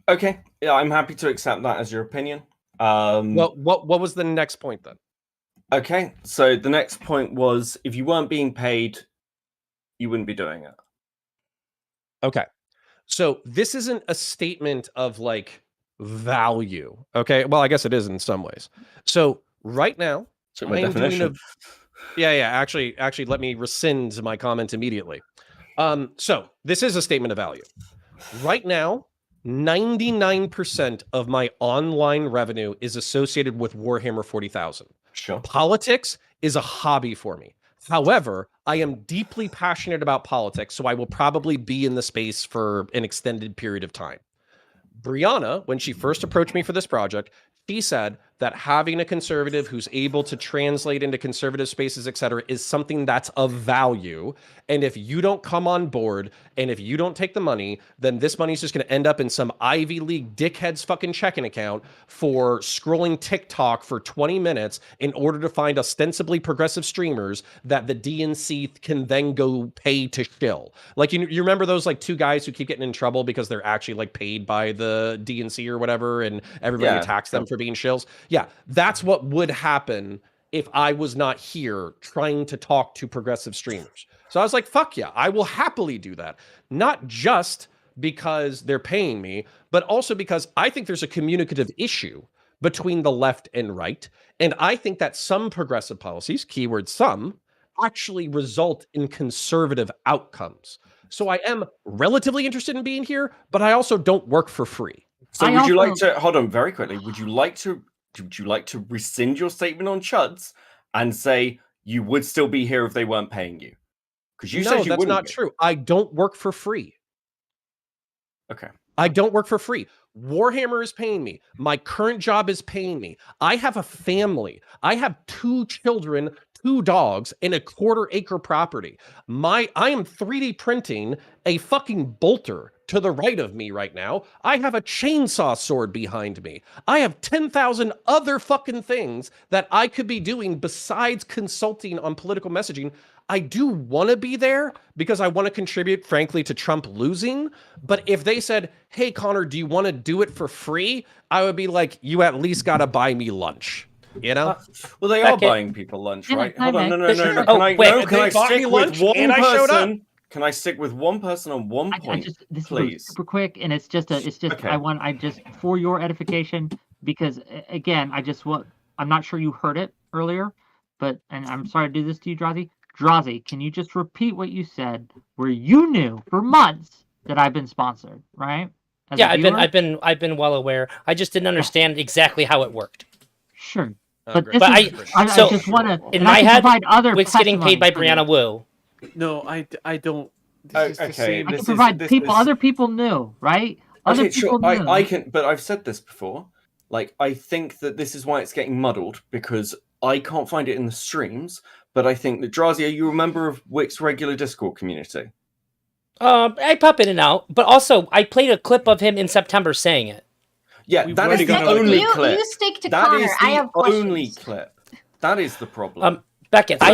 Okay, yeah, I'm happy to accept that as your opinion. What was the next point then? Okay, so the next point was if you weren't being paid, you wouldn't be doing it. Okay. So this isn't a statement of like value. Okay. Well, I guess it is in some ways. So right now, So my I am doing definition. yeah. Actually, let me rescind my comment immediately. So this is a statement of value. Right now, 99% of my online revenue is associated with Warhammer 40,000. Sure. Politics is a hobby for me. However, I am deeply passionate about politics, so I will probably be in the space for an extended period of time. Brianna, when she first approached me for this project, she said that having a conservative who's able to translate into conservative spaces, et cetera, is something that's of value. And if you don't come on board and if you don't take the money, then this money's just going to end up in some Ivy League dickhead's fucking checking account for scrolling TikTok for 20 minutes in order to find ostensibly progressive streamers that the DNC can then go pay to shill. Like, you remember those like two guys who keep getting in trouble because they're actually like paid by the DNC or whatever, and everybody attacks them for being shills? Yeah, that's what would happen if I was not here trying to talk to progressive streamers. So I was like, fuck yeah, I will happily do that. Not just because they're paying me, but also because I think there's a communicative issue between the left and right. And I think that some progressive policies, keyword some, actually result in conservative outcomes. So I am relatively interested in being here, but I also don't work for free. So would you like to hold on very quickly? Would you like to rescind your statement on Chuds and say you would still be here if they weren't paying you? Because you said you that's wouldn't not be. true. I don't work for free. Okay. I don't work for free. Warhammer is paying me. My current job is paying me. I have a family. I have 2 children, 2 dogs, and a 1/4 acre property. I am 3D printing a fucking bolter to the right of me right now. I have a chainsaw sword behind me. I have 10,000 other fucking things that I could be doing besides consulting on political messaging. I do want to be there because I want to contribute, frankly, to Trump losing. But if they said, hey, Connor, do you want to do it for free? I would be like, you at least got to buy me lunch. You know? Well, they are buying people lunch, right? Hold on, no. Oh, Can I stick with one person? Can I stick with one person on one point, this please? is super quick, and it's just Okay. I just for your edification, because again, I'm not sure you heard it earlier, and I'm sorry to do this to you, Drazi. Drazi, can you just repeat what you said, where you knew for months that I've been sponsored, right? Yeah, I've been well aware. I just didn't understand exactly how it worked. Sure. But I just want to. In my head, Wick's getting paid by Brianna Wu. No, I don't. Okay, I can provide people. Other people knew, right? Other people knew. I can, but I've said this before. Like, I think that this is why it's getting muddled because I can't find it in the streams. But I think that Drazi, are you a member of Wick's regular Discord community? I pop in and out, but also I played a clip of him in September saying it. Yeah, that is the only clip. You stick to that Connor. Is I have the only clip. That is the problem. Beckett, I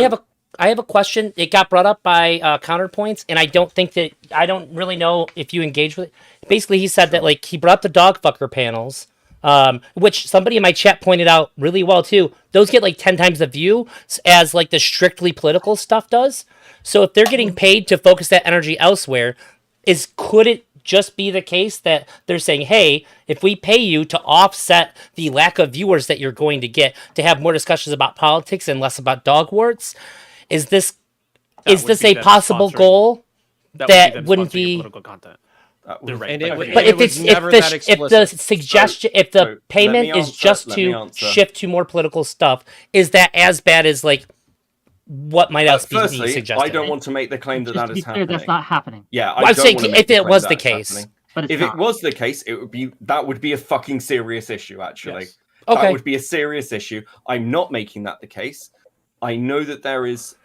have a question. It got brought up by Counterpoints, and I don't really know if you engage with it. Basically, he said that like he brought up the dog fucker panels, which somebody in my chat pointed out really well too. Those get like 10 times the view as like the strictly political stuff does. So if they're getting paid to focus that energy elsewhere, could it just be the case that they're saying, hey, if we pay you to offset the lack of viewers that you're going to get to have more discussions about politics and less about dog warts, is this a possible goal that wouldn't be political content? But if the payment is just to shift to more political stuff, is that as bad as like what might else be suggested? I don't want to make the claim that that is happening. That's not happening. Yeah, I'm saying if it was the case. But if it was the case, that would be a fucking serious issue. Actually, yes. Okay. That would be a serious issue. I'm not making that the case. I know that there is.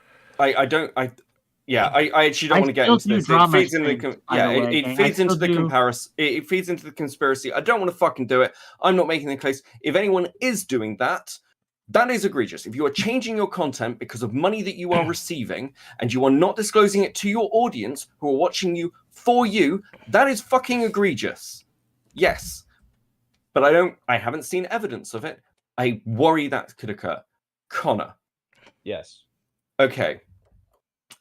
Yeah, I actually don't want to get into this. It feeds into it feeds into the comparison. It feeds into the conspiracy. I don't want to fucking do it. I'm not making the case. If anyone is doing that, that is egregious. If you are changing your content because of money that you are receiving and you are not disclosing it to your audience who are watching you for you, that is fucking egregious. Yes. But I haven't seen evidence of it. I worry that could occur. Connor. Yes. Okay.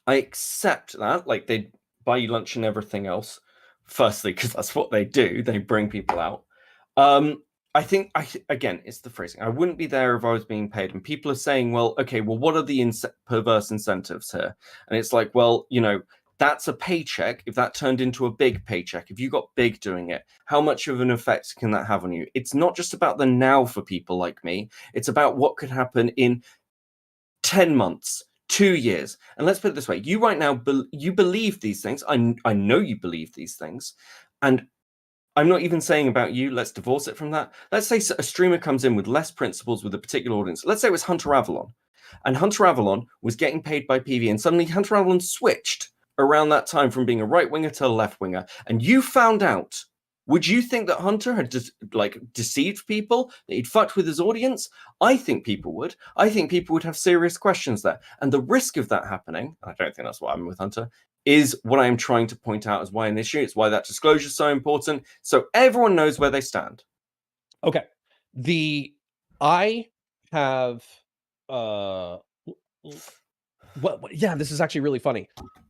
I accept that. Like, they buy you lunch and everything else. Firstly, because that's what they do. They bring people out. I think, again, it's the phrasing. I wouldn't be there if I was being paid. And people are saying, well, okay, well, what are the perverse incentives here? And it's like, well, that's a paycheck. If that turned into a big paycheck, if you got big doing it, how much of an effect can that have on you? It's not just about the now for people like me. It's about what could happen in 10 months, 2 years. And let's put it this way. You right now, you believe these things. I know you believe these things. And I'm not even saying about you. Let's divorce it from that. Let's say a streamer comes in with less principles with a particular audience. Let's say it was Hunter Avalon. And Hunter Avalon was getting paid by PV. And suddenly Hunter Avalon switched around that time from being a right winger to a left winger. And you found out. Would you think that Hunter had deceived people, that he'd fucked with his audience? I think people would. I think people would have serious questions there. And the risk of that happening, I don't think that's what happened with Hunter, is what I am trying to point out as why an issue. It's why that disclosure is so important. So everyone knows where they stand. Okay. I have yeah, this is actually really funny.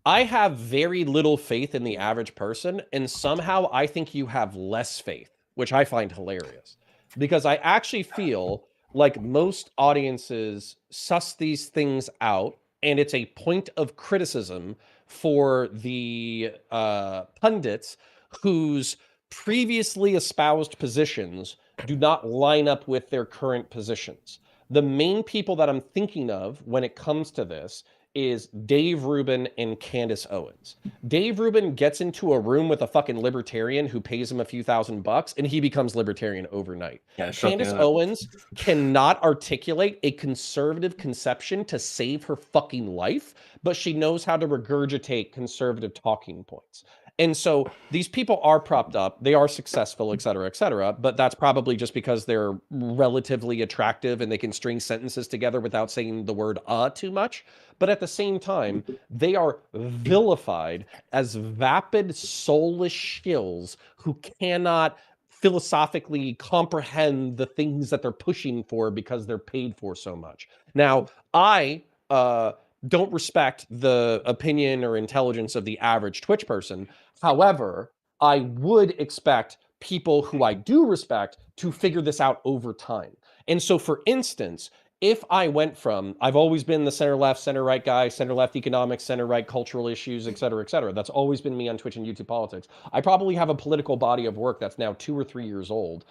I have very little faith in the average person, and somehow I think you have less faith, which I find hilarious. Because I actually feel like most audiences suss these things out, and it's a point of criticism for the pundits whose previously espoused positions do not line up with their current positions. The main people that I'm thinking of when it comes to this is Dave Rubin and Candace Owens. Dave Rubin gets into a room with a fucking libertarian who pays him a few $1,000 and he becomes libertarian overnight. Yeah, Candace Owens cannot articulate a conservative conception to save her fucking life, but she knows how to regurgitate conservative talking points. And so these people are propped up, they are successful, et cetera, but that's probably just because they're relatively attractive and they can string sentences together without saying the word too much. But at the same time, they are vilified as vapid, soulless shills who cannot philosophically comprehend the things that they're pushing for because they're paid for so much. Now, I don't respect the opinion or intelligence of the average Twitch person. However, I would expect people who I do respect to figure this out over time. And so, for instance, if I went from, I've always been the center-left, center-right guy, center-left economics, center-right cultural issues, et cetera, et cetera. That's always been me on Twitch and YouTube politics. I probably have a political body of work that's now 2 or 3 years old.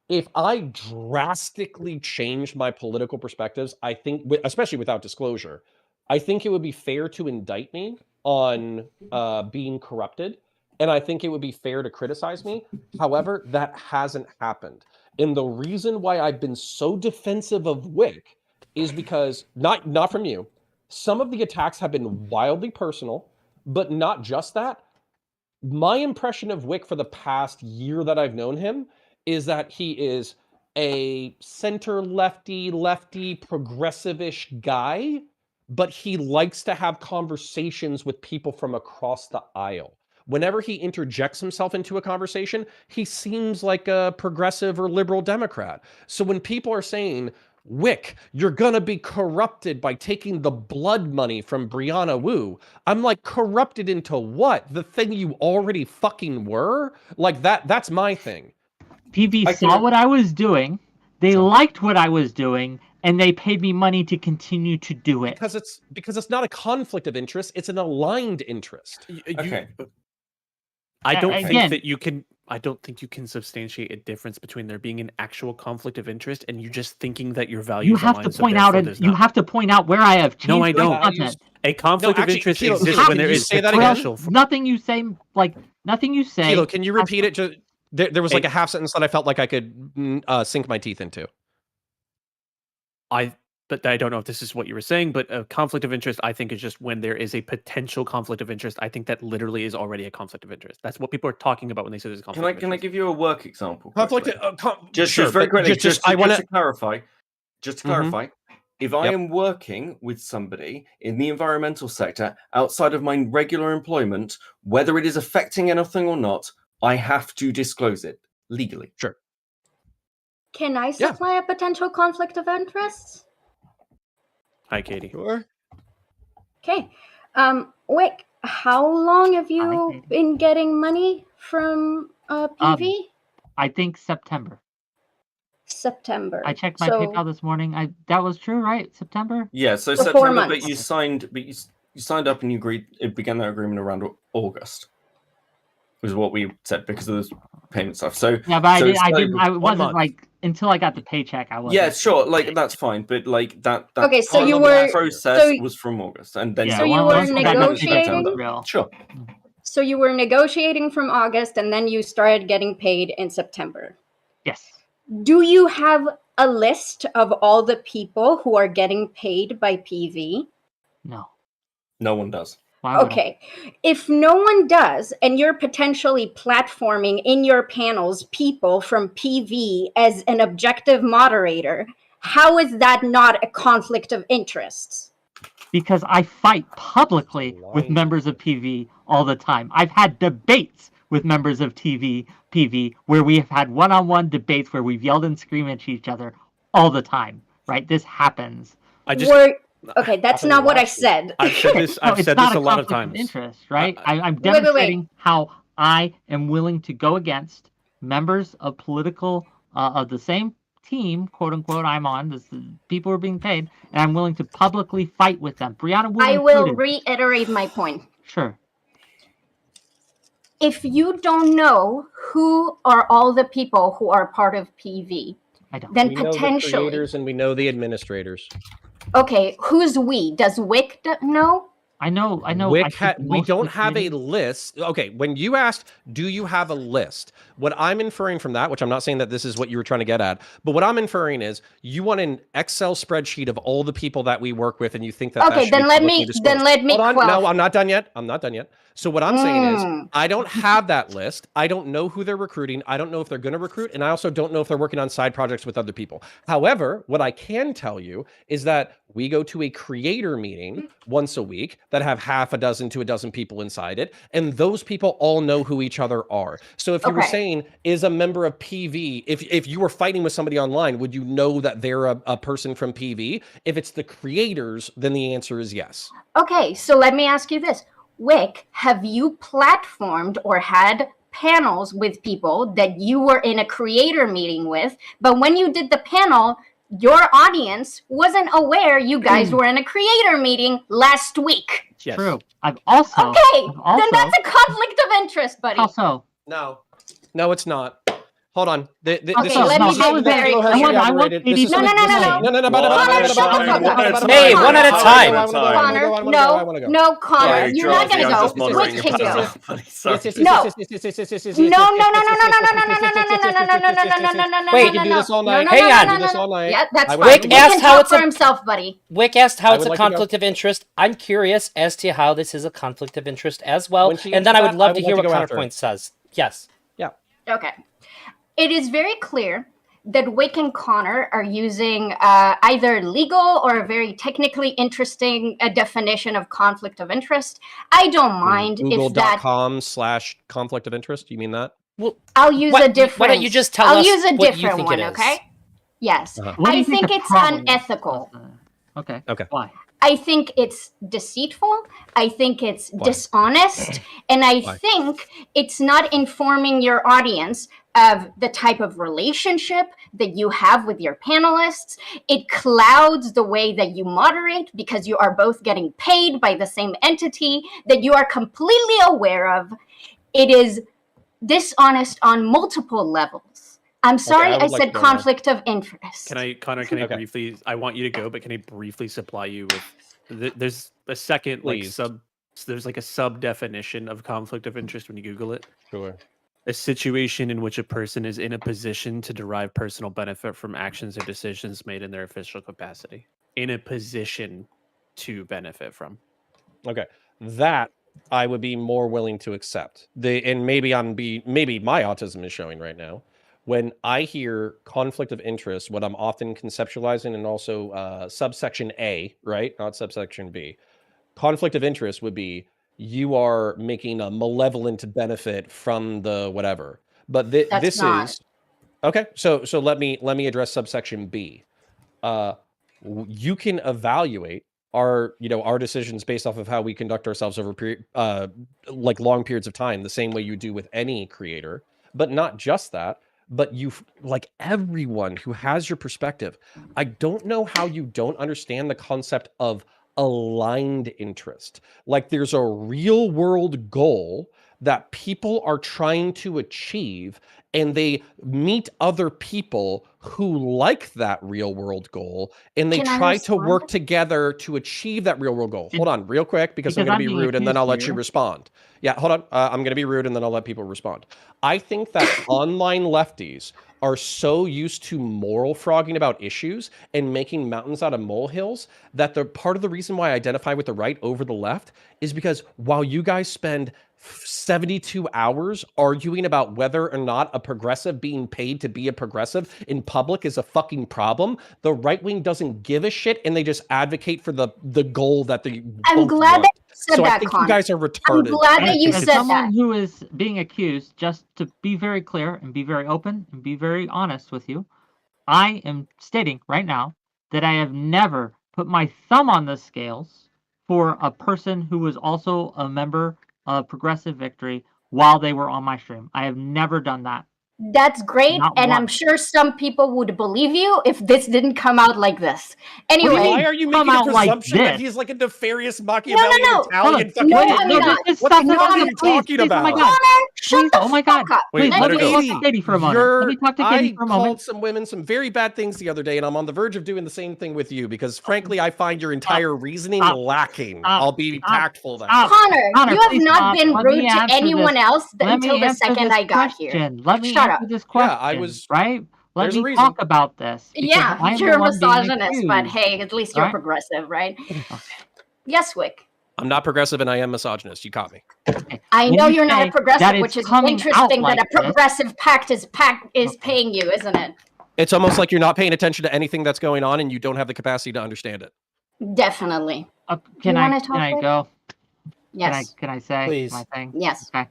If I drastically changed my political perspectives, I think, especially without disclosure, I think it would be fair to indict me on being corrupted. And I think it would be fair to criticize me. However, that hasn't happened. And the reason why I've been so defensive of Whick is because, not from you, some of the attacks have been wildly personal, but not just that. My impression of Whick for the past year that I've known him is that he is a center lefty, progressive-ish guy, but he likes to have conversations with people from across the aisle. Whenever he interjects himself into a conversation, he seems like a progressive or liberal Democrat. So when people are saying, Whick, you're gonna be corrupted by taking the blood money from Brianna Wu, I'm like, corrupted into what? The thing you already fucking were? Like, that's my thing. PV saw what I was doing, they liked what I was doing, and they paid me money to continue to do it. Because it's not a conflict of interest, it's an aligned interest. Okay. I don't think that you can. I don't think you can substantiate a difference between there being an actual conflict of interest and you just thinking that your values. You have to point out. You have to point out where I have changed. No, I don't. Content. A conflict of interest exists when there is potential. Nothing you say, nothing you say. Kilo, can you repeat it? Just there was like a half sentence that I felt like I could sink my teeth into. but I don't know if this is what you were saying, but a conflict of interest, I think, is just when there is a potential conflict of interest. I think that literally is already a conflict of interest. That's what people are talking about when they say there's a conflict of interest. Can I give you a work example? Conflict. Just sure, very but quickly. I want to clarify. Just to clarify, if I am working with somebody in the environmental sector outside of my regular employment, whether it is affecting anything or not, I have to disclose it legally. Sure. Can I supply a potential conflict of interest? Hi, Katie. Sure. Okay. Whick, how long have you been getting money from PV? I think September. September. I checked my PayPal this morning. That was true, right? September? Yeah, so For 4 September, months. but you signed up and you agreed. It began that agreement around August. Was what we said because of the payment stuff. So yeah, but I wasn't like until I got the paycheck. I wasn't. Yeah, sure. Like that's fine, but like that. Okay, so part you of were the process was from August, and then so you were negotiating. Sure. So you were negotiating from August, and then you started getting paid in September. Yes. Do you have a list of all the people who are getting paid by PV? No. No one does. Okay. If no one does, and you're potentially platforming in your panels people from PV as an objective moderator, how is that not a conflict of interests? Because I fight publicly with members of PV all the time. I've had debates with members of PV where we have had one-on-one debates where we've yelled and screamed at each other all the time, right? This happens. Okay, that's not what I said. I've said this. I've said this a lot of times. Interest, right? I'm demonstrating how I am willing to go against members of political of the same team, quote unquote. I'm on. People are being paid, and I'm willing to publicly fight with them. Brianna I will reiterate my point. Sure. If you don't know who are all the people who are part of PV, then we potentially know the creators and we know the administrators. Okay, who's we? Does Whick know? I know. Whick we don't have a list. Okay, when you asked, do you have a list? What I'm inferring from that, which I'm not saying that this is what you were trying to get at, but what I'm inferring is you want an Excel spreadsheet of all the people that we work with, and you think that. Okay, then let me. Hold on. No, I'm not done yet. So what I'm saying is, I don't have that list. I don't know who they're recruiting. I don't know if they're going to recruit, and I also don't know if they're working on side projects with other people. However, what I can tell you is that we go to a creator meeting once a week that have half a dozen to a dozen people inside it, and those people all know who each other are. So if you were saying, is a member of PV, if you were fighting with somebody online, would you know that they're a person from PV? If it's the creators, then the answer is yes. Okay, so let me ask you this. Whick, have you platformed or had panels with people that you were in a creator meeting with, but when you did the panel, your audience wasn't aware you guys were in a creator meeting last week? Yes. True. I've also... Okay, then that's a conflict of interest, buddy. Also... No, it's not. Hold on. Let me get very clear. Hey, one at a time. Connor, no, Connor, you're not going to go. Which can go? No. Wait, do this all night. Hang on. Yeah, that's fine. Wick asked how it's for himself, buddy. Wick asked how it's a conflict of interest. I'm curious as to how this is a conflict of interest as well, and then I would love to hear what Counterpoint says. Yes. Yeah. Okay. It is very clear that Whick and Connor are using either legal or a very technically interesting definition of conflict of interest. I don't mind if that... Google.com/conflict of interest. You mean that? Well, I'll use a different... Why don't you just tell us I'll use a what you different think one, it is? okay? Yes. I think it's unethical. Okay. Why? I think it's deceitful. I think it's dishonest. And I think it's not informing your audience of the type of relationship that you have with your panelists. It clouds the way that you moderate because you are both getting paid by the same entity that you are completely aware of. It is dishonest on multiple levels. I'm sorry I said conflict of interest. Connor, can I briefly, I want you to go, but can I briefly supply you with, there's a second, there's like a sub definition of conflict of interest when you Google it. Sure. A situation in which a person is in a position to derive personal benefit from actions or decisions made in their official capacity. in a position to benefit from. Okay, that I would be more willing to accept. And maybe maybe my autism is showing right now. When I hear conflict of interest, what I'm often conceptualizing, and also subsection A, right, not subsection B. Conflict of interest would be you are making a malevolent benefit from the whatever. But this not. is okay. So let me address subsection B. You can evaluate our decisions based off of how we conduct ourselves over like long periods of time, the same way you do with any creator. But not just that, but you, like everyone who has your perspective, I don't know how you don't understand the concept of aligned interest. Like there's a real world goal that people are trying to achieve, and they meet other people who like that real world goal, and they try to work together to achieve that real world goal. Hold on real quick, because I'm going to be rude, and then I'll let you respond. Yeah, hold on. I'm going to be rude, and then I'll let people respond. I think that online lefties are so used to moral frogging about issues and making mountains out of molehills that the part of the reason why I identify with the right over the left is because while you guys spend 72 hours arguing about whether or not a progressive being paid to be a progressive in public is a fucking problem, the right wing doesn't give a shit, and they just advocate for the goal that they I'm glad that you said so that, I think Connor. you guys are retarded. I'm glad that you said someone that. who is being accused, just to be very clear and be very open and be very honest with you, I am stating right now that I have never put my thumb on the scales for a person who was also a member of Progressive Victory while they were on my stream. I have never done that. That's great, Not and I'm once. sure some people would believe you if this didn't come out like this. Anyway, why are you come making a out like presumption that this? he's like a nefarious Machiavellian No. Italian fucking No, dictator? I'm not. This What the stuff fuck are is you talking please, about? Oh my God. Connor, shut Please, the oh my fuck God. up. Wait, Please, let let her me go. talk to Katie for a moment. Let me talk to Katie for a I moment. called some women some very bad things the other day, and I'm on the verge of doing the same thing with you because, frankly, I find your entire reasoning lacking. I'll be tactful then. Connor, you have please not stop. been Let rude me to answer anyone this. else Let me until the answer second this I got here. question. Let me Shut answer up. this question. Yeah, I was- right. Let there's a me reason. talk about this. because Yeah, I'm you're the a one being misogynist, but accused, hey, at least you're right? progressive, right? Okay. Yes, Whick. I'm not progressive, and I am misogynist. You caught me. I When know you you're not say a progressive, that which it's is coming interesting out that a like this- progressive pact is paying you, isn't it? It's almost like you're not paying attention to anything that's going on, and you don't have the capacity to understand it. Definitely. Can you I wanna talk, can I Whick? go? Yes. Can I say Please. my thing? Yes. Okay.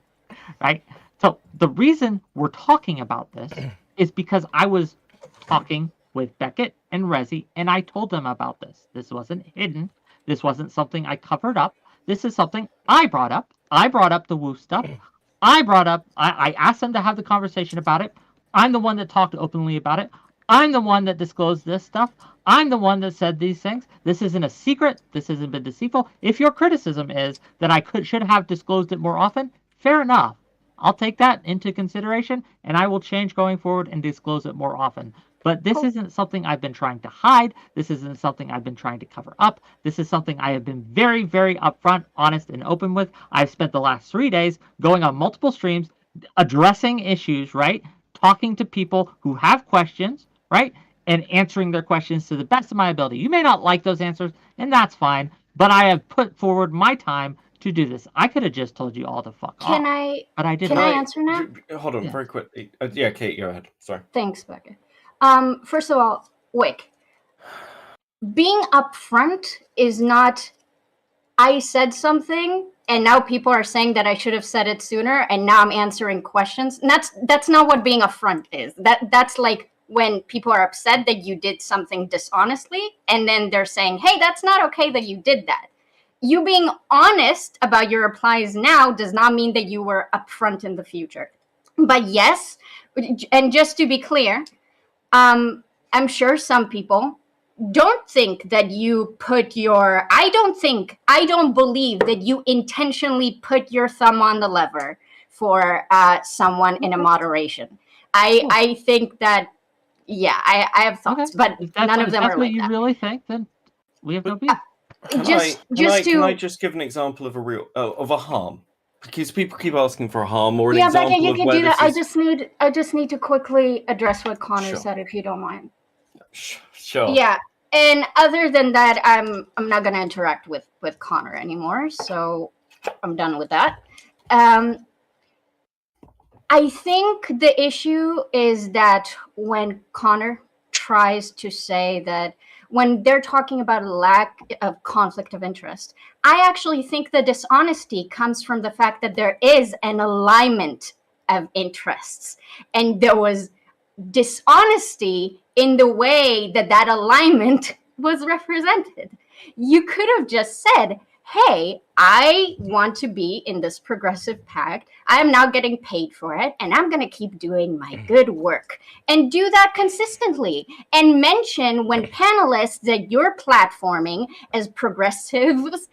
Right. So the reason we're talking about this is because I was talking with Beckett and Rezi, and I told them about this. This wasn't hidden. This wasn't something I covered up. This is something I brought up. I brought up the Woo stuff. I asked them to have the conversation about it. I'm the one that talked openly about it. I'm the one that disclosed this stuff. I'm the one that said these things. This isn't a secret. This hasn't been deceitful. If your criticism is that I should have disclosed it more often, fair enough. I'll take that into consideration, and I will change going forward and disclose it more often. But this isn't something I've been trying to hide. This isn't something I've been trying to cover up. This is something I have been very, very upfront, honest, and open with. I've spent the last 3 days going on multiple streams, addressing issues, right? Talking to people who have questions, right? And answering their questions to the best of my ability. You may not like those answers, and that's fine. But I have put forward my time to do this. I could have just told you all to fuck off. But I didn't. Can I answer now? Hold on, very quickly. Yeah, Kate, go ahead. Sorry. Thanks, Becca. First of all, Wick, being upfront is not, I said something and now people are saying that I should have said it sooner and now I'm answering questions. And that's not what being upfront is. That's like when people are upset that you did something dishonestly and then they're saying, hey, that's not okay that you did that. You being honest about your replies now does not mean that you were upfront in the future. But yes, and just to be clear, I'm sure some people don't think that you put your, I don't believe that you intentionally put your thumb on the lever for someone in a moderation. I think that, yeah, I have thoughts, but none of them are like that. If that's what you really think, then we have no beef. Can I just give an example of a harm? Because people keep asking for a harm or an example Becca, you of can where do that. this is... I just need to quickly address what Connor said, if you don't mind. Sure. Yeah, And other than that, I'm not gonna interact with Connor anymore. So I'm done with that. I think the issue is that when Connor tries to say that when they're talking about a lack of conflict of interest, I actually think the dishonesty comes from the fact that there is an alignment of interests. And there was dishonesty in the way that that alignment was represented. You could have just said, hey, I want to be in this progressive pact. I am now getting paid for it, and I'm going to keep doing my good work. And do that consistently. And mention when panelists that you're platforming as progressives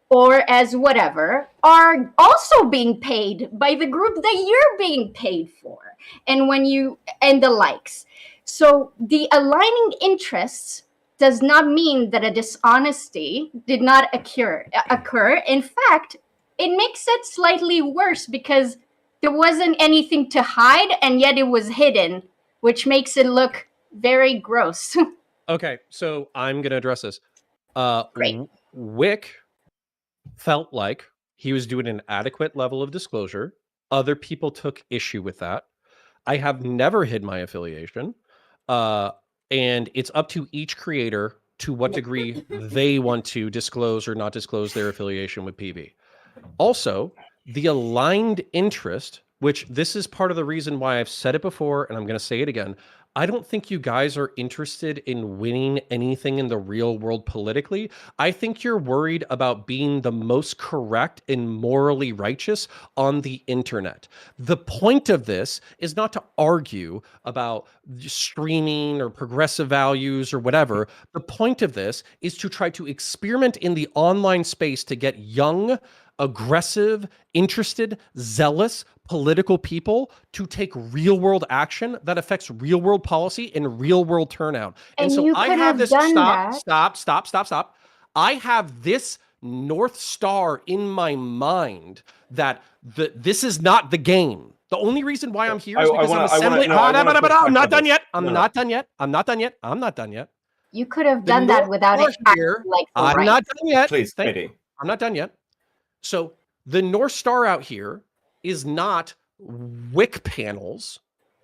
or as whatever are also being paid by the group that you're being paid for. And when you, and the likes. So the aligning interests does not mean that a dishonesty did not occur. In fact, it makes it slightly worse because there wasn't anything to hide and yet it was hidden, which makes it look very gross. Okay, so I'm going to address this. Great. Whick felt like he was doing an adequate level of disclosure. Other people took issue with that. I have never hid my affiliation. And it's up to each creator to what degree they want to disclose or not disclose their affiliation with PB. Also, the aligned interest, which this is part of the reason why I've said it before, and I'm going to say it again. I don't think you guys are interested in winning anything in the real world politically. I think you're worried about being the most correct and morally righteous on the internet. The point of this is not to argue about streaming or progressive values or whatever. The point of this is to try to experiment in the online space to get young, aggressive, interested, zealous political people to take real world action that affects real world policy and real world turnout. And so I have this stop. I have this North Star in my mind that this is not the game. The only reason why I'm here is because I'm assembling. I'm not done yet. I'm not done yet. You could have done that without it. I'm not done yet. Please, Katie. I'm not done yet. So the North Star out here is not Whick panels.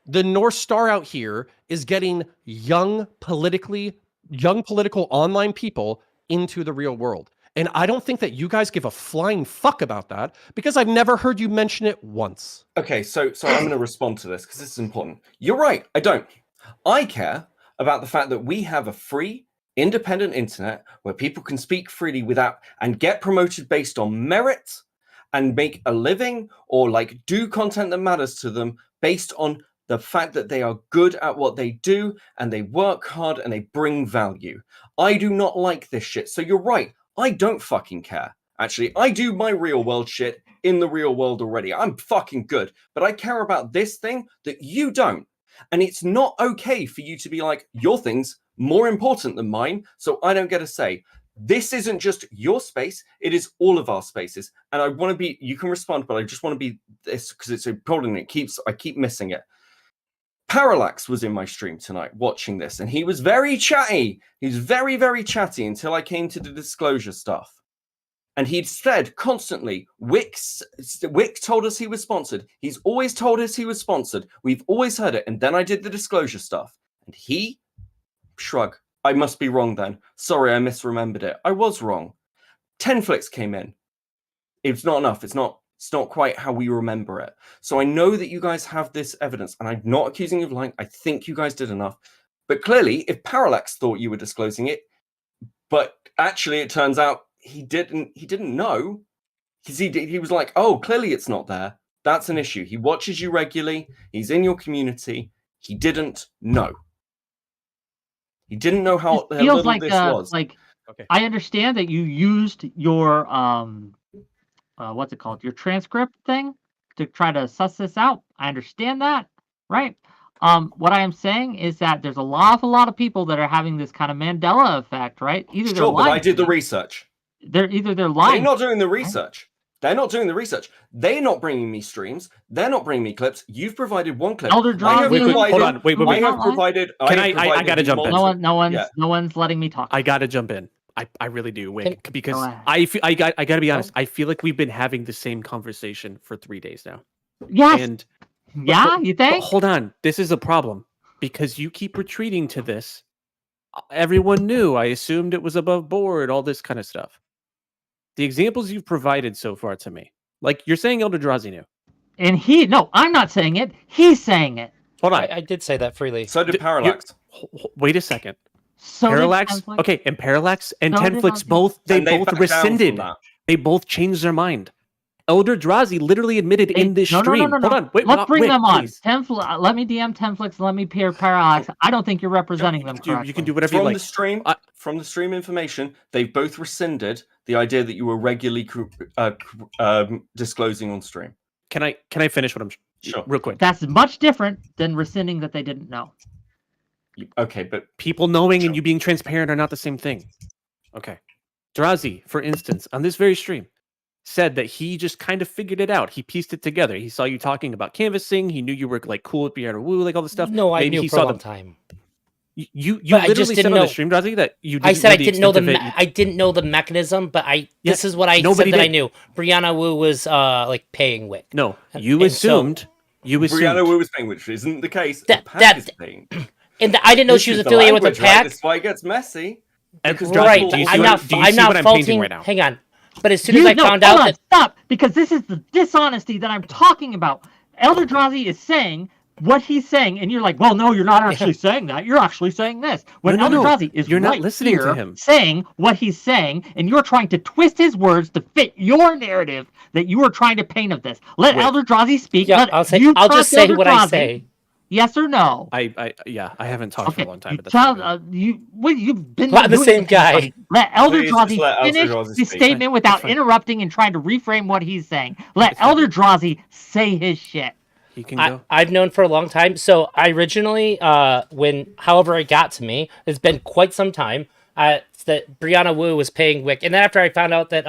The North Star out here is getting young political online people into the real world. And I don't think that you guys give a flying fuck about that because I've never heard you mention it once. Okay, so I'm going to respond to this because this is important. You're right, I don't. I care about the fact that we have a free, independent internet where people can speak freely without and get promoted based on merit and make a living or like do content that matters to them based on the fact that they are good at what they do and they work hard and they bring value. I do not like this shit. So you're right. I don't fucking care. Actually, I do my real world shit in the real world already. I'm fucking good. But I care about this thing that you don't. And it's not okay for you to be like, your thing's more important than mine, so I don't get a say. This isn't just your space, it is all of our spaces. And I want to be, you can respond, but I just want to be this because it's important. I keep missing it. Parallax was in my stream tonight watching this, and he was very chatty. He was very, very chatty until I came to the disclosure stuff. And he'd said constantly, Whick told us he was sponsored. He's always told us he was sponsored. We've always heard it. And then I did the disclosure stuff. And he, shrug. I must be wrong then. Sorry, I misremembered it. I was wrong. 10 flicks came in. It's not enough. It's not quite how we remember it. So I know that you guys have this evidence, and I'm not accusing you of lying. I think you guys did enough. But clearly, if Parallax thought you were disclosing it, but actually it turns out he didn't know, because he was like, oh, clearly it's not there. That's an issue. He watches you regularly. He's in your community. He didn't know. He didn't know how feels like this was. Like, okay. I understand that you used your what's it called? Your transcript thing to try to suss this out. I understand that, right? What I am saying is that there's a lot of people that are having this kind of Mandela effect, right? Sure, but I did the research. They're lying. They're not doing the research. They're not doing the research. They're not bringing me streams. They're not bringing me clips. You've provided one clip. Elder Drazi. Hold on. Wait. I have provided. I gotta jump in. No one's letting me talk. I gotta jump in. I really do, Wick, because Go ahead. I gotta be honest. I feel like we've been having the same conversation for 3 days now. Yes. And yeah, you think? But hold on. This is a problem because you keep retreating to this. Everyone knew. I assumed it was above board. All this kind of stuff. The examples you've provided so far to me, like you're saying, Elder Drazi knew, and no, I'm not saying it. He's saying it. Hold on. I did say that freely. So did Parallax. Wait a second. So Parallax, okay, and Parallax and Tenflix both rescinded. They both changed their mind. Elder Drazi literally admitted in this stream. No. Hold on, wait. Let's bring them on. Please. Let me DM Tenflix. Let me peer Parallax. I don't think you're representing them correctly. You can do whatever you like. From the stream information, they've both rescinded the idea that you were regularly disclosing on stream. Can I finish what I'm sure real quick? That's much different than rescinding that they didn't know. Okay, but people knowing and you being transparent are not the same thing. Okay. Drazi, for instance, on this very stream, said that he just kind of figured it out. He pieced it together. He saw you talking about canvassing. He knew you were like cool with Brianna Wu, like all this stuff. No, I Maybe knew he for saw a long time. You literally said on the stream, Drazi, that you didn't I said know I didn't know the mechanism, but this is what I said that I knew. Brianna Wu was like paying Whick. No, you assumed. Brianna Wu was paying, which isn't the case. That is paying. And I didn't know she was affiliated with the PAC. Right? That's why it gets messy. Right. I'm not faulting. Right now? Hang on. But as soon as I found out that... Stop! Because this is the dishonesty that I'm talking about. Elder Drazi is saying what he's saying, and you're like, well, no, you're not actually saying that. You're actually saying this. When Elder Drazi is you're not listening to him saying what he's saying, and you're trying to twist his words to fit your narrative that you are trying to paint of this. Let Elder Drazi speak. Yeah, I'll just say what I say. Yes or no? I haven't talked for a long time. You've been the same guy. Let Elder Drazi finish his statement without interrupting and trying to reframe what he's saying. Let Elder Drazi say his shit. He can go. I've known for a long time. So I originally, however it got to me, it's been quite some time, that Brianna Wu was paying Whick. And then after I found out that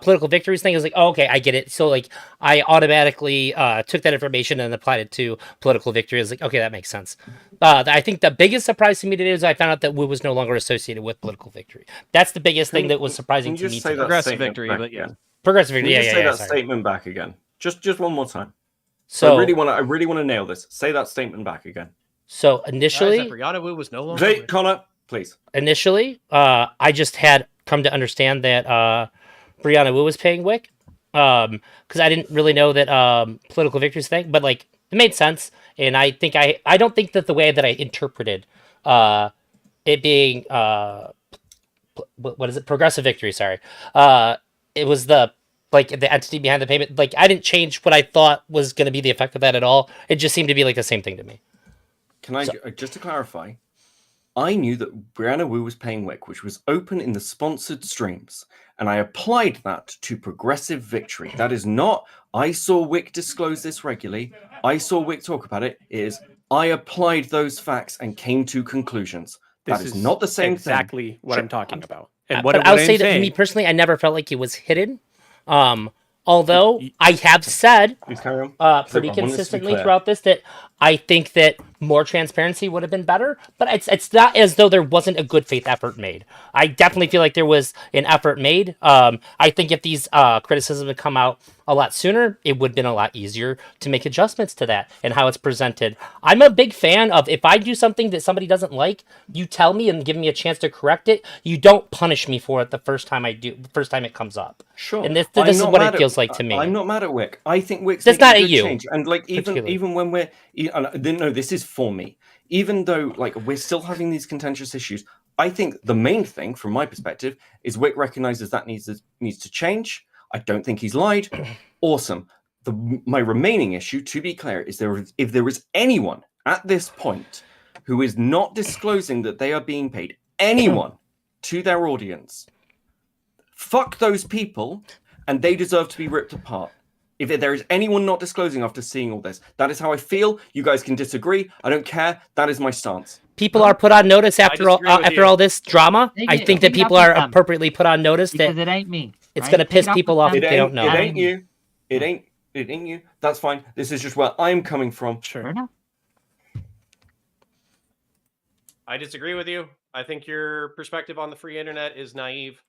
political victories thing, I was like, oh, okay, I get it. So like I automatically took that information and applied it to political victory. I was like, okay, that makes sense. I think the biggest surprise to me today is I found out that Wu was no longer associated with political victory. That's the biggest thing that was surprising to me. Progressive victory, but yeah. Progressive victory. Can you say that sorry. statement back again? Just one more time. So I really want to nail this. Say that statement back again. So initially, Brianna Wu was no longer. Connor, please. Initially, I just had come to understand that Brianna Wu was paying Whick, because I didn't really know that political victories thing, but like it made sense, and I think I don't think that the way that I interpreted it being what is it, progressive victory? Sorry, it was the entity behind the payment. Like I didn't change what I thought was going to be the effect of that at all. It just seemed to be like the same thing to me. Can I just to clarify? I knew that Brianna Wu was paying Whick, which was open in the sponsored streams, and I applied that to progressive victory. That is not, I saw Whick disclose this regularly, I saw Whick talk about it. It is, I applied those facts and came to conclusions. That is not the same exactly thing. what I'm talking about. And but I'll say that me personally, I never felt like it was hidden. Although I have said pretty consistently throughout this that I think that more transparency would have been better, but it's not as though there wasn't a good faith effort made. I definitely feel like there was an effort made. I think if these criticisms had come out a lot sooner, it would have been a lot easier to make adjustments to that and how it's presented. I'm a big fan of if I do something that somebody doesn't like, you tell me and give me a chance to correct it. You don't punish me for it the first time it comes up. Sure. And this is what it feels like to me. I'm not mad at Whick. I think Whick's that's not at you. Change. And like even when we're no, this is for me. Even though like we're still having these contentious issues, I think the main thing from my perspective is Whick recognizes that needs to change. I don't think he's lied. Awesome. My remaining issue, to be clear, is if there is anyone at this point who is not disclosing that they are being paid, anyone to their audience, fuck those people, and they deserve to be ripped apart. If there is anyone not disclosing after seeing all this, that is how I feel. You guys can disagree. I don't care. That is my stance. People are put on notice after all this drama. I think that people are appropriately put on notice because it ain't me. It's Right? going to piss Take it off people with off them. if they don't It know. ain't you. It ain't you. That's fine. This is just where I'm coming from. Sure. Fair enough. I disagree with you. I think your perspective on the free internet is naive.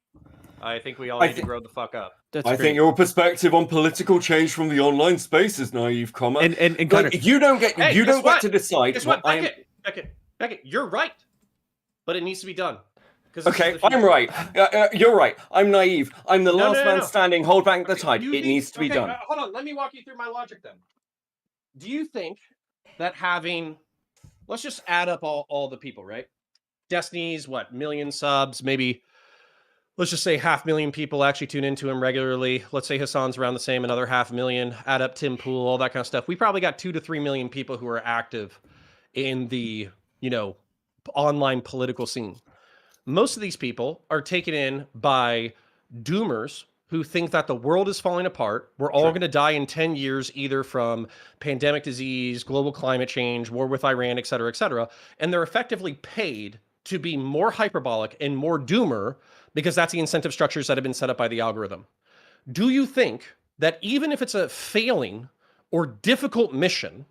I think we all need to grow the fuck up. That's I great. think your perspective on political change from the online space is naive, comma. And Like, you don't get Hey, you guess don't what? get to decide Guess what what? I am. Beckett, you're right. But it needs to be done. Okay, I'm right. You're right. I'm naive. I'm the last man standing. Hold back the tide. It needs to be done. Hold on. Let me walk you through my logic then. Do you think that having, let's just add up all the people, right? Destiny's million subs, maybe. Let's just say 500,000 people actually tune into him regularly. Let's say Hassan's around the same, another 500,000. Add up Tim Pool, all that kind of stuff. We probably got 2 to 3 million people who are active in the online political scene. Most of these people are taken in by doomers who think that the world is falling apart. We're all going to die in 10 years, either from pandemic disease, global climate change, war with Iran, et cetera, et cetera. And they're effectively paid to be more hyperbolic and more doomer because that's the incentive structures that have been set up by the algorithm. Do you think that even if it's a failing or difficult mission,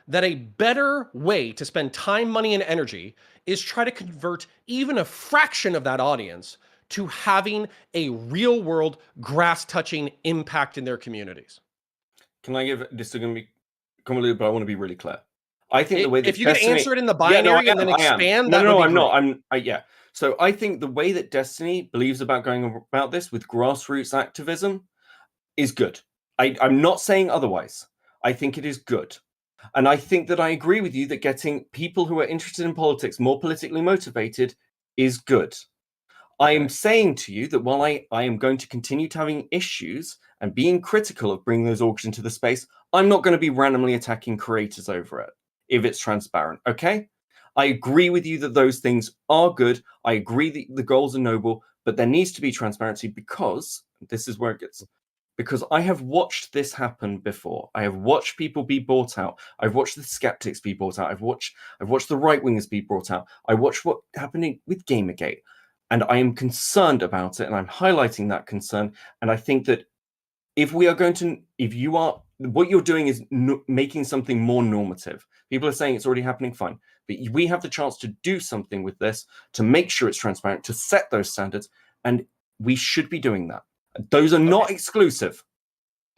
that a better way to spend time, money, and energy is try to convert even a fraction of that audience to having a real world, grass touching impact in their communities? Can I give this is going to be convoluted, but I want to be really clear. I think the way that if you can Destiny, answer it in the binary and then expand, that would be I'm great. not. Yeah. So I think the way that Destiny believes about going about this with grassroots activism is good. I'm not saying otherwise. I think it is good. And I think that I agree with you that getting people who are interested in politics more politically motivated is good. I am saying to you that while I am going to continue to having issues and being critical of bringing those orgs into the space, I'm not going to be randomly attacking creators over it if it's transparent, okay? I agree with you that those things are good. I agree that the goals are noble, but there needs to be transparency because this is where it gets... Because I have watched this happen before. I have watched people be bought out. I've watched the skeptics be bought out. I've watched the right-wingers be brought out. I watched what happened with Gamergate. And I am concerned about it, and I'm highlighting that concern. And I think that if you are, what you're doing is making something more normative. People are saying it's already happening, fine. But we have the chance to do something with this, to make sure it's transparent, to set those standards, and we should be doing that. Those are not exclusive.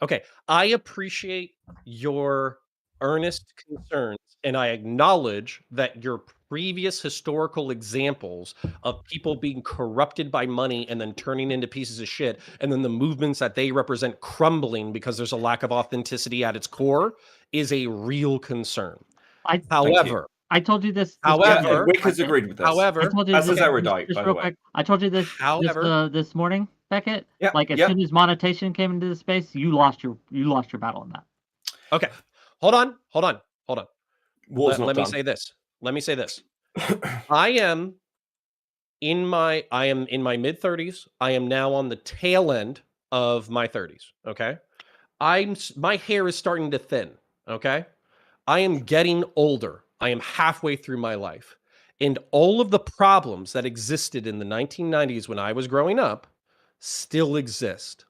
Okay, I appreciate your earnest concerns, and I acknowledge that your previous historical examples of people being corrupted by money and then turning into pieces of shit, and then the movements that they represent crumbling because there's a lack of authenticity at its core is a real concern. However, I told you this. However, Wick has agreed with this. However, I told you as this, is erudite, just by the real way. quick. I told you this. However, this morning, Beckett. Yeah. Like as soon as monetization came into the space, you lost your battle on that. Okay, hold on. Let me say this. I am in my mid 30s. I am now on the tail end of my 30s. Okay, my hair is starting to thin. Okay, I am getting older. I am halfway through my life, and all of the problems that existed in the 1990s when I was growing up still exist.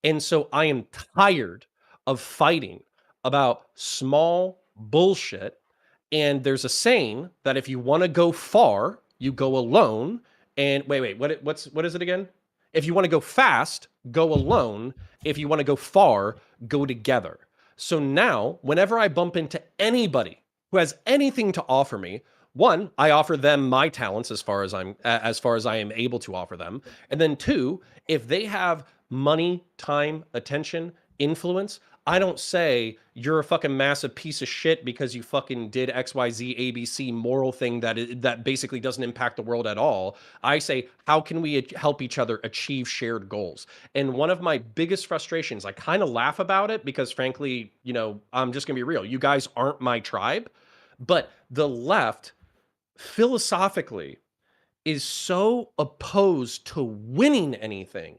And so I am tired of fighting about small bullshit. And there's a saying that if you want to go far, you go alone. And wait, what is it again? If you want to go fast, go alone. If you want to go far, go together. So now, whenever I bump into anybody who has anything to offer me, one, I offer them my talents as far as I am able to offer them. And then two, if they have money, time, attention, influence, I don't say you're a fucking massive piece of shit because you fucking did XYZ ABC moral thing that basically doesn't impact the world at all. I say, how can we help each other achieve shared goals? And one of my biggest frustrations, I kind of laugh about it because frankly, I'm just gonna be real. You guys aren't my tribe, but the left philosophically is so opposed to winning anything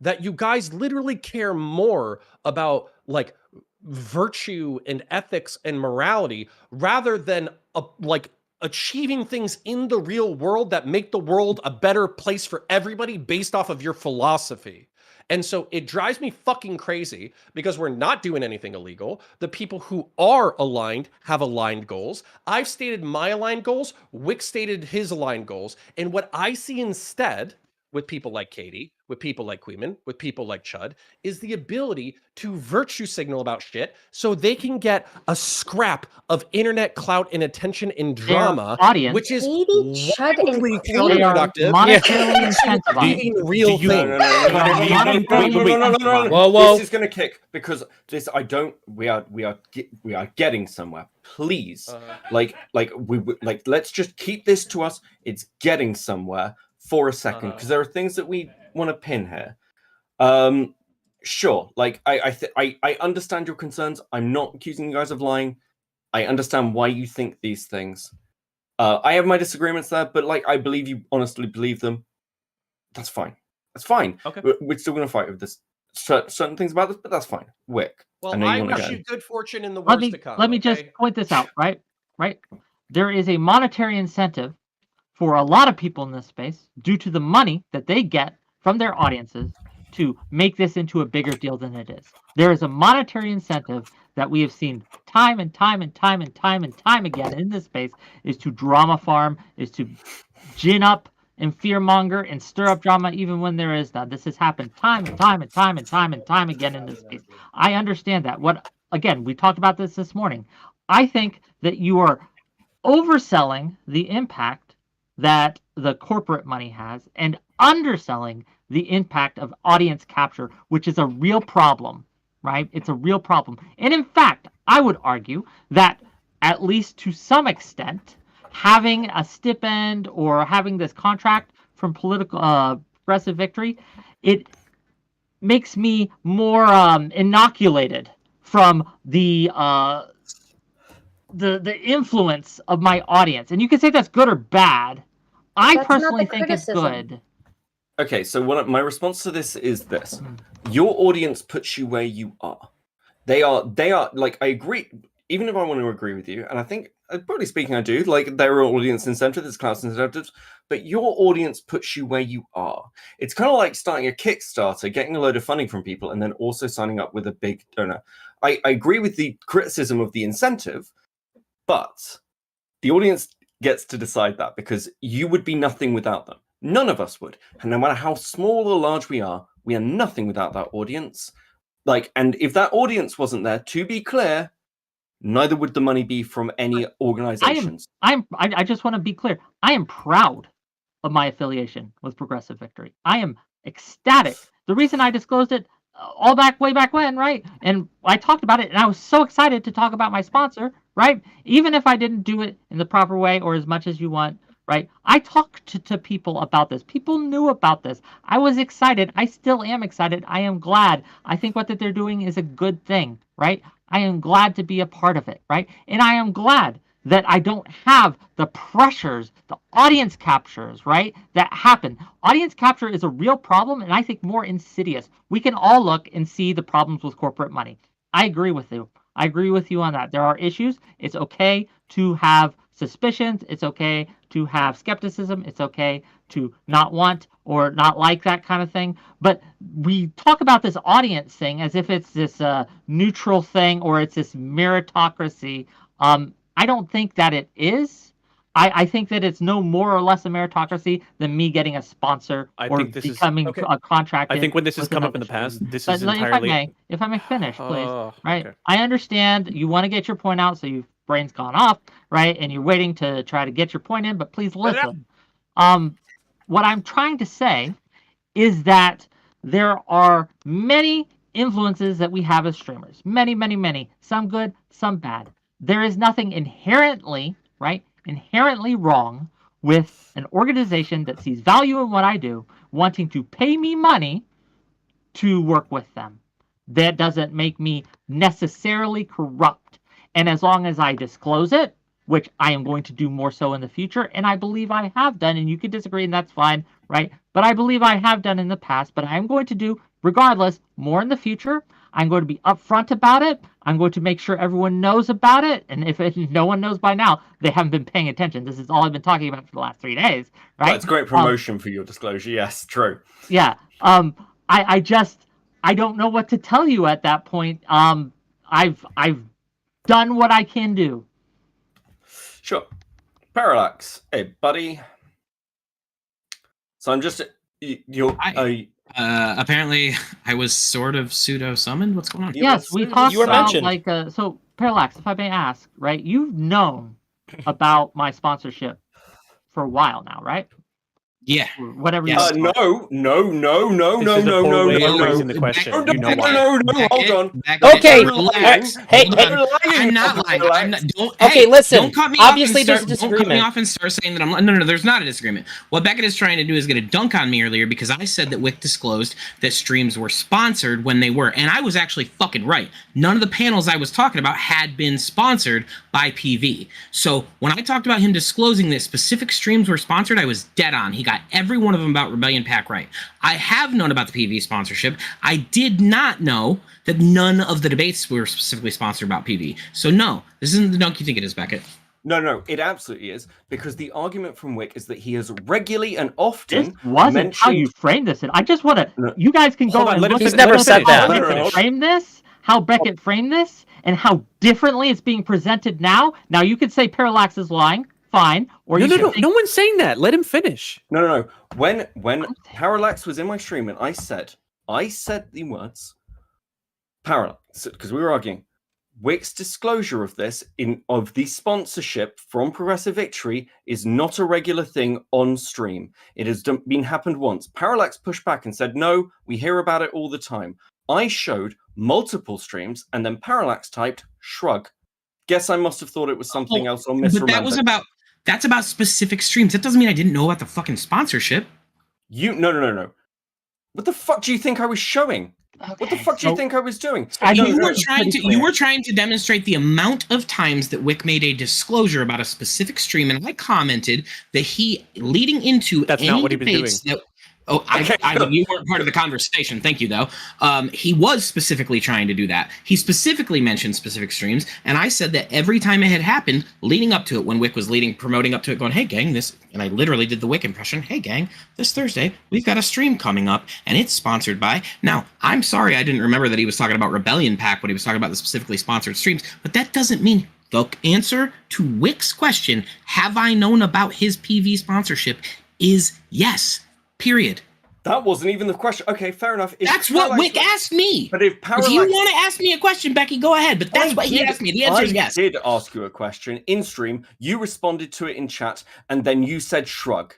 that you guys literally care more about like virtue and ethics and morality rather than achieving things in the real world that make the world a better place for everybody based off of your philosophy. And so it drives me fucking crazy because we're not doing anything illegal. The people who are aligned have aligned goals. I've stated my aligned goals. Wick stated his aligned goals. And what I see instead with people like Katie, with people like Queeman, with people like Chud, is the ability to virtue signal about shit so they can get a scrap of internet clout and attention and drama, audience, which is Katie, Chud, and wildly Queeman. counterproductive. Monetarily incentivized. Real thing. Whoa. This is going to kick because this. I don't. We are getting somewhere. Please, let's just keep this to us. It's getting somewhere for a second because there are things that we want to pin here. Sure. Like I understand your concerns. I'm not accusing you guys of lying. I understand why you think these things. I have my disagreements there, but like I believe you honestly believe them. That's fine. That's fine. Okay. We're still going to fight with this. Certain things about this, but that's fine. Wick. Well, I wish you good fortune in the Let worst me to come. let me just point this out. Right. There is a monetary incentive for a lot of people in this space due to the money that they get from their audiences to make this into a bigger deal than it is. There is a monetary incentive that we have seen time and time again in this space is to drama farm, is to gin up and fearmonger and stir up drama even when there is none. This has happened time and time again in this space. I understand that. Again, we talked about this morning. I think that you are overselling the impact that the corporate money has and underselling the impact of audience capture, which is a real problem, right? It's a real problem. And in fact, I would argue that at least to some extent, having a stipend or having this contract from Progressive Victory, it makes me more inoculated from the influence of my audience. And you can say that's good or bad. I personally think it's good. Okay, so my response to this is this. Your audience puts you where you are. They are like, I agree, even if I want to agree with you, and I think, broadly speaking, I do, like, there are audience incentives, there's class incentives, but your audience puts you where you are. It's kind of like starting a Kickstarter, getting a load of funding from people, and then also signing up with a big donor. I agree with the criticism of the incentive, but the audience gets to decide that because you would be nothing without them. None of us would. And no matter how small or large we are nothing without that audience. Like, and if that audience wasn't there, to be clear, neither would the money be from any organizations. I just want to be clear. I am proud of my affiliation with Progressive Victory. I am ecstatic. The reason I disclosed it way back when, right? And I talked about it, and I was so excited to talk about my sponsor, right? Even if I didn't do it in the proper way or as much as you want, right? I talked to people about this. People knew about this. I was excited. I still am excited. I am glad. I think what that they're doing is a good thing, right? I am glad to be a part of it, right? And I am glad that I don't have the pressures, the audience captures, right, that happen. Audience capture is a real problem, and I think more insidious. We can all look and see the problems with corporate money. I agree with you. I agree with you on that. There are issues. It's okay to have suspicions. It's okay to have skepticism. It's okay to not want or not like that kind of thing. But we talk about this audience thing as if it's this neutral thing or it's this meritocracy. I don't think that it is. I think that it's no more or less a meritocracy than me getting a sponsor or becoming a contracted. I think when this has come up in the past, this is entirely... If I may finish, please. Right? Okay. I understand you want to get your point out, so your brain's gone off, right? And you're waiting to try to get your point in, but please listen. What I'm trying to say is that there are many influences that we have as streamers. Many. Some good, some bad. There is nothing inherently wrong with an organization that sees value in what I do, wanting to pay me money to work with them. That doesn't make me necessarily corrupt. And as long as I disclose it, which I am going to do more so in the future, and I believe I have done, and you can disagree, and that's fine, right? But I believe I have done in the past, but I'm going to do, regardless, more in the future. I'm going to be upfront about it. I'm going to make sure everyone knows about it. And if no one knows by now, they haven't been paying attention. This is all I've been talking about for the last 3 days, right? That's great promotion for your disclosure. Yes, true. Yeah. I don't know what to tell you at that point. I've done what I can do. Sure. Parallax, hey buddy. So I'm just apparently I was sort of pseudo summoned. What's going on? Yes, we talked you were about mentioned. so Parallax, if I may ask, right? You've known about my sponsorship for a while now, right? Yeah. Or whatever. Yes. You no. This is a poor way of phrasing the question. No, You know why? no, hold on. Okay, relax. hey, Hold on. I'm not lying. I'm not, don't, Okay, hey, listen. Don't cut me Obviously, off there's a Don't cut me disagreement. off and start saying that I'm. No, there's not a disagreement. What Beckett is trying to do is get a dunk on me earlier because I said that Whick disclosed that streams were sponsored when they were, and I was actually fucking right. None of the panels I was talking about had been sponsored by PV. So when I talked about him disclosing that specific streams were sponsored, I was dead on. He got every one of them about Rebellion Pack right. I have known about the PV sponsorship. I did not know that none of the debates were specifically sponsored about PV. So no, this isn't the dunk you think it is, Beckett. No, it absolutely is, because the argument from Whick is that he has regularly and often This wasn't how you framed this. I just want to. You guys can go and look He's at never said that. Beckett framed this, how Beckett framed this, and how differently it's being presented now. Now you could say Parallax is lying, fine. Or No one's saying that. Let him finish. No. When Parallax was in my stream and I said the words Parallax, because we were arguing. Whick's disclosure of this of the sponsorship from Progressive Victory is not a regular thing on stream. It has happened once. Parallax pushed back and said, no, we hear about it all the time. I showed multiple streams and then Parallax typed shrug. Guess I must have thought it was something else or misremembered. But that's about specific streams. That doesn't mean I didn't know about the fucking sponsorship. No. What the fuck do you think I was showing? Okay, what the fuck do you think I was doing? You were trying to demonstrate the amount of times that Whick made a disclosure about a specific stream, and I commented that he, leading into that's not what he was doing. You weren't part of the conversation. Thank you, though. He was specifically trying to do that. He specifically mentioned specific streams, and I said that every time it had happened, leading up to it, when Whick was promoting up to it, going, hey, gang, this, and I literally did the Whick impression, hey, gang, this Thursday, we've got a stream coming up, and it's sponsored by, now, I'm sorry I didn't remember that he was talking about Rebellion Pack when he was talking about the specifically sponsored streams, but that doesn't mean the answer to Whick's question, have I known about his PV sponsorship, is yes. Period. That wasn't even the question. Okay, fair enough. That's what Whick asked me. But if you want to ask me a question, Becky, go ahead. But that's what he asked me. The answer is yes. I did ask you a question in stream. You responded to it in chat, and then you said shrug.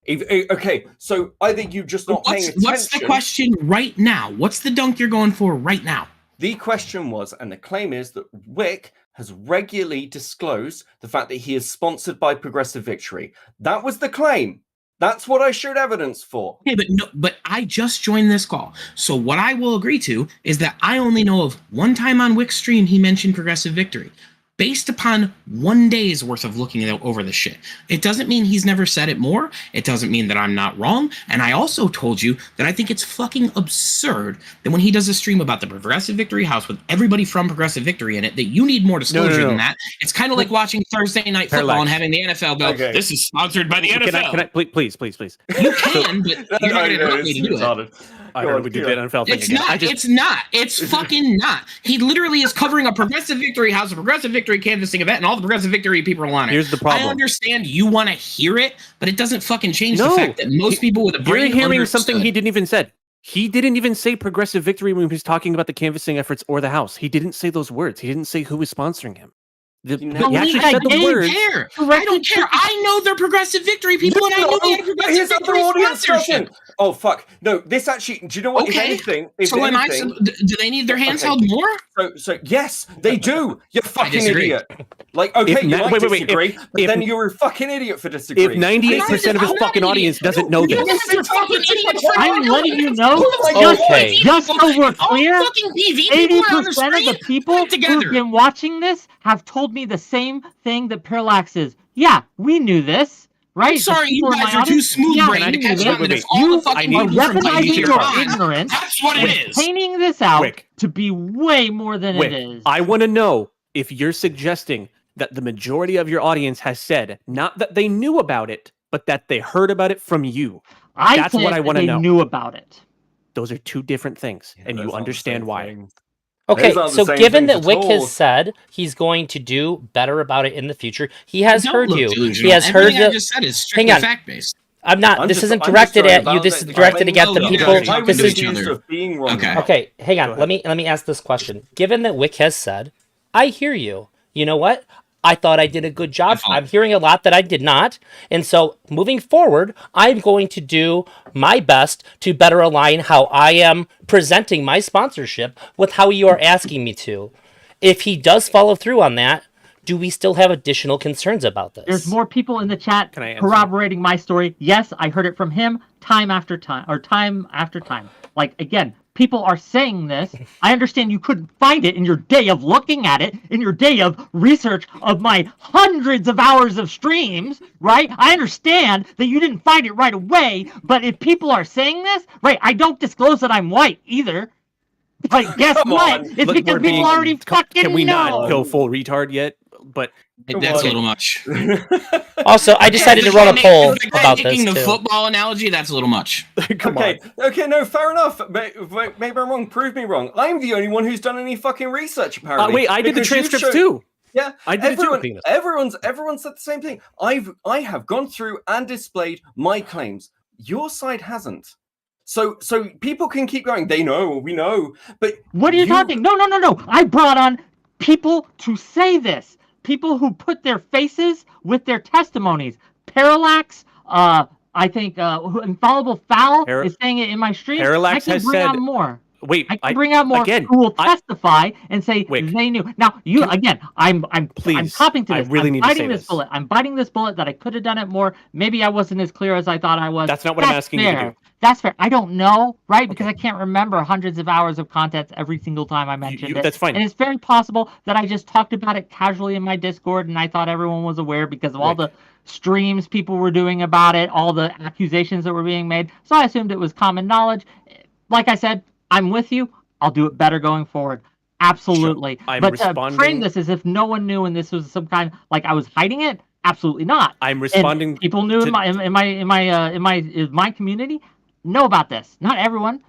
Okay, so either you just not paying attention. What's the question right now? What's the dunk you're going for right now? The question was, and the claim is that Whick has regularly disclosed the fact that he is sponsored by Progressive Victory. That was the claim. That's what I showed evidence for. Okay, but I just joined this call. So what I will agree to is that I only know of one time on Whick's stream he mentioned Progressive Victory. Based upon 1 day's worth of looking over the shit. It doesn't mean he's never said it more. It doesn't mean that I'm not wrong. And I also told you that I think it's fucking absurd that when he does a stream about the Progressive Victory House with everybody from Progressive Victory in it, that you need more disclosure than that. It's kind of like watching Thursday Night Football and having the NFL go, this is sponsored by the NFL. Can I please. You can, but you're not going to direct me to do it. I don't know if we do the NFL thing it's again. It's not. It's fucking not. He literally is covering a Progressive Victory House, a Progressive Victory canvassing event, and all the Progressive Victory people are on it. Here's the problem. I understand you want to hear it, but it doesn't fucking change the fact that most people with a brain You're hearing something he didn't even said. He didn't even say Progressive Victory when he was talking about the canvassing efforts or the House. He didn't say those words. He didn't say who was sponsoring him. I don't care. I know they're Progressive Victory people, and I know they had a Progressive Victory sponsorship. Oh fuck! No, this actually. Do you know what? Okay. If anything, do they need their hands held more? So yes, they do. You fucking idiot. Like, okay, you might disagree, but then you're a fucking idiot for disagreeing. If 98% of his fucking audience doesn't know this, I'm letting you know. Just so we're clear, 80% of the people who've been watching this have told me the same thing that Parallax is. Yeah, we knew this. Right? I'm sorry, you guys are too smooth-brained to catch on that it's all the fucking people from weaponizing your ignorance. That's what it is. Painting this out to be way more than it is. I want to know if you're suggesting that the majority of your audience has said, not that they knew about it, but that they heard about it from you. That's what I want to know. They knew about it. Those are two different things, and you understand why. Okay, Those aren't the so same given things that at Whick all. has said he's going to do better about it in the future, he has Don't heard look you. He delusional. has heard Everything I the. just said is Hang strictly on. fact-based. I'm not. This isn't directed at you. This is directed against the people. This is of being wrong. Okay. Okay. Hang on. Let me ask this question. Given that Whick has said, I hear you. You know what? I thought I did a good job. I'm hearing a lot that I did not. And so moving forward, I'm going to do my best to better align how I am presenting my sponsorship with how you are asking me to. If he does follow through on that, do we still have additional concerns about this? There's more people in the chat Can I answer? corroborating my story. Yes, I heard it from him time after time, or time after time. Like, again, people are saying this. I understand you couldn't find it in your day of looking at it, in your day of research of my hundreds of hours of streams, right? I understand that you didn't find it right away, but if people are saying this, right, I don't disclose that I'm white either. But guess what? It's Look, because we're people being- already fucking Can we know. not go full retard yet? But That's a little much. Also, I decided to run a poll about this Taking the too. football analogy, that's a little much. Okay, no, fair enough. Maybe I'm wrong. Prove me wrong. I'm the only one who's done any fucking research, apparently. wait, I did the because you've transcripts too. Yeah, I did it too, Penis. everyone's said the same thing. I have gone through and displayed my claims. Your side hasn't. So people can keep going. They know, we know. But what are you talking? No. I brought on people to say this. People who put their faces with their testimonies. Parallax, I think Infallible Foul is saying it in my stream. Parallax I can has bring said- out more. Wait, I can bring out more who will testify and say they knew. Now, I'm copping to this. I really I'm need to biting say this this. bullet. I'm biting this bullet that I could have done it more. Maybe I wasn't as clear as I thought I was. That's not what I'm asking you to do. That's fair. I don't know, right? Because I can't remember hundreds of hours of content every single time I mentioned it. That's fine. And it's very possible that I just talked about it casually in my Discord and I thought everyone was aware because of all the streams people were doing about it, all the accusations that were being made. So I assumed it was common knowledge. Like I said, I'm with you. I'll do it better going forward. Absolutely. Sure. I'm but responding... to frame this as if no one knew and this was some kind like I was hiding it, absolutely not. I'm responding. And people knew in my community know about this. Not everyone,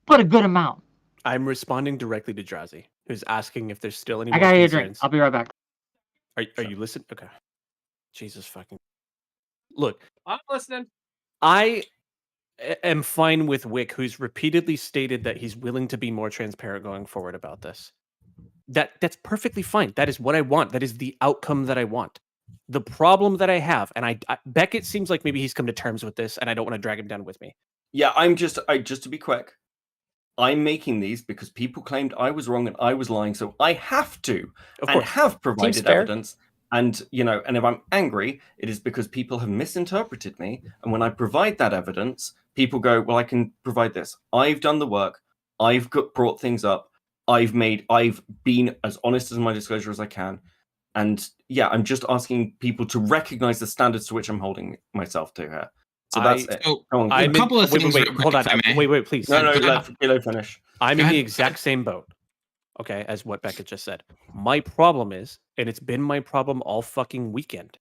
but a good amount. I'm responding directly to Drazi, who's asking if there's still any I more gotta get a concerns. drink. I'll be right back. Are you listening? Okay. Jesus fucking. Look, I'm listening. I am fine with Whick, who's repeatedly stated that he's willing to be more transparent going forward about this. That's perfectly fine. That is what I want. That is the outcome that I want. The problem that I have, and I Beckett seems like maybe he's come to terms with this, and I don't want to drag him down with me. Yeah, just to be quick, I'm making these because people claimed I was wrong and I was lying, so I have to and have provided evidence. And and if I'm angry, it is because people have misinterpreted me. And when I provide that evidence, people go, "Well, I can provide this. I've done the work. I've brought things up. I've been as honest as my disclosure as I can." And yeah, I'm just asking people to recognize the standards to which I'm holding myself to here. So that's it. A couple of things. Wait, hold on. Wait, please. No, let Kilo finish. I'm in the exact same boat, okay, as what Beckett just said. My problem is, and it's been my problem all fucking weekend,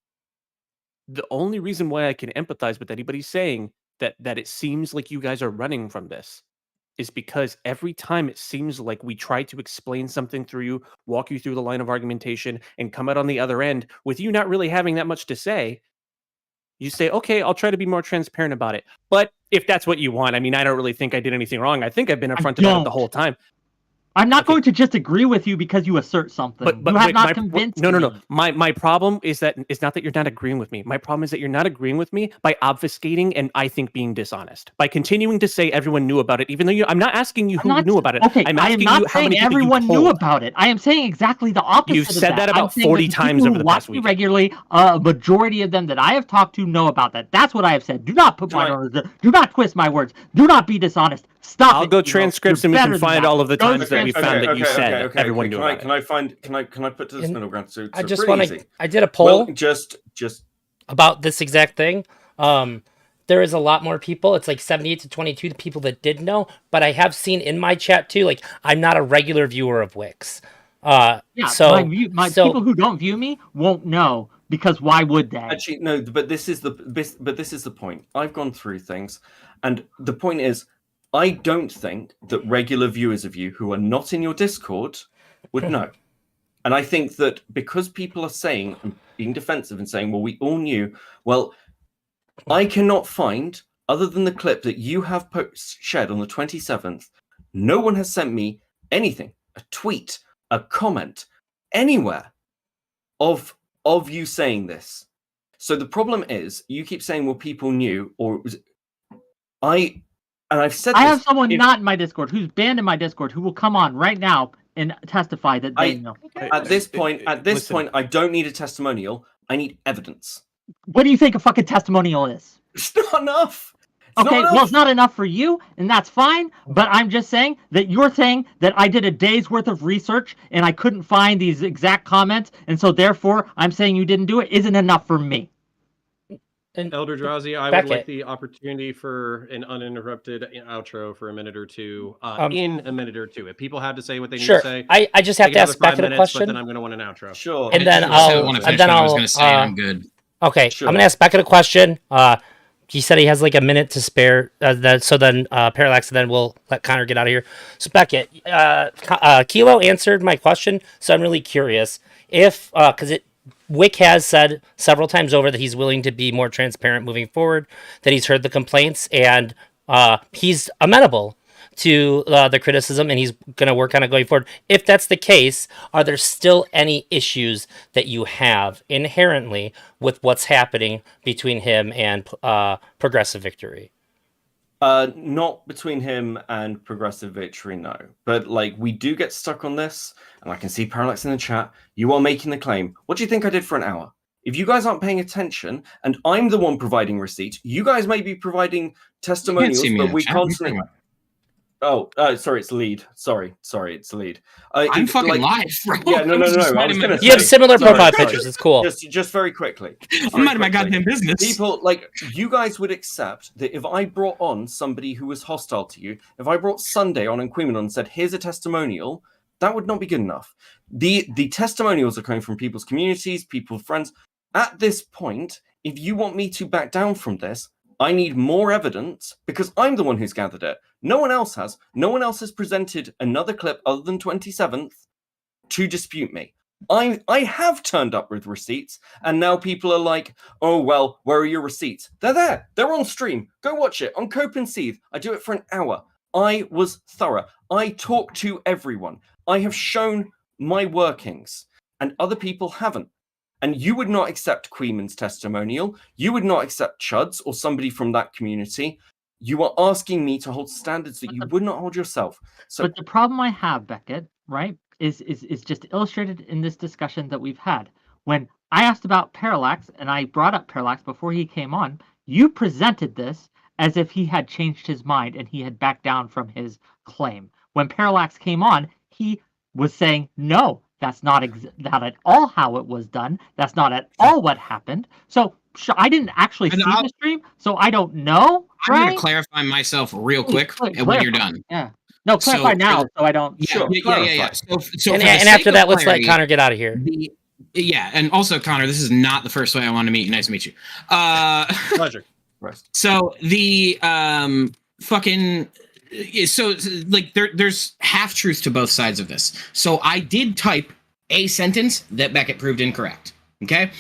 the only reason why I can empathize with anybody saying that it seems like you guys are running from this is because every time it seems like we try to explain something through you, walk you through the line of argumentation, and come out on the other end with you not really having that much to say, you say, okay, I'll try to be more transparent about it. But if that's what you want, I mean, I don't really think I did anything wrong. I think I've been upfront about it the whole time. I'm not going to just agree with you because you assert something. But you have not convinced me. No. My problem is that it's not that you're not agreeing with me. My problem is that you're not agreeing with me by obfuscating and I think being dishonest. By continuing to say everyone knew about it, even though I'm not asking you who knew about it. Okay, I'm I asking am not you how many saying people everyone you knew told. about it. I am saying exactly the opposite. You've said that about 40 times over the past week. Regularly, a majority of them that I have talked to know about that. That's what I have said. Do not put my words. Do not twist my words. Do not be dishonest. Stop. I'll go transcripts and we can find all of the times that we found that you said everyone knew about it. Can I put to this middle ground? So I just want to. I did a poll. Well, just about this exact thing. There is a lot more people. It's like 78 to 22 people that did know, but I have seen in my chat too. Like I'm not a regular viewer of Wix. So people who don't view me won't know because why would they? Actually, no. But this is the point. I've gone through things, and the point is, I don't think that regular viewers of you who are not in your Discord would know. And I think that because people are saying and being defensive and saying, well, we all knew, well, I cannot find, other than the clip that you have shared on the 27th, no one has sent me anything, a tweet, a comment, anywhere of you saying this. So the problem is, you keep saying, well, people knew, or was I've said I this, have someone not in my Discord who's banned in my Discord who will come on right now and testify that they know. At this point, I don't need a testimonial. I need evidence. What do you think a fucking testimonial is? It's not enough. Well, it's not enough for you, and that's fine, but I'm just saying that you're saying that I did a day's worth of research and I couldn't find these exact comments, and so therefore I'm saying you didn't do it isn't enough for me. And Elder Drowsy, I would like the opportunity for an uninterrupted outro for a minute or two. In a minute or two, if people have to say what they need to say, I just have to ask Beckett a question. But then I'm going to want an outro. Sure. And then I was going to say I'm good. Okay, sure. I'm going to ask Beckett a question. He said he has like a minute to spare. So then Parallax, and then we'll let Connor get out of here. So Beckett, Kilo answered my question, so I'm really curious if because Whick has said several times over that he's willing to be more transparent moving forward, that he's heard the complaints, and he's amenable to the criticism, and he's going to work on it going forward. If that's the case, are there still any issues that you have inherently with what's happening between him and Progressive Victory? Not between him and Progressive Victory, no. But like, we do get stuck on this, and I can see Parallax in the chat. You are making the claim. What do you think I did for an hour? If you guys aren't paying attention, and I'm the one providing receipts, you guys may be providing testimonials, but we constantly. Oh, sorry, it's lead. Sorry, it's lead. I'm fucking live, bro. Yeah, no. I was gonna you have similar profile pictures. It's cool. Just very quickly. I'm minding my goddamn business. People, like, you guys would accept that if I brought on somebody who was hostile to you, if I brought Sunday on and Queen on and said, here's a testimonial, that would not be good enough. The testimonials are coming from people's communities, people's friends. At this point, if you want me to back down from this, I need more evidence because I'm the one who's gathered it. No one else has. No one else has presented another clip other than 27th to dispute me. I have turned up with receipts, and now people are like, oh, well, where are your receipts? They're there. They're on stream. Go watch it on Cope and Seethe. I do it for an hour. I was thorough. I talk to everyone. I have shown my workings, and other people haven't. And you would not accept Queeman's testimonial. You would not accept Chud's or somebody from that community. You are asking me to hold standards that you would not hold yourself. So, but the problem I have, Beckett, right, is just illustrated in this discussion that we've had. When I asked about Parallax, and I brought up Parallax before he came on, you presented this as if he had changed his mind and he had backed down from his claim. When Parallax came on, he was saying, no, that's not at all how it was done. That's not at all what happened. So I didn't actually see the stream, so I don't know. I'm going to clarify myself real quick when you're done. Yeah. No, clarify now so I don't. Yeah. So and after that, let's let Connor get out of here. And also, Connor, this is not the first way I want to meet you. Nice to meet you. Pleasure. So the there's half truth to both sides of this. So I did type a sentence that Beckett proved incorrect. Okay.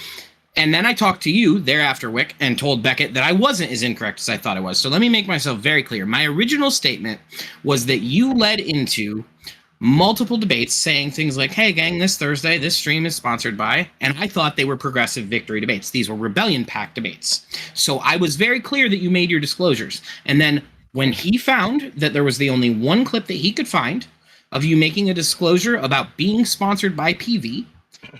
And then I talked to you thereafter, Whick, and told Beckett that I wasn't as incorrect as I thought I was. So let me make myself very clear. My original statement was that you led into multiple debates saying things like, hey, gang, this Thursday, this stream is sponsored by, and I thought they were Progressive Victory debates. These were Rebellion Pack debates. So I was very clear that you made your disclosures. And then when he found that there was the only one clip that he could find of you making a disclosure about being sponsored by PV,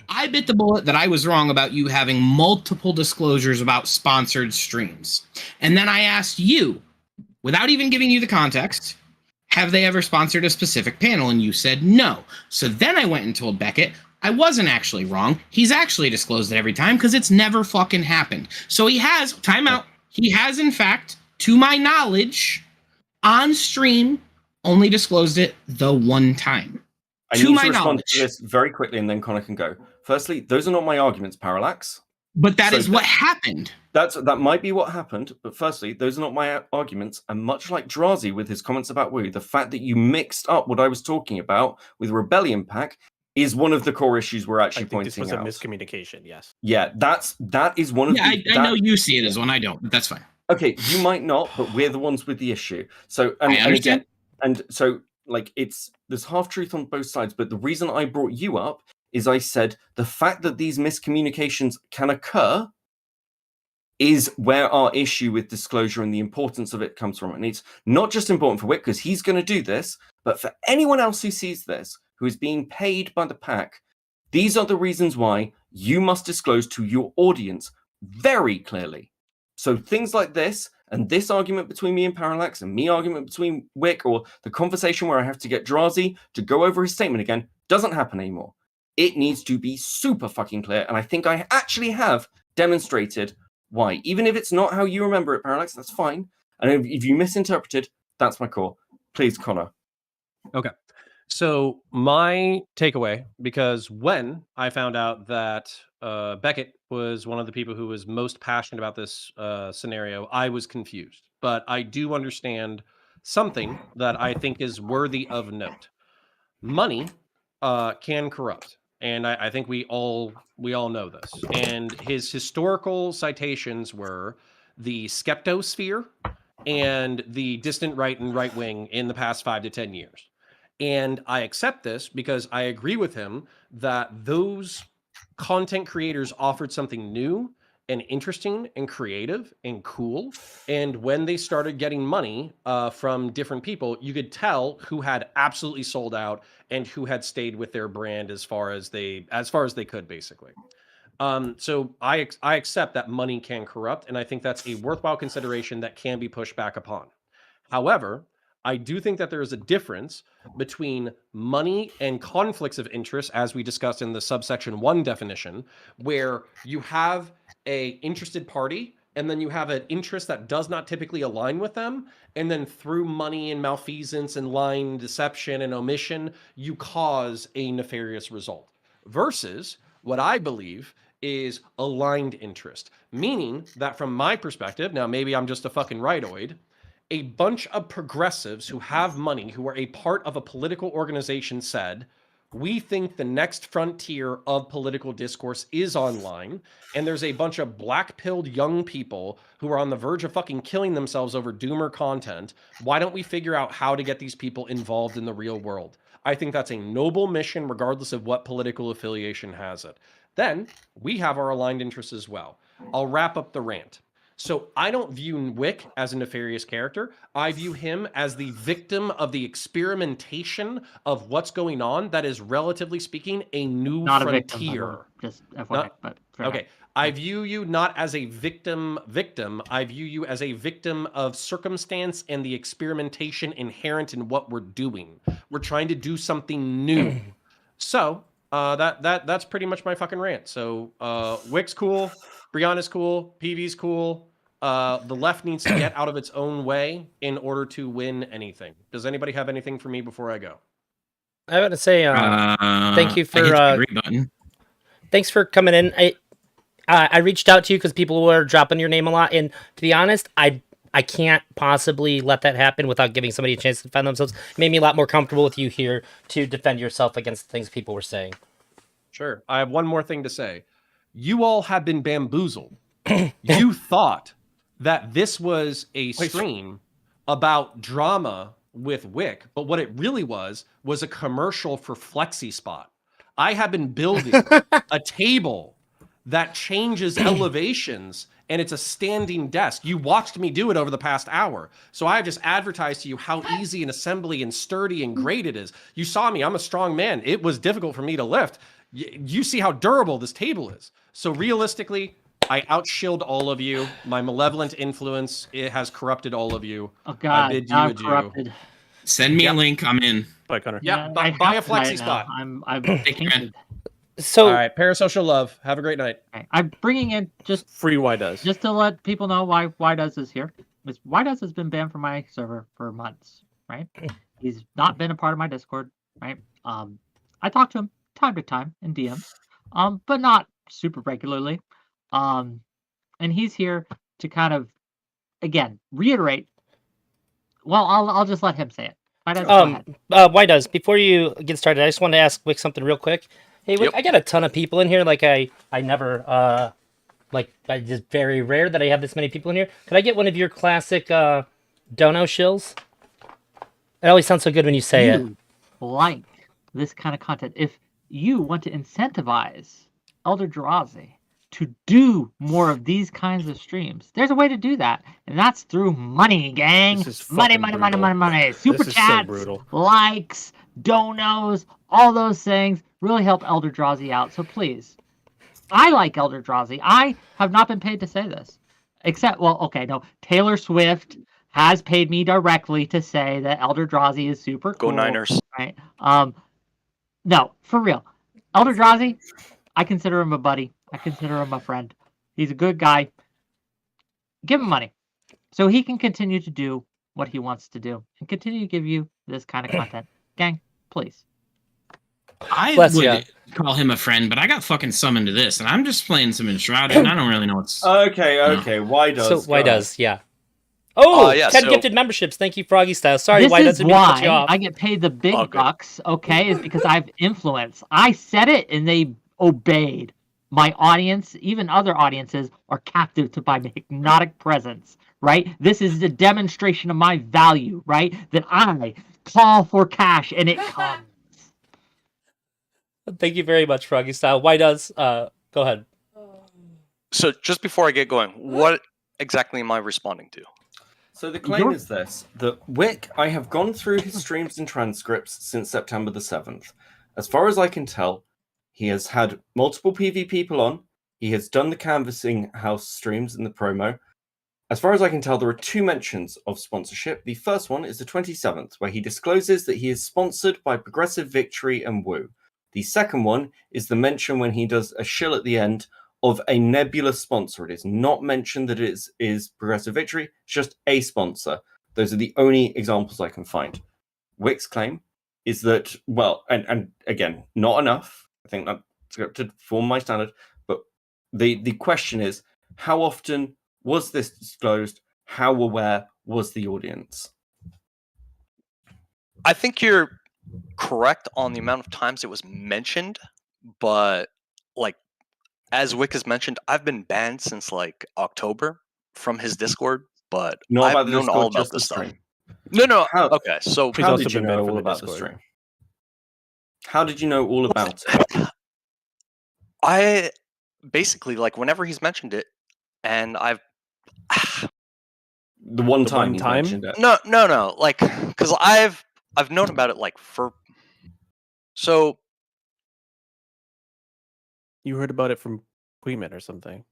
I bit the bullet that I was wrong about you having multiple disclosures about sponsored streams. And then I asked you, without even giving you the context, have they ever sponsored a specific panel? And you said no. So then I went and told Beckett I wasn't actually wrong. He's actually disclosed it every time because it's never fucking happened. So he has, timeout, he has in fact, to my knowledge, on stream, only disclosed it the one time. I need to respond to this very quickly, and then Connor can go. Firstly, those are not my arguments, Parallax. But that So is what happened. That might be what happened, but firstly, those are not my arguments. And much like Drazi with his comments about Wu, the fact that you mixed up what I was talking about with Rebellion Pack is one of the core issues we're actually pointing this was out. a miscommunication. Yes. Yeah, that is one of Yeah, the. I know you see it as one. I don't, but that's fine. Okay, you might not, but we're the ones with the issue. So I understand. and so like there's half truth on both sides. But the reason I brought you up is I said the fact that these miscommunications can occur is where our issue with disclosure and the importance of it comes from. And it's not just important for Whick because he's going to do this, but for anyone else who sees this, who is being paid by the pack, these are the reasons why you must disclose to your audience very clearly. So things like this, and this argument between me and Parallax, and me argument between Whick, or the conversation where I have to get Drazi to go over his statement again, doesn't happen anymore. It needs to be super fucking clear, and I think I actually have demonstrated why. Even if it's not how you remember it, Parallax, that's fine. And if you misinterpreted, that's my call. Please, Connor. Okay. So my takeaway, because when I found out that Beckett was one of the people who was most passionate about this scenario, I was confused. But I do understand something that I think is worthy of note. Money can corrupt. And I think we all know this. And his historical citations were the skeptosphere and the distant right and right wing in the past 5 to 10 years. And I accept this because I agree with him that those content creators offered something new and interesting and creative and cool. And when they started getting money from different people, you could tell who had absolutely sold out and who had stayed with their brand as far as they could, basically. So I accept that money can corrupt, and I think that's a worthwhile consideration that can be pushed back upon. However, I do think that there is a difference between money and conflicts of interest, as we discussed in the subsection 1 definition, where you have a interested party and then you have an interest that does not typically align with them, and then through money and malfeasance and lying, deception and omission, you cause a nefarious result. Versus what I believe is aligned interest, meaning that from my perspective, now maybe I'm just a fucking rightoid, a bunch of progressives who have money, who are a part of a political organization, said, we think the next frontier of political discourse is online, and there's a bunch of black-pilled young people who are on the verge of fucking killing themselves over doomer content. Why don't we figure out how to get these people involved in the real world? I think that's a noble mission, regardless of what political affiliation has it. Then we have our aligned interests as well. I'll wrap up the rant. So I don't view Whick as a nefarious character. I view him as the victim of the experimentation of what's going on that is, relatively speaking, a new frontier. Just FYI, but okay. I view you not as a victim. I view you as a victim of circumstance and the experimentation inherent in what we're doing. We're trying to do something new. So that's pretty much my fucking rant. So Wick's cool. Brianna's cool. PV's cool. The left needs to get out of its own way in order to win anything. Does anybody have anything for me before I go? I want to say thank you for agree button. Thanks for coming in. I reached out to you because people were dropping your name a lot, and to be honest, I can't possibly let that happen without giving somebody a chance to defend themselves. It made me a lot more comfortable with you here to defend yourself against the things people were saying. Sure. I have one more thing to say. You all have been bamboozled. You thought that this was a stream about drama with Whick, but what it really was a commercial for FlexiSpot. I have been building a table that changes elevations, and it's a standing desk. You watched me do it over the past hour. So I have just advertised to you how easy and assembly and sturdy and great it is. You saw me. I'm a strong man. It was difficult for me to lift. You see how durable this table is. So realistically, I outshilled all of you. My malevolent influence, it has corrupted all of you. Oh God, I bid you I'm adieu. corrupted. Send me a link. I'm in. Bye, Connor. Yeah, I buy a have to buy it FlexiSpot. now. I'm Take care, man. tainted. So All right, parasocial love. Have a great night. Okay, I'm bringing in just Free Y does. just to let people know why Does is here. Does has been banned from my server for months, right? He's not been a part of my Discord, right? I talk to him time to time in DM, but not super regularly. And he's here to kind of, again, reiterate. Well, I'll just let him say it. Why does before you get started, I just wanted to ask Wick something real quick. Hey, Wick, I got a ton of people in here. Like I never I just very rare that I have this many people in here. Could I get one of your classic dono shills? It always sounds so good when you say it. Like this kind of content. If you want to incentivize Eldrazi to do more of these kinds of streams, there's a way to do that, and that's through money, gang. Money. Super chats, likes, donos, all those things really help Eldrazi out. So please, I like Eldrazi. I have not been paid to say this, except, well, okay, no, Taylor Swift has paid me directly to say that Eldrazi is super cool. Go Niners. Right? No, for real. Eldrazi, I consider him a buddy. I consider him a friend. He's a good guy. Give him money so he can continue to do what he wants to do and continue to give you this kind of content. Gang, please. I would call him a friend, but I got fucking summoned to this, and I'm just playing some Enshrouded, and I don't really know what's... Okay. Why does? So, why does? Yeah. Oh, 10 gifted memberships. Thank you, Froggy Style. Sorry, why does it cut you off? I get paid the big bucks, okay, is because I have influence. I said it, and they obeyed. My audience, even other audiences, are captive to my hypnotic presence, right? This is a demonstration of my value, right? That I call for cash, and it comes. Thank you very much, Froggy Style. Why does? Go ahead. So, just before I get going, what exactly am I responding to? So the claim is this, that Whick, I have gone through his streams and transcripts since September the 7th. As far as I can tell, he has had multiple PV people on. He has done the Canvassing House streams in the promo. As far as I can tell, there are 2 mentions of sponsorship. The first one is the 27th, where he discloses that he is sponsored by Progressive Victory and Woo. The second one is the mention when he does a shill at the end of a nebulous sponsor. It is not mentioned that it is Progressive Victory, it's just a sponsor. Those are the only examples I can find. Wick's claim is that, well, and again, not enough. I think that's scripted for my standard, but the question is, how often was this disclosed? How aware was the audience? I think you're correct on the amount of times it was mentioned, but like, as Wick has mentioned, I've been banned since like October from his Discord, but I've known all about this stuff. No. Okay, so how did you know all about the stream? How did you know all about it? I basically, like, whenever he's mentioned it, and I've the one time he mentioned it. No, like, because I've known about it like for. So you heard about it from Queeman or something.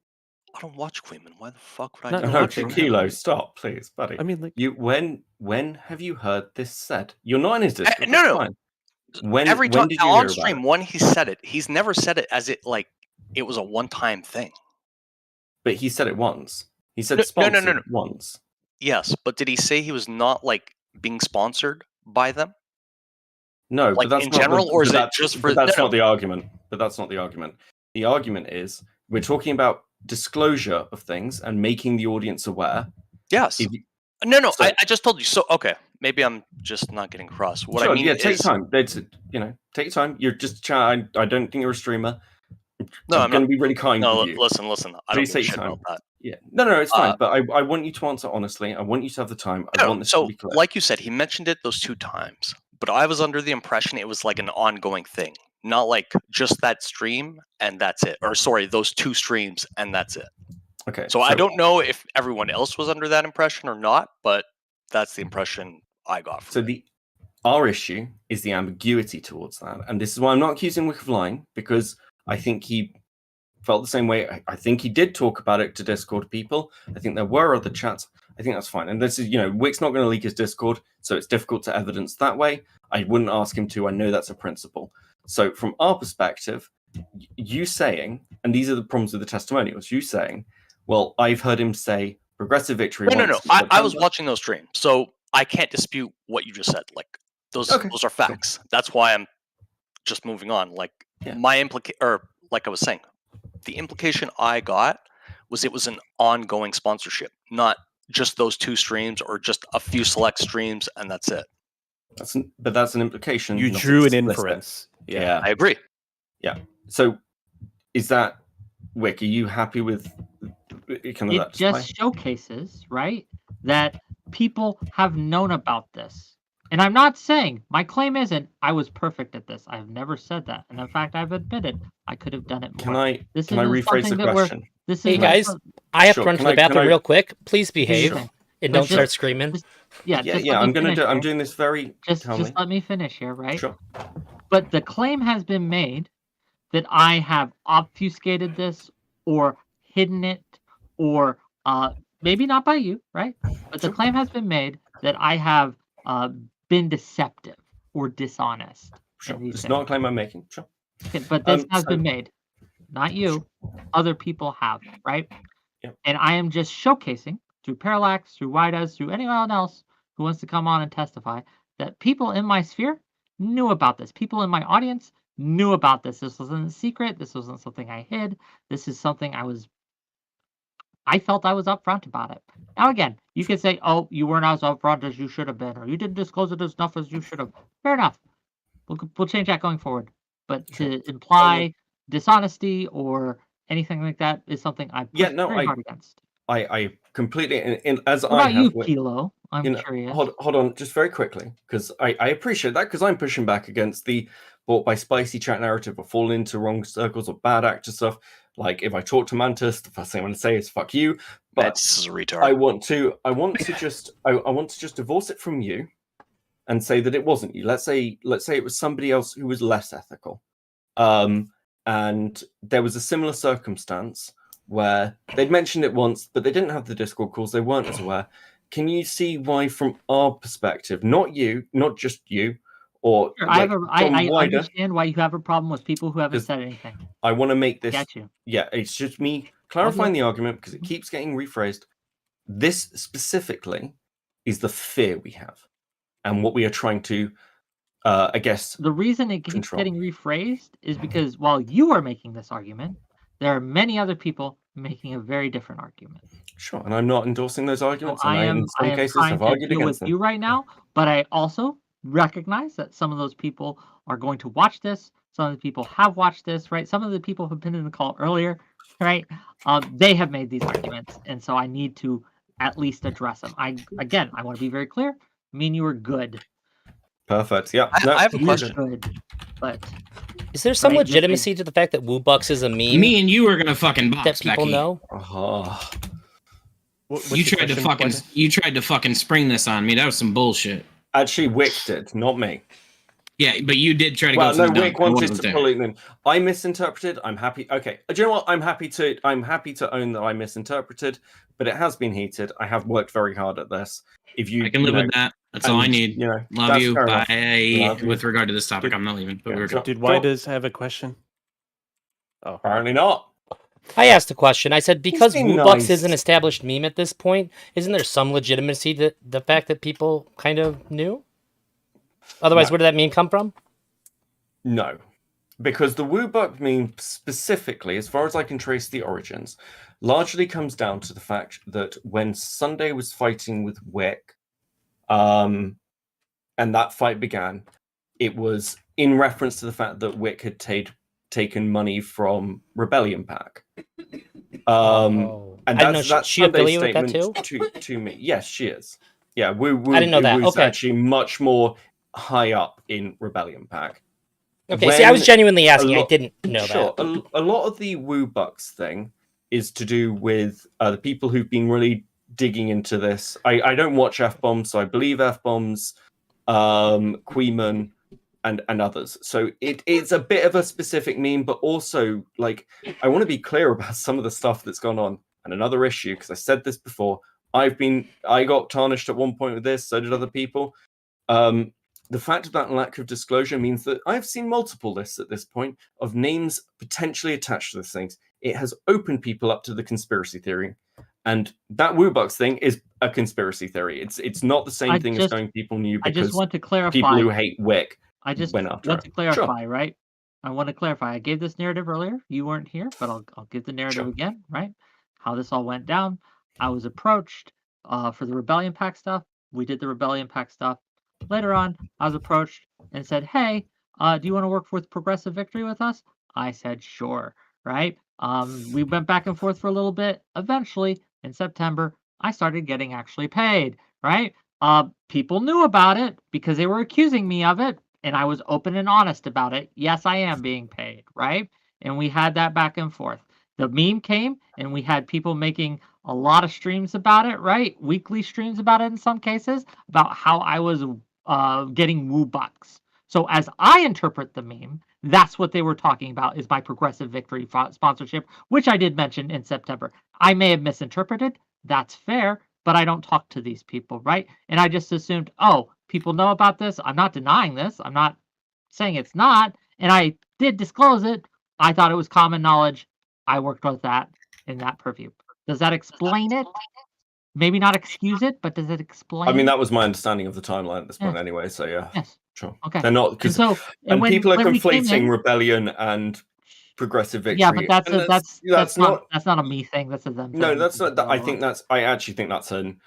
I don't watch Queeman. Why the fuck would I? No, Kilo, stop, please, buddy. I mean, like, when have you heard this said? You're not in his Discord. No. Fine. When every time did you on hear stream, about it? when he said it, he's never said it as it was a one-time thing. But he said it once. He said sponsored once. Yes, but did he say he was not like being sponsored by them? No, like, but that's in not general, or is it just for? That's not the argument. But that's not the argument. The argument is we're talking about disclosure of things and making the audience aware. Yes. No. So, I just told you. So okay, maybe I'm just not getting across. What I mean is, take time. Take your time. You're just I don't think you're a streamer. No, I'm going to be really kind with you. Listen. I don't give a shit time. about that. Yeah. No, it's fine. But I want you to answer honestly. I want you to have the time. I want this to be clear. Like you said, he mentioned it those 2 times. But I was under the impression it was like an ongoing thing. Not like just that stream and that's it. Or sorry, those 2 streams and that's it. Okay. So I don't know if everyone else was under that impression or not, but that's the impression I got from it. Our issue is the ambiguity towards that. And this is why I'm not accusing Wick of lying, because I think he felt the same way. I think he did talk about it to Discord people. I think there were other chats. I think that's fine. And this is, Wick's not going to leak his Discord, so it's difficult to evidence that way. I wouldn't ask him to. I know that's a principle. So from our perspective, you saying, and these are the problems with the testimonials, you saying, well, I've heard him say Progressive Victory. No. I was watching those streams, so I can't dispute what you just said. Like, those are facts. That's why I'm just moving on. Like, my or like I was saying, the implication I got was it was an ongoing sponsorship, not just those 2 streams or just a few select streams and that's it. But that's an implication. You not drew an explicit. inference. Yeah. I agree. Yeah. So, is that, Whick, are you happy with kind of It that just display? showcases, right, that people have known about this. And I'm not saying, my claim isn't, I was perfect at this. I've never said that. And in fact, I've admitted I could have done it more. Can I This can I isn't rephrase the something that question? Hey guys, I have to Sure. run to Can the I- can bathroom I- real quick. Please behave Sure. and But don't just- start screaming. Yeah, Yeah, just yeah. let me I'm gonna finish do. I'm here. doing this very Just calmly. let me finish here, right? Sure. But the claim has been made that I have obfuscated this or hidden it, or maybe not by you, right? But the claim has been made that I have been deceptive or dishonest. Sure. in these It's things. not a claim I'm making. Sure. Okay, but this has so- been made, not you. Other people have, right? Yep. And I am just showcasing through Parallax, through Widas, through anyone else who wants to come on and testify that people in my sphere knew about this. People in my audience knew about this. This wasn't a secret. This wasn't something I hid. This is something I felt I was upfront about it. Now again, you could say, "Oh, you weren't as upfront as you should have been, or you didn't disclose it enough as you should have." Fair enough. We'll change that going forward. But to imply dishonesty or anything like that is something I push very hard against. I completely and as What I about you, have Kilo? I'm curious. Hold on, just very quickly, because I appreciate that, because I'm pushing back against the bought by spicy chat narrative or fall into wrong circles or bad actor stuff. Like if I talk to Mantis, the first thing I'm going to say is "fuck you." But That's a retard. I want to just divorce it from you and say that it wasn't you. Let's say it was somebody else who was less ethical, and there was a similar circumstance where they'd mentioned it once, but they didn't have the Discord calls. They weren't as aware. Can you see why, from our perspective, not just you, or Sure, like, I wider, understand why you have a problem with people who haven't said anything. I want to make this. Got you. Yeah, it's just me clarifying the argument because it keeps getting rephrased. This specifically is the fear we have, and what we are trying to, I guess, The reason it keeps control. getting rephrased is because while you are making this argument, there are many other people making a very different argument. Sure, and I'm not endorsing those So arguments. I and am in some cases trying have to argued deal with against them. you right now, but I also recognize that some of those people are going to watch this. Some of the people have watched this, right? Some of the people who've been in the call earlier, right? They have made these arguments, and so I need to at least address them. I want to be very clear. Me and you are good. Perfect. Yeah. I have a You're question. good, but Is there some Right, just legitimacy to the fact that Woobucks is a meme Me and you are gonna fucking box, that people Becky. know? You tried to fucking spring this on me. That was some bullshit. Actually, Whick did, not me. Yeah, but you did try to Well, go no, for the Whick dunk. I wanted wasn't to there. pull it in. I misinterpreted. I'm happy. Okay, do you know what? I'm happy to own that I misinterpreted, but it has been heated. I have worked very hard at this. If you, I can live with that. That's all I need. Love that's you. fair enough. Bye. Love you. With regard to this topic, I'm not leaving. But we're good. Did Widas have a question? Oh, apparently not. I asked a question. I said, because been Woobucks nice. is an established meme at this point, isn't there some legitimacy to the fact that people kind of knew? Otherwise, No. where did that meme come from? No, because the Woobuck meme specifically, as far as I can trace the origins, largely comes down to the fact that when Sunday was fighting with Whick, and that fight began, it was in reference to the fact that Whick had taken money from Rebellion Pack. And I didn't know that's she Sunday's affiliated with that statement to me. Yes, she is. Yeah, I didn't know that. Was Okay. actually much more high up in Rebellion Pack. Okay, see, I was genuinely asking. I didn't know Sure, that. a lot of the Woobucks thing is to do with the people who've been really digging into this. I don't watch F-Bombs, so I believe F-Bombs, Queeman, and others. So it's a bit of a specific meme, but also, like, I want to be clear about some of the stuff that's gone on. And another issue, because I said this before, I got tarnished at one point with this, so did other people. The fact of that lack of disclosure means that I've seen multiple lists at this point of names potentially attached to these things. It has opened people up to the conspiracy theory. And that Woobucks thing is a conspiracy theory. It's not the same thing as going people knew I because just want to clarify. people who hate Whick I just went after want it. to clarify, right? I want to clarify. I gave this narrative earlier. You weren't here, but I'll give the narrative again, right? How this all went down. I was approached for the Rebellion Pack stuff. We did the Rebellion Pack stuff. Later on, I was approached and said, "Hey, do you want to work with Progressive Victory with us?" I said, "Sure." Right? We went back and forth for a little bit. Eventually, in September, I started getting actually paid. Right? People knew about it because they were accusing me of it, and I was open and honest about it. Yes, I am being paid, right? And we had that back and forth. The meme came, and we had people making a lot of streams about it, right? Weekly streams about it in some cases, about how I was getting woo bucks. So as I interpret the meme, that's what they were talking about is my Progressive Victory sponsorship, which I did mention in September. I may have misinterpreted. That's fair, but I don't talk to these people, right? And I just assumed, oh, people know about this. I'm not denying this. I'm not saying it's not. And I did disclose it. I thought it was common knowledge. I worked with that in that purview. Does that explain it? Maybe not excuse it, but does it explain? I mean, that was my understanding of the timeline at this point, anyway. So yeah, sure. Okay. They're not because people are conflating rebellion and Progressive Victory. Yeah, but that's not a me thing. That's a them thing. No, that's not. I actually think that's an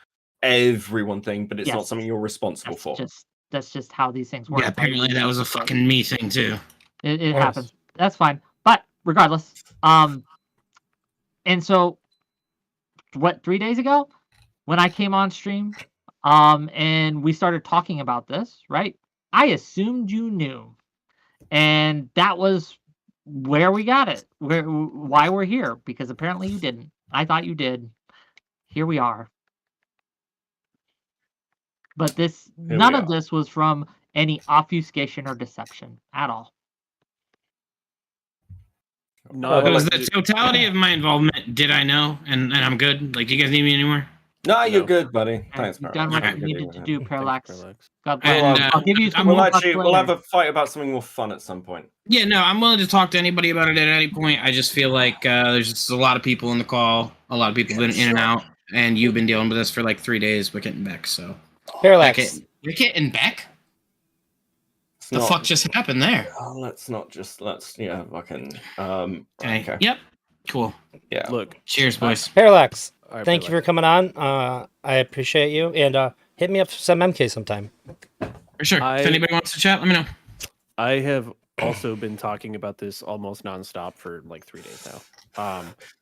everyone thing, but it's not something you're responsible for. That's just how these things work. Yeah, apparently that was a fucking me thing too. It happens. That's fine. But regardless, and so 3 days ago when I came on stream, and we started talking about this, right? I assumed you knew, and that was where we got it. Why we're here, because apparently you didn't. I thought you did. Here we are. But none of this was from any obfuscation or deception at all. No, it was the totality of my involvement. Did I know? And I'm good. Like, do you guys need me anymore? No, you're good, buddy. Thanks, You've done what you needed to do, Parallax. God And, bless. I'll give you some we'll have a fight about something more fun at some point. Yeah, no, I'm willing to talk to anybody about it at any point. I just feel like there's just a lot of people in the call. A lot of people have been in and out, and you've been dealing with this for like 3 days, Wicket and Beck. So Parallax. Wicket and Beck? The fuck just happened there? Okay. Yep. Cool. Yeah. Look. Cheers, boys. Parallax. Right, thank you for coming on. I appreciate you, and hit me up for some MK sometime. For sure. If anybody wants to chat, let me know. I have also been talking about this almost nonstop for like 3 days now.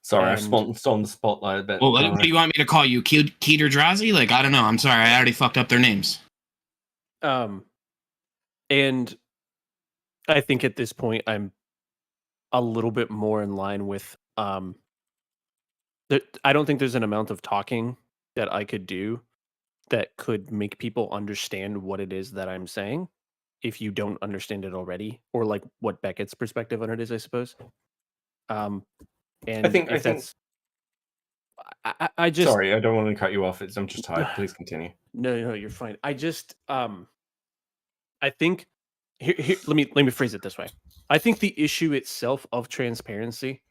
Sorry, I stole the spotlight a bit. Well, what do you want me to call you? Keet or Drazi? Like, I don't know. I'm sorry. I already fucked up their names. And I think at this point I'm a little bit more in line with I don't think there's an amount of talking that I could do that could make people understand what it is that I'm saying if you don't understand it already, or like what Beckett's perspective on it is, I suppose. And I think I just sorry, I don't want to cut you off. I'm just tired. Please continue. No, you're fine. I just I think here let me phrase it this way. I think the issue itself of transparency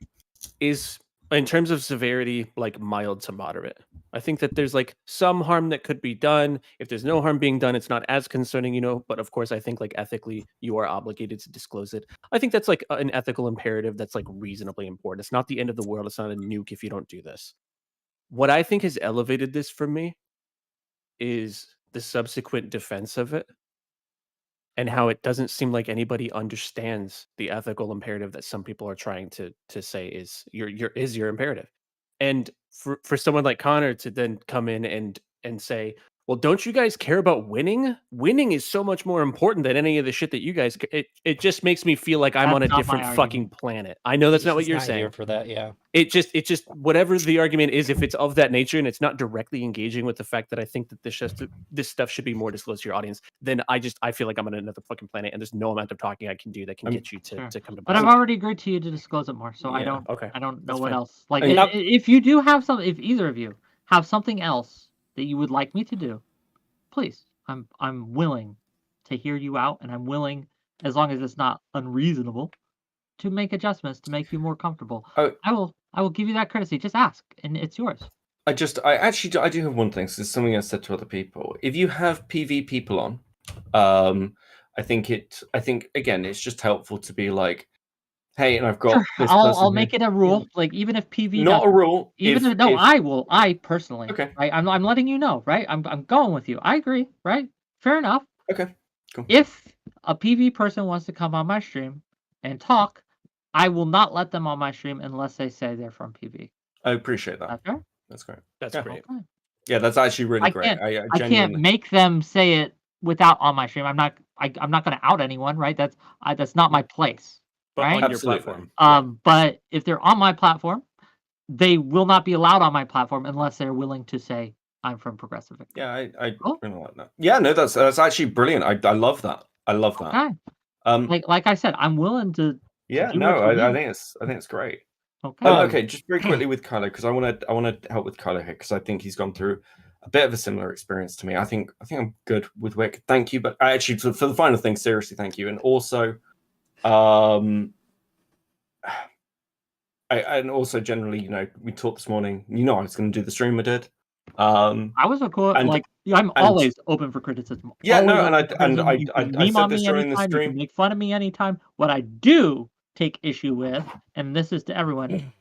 is, in terms of severity, like mild to moderate. I think that there's like some harm that could be done. If there's no harm being done, it's not as concerning, but of course I think like ethically you are obligated to disclose it. I think that's like an ethical imperative that's like reasonably important. It's not the end of the world. It's not a nuke if you don't do this. What I think has elevated this for me is the subsequent defense of it, and how it doesn't seem like anybody understands the ethical imperative that some people are trying to say is your imperative. And for someone like Connor to then come in and say, well, don't you guys care about winning? Winning is so much more important than any of the shit that you guys. It just makes me feel like I'm on a different fucking planet. I know that's not what you're saying. Here for that, yeah. It just whatever the argument is, if it's of that nature and it's not directly engaging with the fact that I think that this stuff should be more disclosed to your audience, then I feel like I'm on another fucking planet, and there's no amount of talking I can do that can get you to come to. But I've already agreed to you to disclose it more, so Yeah, I don't. okay. I don't know That's what fine. else. Like, if you do have something, if either of you have something else that you would like me to do, please, I'm willing to hear you out, and I'm willing, as long as it's not unreasonable, to make adjustments to make you more comfortable. I will give you that courtesy. Just ask, and it's yours. I do have one thing. So it's something I said to other people. If you have PV people on, I think again, it's just helpful to be like, hey, and I've got Sure, this I'll make it a rule. Like even if PV not doesn't, a rule. even if I will. I personally. Okay. Right. I'm letting you know. Right. I'm going with you. I agree. Right. Fair enough. Okay. Cool. If a PV person wants to come on my stream and talk, I will not let them on my stream unless they say they're from PV. I appreciate that. Okay. That's great. That's great. Okay. Yeah, that's actually really great. I can't make them say it without on my stream. I'm not going to out anyone, right? That's not my place, But right? on your platform. But if they're on my platform, they will not be allowed on my platform unless they're willing to say I'm from Progressive Victory. Yeah, I really like that. Yeah, no, that's actually brilliant. I love that. I love that. Okay. Like I said, I'm willing to. Yeah, do no, what you I need. think it's great. Okay. Okay, just very quickly with Kylo, because I want to help with Kylo here, because I think he's gone through a bit of a similar experience to me. I think I'm good with Whick. Thank you, but actually for the final thing, seriously, thank you. And also, and also generally, you know, we talked this morning. You know, I was going to do the stream I did. I was I'm always open for criticism. Yeah, always no, and you can I meme said on this me during the anytime, you stream. can make fun of me anytime. What I do take issue with, and this is to everyone,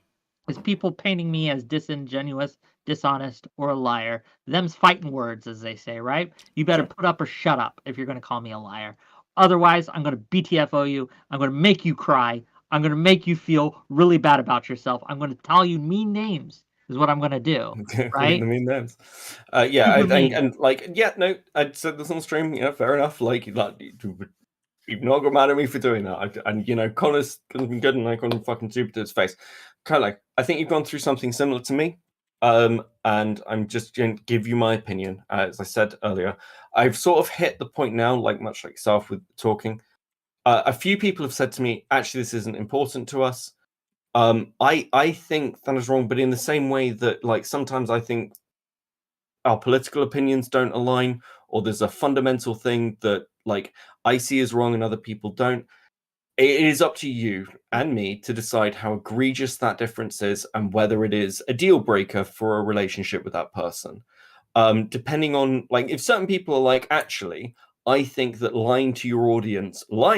is people painting me as disingenuous, dishonest, or a liar. Them's fighting words, as they say, right? You better put up or shut up if you're going to call me a liar. Otherwise, I'm going to BTFO you. I'm going to make you cry. I'm going to make you feel really bad about yourself. I'm going to tell you mean names is what I'm going to do, right? The mean names. Yeah, and like, yeah, no, I said this on stream. You know, fair enough. Like you've not got mad at me for doing that. And you know, Connor's been good, and I called him fucking stupid to his face. Kind of like, I think you've gone through something similar to me. And I'm just going to give you my opinion. As I said earlier, I've sort of hit the point now, like much like yourself with talking. A few people have said to me, actually, this isn't important to us. I think that is wrong, but in the same way that, like, sometimes I think our political opinions don't align, or there's a fundamental thing that, like, I see as wrong and other people don't. It is up to you and me to decide how egregious that difference is and whether it is a deal breaker for a relationship with that person. Depending on, like, if certain people are like, actually, I think that lying to your audience for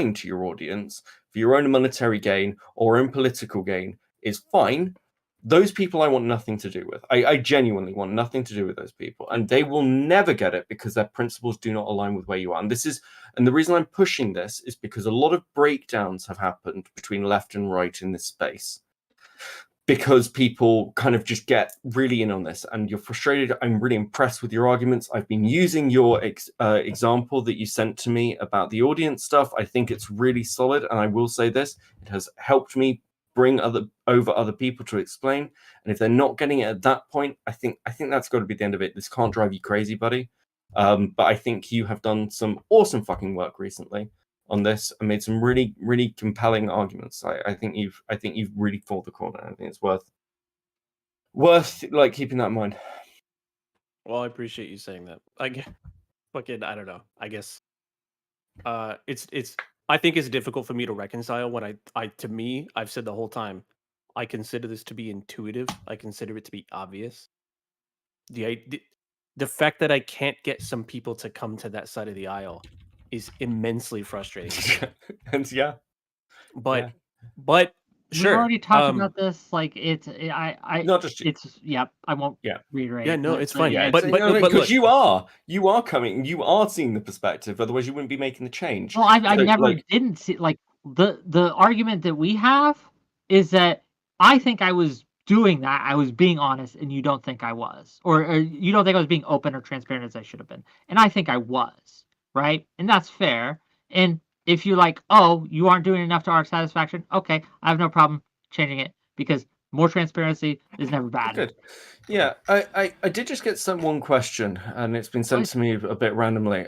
your own monetary gain or own political gain is fine. Those people I want nothing to do with. I genuinely want nothing to do with those people, and they will never get it because their principles do not align with where you are. And the reason I'm pushing this is because a lot of breakdowns have happened between left and right in this space, because people kind of just get really in on this, and you're frustrated. I'm really impressed with your arguments. I've been using your example that you sent to me about the audience stuff. I think it's really solid, and I will say this: it has helped me bring other people to explain. And if they're not getting it at that point, I think that's got to be the end of it. This can't drive you crazy, buddy. But I think you have done some awesome fucking work recently on this and made some really, really compelling arguments. I think you've really fought the corner. I think it's worth like keeping that in mind. Well, I appreciate you saying that. I don't know. I guess it's I think it's difficult for me to reconcile when to me, I've said the whole time, I consider this to be intuitive. I consider it to be obvious. The fact that I can't get some people to come to that side of the aisle is immensely frustrating. And yeah. But sure. We already talked about this. Like I won't reiterate. Yeah, no, it's fine. Yeah, but because you are seeing the perspective. Otherwise, you wouldn't be making the change. Well, I never didn't see, like, the argument that we have is that I think I was doing that. I was being honest, and you don't think I was, or you don't think I was being open or transparent as I should have been, and I think I was, right? And that's fair. And if you're like, oh, you aren't doing enough to our satisfaction, okay, I have no problem changing it, because more transparency is never bad. Good. Yeah, I did just get one question, and it's been sent to me a bit randomly.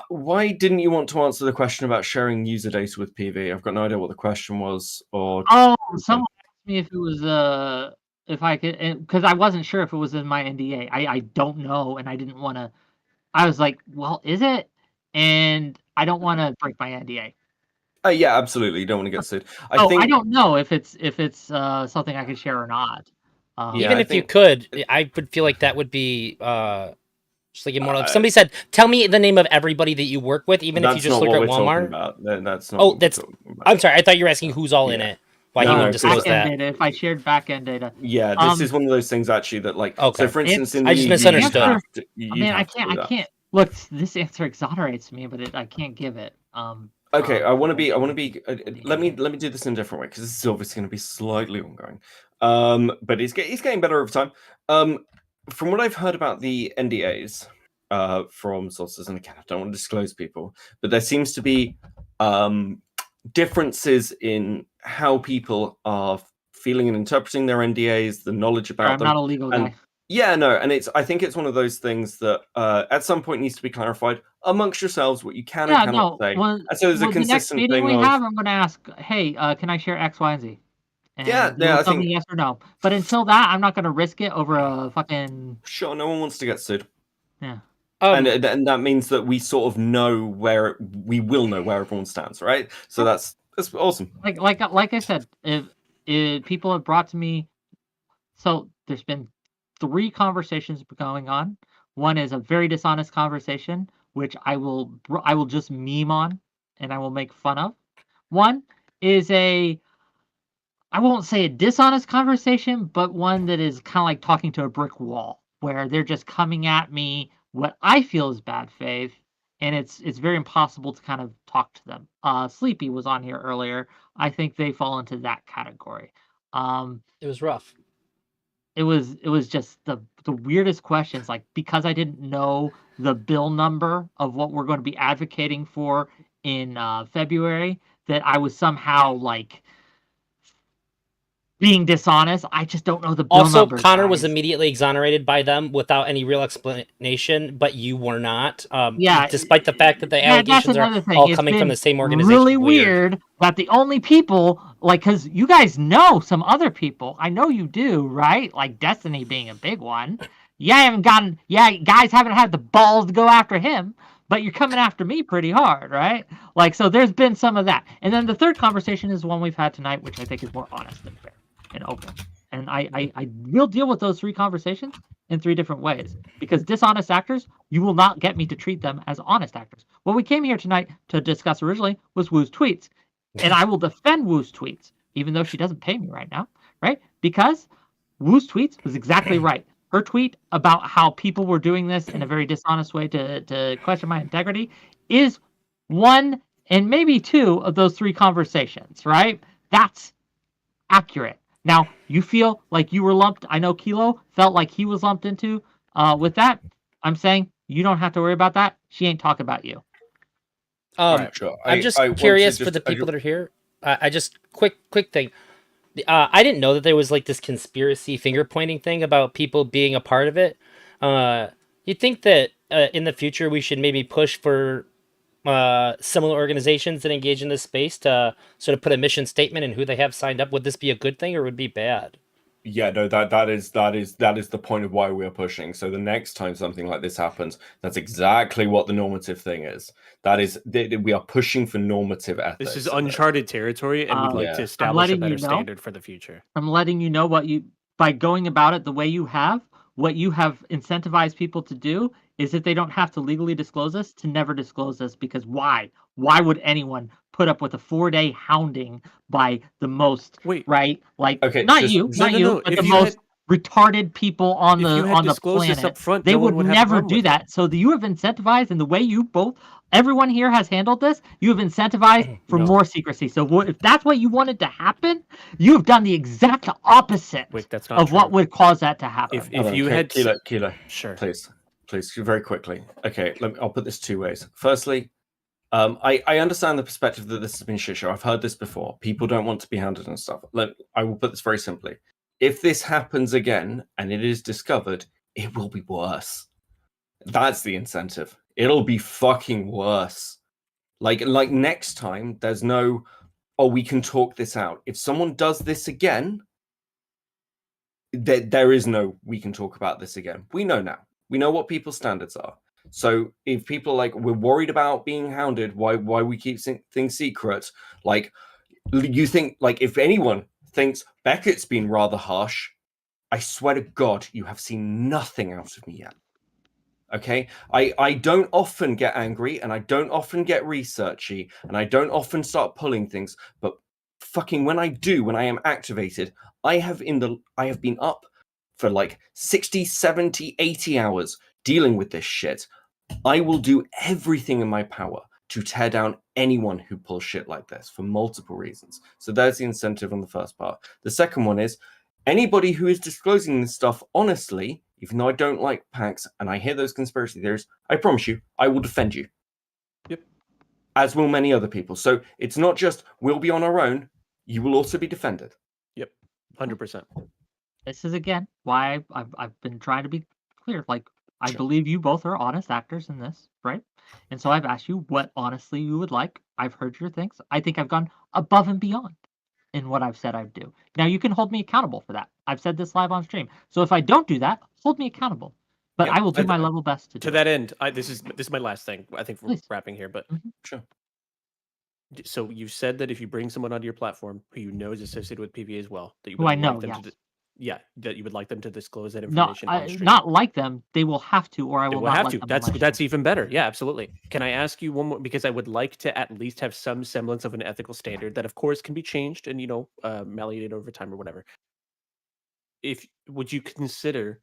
Why didn't you want to answer the question about sharing user data with PV? I've got no idea what the question was. Or someone asked me if it was if I could, because I wasn't sure if it was in my NDA. I don't know, and I didn't want to. I was like, well, is it? And I don't want to break my NDA. Yeah, absolutely. You don't want to get sued. I don't know if it's something I can share or not. Even if you could, I would feel like that would be Just like immortal. If somebody said, "Tell me the name of everybody that you work with," even if you just look at Walmart. That's not. Oh, what we're that's. talking about. I'm sorry. I thought you were asking who's all in it. Why he wouldn't disclose that? Data. If I shared back-end data. Yeah, this is one of those things actually that like. Okay. So for instance, in I just misunderstood. I can't. Look, this answer exonerates me, but I can't give it. Okay, I want to be. Let me do this in a different way because this is obviously going to be slightly ongoing. But it's getting better over time. From what I've heard about the NDAs, from sources, and again, I don't want to disclose people, but there seems to be differences in how people are feeling and interpreting their NDAs, the knowledge about them. I'm not a legal guy. Yeah, no, and I think it's one of those things that at some point needs to be clarified amongst yourselves what you can and cannot say. And so there's a consistent the next meeting thing we of, have, I'm going to ask, hey, can I share X, Y, and Z? And I tell me think yes or no. But until that, I'm not going to risk it over a fucking. Sure, no one wants to get sued. Yeah. And that means that we sort of know where everyone stands, right? So that's awesome. Like I said, if people have brought to me, so there's been 3 conversations going on. One is a very dishonest conversation, which I will just meme on and I will make fun of. One is I won't say a dishonest conversation, but one that is kind of like talking to a brick wall, where they're just coming at me what I feel is bad faith, and it's very impossible to kind of talk to them. Sleepy was on here earlier. I think they fall into that category. It was rough. It was just the weirdest questions, like because I didn't know the bill number of what we're going to be advocating for in February, that I was somehow like being dishonest. I just don't know the bill number. Also, Connor was immediately exonerated by them without any real explanation, but you were not. Despite the fact that the allegations are all coming from the same organization. Really weird that the only people, like, because you guys know some other people. I know you do, right? Like Destiny being a big one. Guys haven't had the balls to go after him, but you're coming after me pretty hard, right? Like, so there's been some of that. And then the third conversation is the one we've had tonight, which I think is more honest and fair and open. And I will deal with those 3 conversations in 3 different ways, because dishonest actors, you will not get me to treat them as honest actors. What we came here tonight to discuss originally was Woo's tweets, and I will defend Woo's tweets, even though she doesn't pay me right now, right? Because Woo's tweets was exactly right. Her tweet about how people were doing this in a very dishonest way to question my integrity is 1 and maybe 2 of those 3 conversations, right? That's accurate. Now, you feel like you were lumped. I know Kilo felt like he was lumped into with that. I'm saying you don't have to worry about that. She ain't talking about you. Sure. I'm just curious for the people that are here. I just quick thing. I didn't know that there was like this conspiracy finger pointing thing about people being a part of it. You think that in the future we should maybe push for similar organizations that engage in this space to sort of put a mission statement and who they have signed up? Would this be a good thing or would it be bad? Yeah, no, that is the point of why we're pushing. So the next time something like this happens, that's exactly what the normative thing is. That is, we are pushing for normative ethics. This is uncharted territory, and we'd like to establish a better standard for the future. I'm letting you know by going about it the way you have, what you have incentivized people to do is that they don't have to legally disclose this, to never disclose this, because why? Why would anyone put up with a 4-day hounding by the most, right? Like, okay, not you, but the most retarded people on the planet. Up front, they would never do that. So you have incentivized, and the way you both, everyone here has handled this, you have incentivized for more secrecy. So if that's what you wanted to happen, you have done the exact opposite of what would cause that to happen. If you had Kilo, sure, please, very quickly. Okay, I'll put this 2 ways. Firstly, I understand the perspective that this has been shit show. I've heard this before. People don't want to be hounded and stuff. I will put this very simply. If this happens again and it is discovered, it will be worse. That's the incentive. It'll be fucking worse. Like next time, there's no, we can talk this out. If someone does this again, there is no, we can talk about this again. We know now. We know what people's standards are. So if people we're worried about being hounded, why we keep things secret? Like, you think, if anyone thinks Beckett's been rather harsh, I swear to God, you have seen nothing out of me yet. Okay, I don't often get angry, and I don't often get researchy, and I don't often start pulling things, but fucking when I am activated, I have been up for like 60, 70, 80 hours dealing with this shit. I will do everything in my power to tear down anyone who pulls shit like this for multiple reasons. So there's the incentive on the first part. The second one is anybody who is disclosing this stuff honestly, even though I don't like PACs and I hear those conspiracy theories, I promise you, I will defend you. Yep. As will many other people. So it's not just we'll be on our own, you will also be defended. Yep. 100%. This is again why I've been trying to be clear. Like, I believe you both are honest actors in this, right? And so I've asked you what honestly you would like. I've heard your things. I think I've gone above and beyond in what I've said I'd do. Now you can hold me accountable for that. I've said this live on stream. So if I don't do that, hold me accountable. But Yeah, I will do my level best to do that end. This is my last thing. I think we're wrapping here, but sure. So you said that if you bring someone onto your platform who you know is associated with PVA as well, that you Who would I know, like them yes. that you would like them to disclose that No, information on stream. not like them. They will have to, or I They will will not have let to. them on my That's even better. Yeah, absolutely. Can I ask you one more, because I would like to at least have some semblance of an ethical standard that, of course, can be changed and malleated over time or whatever. Would you consider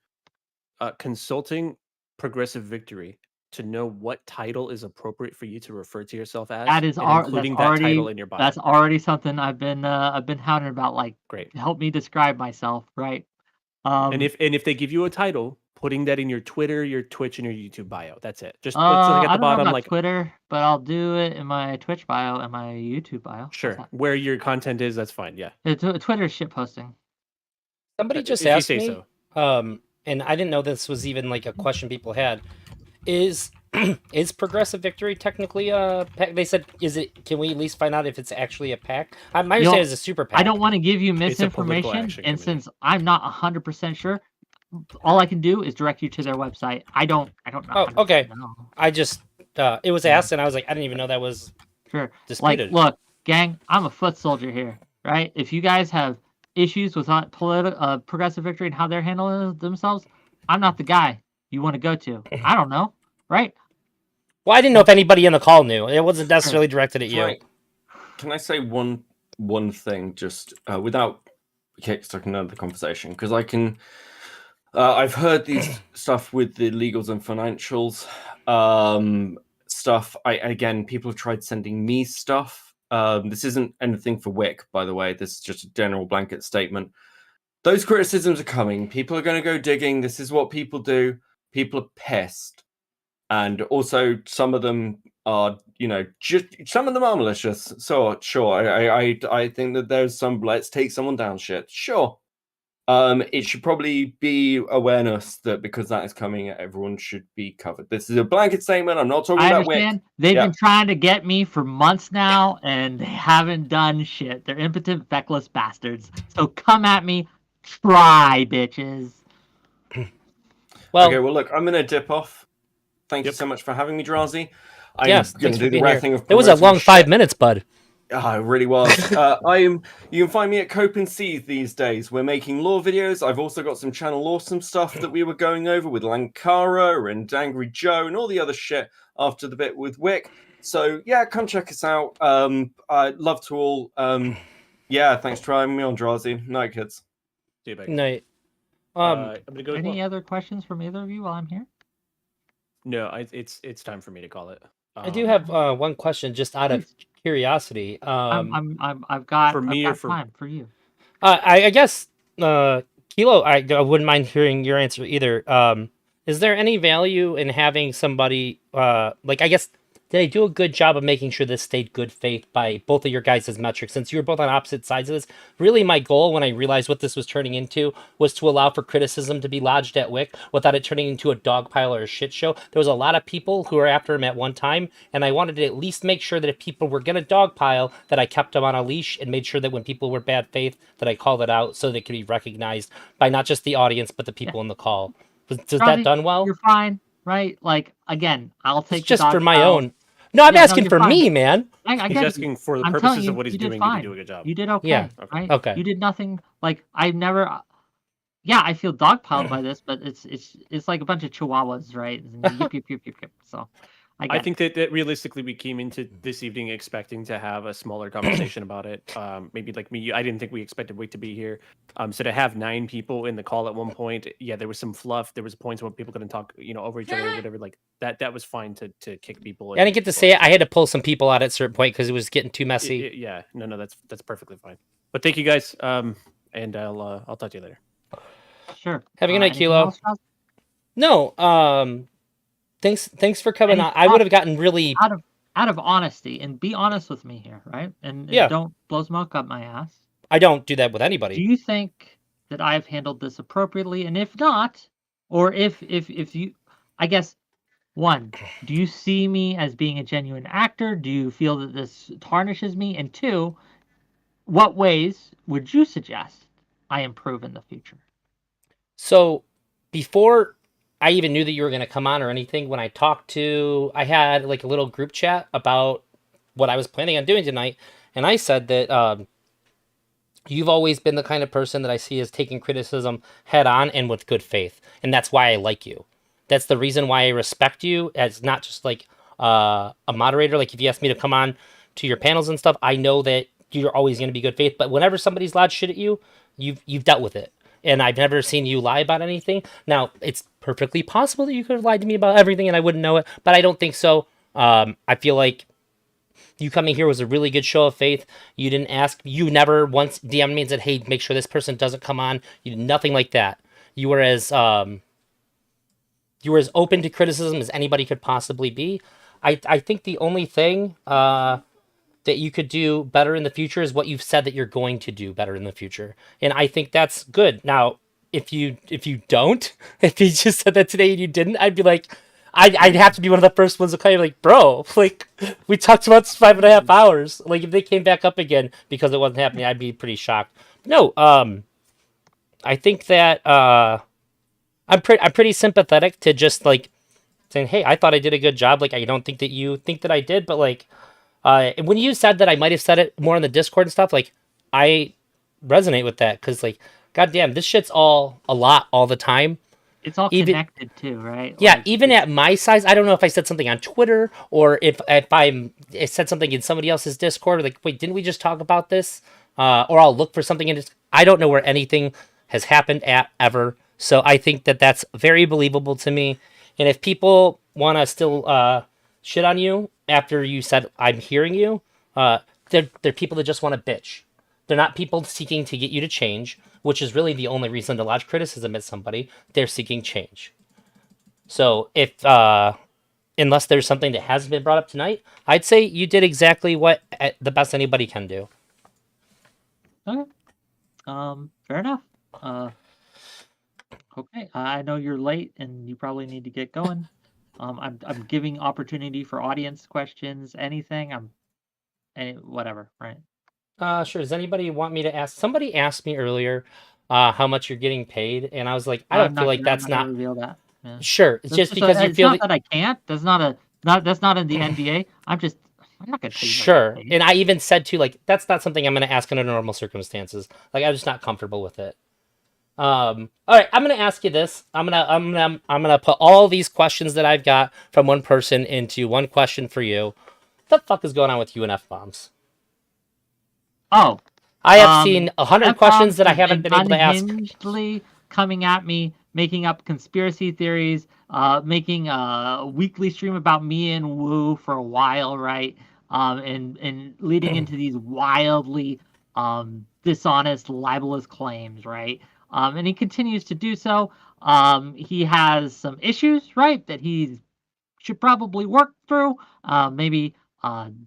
consulting Progressive Victory to know what title is appropriate for you to refer to yourself as, That is and including that already, title in your bio? that's already something I've been hounding about. Like, great, help me describe myself, right? And if they give you a title, putting that in your Twitter, your Twitch, and your YouTube bio. That's it. Just it's I like at the don't know bottom, about like Twitter, but I'll do it in my Twitch bio and my YouTube bio. sure, where your content is, that's fine. Yeah, Twitter is shit posting. Somebody just if you asked say me, so. And I didn't know this was even like a question people had. Is Progressive Victory technically a PAC? They said, can we at least find out if it's actually a PAC? My understanding is a super PAC. I don't want to give you It's a political misinformation, action and committee. since I'm not 100% sure, all I can do is direct you to their website. I don't know. Oh, okay. I just it was asked, and I was like, I didn't even know that was sure disputed. Like, look, gang, I'm a foot soldier here, right? If you guys have issues with Progressive Victory and how they're handling themselves, I'm not the guy you want to go to. I don't know, right? Well, I didn't know if anybody in the call knew. It wasn't necessarily directed at you. Can I say one thing just without kickstarting another conversation? Because I can. I've heard these stuff with the legals and financials stuff. Again, people have tried sending me stuff. This isn't anything for Whick, by the way. This is just a general blanket statement. Those criticisms are coming. People are going to go digging. This is what people do. People are pissed. And also, some of them are, just some of them are malicious. So, sure, I think that there's some let's take someone down shit. Sure. It should probably be awareness that because that is coming, everyone should be covered. This is a blanket statement. I'm not talking about Whick. I understand. They've been trying to get me for months now, and they haven't done shit. They're impotent, feckless bastards. So come at me. Try, bitches. Well, okay, well, look, I'm going to dip off. Thank you so much for having me, Drazi. I'm going to do the right thing. It was a long 5 minutes, bud. It really was. You can find me at Cope and Seethe these days. We're making lore videos. I've also got some channel awesome stuff that we were going over with Lankara and Angry Joe and all the other shit after the bit with Whick. So yeah, come check us out. I'd love to all. Thanks for having me on, Drazi. Night, kids. See you back. Night. I'm gonna go. Any other questions from either of you while I'm here? No, it's time for me to call it. I do have one question, just out of curiosity. I've got for me I've or got for time for you. I guess Kilo, I wouldn't mind hearing your answer either. Is there any value in having somebody I guess did I do a good job of making sure this stayed good faith by both of your guys' metrics? Since you were both on opposite sides of this, really my goal when I realized what this was turning into was to allow for criticism to be lodged at Whick without it turning into a dog pile or a shit show. There was a lot of people who were after him at one time, and I wanted to at least make sure that if people were going to dogpile, that I kept them on a leash and made sure that when people were bad faith, that I called it out so they could be recognized by not just the audience, but the people in the call. Was that done well? You're fine, right? Like, again, I'll take it's just for my own. No, I'm asking for me, man. I He's asking for the purposes of what he's doing. You do a good job. You did okay. Yeah. Right? Okay. You did nothing. Like, I've never. yeah, I feel dogpiled by this, but it's like a bunch of chihuahuas, right? Yip, yip, yip, yip, yip. So I think that realistically we came into this evening expecting to have a smaller conversation about it. Maybe like me, I didn't think we expected Wick to be here. So to have 9 people in the call at one point, yeah, there was some fluff. There was points where people couldn't talk, over each other or whatever. Like that was fine to kick people. I didn't get to say it. I had to pull some people out at a certain point because it was getting too messy. Yeah, no, that's perfectly fine. But thank you guys. And I'll talk to you later. Sure. Have a good night, Kilo. No, thanks for coming on. I would have gotten really out of honesty, and be honest with me here, right? And yeah, don't blow smoke up my ass. I don't do that with anybody. Do you think that I've handled this appropriately? And if not, or if you, I guess, one, do you see me as being a genuine actor? Do you feel that this tarnishes me? And two, what ways would you suggest I improve in the future? So, before I even knew that you were going to come on or anything, when I had like a little group chat about what I was planning on doing tonight, and I said that you've always been the kind of person that I see as taking criticism head on and with good faith, and that's why I like you. That's the reason why I respect you as not just like a moderator. Like if you ask me to come on to your panels and stuff, I know that you're always going to be good faith. But whenever somebody's loud shit at you, you've dealt with it. And I've never seen you lie about anything. Now, it's perfectly possible that you could have lied to me about everything and I wouldn't know it, but I don't think so. I feel like you coming here was a really good show of faith. You didn't ask, you never once DM'd me and said, hey, make sure this person doesn't come on. You did nothing like that. You were as open to criticism as anybody could possibly be. I think the only thing that you could do better in the future is what you've said that you're going to do better in the future. And I think that's good. Now, if you don't, if you just said that today and you didn't, I'd be like, I'd have to be one of the first ones to call you like, bro, like we talked about this 5.5 hours. Like if they came back up again because it wasn't happening, I'd be pretty shocked. No, I think that I'm pretty sympathetic to just like saying, hey, I thought I did a good job. Like I don't think that you think that I did, but like when you said that I might have said it more in the Discord and stuff, like I resonate with that because like, goddamn, this shit's all a lot all the time. It's all connected too, right? Yeah, like, even at my size, I don't know if I said something on Twitter or if I said something in somebody else's Discord. Like, wait, didn't we just talk about this? Or I'll look for something in. I don't know where anything has happened at ever. So I think that that's very believable to me. And if people want to still shit on you after you said I'm hearing you, they're people that just want to bitch. They're not people seeking to get you to change, which is really the only reason to lodge criticism at somebody. They're seeking change. So if unless there's something that hasn't been brought up tonight, I'd say you did exactly what the best anybody can do. Okay. Fair enough. Okay. I know you're late and you probably need to get going. I'm giving opportunity for audience questions, anything. Whatever, right? Sure. Does anybody want me to ask? Somebody asked me earlier how much you're getting paid, and I was like, I don't feel like that's not reveal that. Yeah. Sure. It's just because you feel that I can't. That's not in the NDA. I'm not gonna tell you. Sure. And I even said too, like, that's not something I'm gonna ask under normal circumstances. Like, I'm just not comfortable with it. All right, I'm gonna ask you this. I'm gonna put all these questions that I've got from one person into one question for you. What the fuck is going on with you and F-bombs? Oh, I have seen 100 questions that I haven't been able to ask. Unhingedly coming at me, making up conspiracy theories, making a weekly stream about me and Woo for a while, right? And leading into these wildly dishonest, libelous claims, right? And he continues to do so. He has some issues, right, that he should probably work through, maybe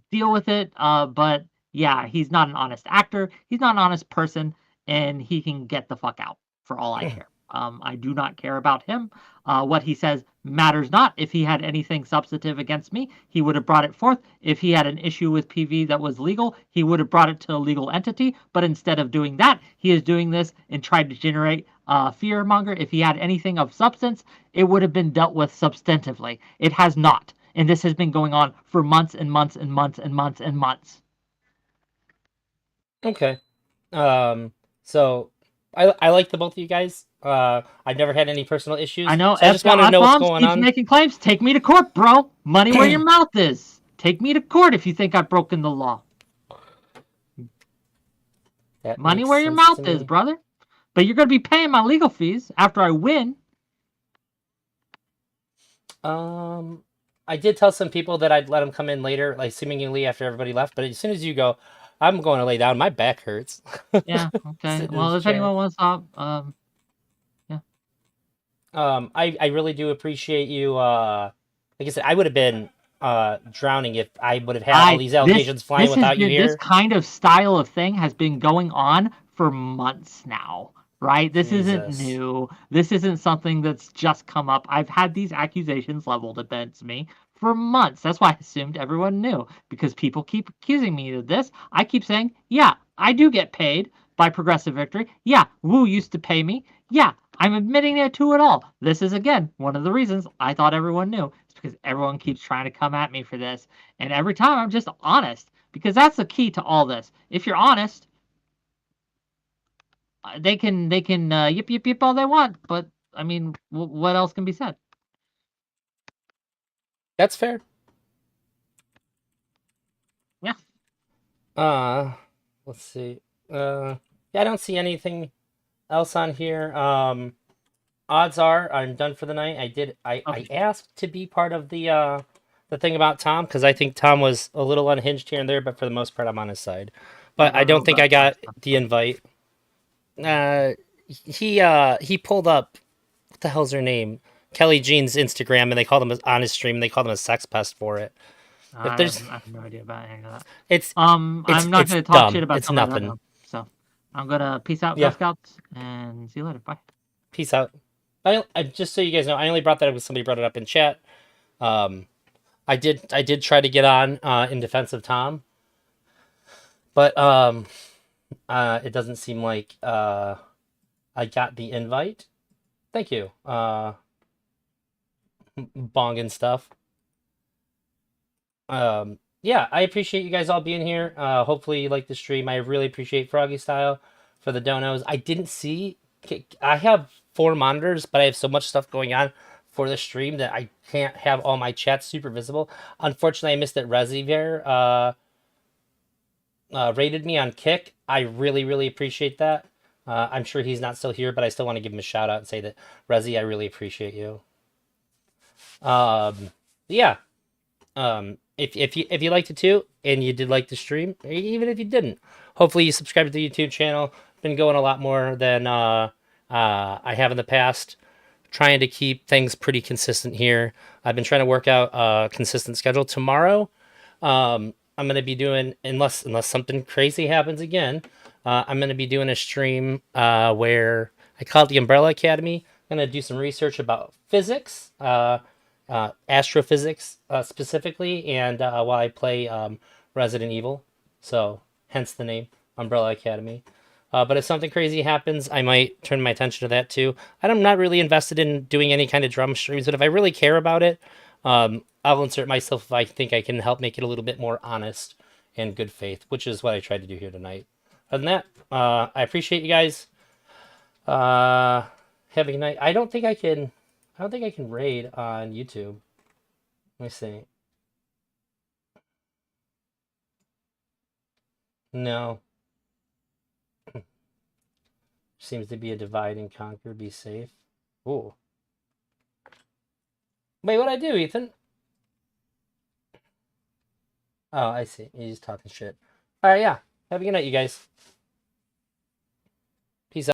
deal with it, but yeah, he's not an honest actor. He's not an honest person, and he can get the fuck out for all I care. I do not care about him. What he says matters not. If he had anything substantive against me, he would have brought it forth. If he had an issue with PV that was legal, he would have brought it to a legal entity. But instead of doing that, he is doing this and tried to generate fear monger. If he had anything of substance, it would have been dealt with substantively. It has not. And this has been going on for months and months and months and months and months. Okay. So I like the both of you guys. I've never had any personal issues. I know. So I just wanted to know what's going keeps on. making claims. Take me to court, bro. Money where your mouth is. Take me to court if you think I've broken the law. That Money makes where your sense mouth to is, me. brother. But you're going to be paying my legal fees after I win. I did tell some people that I'd let them come in later, like seemingly after everybody left. But as soon as you go, I'm going to lay down. My back hurts. Yeah. Okay. Sitting in Well, this if chair. anyone wants to, yeah. I really do appreciate you. Like I said, I would have been drowning if I would have had all these allegations flying without you here. This kind of style of thing has been going on for months now, right? This isn't Jesus. new. This isn't something that's just come up. I've had these accusations leveled against me for months. That's why I assumed everyone knew, because people keep accusing me of this. I keep saying, yeah, I do get paid by Progressive Victory. Yeah, Woo used to pay me. Yeah, I'm admitting it to it all. This is, again, one of the reasons I thought everyone knew. It's because everyone keeps trying to come at me for this. And every time I'm just honest, because that's the key to all this. If you're honest, they can yip yip yip all they want, but I mean, what else can be said? That's fair. Yeah. Let's see. Yeah, I don't see anything else on here. Odds are I'm done for the night. I asked to be part of the thing about Tom because I think Tom was a little unhinged here and there, but for the most part I'm on his side. But I don't think I got the invite. He pulled up what the hell's her name? Kelly Jean's Instagram, and they called him on his stream. They called him a sex pest for it. I have no idea about any of that. I'm not going to talk shit about it's somebody nothing. Right now, so I'm gonna peace out, Yeah. Girl Scouts, and see you later. Bye. Peace out. I just so you guys know, I only brought that up because somebody brought it up in chat. I did try to get on in defense of Tom, but it doesn't seem like I got the invite. Thank you, Bong and stuff. Yeah, I appreciate you guys all being here. Hopefully you like the stream. I really appreciate Froggy Style for the donos. I didn't see. I have 4 monitors, but I have so much stuff going on for the stream that I can't have all my chats super visible. Unfortunately, I missed that Reziver rated me on Kick. I really, really appreciate that. I'm sure he's not still here, but I still want to give him a shout out and say that Rezi, I really appreciate you. Yeah. If you liked it too, and you did like the stream, even if you didn't, hopefully you subscribe to the YouTube channel. Been going a lot more than I have in the past. Trying to keep things pretty consistent here. I've been trying to work out a consistent schedule. Tomorrow, I'm gonna be doing unless something crazy happens again. I'm gonna be doing a stream where I call it the Umbrella Academy. I'm gonna do some research about physics. Astrophysics specifically, and while I play Resident Evil, so hence the name Umbrella Academy. But if something crazy happens, I might turn my attention to that too. I'm not really invested in doing any kind of drum streams, but if I really care about it, I'll insert myself if I think I can help make it a little bit more honest and good faith, which is what I tried to do here tonight. Other than that, I appreciate you guys. Have a good night. I don't think I can raid on YouTube. Let me see. No. Seems to be a divide and conquer. Be safe. Ooh. Wait, what'd I do, Ethan? Oh, I see. He's just talking shit. Alright, yeah. Have a good night, you guys.